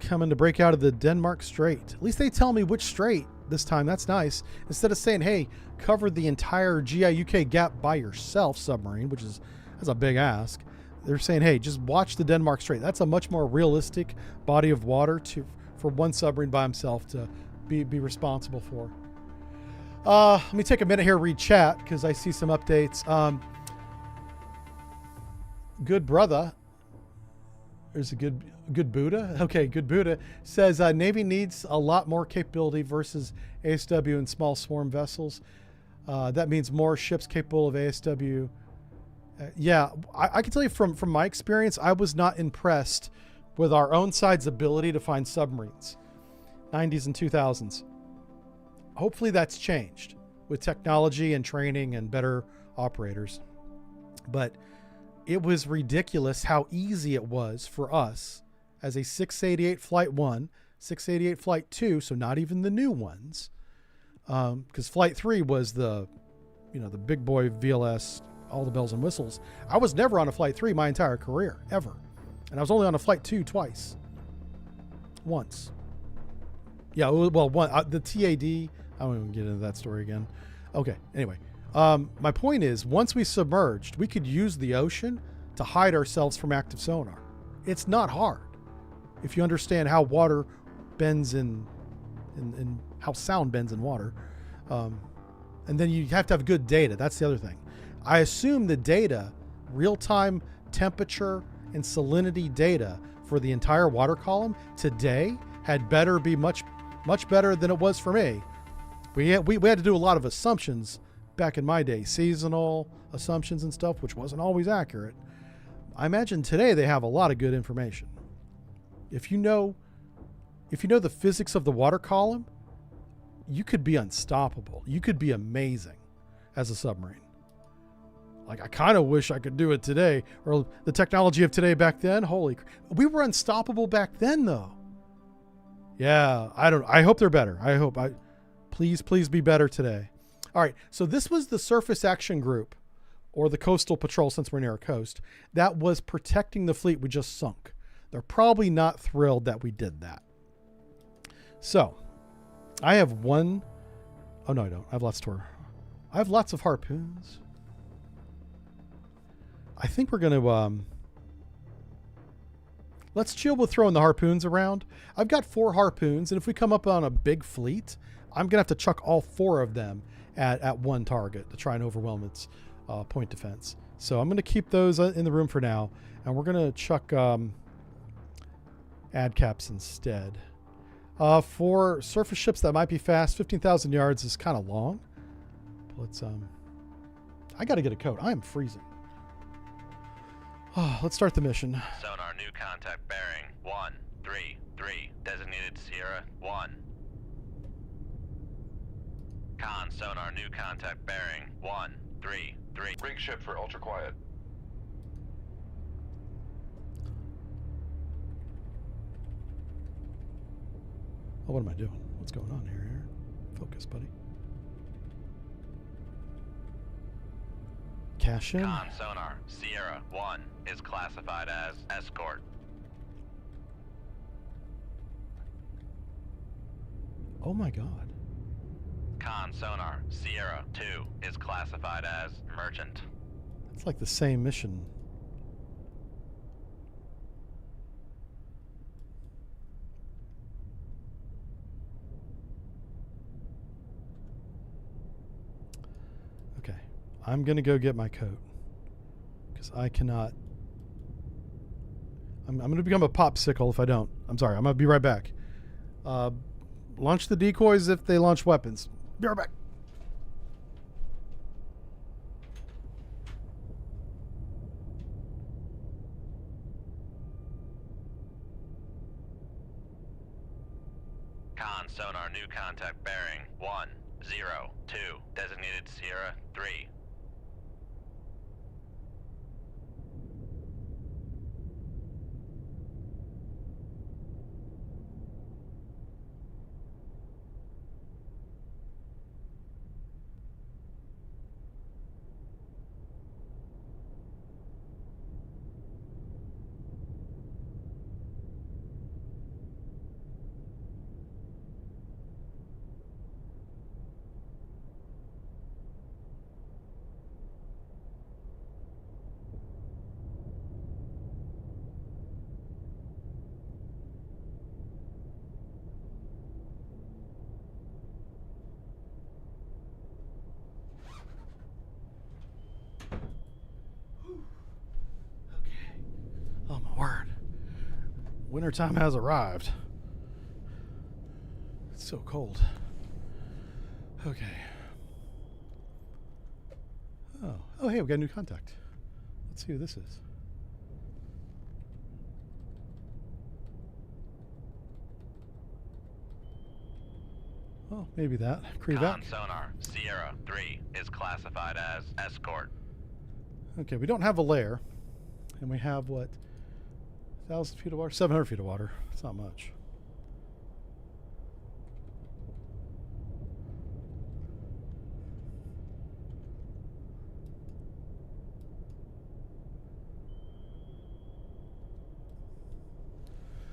Coming to break out of the Denmark Strait. At least they tell me which strait this time. That's nice. Instead of saying, hey, cover the entire GIUK gap by yourself, submarine, which is that's a big ask. They're saying, hey, just watch the Denmark Strait. That's a much more realistic body of water for one submarine by himself to be responsible for. Let me take a minute here to read chat because I see some updates. Good brother. There's a good Buddha. Okay, good Buddha says Navy needs a lot more capability versus ASW and small swarm vessels. That means more ships capable of ASW. Yeah, I can tell you from my experience, I was not impressed with our own side's ability to find submarines, 90s and 2000s. Hopefully that's changed with technology and training and better operators. But it was ridiculous how easy it was for us as a 688 Flight 1, 688 Flight 2, so not even the new ones, because Flight 3 was the big boy VLS, all the bells and whistles. I was never on a Flight 3 my entire career, ever. And I was only on a Flight 2 once. Yeah, well, the TAD, I won't even get into that story again. Okay, anyway. My point is, once we submerged, we could use the ocean to hide ourselves from active sonar. It's not hard if you understand how water bends in how sound bends in water. And then you have to have good data. That's the other thing. I assume the data, real-time temperature and salinity data for the entire water column today had better be much better than it was for me. We had to do a lot of assumptions back in my day, seasonal assumptions and stuff, which wasn't always accurate. I imagine today they have a lot of good information. If you know the physics of the water column, you could be unstoppable. You could be amazing as a submarine. Like, I kind of wish I could do it today, or the technology of today back then. We were unstoppable back then, though. Yeah, I hope they're better. Please be better today. All right, so this was the Surface Action Group, or the Coastal Patrol, since we're near a coast, that was protecting the fleet we just sunk. They're probably not thrilled that we did that. So, I have one. Oh, no, I don't. I have lots of harpoons. I think we're going to... let's chill with throwing the harpoons around. I've got 4 harpoons, and if we come up on a big fleet, I'm going to have to chuck all 4 of them at one target to try and overwhelm its point defense. So I'm going to keep those in the room for now, and we're going to chuck ad caps instead. For surface ships that might be fast, 15,000 yards is kind of long. Let's I got to get a coat. I am freezing. Let's start the mission. Sonar new contact bearing 133. Designated Sierra 1. Con sonar new contact bearing 133. Rig ship for ultra quiet. Oh, what am I doing? What's going on here? Focus, buddy. Cash in. Con sonar Sierra 1 is classified as escort. Oh my God. Con sonar Sierra 2 is classified as merchant. It's like the same mission. Okay. I'm going to go get my coat. Because I cannot... I'm going to become a popsicle if I don't. I'm sorry. I'm going to be right back. Launch the decoys if they launch weapons. Be right back. Con sonar new contact bearing 102. Designated Sierra 3. Oh my word. Wintertime has arrived. It's so cold. Okay. Oh, hey, we got a new contact. Let's see who this is. Oh, maybe that. Con Krivak. sonar Sierra 3 is classified as escort. Okay, we don't have a lair. And we have, what, 1,000 feet of water? 700 feet of water. It's not much.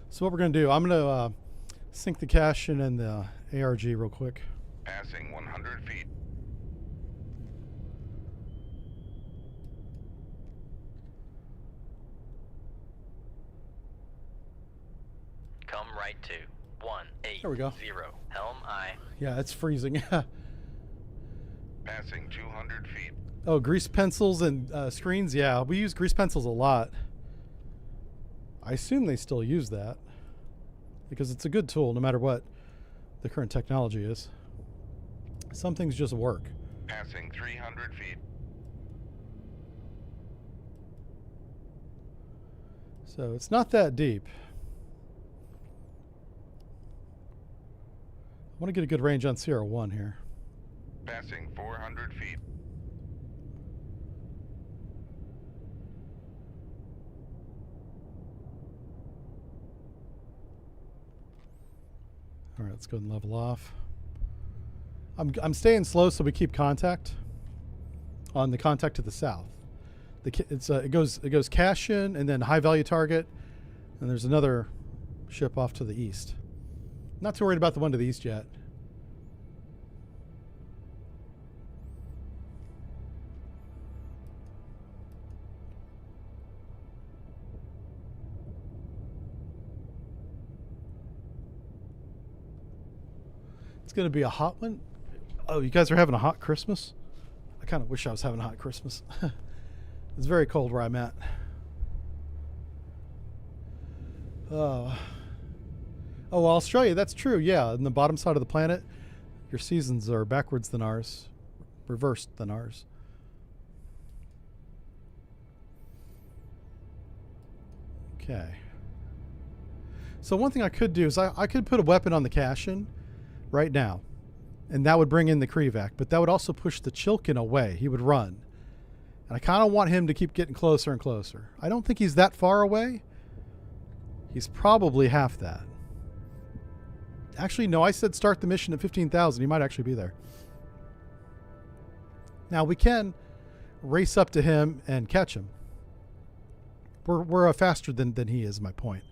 So what we're going to do, I'm going to sink the cash in the ARG real quick. Passing 100 feet. Come right to 180. There we go. Helm I. Yeah, it's freezing. Passing 200 feet. Oh, grease pencils and screens? Yeah, we use grease pencils a lot. I assume they still use that because it's a good tool no matter what the current technology is. Some things just work. Passing 300 feet. So it's not that deep. I want to get a good range on Sierra 1 here. Passing 400 feet. All right, let's go and level off. I'm staying slow so we keep contact on the contact to the south. It goes cash in and then high value target, and there's another ship off to the east. Not too worried about the one to the east yet. It's going to be a hot one. Oh, you guys are having a hot Christmas? I kind of wish I was having a hot Christmas. It's very cold where I'm at. Oh, well, Australia, that's true. Yeah, on the bottom side of the planet, your seasons are backwards than ours, reversed than ours. Okay. So one thing I could do is I could put a weapon on the Cashin right now, and that would bring in the Krevac, but that would also push the Chilkin away. He would run. And I kind of want him to keep getting closer and closer. I don't think he's that far away. He's probably half that. Actually, no, I said start the mission at 15,000. He might actually be there. Now, we can race up to him and catch him. We're faster than he is, my point.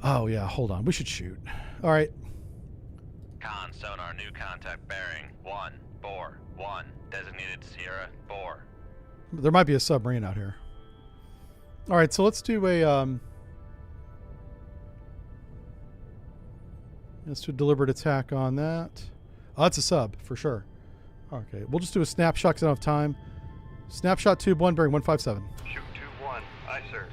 Oh, yeah, hold on. We should shoot. All right. Con, sonar, new contact bearing 141. Designated Sierra 4. There might be a submarine out here. All right, so let's do a deliberate attack on that. Oh, that's a sub for sure. Okay, we'll just do a snapshot because I don't have time. Snapshot tube 1 bearing 157. Shoot 2-1. Aye, sir.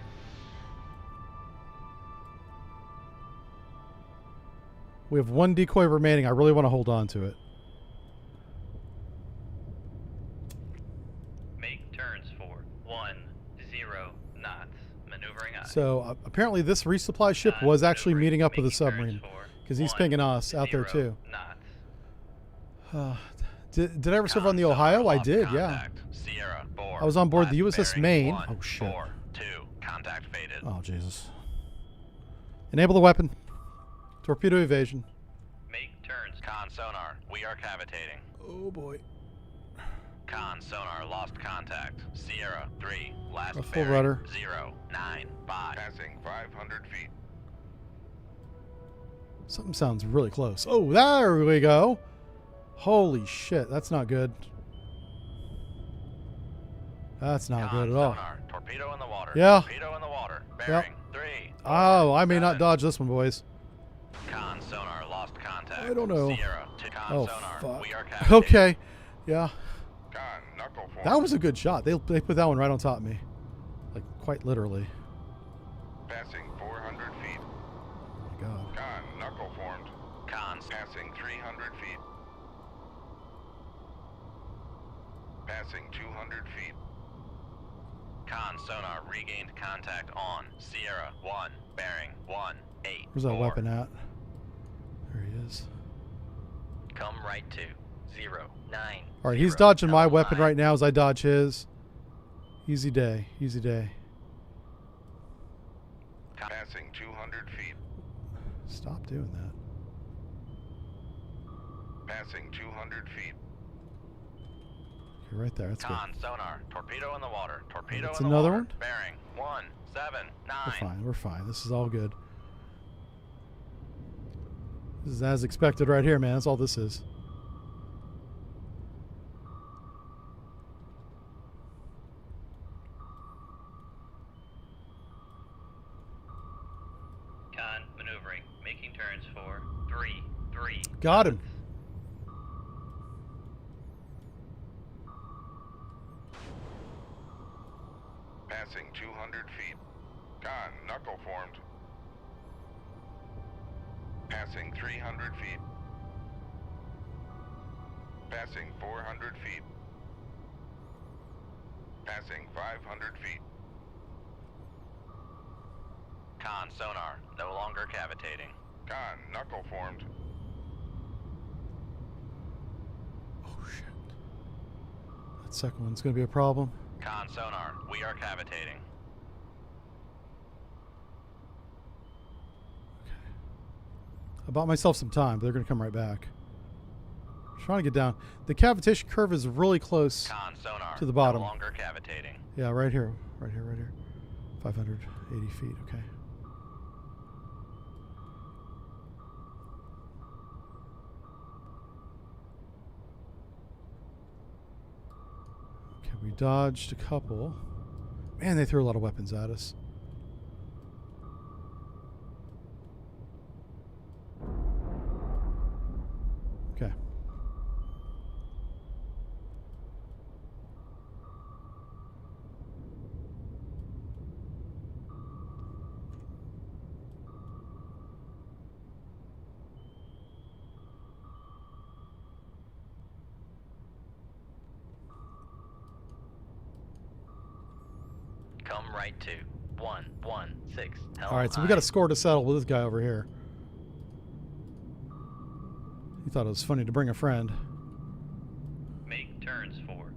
We have 1 decoy remaining. I really want to hold on to it. Make turns for 10 knots. Maneuvering eye. So apparently this resupply ship was actually meeting up with a submarine because he's pinging us out there too. Did I ever serve on the Ohio? I did, yeah. Sierra 4. I was on board the Last USS bearing Maine. 1, Oh shit. 4, 2. Contact faded. Oh Jesus. Enable the weapon. Torpedo evasion. Make turns. Con sonar. We are cavitating. Oh boy. Con sonar lost contact. Sierra 3. Last A full bearing rudder. 095. Passing 500 feet. Something sounds really close. Oh, there we go. Holy shit, that's not good. That's not good at all. Sonar. Torpedo in the water. Yeah. Torpedo in the water. Bearing 3. Oh, I may not 7. dodge this one, boys. Con sonar lost contact. I don't know. Sierra to con Oh, sonar. fuck. We are cavitating. Okay. Yeah. Con, knuckle form. That was a good shot. They put that one right on top of me. Like, quite literally. Passing 400 feet. Oh, my God. Con, knuckle formed. Con Passing 300 feet. Passing 200 feet. Con sonar regained contact on Sierra 1 bearing 184. Where's that weapon at? There he is. Come right to 09. All right, he's dodging my weapon right now as I dodge his. Easy day. Easy day. Passing 200 feet. Stop doing that. Passing 200 feet. Okay, right there. That's good. Con sonar torpedo in the water. Torpedo That's in the another water. one? Bearing 179. We're fine. We're fine. This is all good. This is as expected right here, man. That's all this is. Con maneuvering, making turns for 3. Got him. Passing 200 feet. Con, knuckle formed. Passing 300 feet. Passing 400 feet. Passing 500 feet. Con sonar no longer cavitating. Con, knuckle formed. Oh, shit. That second one's going to be a problem. Con sonar, we are cavitating. I bought myself some time, but they're going to come right back. I'm trying to get down. The cavitation curve is really close Con sonar. to the bottom. No longer cavitating. Yeah, right here. Right here, right here. 580 feet, okay. Okay, we dodged a couple. Man, they threw a lot of weapons at us. Okay. Come right to 116. Helm All right, so we aye. got a score to settle with this guy over here. He thought it was funny to bring a friend. Make turns for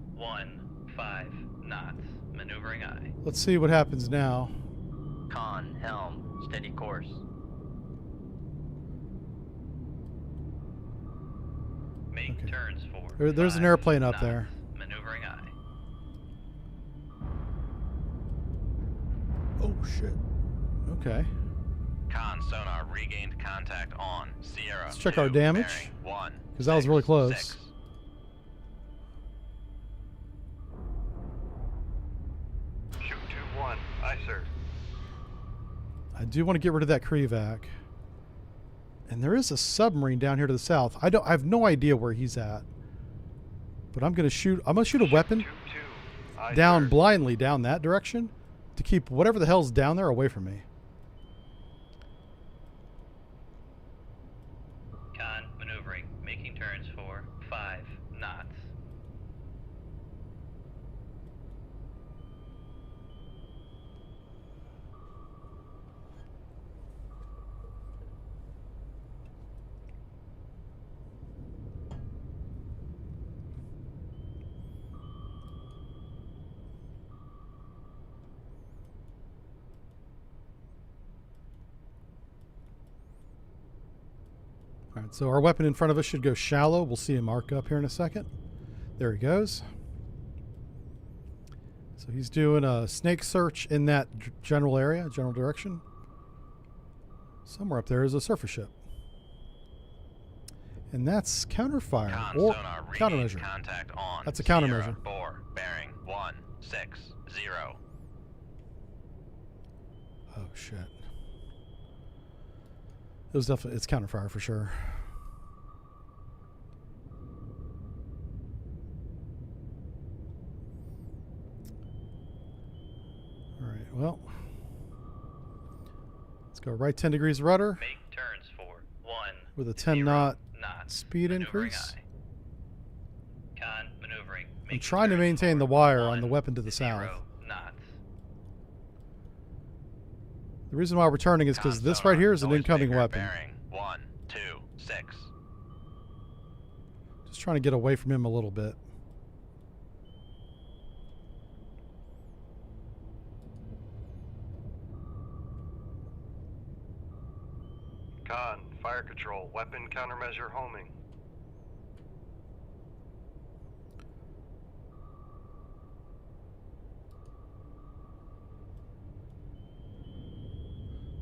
15 knots. Maneuvering aye. Let's see what happens now. Con, helm, steady course. Make Okay. turns for There's an 5 airplane up knots. there. Maneuvering aye. Oh, shit. Okay. Con sonar regained contact on Sierra. Let's check 2, our damage, bearing 1, 'cause that was really close. 6. Shoot 2-1. Aye, sir. I do want to get rid of that Krevac. And there is a submarine down here to the south. I have no idea where he's at. But I'm gonna shoot a weapon 2-2. Aye, down sir. blindly down that direction to keep whatever the hell's down there away from me. Con maneuvering, making turns for 5 knots. All right, so our weapon in front of us should go shallow. We'll see him mark up here in a second. There he goes. So he's doing a snake search in that general area, general direction. Somewhere up there is a surface ship. And that's counterfire Con or sonar regained countermeasure. contact on That's a Sierra countermeasure. 4, bearing 160. Oh shit. It was definitely, it's counterfire for sure. All right, well, let's go right 10 degrees rudder Make turns for 1 with a 10 knot knots. speed Maneuvering increase. aye. Con maneuvering. I'm making trying to turns maintain for the wire on the 1 weapon to the 0 south. knots. The reason why we're turning is because Con this sonar, right here is an incoming noisemaker, weapon. Bearing 126. Just trying to get away from him a little bit. Con, fire control. Weapon countermeasure homing.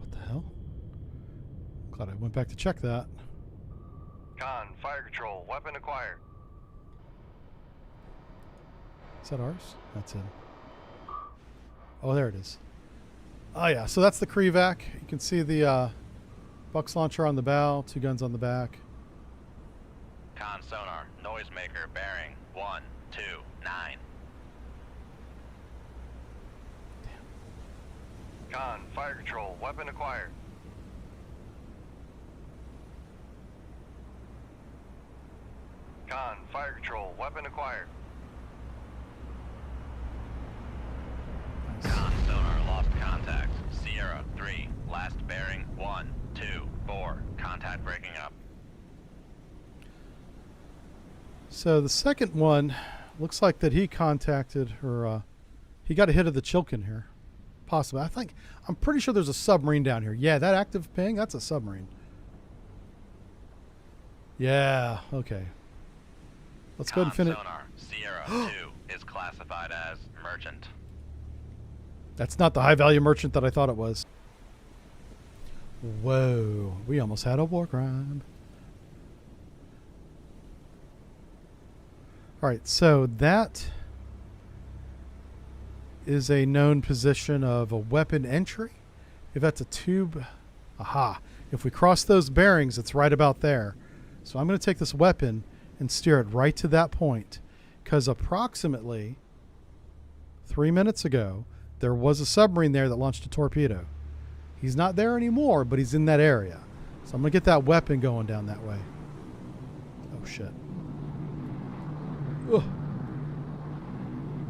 What the hell? Glad I went back to check that. Con, fire control. Weapon acquired. Is that ours? That's it. Oh, there it is. Oh yeah, so that's the Krevac. You can see the Bucks launcher on the bow, 2 guns on the back. Con sonar, noisemaker, bearing 129. Con, fire control. Weapon acquired. Con, fire control. Weapon acquired. Con sonar lost contact. Sierra 3, last bearing 124. Contact breaking up. So the second one looks like that he contacted or he got a hit of the Chilkin here. Possibly. I'm pretty sure there's a submarine down here. Yeah, that active ping, that's a submarine. Yeah. Okay. Let's go ahead and finish. Sonar, Sierra 2 is classified as merchant. That's not the high value merchant that I thought it was. Whoa. We almost had a war crime. All right. So that is a known position of a weapon entry. If that's a tube, aha. If we cross those bearings, it's right about there. So I'm going to take this weapon and steer it right to that point, because approximately 3 minutes ago, there was a submarine there that launched a torpedo. He's not there anymore, but he's in that area. So I'm going to get that weapon going down that way. Oh, shit. Ugh.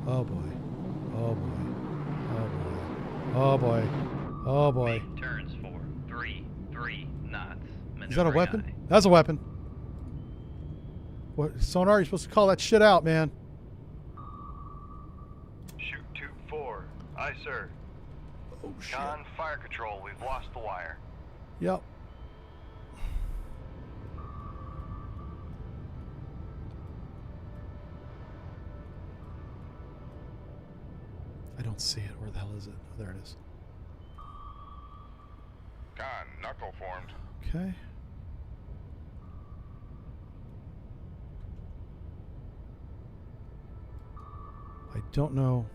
Oh, boy. Oh, boy. Oh, boy. Oh, boy. Oh, boy. Make turns for 3 knots. Is that a weapon? That's a weapon. What, Sonar, you're supposed to call that shit out, man. Shoot tube 4. Aye, sir. Oh, shit. Con, fire control. We've lost the wire. Yep. I don't see it. Where the hell is it? Oh, there it is. Con, knuckle formed. Okay. I don't know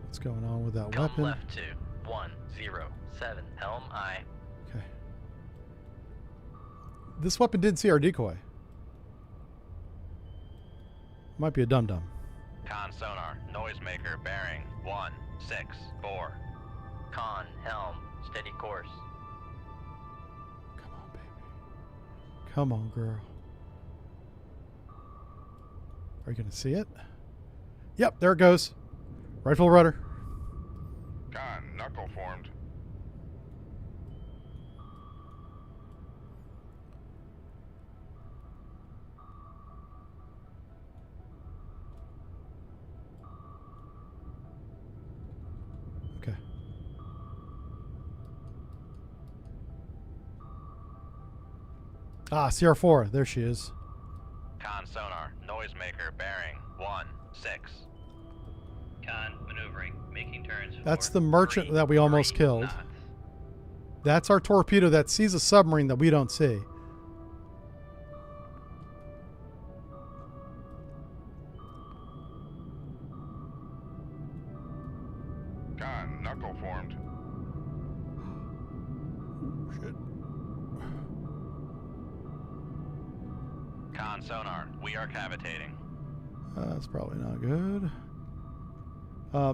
what's going on with that Come weapon. left to 107 helm I. Okay. This weapon didn't see our decoy. Might be a dum-dum. Con sonar, noisemaker bearing 164. Con helm, steady course. Come on, baby. Come on, girl. Are you going to see it? Yep, there it goes. Right full rudder. Con, knuckle formed. Okay. Ah, CR4. There she is. Con sonar, noisemaker bearing 16. Con maneuvering, making turns. That's for the merchant 3 that we almost killed. knots. That's our torpedo that sees a submarine that we don't see. Con, knuckle formed. Shit. Con sonar, we are cavitating. That's probably not good.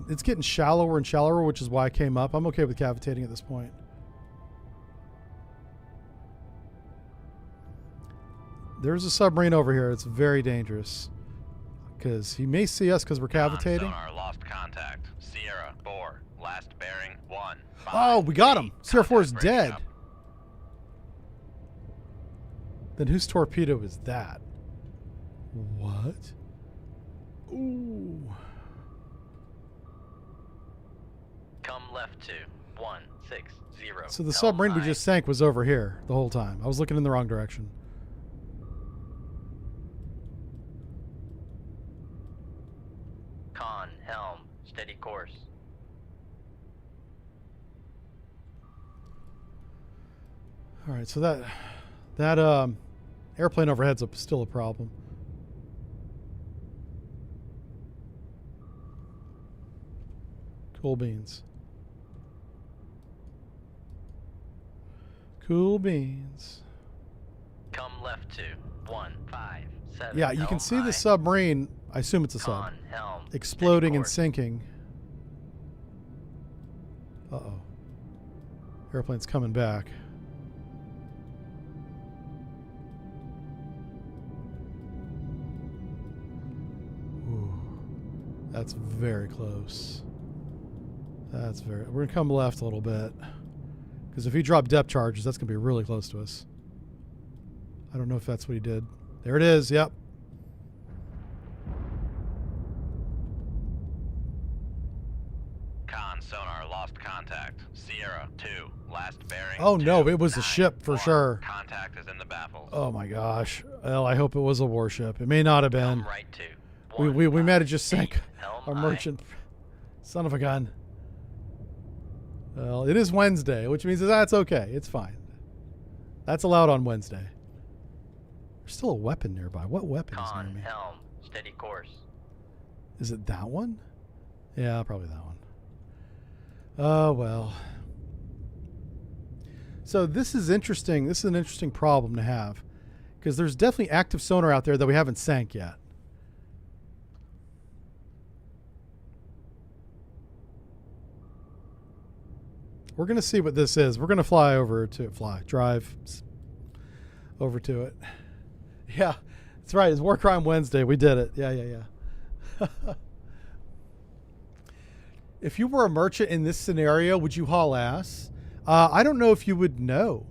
It's getting shallower and shallower, which is why I came up. I'm okay with cavitating at this point. There's a submarine over here. It's very dangerous because he may see us because we're cavitating. Sonar lost contact. Sierra 4, last bearing 1. Oh, we got him. CR4 is Breaking dead. up. Then whose torpedo is that? What? Ooh. Come left to 160. So the submarine we just sank was over here the whole time. I was looking in the wrong direction. Con helm, steady course. All right, so that airplane overhead's still a problem. Cool beans. Cool beans. Come left to 157. Yeah, you can see the submarine. I assume it's a sub. Con helm, Exploding steady and course. sinking. Uh-oh. Airplane's coming back. Ooh. That's very close. That's very... We're going to come left a little bit. Because if he dropped depth charges, that's going to be really close to us. I don't know if that's what he did. There it is. Yep. Con, sonar, lost contact. Sierra, 2, last bearing. Oh no, it was a 9, ship for 1. sure. Contact is in the baffles. Oh my gosh. Well, I hope it was a warship. It may not have been. Helm right 2. We might have just sank Helm a aye. merchant. Son of a gun. Well, it is Wednesday, which means that's okay. It's fine. That's allowed on Wednesday. There's still a weapon nearby. What weapon is near Con, me? helm, steady course. Is it that one? Yeah, probably that one. Oh, well. So this is interesting. This is an interesting problem to have. Because there's definitely active sonar out there that we haven't sank yet. We're going to see what this is. We're going to fly over to drive over to it. Yeah, that's right. It's War Crime Wednesday. We did it. Yeah. If you were a merchant in this scenario, would you haul ass? I don't know if you would know.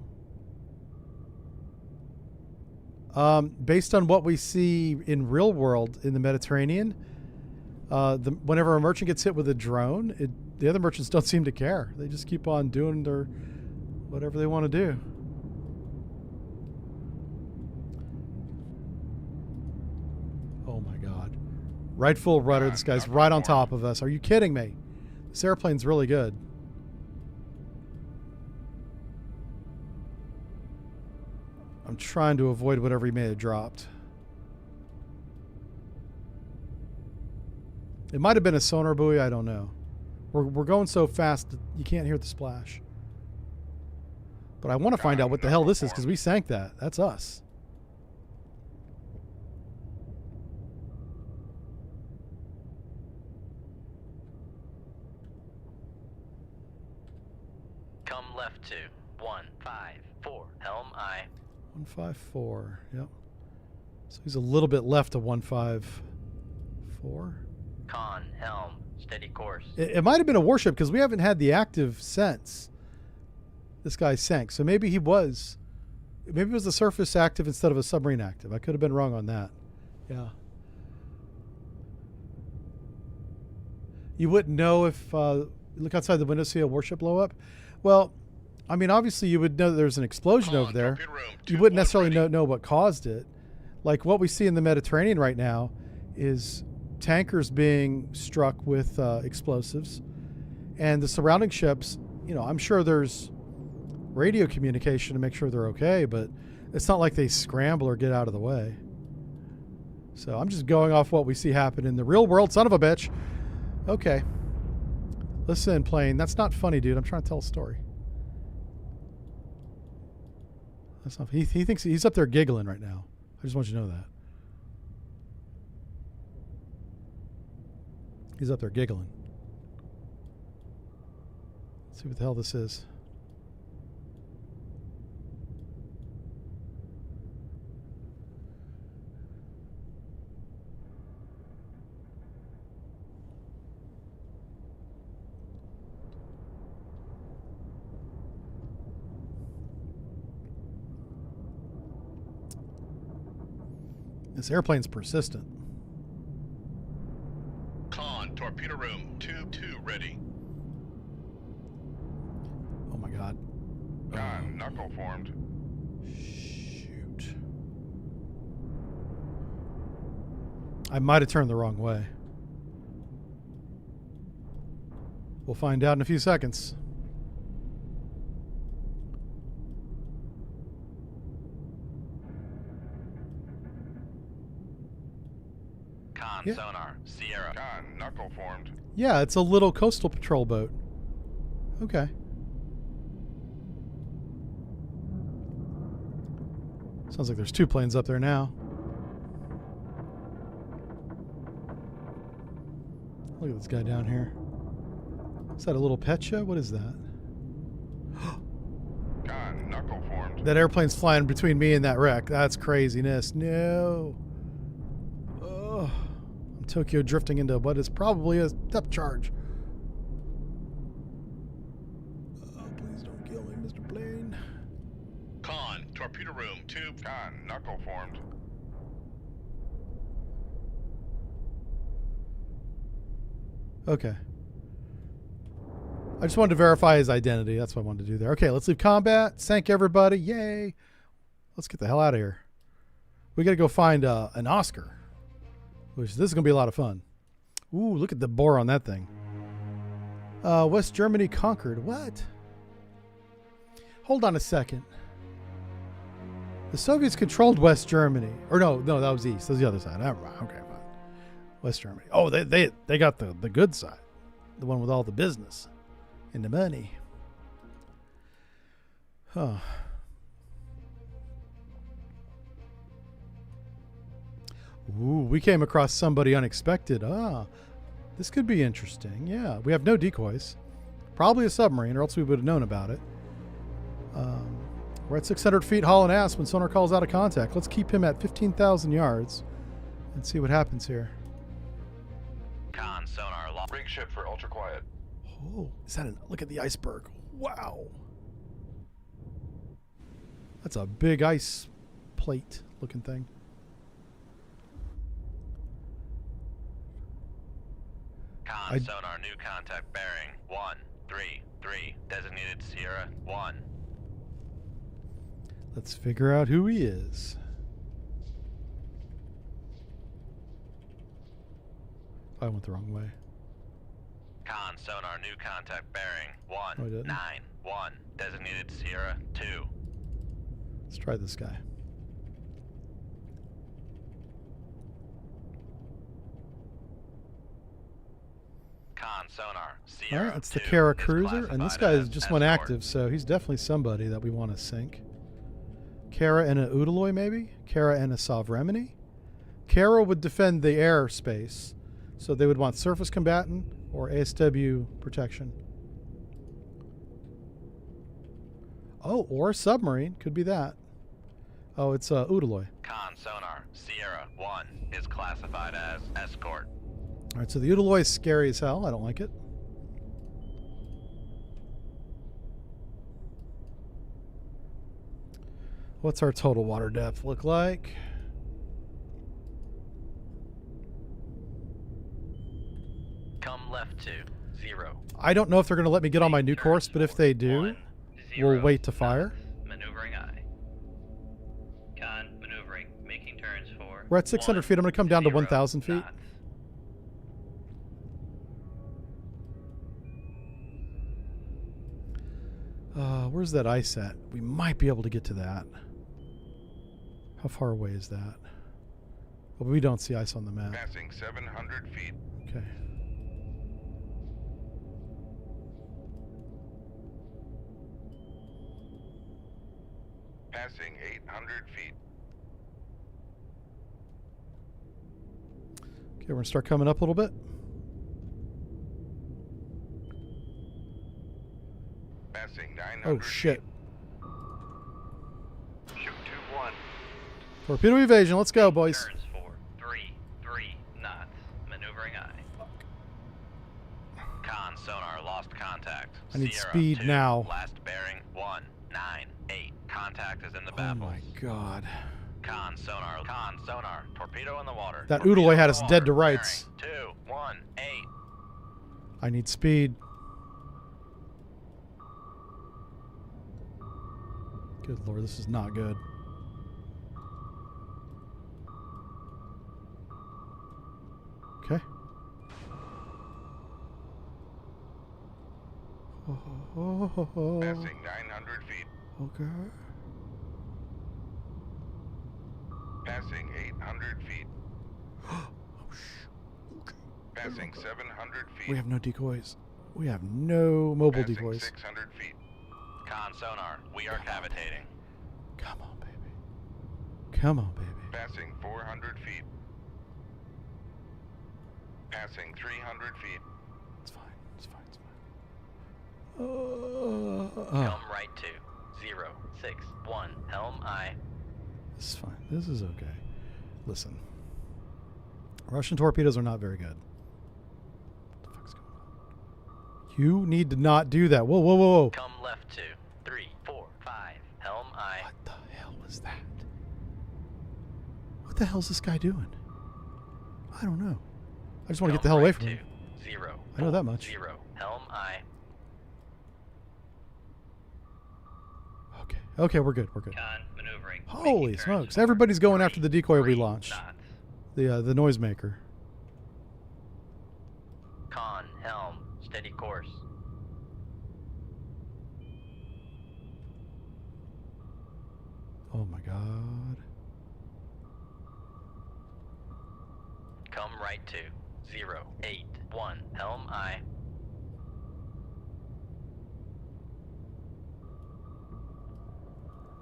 Based on what we see in real world in the Mediterranean, whenever a merchant gets hit with a drone, the other merchants don't seem to care. They just keep on doing their whatever they want to do. Oh my God. Right full rudder. This guy's right on top of us. Are you kidding me? This airplane's really good. I'm trying to avoid whatever he may have dropped. It might have been a sonar buoy. I don't know. We're going so fast that you can't hear the splash. But I want to find out what the hell this is because we sank that. That's us. Come left 2, 154. Helm aye. 154. Yep. So he's a little bit left of 154. Con, helm, steady course. It might have been a warship because we haven't had the active since this guy sank. So maybe he was. Maybe it was a surface active instead of a submarine active. I could have been wrong on that. Yeah. You wouldn't know if look outside the window, see a warship blow up. Well, I mean, obviously you would know that there's an explosion over there. You wouldn't necessarily know what caused it. Like what we see in the Mediterranean right now is tankers being struck with explosives, and the surrounding ships, you know, I'm sure there's radio communication to make sure they're okay, but it's not like they scramble or get out of the way. So I'm just going off what we see happen in the real world. Son of a bitch. Okay. Listen, plane. That's not funny, dude. I'm trying to tell a story. That's not. He thinks he's up there giggling right now. I just want you to know that. He's up there giggling. Let's see what the hell this is. This airplane's persistent. Con, torpedo room, tube 2 ready. Oh my God. Con, knuckle formed. Shoot. I might have turned the wrong way. We'll find out in a few seconds. Con, Yeah. sonar, Sierra. Con, knuckle formed. Yeah, it's a little coastal patrol boat. Okay. Sounds like there's two planes up there now. Look at this guy down here. Is that a little Petya? What is that? Con, knuckle formed. That airplane's flying between me and that wreck. That's craziness. No. Oh, I'm Tokyo drifting into what is probably a depth charge. Oh, please don't kill me, Mr. Plane. Con, torpedo room, tube. Con, knuckle formed. Okay. I just wanted to verify his identity. That's what I wanted to do there. Okay, let's leave combat. Sank everybody. Yay. Let's get the hell out of here. We got to go find an Oscar. Which this is going to be a lot of fun. Ooh, look at the bore on that thing. West Germany conquered. What? Hold on a second. The Soviets controlled West Germany. Or no, that was East. That was the other side. Okay, fine. West Germany. Oh, they got the good side. The one with all the business and the money. Huh. Ooh, we came across somebody unexpected. This could be interesting. Yeah, we have no decoys. Probably a submarine, or else we would have known about it. We're at 600 feet hauling ass when sonar calls out of contact. Let's keep him at 15,000 yards and see what happens here. Con sonar lost. Rig ship for ultra quiet. Oh, is that look at the iceberg. Wow. That's a big ice plate looking thing. Con sonar new contact bearing 133 designated Sierra 1. Let's figure out who he is. I went the wrong way. Con sonar new contact bearing I didn't. 191 designated Sierra 2. Let's try this guy. Con sonar All Sierra right, it's the 2 Kara is cruiser, and this classified guy as just went escort. active, so he's definitely somebody that we want to sink. Kara and a Udaloy, maybe? Kara and a Sovereign? Kara would defend the airspace, so they would want surface combatant or ASW protection. Oh, or a submarine. Could be that. Oh, it's Udaloy. Con sonar Sierra 1 is classified as escort. All right, so the Udaloy is scary as hell. I don't like it. What's our total water depth look like? Come left to 0. I don't know if they're going to let me get on my new Turns course, but if they do, 1, we'll 0 wait to fire. knots. Maneuvering aye. Con maneuvering, making turns for. We're at 600 feet. I'm going to come down to 0 1,000 feet. knots. Where's that ice at? We might be able to get to that. How far away is that? Well, we don't see ice on the map. Passing 700 feet. Okay. Passing 800 feet. Okay, we're going to start coming up a little bit. Passing 900 Oh, shit. Shoot 2-1. Torpedo evasion. Let's go, boys. Turns for 3 knots. Maneuvering aye. Con sonar lost contact. I need Sierra speed 2, now. Last bearing 198. Contact is in the Oh baffles. my god. Con sonar. Torpedo in the water. That Torpedo Udaloy in had the us water. dead to rights. Bearing 218. I need speed. Good lord, this is not good. Okay. Passing 900 feet. Okay. Passing 800 feet. Oh, okay. Passing 700 feet. We have no decoys. We have no mobile Passing decoys. 600 feet. Con sonar, we are cavitating. Come on, baby. Come on, baby. Passing 400 feet. Passing 300 feet. It's fine. It's fine. It's fine. Come right to 061. Helm aye. This is fine. This is okay. Listen. Russian torpedoes are not very good. What the fuck's going on? You need to not do that. Whoa, whoa, whoa, whoa. Come left to 345. Helm aye. What the hell was that? What the hell's this guy doing? I don't know. I just want to get the hell away from him. 0. I know that much. 0. Helm aye. Okay, we're good. We're good. Con maneuvering. Holy making turns smokes! for Everybody's going 3, after the decoy we 3 launched. knots. The noisemaker. Con, helm, steady course. Oh my god. Come right to 081. Helm I.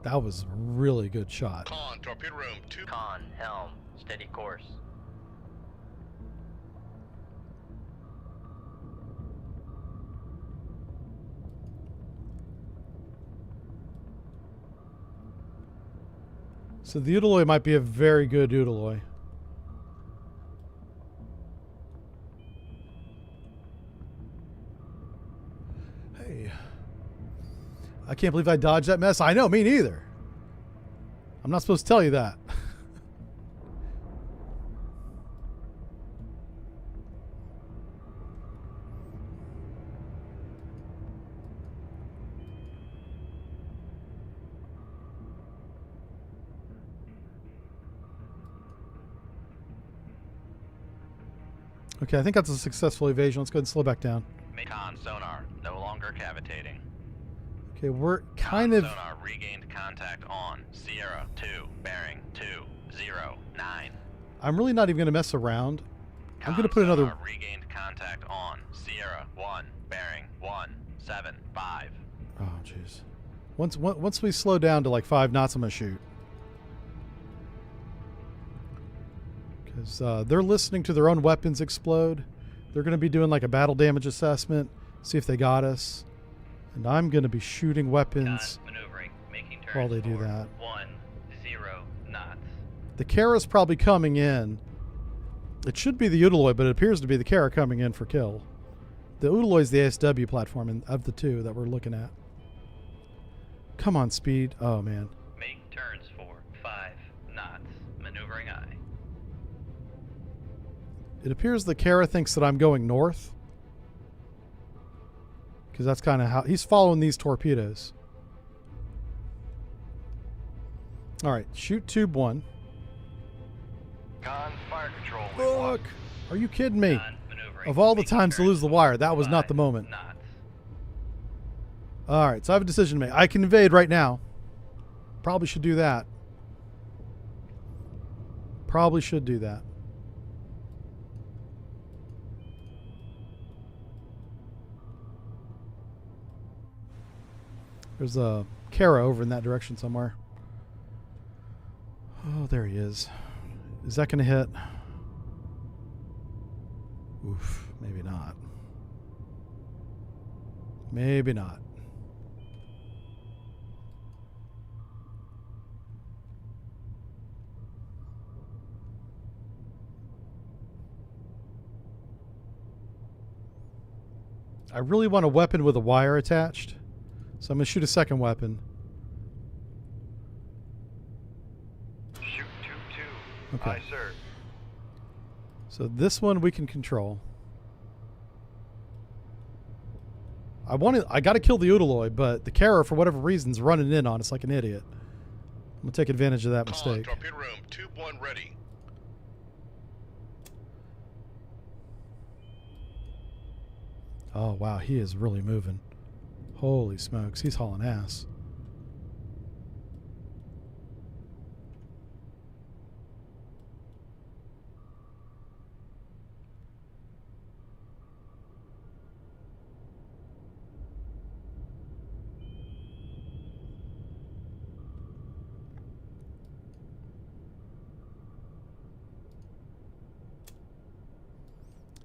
That was a really good shot. Con, torpedo room 2. Con, helm, steady course. So the Udaloy might be a very good Udaloy. Hey. I can't believe I dodged that mess. I know, me neither. I'm not supposed to tell you that. Okay, I think that's a successful evasion. Let's go ahead and slow back down. Con sonar, no longer cavitating. Okay, we're kind Con of... sonar regained contact on Sierra 2, bearing 209. I'm really not even going to mess around. I'm going to Con put another... sonar regained contact on Sierra 1, bearing 175. Oh, jeez. Once we slow down to like 5 knots, I'm going to shoot. Because they're listening to their own weapons explode. They're going to be doing like a battle damage assessment, see if they got us. And I'm going to be shooting weapons Con maneuvering, making turns while they do for that. 10 knots. The Kara's probably coming in. It should be the Udaloy, but it appears to be the Kara coming in for kill. The Udaloy is the ASW platform of the two that we're looking at. Come on, speed. Oh, man. Make turns for 5 knots. Maneuvering I. It appears the Kara thinks that I'm going north. Because that's kind of how... He's following these torpedoes. Alright, shoot tube 1. Con, fire control. We've Look! lost. Are you kidding me? Con maneuvering, Of all the making times to turns lose the for wire, that was not the 5 moment. knots. Alright, so I have a decision to make. I can invade right now. Probably should do that. Probably should do that. There's a Kara over in that direction somewhere. Oh, there he is. Is that going to hit? Oof, maybe not. Maybe not. I really want a weapon with a wire attached. So I'm going to shoot a second weapon. Shoot tube 2. Okay. Aye, sir. So this one we can control. I got to kill the Udaloy, but the Kara, for whatever reason, is running in on us like an idiot. I'm going to take advantage of that Con, mistake. torpedo room 2-1 ready. Oh, wow. He is really moving. Holy smokes. He's hauling ass.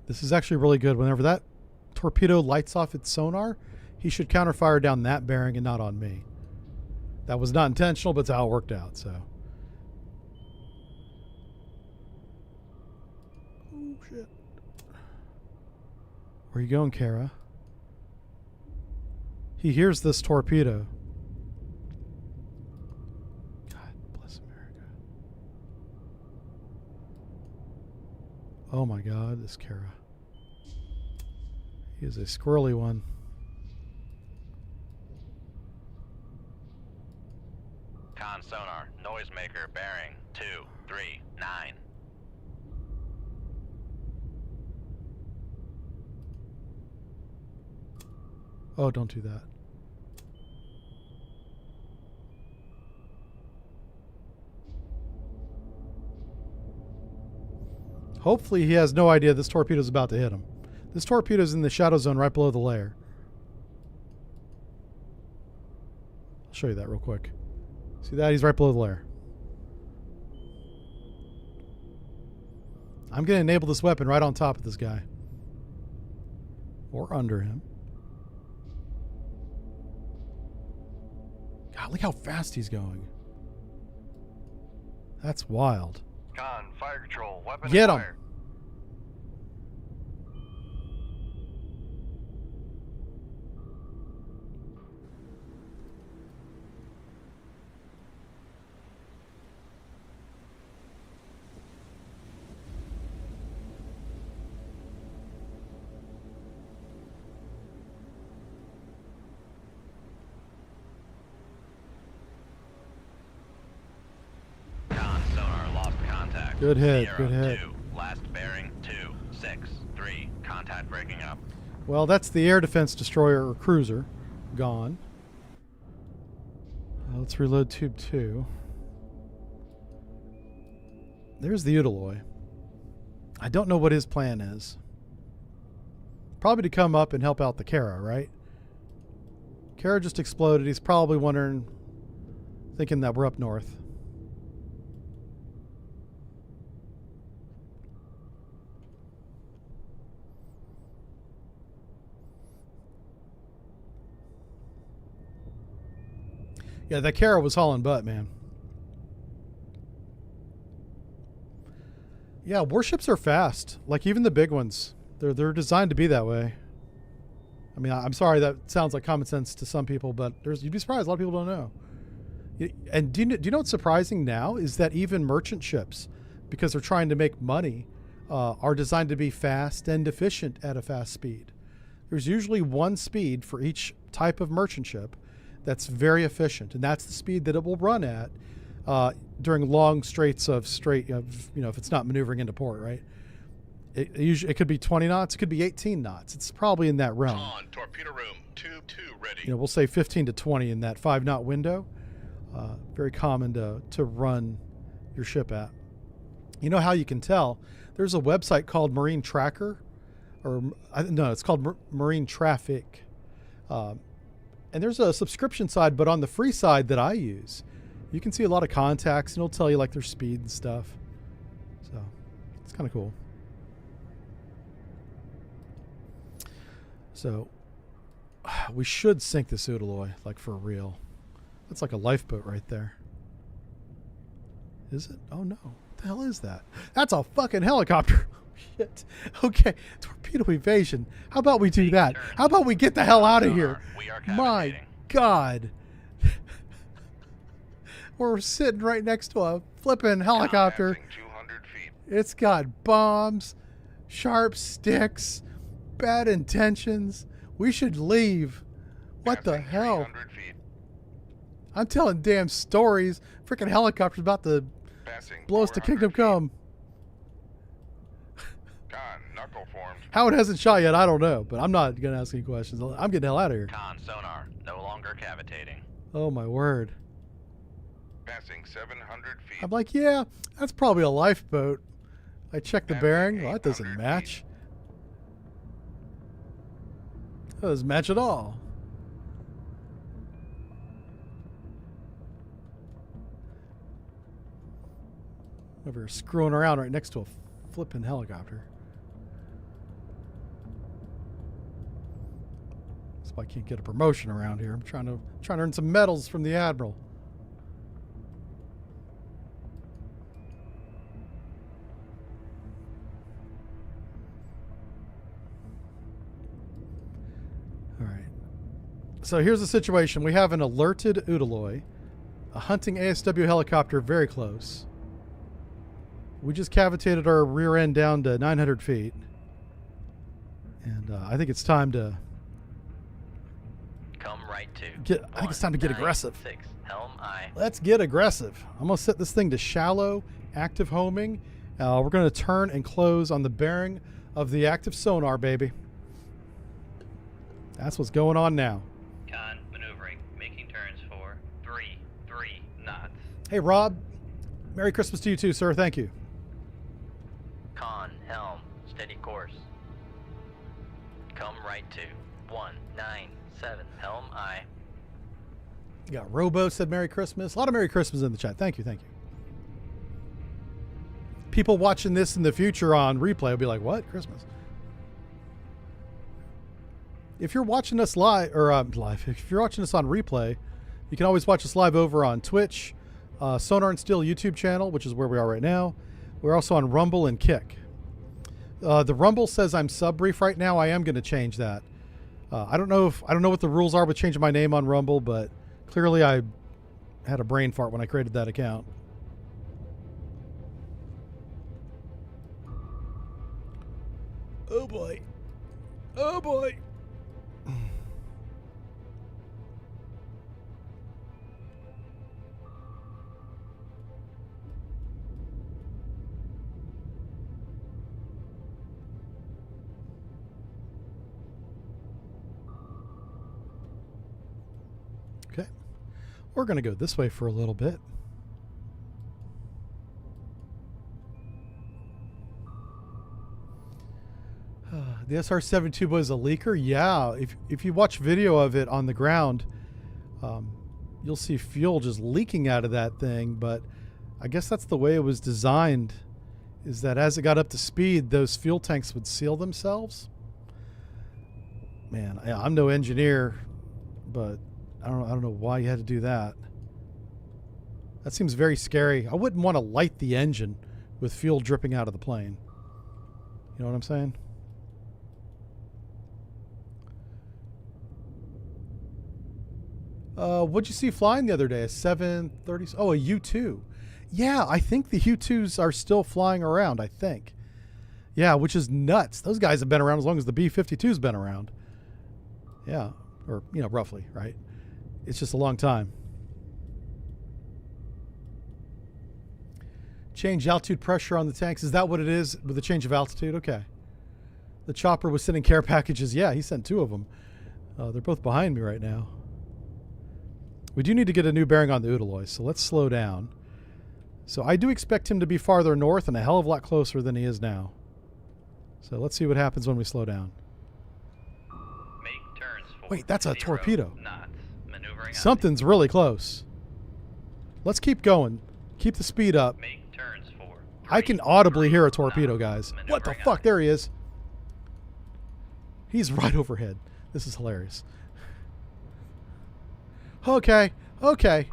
This is actually really good. Whenever that torpedo lights off its sonar, he should counterfire down that bearing and not on me. That was not intentional, but it's how it worked out, so. Oh, shit. Where are you going, Kara? He hears this torpedo. God bless America. Oh my God, this Kara. He is a squirrely one. Con sonar, noisemaker bearing 239. Oh, don't do that. Hopefully he has no idea this torpedo's about to hit him. This torpedo's in the shadow zone right below the layer. I'll show you that real quick. See that? He's right below the layer. I'm going to enable this weapon right on top of this guy. Or under him. God, look how fast he's going. That's wild. Con, fire control, weapon Get him! acquired. Con sonar, lost contact. Good hit, Sierra good hit. 2, last bearing 263. Contact breaking up. Well, that's the air defense destroyer or cruiser. Gone. Let's reload tube 2. There's the Udaloy. I don't know what his plan is. Probably to come up and help out the Kara, right? Kara just exploded. He's probably wondering, thinking that we're up north. Yeah, that Kara was hauling butt, man. Yeah, warships are fast. Like even the big ones. They're designed to be that way. I mean, I'm sorry that sounds like common sense to some people, but you'd be surprised. A lot of people don't know. And do you know what's surprising now is that even merchant ships, because they're trying to make money, are designed to be fast and efficient at a fast speed. There's usually one speed for each type of merchant ship that's very efficient, and that's the speed that it will run at during long straits of if it's not maneuvering into port, right? It could be 20 knots, it could be 18 knots. It's probably in that realm. Con, torpedo room, tube 2 ready. We'll say 15 to 20 in that 5-knot window. Very common to run your ship at. You know how you can tell? There's a website called Marine Tracker, it's called Marine Traffic. And there's a subscription side, but on the free side that I use, you can see a lot of contacts, and it'll tell you like their speed and stuff. So it's kind of cool. So we should sink this Udaloy, like for real. That's like a lifeboat right there. Is it? Oh no. What the hell is that? That's a fucking helicopter. Shit. Okay. Torpedo evasion. How about we do that? How about we get the hell out of here? We are My cavitating. God. We're sitting right next to a flipping helicopter. Passing 200 feet. It's got bombs, sharp sticks, bad intentions. We should leave. What the Passing hell? 300 feet. I'm telling damn stories. Freaking helicopter's about to Passing blow us to 400 kingdom feet. come. Con, knuckle formed. How it hasn't shot yet, I don't know. But I'm not going to ask any questions. I'm getting the hell out of here. Con sonar, no longer cavitating. Oh, my word. Passing 700 feet. I'm like, yeah, that's probably a lifeboat. I checked the Passing bearing. Well, that doesn't 800 match. That doesn't match at all. Over here screwing around right next to a flipping helicopter. That's why I can't get a promotion around here. I'm trying to earn some medals from the Admiral. All right. So here's the situation. We have an alerted Udaloy, a hunting ASW helicopter very close. We just cavitated our rear end down to 900 feet. And I think it's time to... Come right 2. I think it's time to get aggressive. 6, helm I. Let's get aggressive. I'm going to set this thing to shallow, active homing. We're going to turn and close on the bearing of the active sonar, baby. That's what's going on now. Con, maneuvering, making turns for 3 knots. Hey, Rob. Merry Christmas to you too, sir. Thank you. Con, helm, steady course. Come right 2, 197, helm I. You got Robo said Merry Christmas. A lot of Merry Christmas in the chat. Thank you. Thank you. People watching this in the future on replay will be like, what? Christmas? If you're watching us live, if you're watching us on replay, you can always watch us live over on Twitch, Sonar and Steel YouTube channel, which is where we are right now. We're also on Rumble and Kick. The Rumble says I'm sub-brief right now. I am going to change that. I don't know what the rules are with changing my name on Rumble, but clearly I had a brain fart when I created that account. Oh boy. Oh boy. Okay. We're going to go this way for a little bit. The SR-72 was a leaker? Yeah. If you watch video of it on the ground, you'll see fuel just leaking out of that thing. But I guess that's the way it was designed, is that as it got up to speed, those fuel tanks would seal themselves. Man, I'm no engineer, but I don't know why you had to do that. That seems very scary. I wouldn't want to light the engine with fuel dripping out of the plane. You know what I'm saying? What'd you see flying the other day? A 730? Oh, a U-2. Yeah, I think the U-2s are still flying around, I think. Yeah, which is nuts. Those guys have been around as long as the B-52's been around. Yeah, or, roughly, right? It's just a long time. Change altitude pressure on the tanks. Is that what it is with the change of altitude? Okay. The chopper was sending care packages. Yeah, he sent 2 of them. They're both behind me right now. We do need to get a new bearing on the Udaloy, so let's slow down. So I do expect him to be farther north and a hell of a lot closer than he is now. So let's see what happens when we slow down. Make turns for Wait, that's a 0 torpedo. knots. Maneuvering Something's really close. Let's keep going. Keep the speed up. Make turns for I can audibly hear a torpedo, guys. What the fuck? There he is. He's right overhead. This is hilarious. Okay. Okay.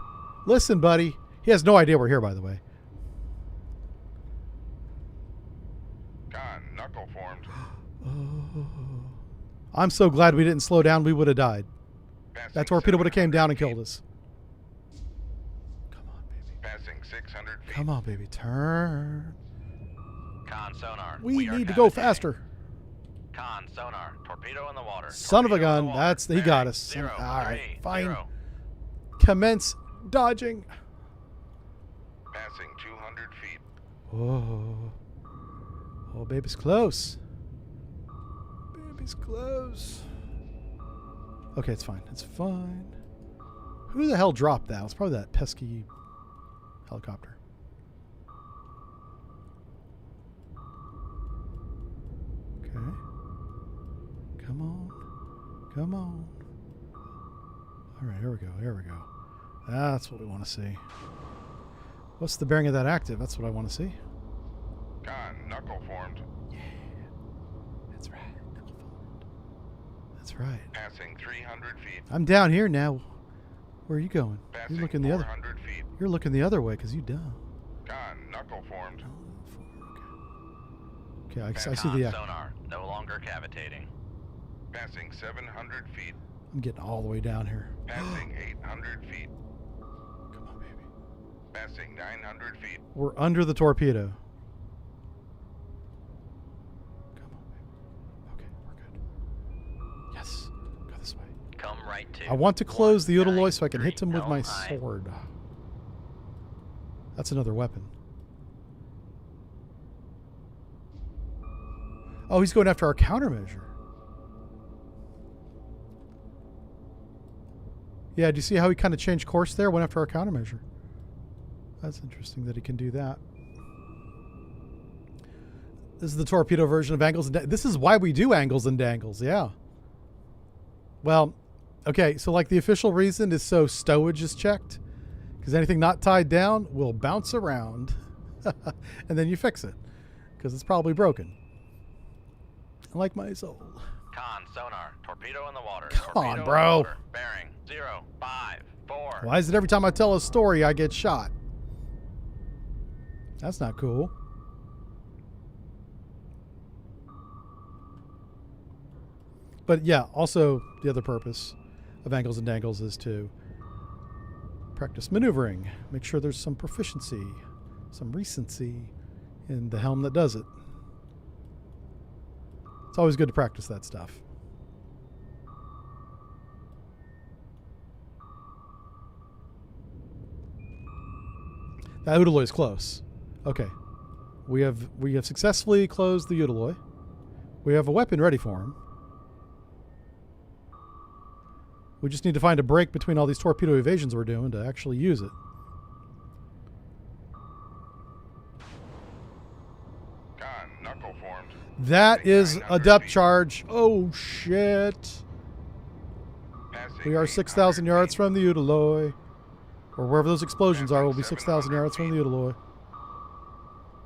Listen, buddy. He has no idea we're here, by the way. Con, knuckle formed. I'm so glad we didn't slow down. We would have died. Passing That torpedo would have came 700 down and feet. killed us. Come on, baby. Passing 600 feet. Come on, baby. Turn. Con sonar. We are need to go cavitating. faster. Con sonar. Torpedo in the water. Son of a Torpedo in gun. the water. He got Bearing us. 0, All right. 3, Fine. 0. Commence dodging. Passing 200 feet. Oh. Oh, baby's close. Baby's close. Okay, it's fine. It's fine. Who the hell dropped that? It was probably that pesky helicopter. Okay. Come on. Come on. All right, here we go. Here we go. That's what we want to see. What's the bearing of that active? That's what I want to see. Con, knuckle formed. Yeah. That's right. Knuckle forward. That's right. Passing 300 feet. I'm down here now. Where are you going? Passing You're looking the other. 400 feet. You're looking the other way because you dumb. Con, knuckle formed. Okay, I see Con the. sonar. No longer cavitating. Passing 700 feet. I'm getting all the way down here. Passing 800 feet. Come on, baby. Passing 900 feet. We're under the torpedo. Come on, baby. Okay, we're good. Yes. Go this way. Come right right 2. I want to close the 19 Utiloi so I can hit him with helm my aye. sword. That's another weapon. Oh, he's going after our countermeasure. Yeah, do you see how he kind of changed course there? Went after our countermeasure. That's interesting that he can do that. This is the torpedo version of angles and this is why we do angles and dangles, yeah. Well, okay, so like the official reason is so stowage is checked. Because anything not tied down will bounce around. And then you fix it. Because it's probably broken. Like my soul. Con, sonar, torpedo in the water. Come on, torpedo in the bro. water. Bearing 0, 5, 4. Why is it every time I tell a story I get shot? That's not cool. But yeah, also the other purpose of angles and dangles is to practice maneuvering. Make sure there's some proficiency, some recency in the helm that does it. It's always good to practice that stuff. That Utiloi is close. Okay. We have successfully closed the Utiloi. We have a weapon ready for him. We just need to find a break between all these torpedo evasions we're doing to actually use it. Con, knuckle formed. That is a depth feet. charge. Oh, shit. Passing We are 6,000 800 yards feet. from the Utiloi. Or wherever those explosions are, we'll be 6,000 yards from the Utiloi.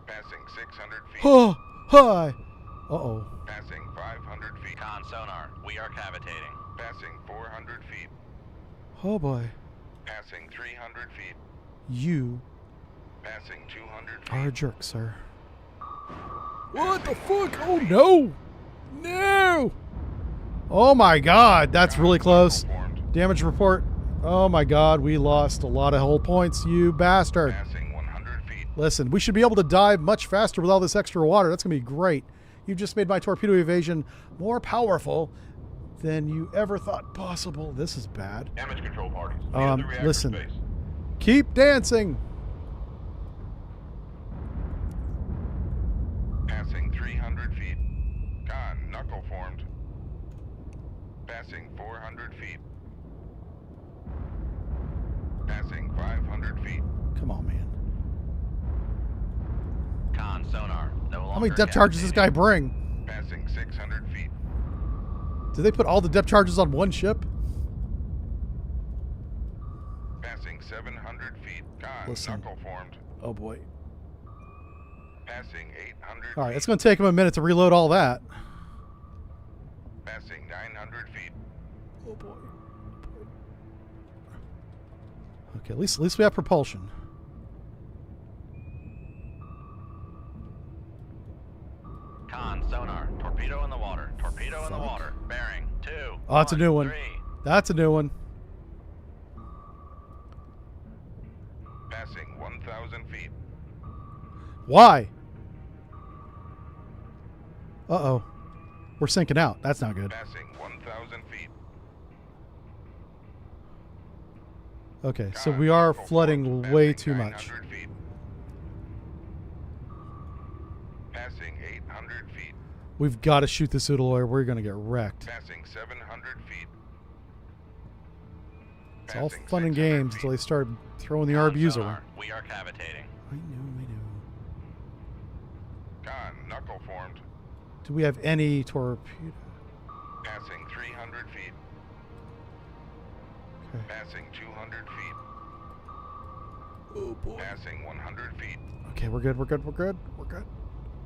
Passing 600 feet. Oh, hi. Uh-oh. Passing 500 feet. Con, sonar, we are cavitating. Passing 400 feet. Oh, boy. Passing 300 feet. You Passing 200 feet. are a jerk, sir. What the fuck? Oh, no. No. Oh, my God. That's really close. Formed. Damage report. Oh, my God. We lost a lot of hull points, you bastard. Passing 100 feet. Listen, we should be able to dive much faster with all this extra water. That's going to be great. You've just made my torpedo evasion more powerful than you ever thought possible. This is bad. Damage control parties. Near the reactor Listen. space. Keep dancing. Passing 300 feet. Con, knuckle formed. Passing 400 feet. Passing 500 feet. Come on, man. Con, sonar, no longer How many depth charges does this guy bring? Passing 600 feet. Do they put all the depth charges on one ship? Passing 700 feet. Con, Listen. knuckle formed. Oh, boy. Passing 800 All right, feet. it's going to take him a minute to reload all that. Passing 900 feet. Oh, boy. Okay, at least we have propulsion. Con, sonar, torpedo in the water. Torpedo in the Fuck. water. Bearing 2. Oh, that's a new one. 3. That's a new one. Passing 1,000 feet. Why? Uh-oh. We're sinking out. That's not good. Passing 1,000 feet. Okay, so Con, we are knuckle flooding formed. way Passing too much. 900 feet. Passing 800 feet. We've got to shoot this Utiloi or we're going to get wrecked. Passing 700 feet. It's all Passing fun and 600 games feet. until they start throwing the Con, RBUs sonar, around. we are cavitating. I know. Con, knuckle formed. Do we have any torpedo? Passing 300 feet. Okay. Passing 200 feet. Oh, boy. Passing 100 feet. Okay, we're good.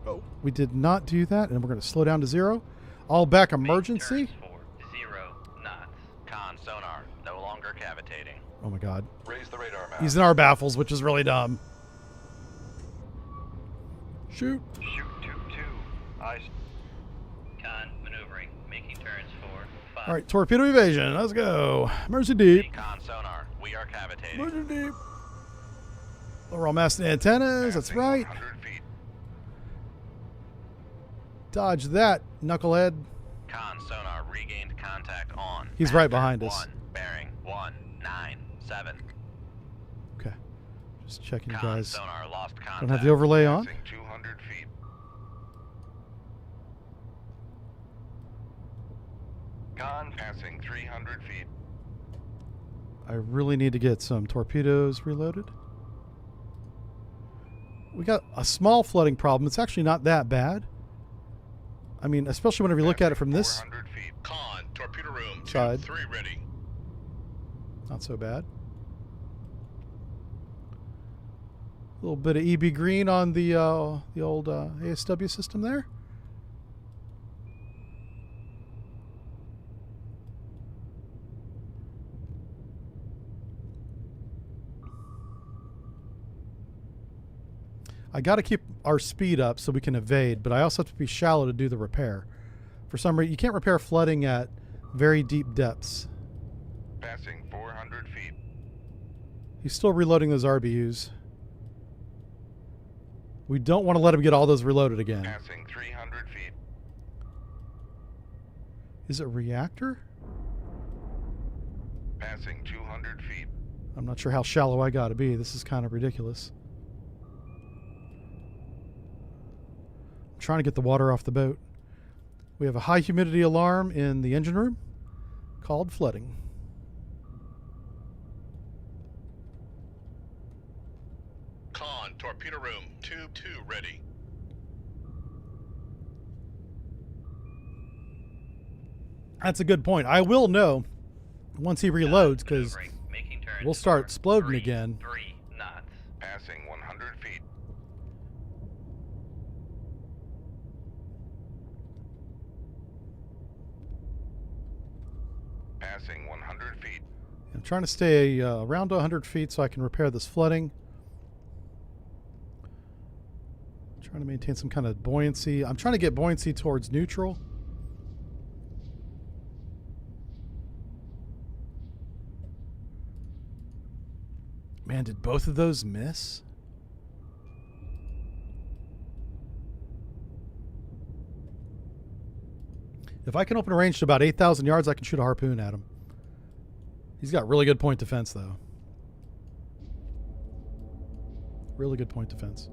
Oh, we did not do that, and we're going to slow down to 0. All back emergency. Turns for 0 knots. Con, sonar, no longer cavitating. Oh, my God. Raise the radar map. He's in our baffles, which is really dumb. Shoot. Shoot 2-2. Ice. Con, maneuvering, making turns for 5. All right, torpedo evasion. Let's go. Emergency deep. Con, sonar, we are cavitating. Emergency deep. Lower all mast and antennas. That's Passing right. 100 feet. Dodge that, knucklehead. Con, sonar, regained contact on. He's right behind us. 1. bearing 197. Okay. Just checking you Con guys. sonar lost contact. Don't have the overlay on. Passing 200 feet. Con, Passing 300 feet. I really need to get some torpedoes reloaded. We got a small flooding problem. It's actually not that bad. I mean, especially whenever you look at it from this 400 feet. Con, torpedo room Side. 2-3 ready. Not so bad. A little bit of EB green on the old ASW system there. I got to keep our speed up so we can evade, but I also have to be shallow to do the repair. For some reason, you can't repair flooding at very deep depths. Passing 400 feet. He's still reloading those RBUs. We don't want to let him get all those reloaded again. Passing 300 feet. Is it reactor? Passing 200 feet. I'm not sure how shallow I got to be. This is kind of ridiculous. I'm trying to get the water off the boat. We have a high humidity alarm in the engine room called flooding. Con, torpedo room 2-2 ready. That's a good point. I will know once he reloads because Maneuvering. Making turns we'll start for exploding 3 again. 3 knots. Passing 100 feet. Passing 100 feet. I'm trying to stay around 100 feet so I can repair this flooding. Trying to maintain some kind of buoyancy. I'm trying to get buoyancy towards neutral. Man, did both of those miss? If I can open a range to about 8,000 yards, I can shoot a harpoon at him. He's got really good point defense, though. Really good point defense.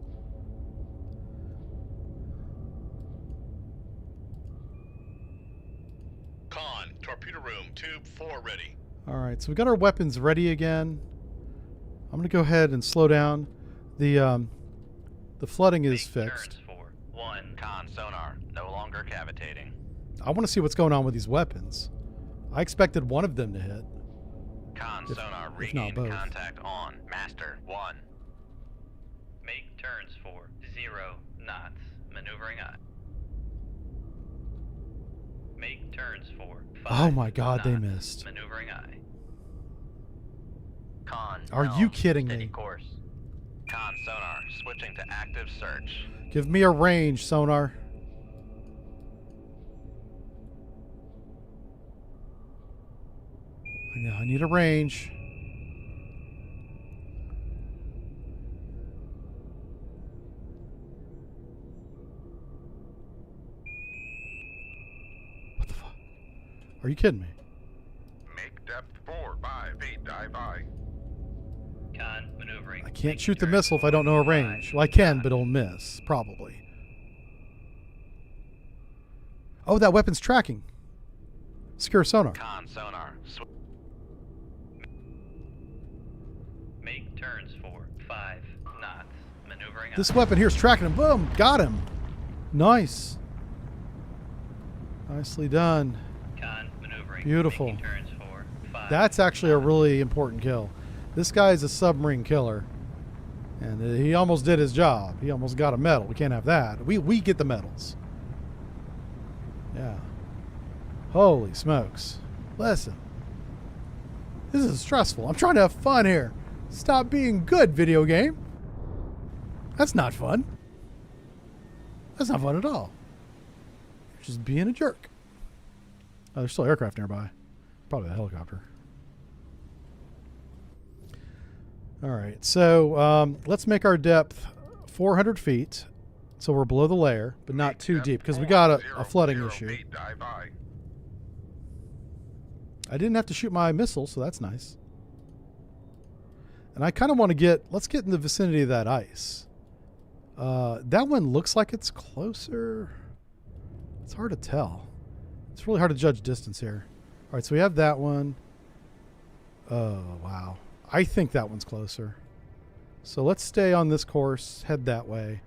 Con, torpedo room 2-4 ready. All right, so we got our weapons ready again. I'm going to go ahead and slow down. The flooding is Make fixed. turns for 1. Con sonar no longer cavitating. I want to see what's going on with these weapons. I expected one of them to hit. Con If- sonar if not regained both. contact on Master 1. Make turns for 0 knots. Maneuvering I. Make turns for 5 Oh my God, they knots. missed. Maneuvering I. Con. Are helm, you kidding steady me? course. Con sonar switching to active search. Give me a range, sonar. I need a range. What the fuck? Are you kidding me? Make depth 4, 5 feet. Dive by. Con maneuvering. I can't Make shoot the turns missile if I for don't know a 5 range. Well, I can, knots. but it'll miss. Probably. Oh, that weapon's tracking. Secure sonar. Con sonar. Make turns for 5 knots. Maneuvering This up. weapon here is tracking him. Boom! Got him. Nice. Nicely done. Con maneuvering. Beautiful. Making turns for 5 That's actually a knots. really important kill. This guy is a submarine killer. And he almost did his job. He almost got a medal. We can't have that. We get the medals. Yeah. Holy smokes. Listen. This is stressful. I'm trying to have fun here. Stop being good, video game. That's not fun. That's not fun at all. You're just being a jerk. Oh, there's still aircraft nearby. Probably a helicopter. All right, so let's make our depth 400 feet, so we're below the layer, but not Make too depth deep, because we 4, got 0, a flooding 0 issue. feet. Dive by. I didn't have to shoot my missile, so that's nice. And I kind of want to let's get in the vicinity of that ice. That one looks like it's closer. It's hard to tell. It's really hard to judge distance here. All right, so we have that one. Oh, wow. I think that one's closer. So let's stay on this course, head that way.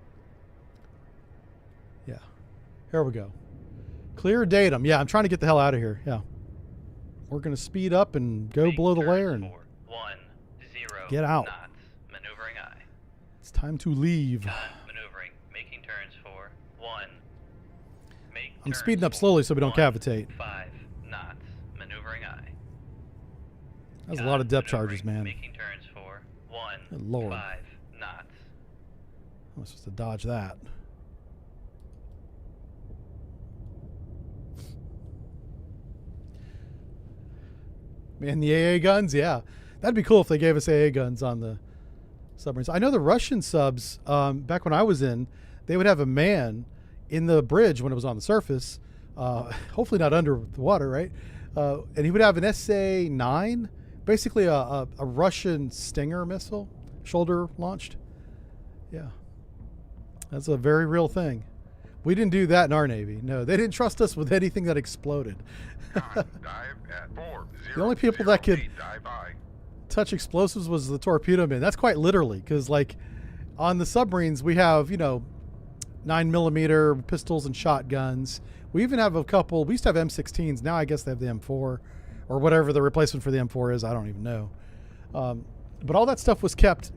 Yeah. Here we go. Clear datum. Yeah, I'm trying to get the hell out of here. Yeah. We're going to speed up and go below the layer and get out. Knots. Maneuvering I. It's time to leave. Maneuvering. Making turns for 1. I'm speeding up slowly so we don't cavitate. 5 knots. Maneuvering I. That's a lot of depth charges, man. Making turns for 1. Good Lord. 5 knots. I'm supposed to dodge that. Man, the AA guns, yeah. That'd be cool if they gave us AA guns on the submarines. I know the Russian subs, back when I was in, they would have a man in the bridge when it was on the surface, hopefully not under the water, right? And he would have an SA-9, basically a Russian Stinger missile, shoulder launched. Yeah. That's a very real thing. We didn't do that in our Navy. No, they didn't trust us with anything that exploded. Dive at 4, 0, The only people 0, that could 8, dive I. touch explosives was the torpedo man. That's quite literally, because like on the submarines we have 9mm pistols and shotguns. We even have a couple. We used to have M16s. Now I guess they have the M4 or whatever the replacement for the M4 is. I don't even know. But all that stuff was kept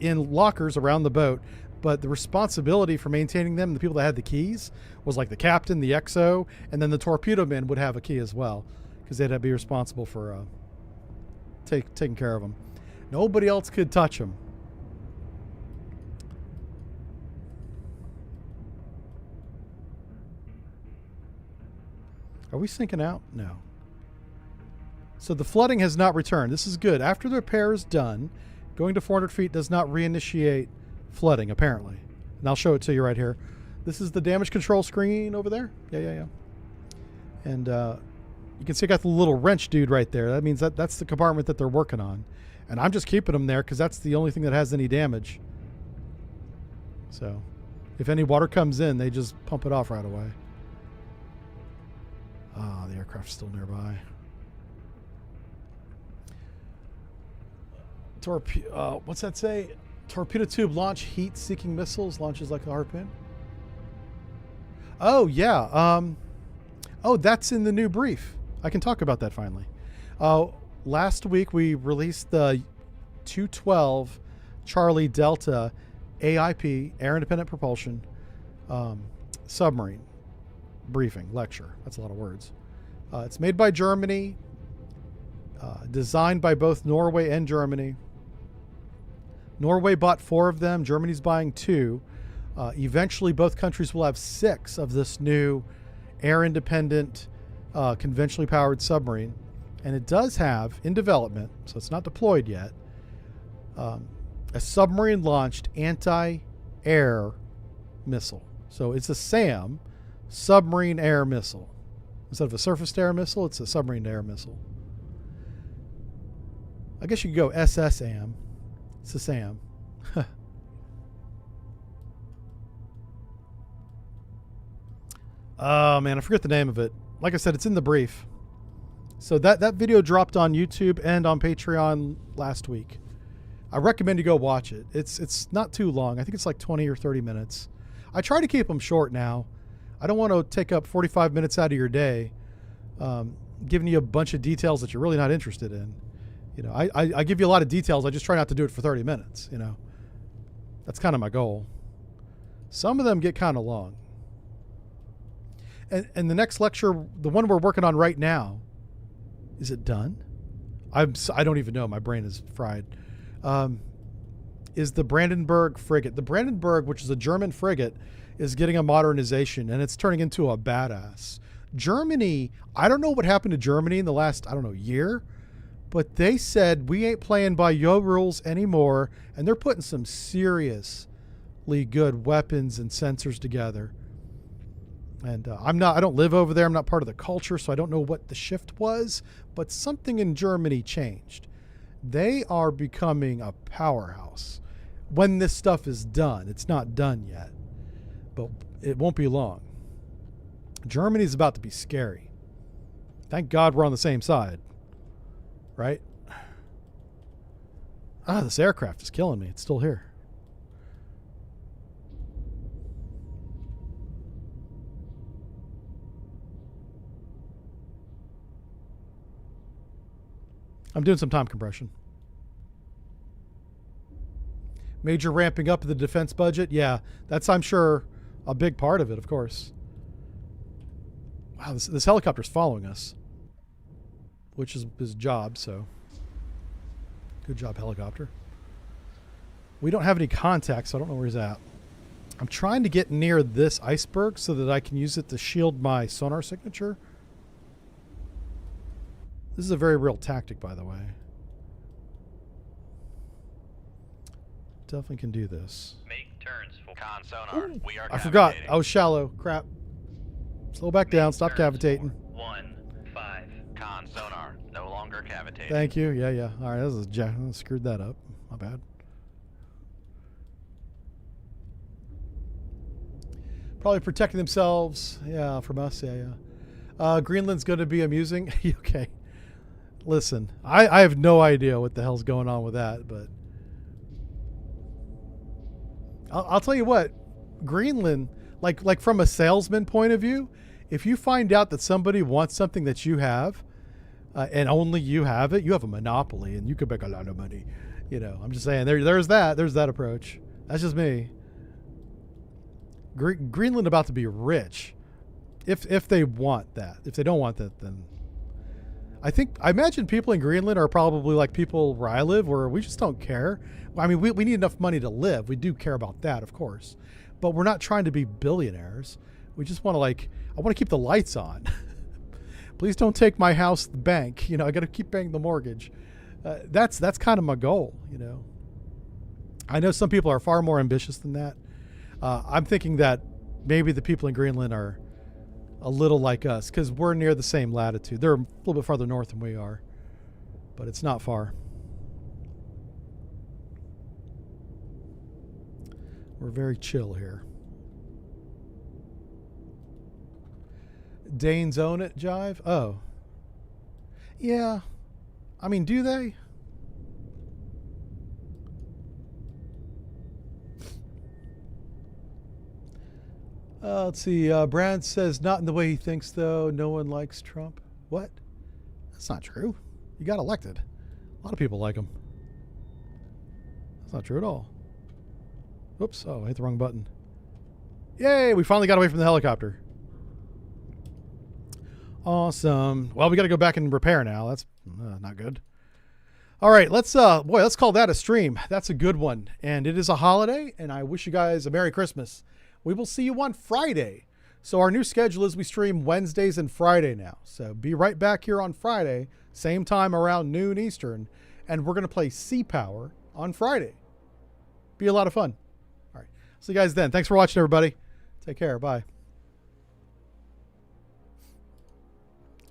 in lockers around the boat. But the responsibility for maintaining them, the people that had the keys, was like the captain, the XO, and then the torpedo men would have a key as well, because they'd have to be responsible for taking care of them. Nobody else could touch them. Are we sinking out? No. So the flooding has not returned. This is good. After the repair is done, going to 400 feet does not reinitiate flooding, apparently. And I'll show it to you right here. This is the damage control screen over there. Yeah. And you can see I got the little wrench dude right there. That means that's the compartment that they're working on. And I'm just keeping them there because that's the only thing that has any damage. So if any water comes in, they just pump it off right away. Ah, the aircraft's still nearby. What's that say? Torpedo tube launch heat-seeking missiles, launches like a harpoon. Oh, yeah. Oh, that's in the new brief. I can talk about that finally. Last week we released the 212 Charlie Delta AIP, Air Independent Propulsion, submarine briefing, lecture. That's a lot of words. It's made by Germany, designed by both Norway and Germany. Norway bought 4 of them. Germany's buying 2. Eventually, both countries will have 6 of this new air-independent, conventionally powered submarine. And it does have, in development, so it's not deployed yet, a submarine-launched anti-air missile. So it's a SAM, submarine air missile. Instead of a surface-to-air missile, it's a submarine-to-air missile. I guess you could go SSAM. It's a SAM. Oh, man, I forget the name of it. Like I said, it's in the brief. So that video dropped on YouTube and on Patreon last week. I recommend you go watch it. It's not too long. I think it's like 20 or 30 minutes. I try to keep them short now. I don't want to take up 45 minutes out of your day giving you a bunch of details that you're really not interested in. You know, I give you a lot of details. I just try not to do it for 30 minutes, you know. That's kind of my goal. Some of them get kind of long. And the next lecture, the one we're working on right now, is it done? I don't even know. My brain is fried. Is the Brandenburg frigate. The Brandenburg, which is a German frigate, is getting a modernization, and it's turning into a badass. Germany, I don't know what happened to Germany in the last, year, but they said, we ain't playing by your rules anymore, and they're putting some seriously good weapons and sensors together. And I don't live over there. I'm not part of the culture, so I don't know what the shift was. But something in Germany changed. They are becoming a powerhouse. When this stuff is done, it's not done yet, but it won't be long. Germany's about to be scary. Thank God we're on the same side, right? This aircraft is killing me. It's still here. I'm doing some time compression. Major ramping up of the defense budget. Yeah, that's, I'm sure, a big part of it, of course. Wow, this helicopter's following us, which is his job, so good job, helicopter. We don't have any contacts, so I don't know where he's at. I'm trying to get near this iceberg so that I can use it to shield my sonar signature. This is a very real tactic, by the way. Definitely can do this. Make turns for con sonar. We are I forgot. cavitating. I was shallow. Crap. Slow back down. Stop cavitating. 1-5. Con sonar. No longer cavitating. Thank you. Yeah. All right. I screwed that up. My bad. Probably protecting themselves. Yeah, from us. Yeah. Greenland's going to be amusing. Okay. Listen, I have no idea what the hell's going on with that, but I'll tell you what, Greenland, like from a salesman point of view, if you find out that somebody wants something that you have, and only you have it, you have a monopoly, and you could make a lot of money. You know, I'm just saying, there's that approach. That's just me. Greenland about to be rich, if they want that. If they don't want that, then I imagine people in Greenland are probably like people where I live, where we just don't care. I mean, we need enough money to live. We do care about that, of course, but we're not trying to be billionaires. We just want to I want to keep the lights on. Please don't take my house to the bank. You know, I got to keep paying the mortgage. That's kind of my goal. You know, I know some people are far more ambitious than that. I'm thinking that maybe the people in Greenland are a little like us because we're near the same latitude. They're a little bit farther north than we are, but it's not far. We're very chill here. Danes own it, Jive? Oh. Yeah. I mean, do they? Let's see. Brad says, not in the way he thinks, though. No one likes Trump. What? That's not true. He got elected. A lot of people like him. That's not true at all. Whoops. Oh, I hit the wrong button. Yay! We finally got away from the helicopter. Awesome. Well, we got to go back and repair now. That's not good. All right, let's call that a stream. That's a good one. And it is a holiday, and I wish you guys a Merry Christmas. We will see you on Friday. So our new schedule is we stream Wednesdays and Friday now. So be right back here on Friday, same time around noon Eastern, and we're going to play Sea Power on Friday. Be a lot of fun. All right. See you guys then. Thanks for watching, everybody. Take care. Bye.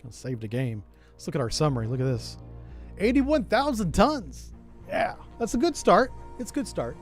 I saved a game. Let's look at our summary. Look at this. 81,000 tons. Yeah, that's a good start. It's a good start.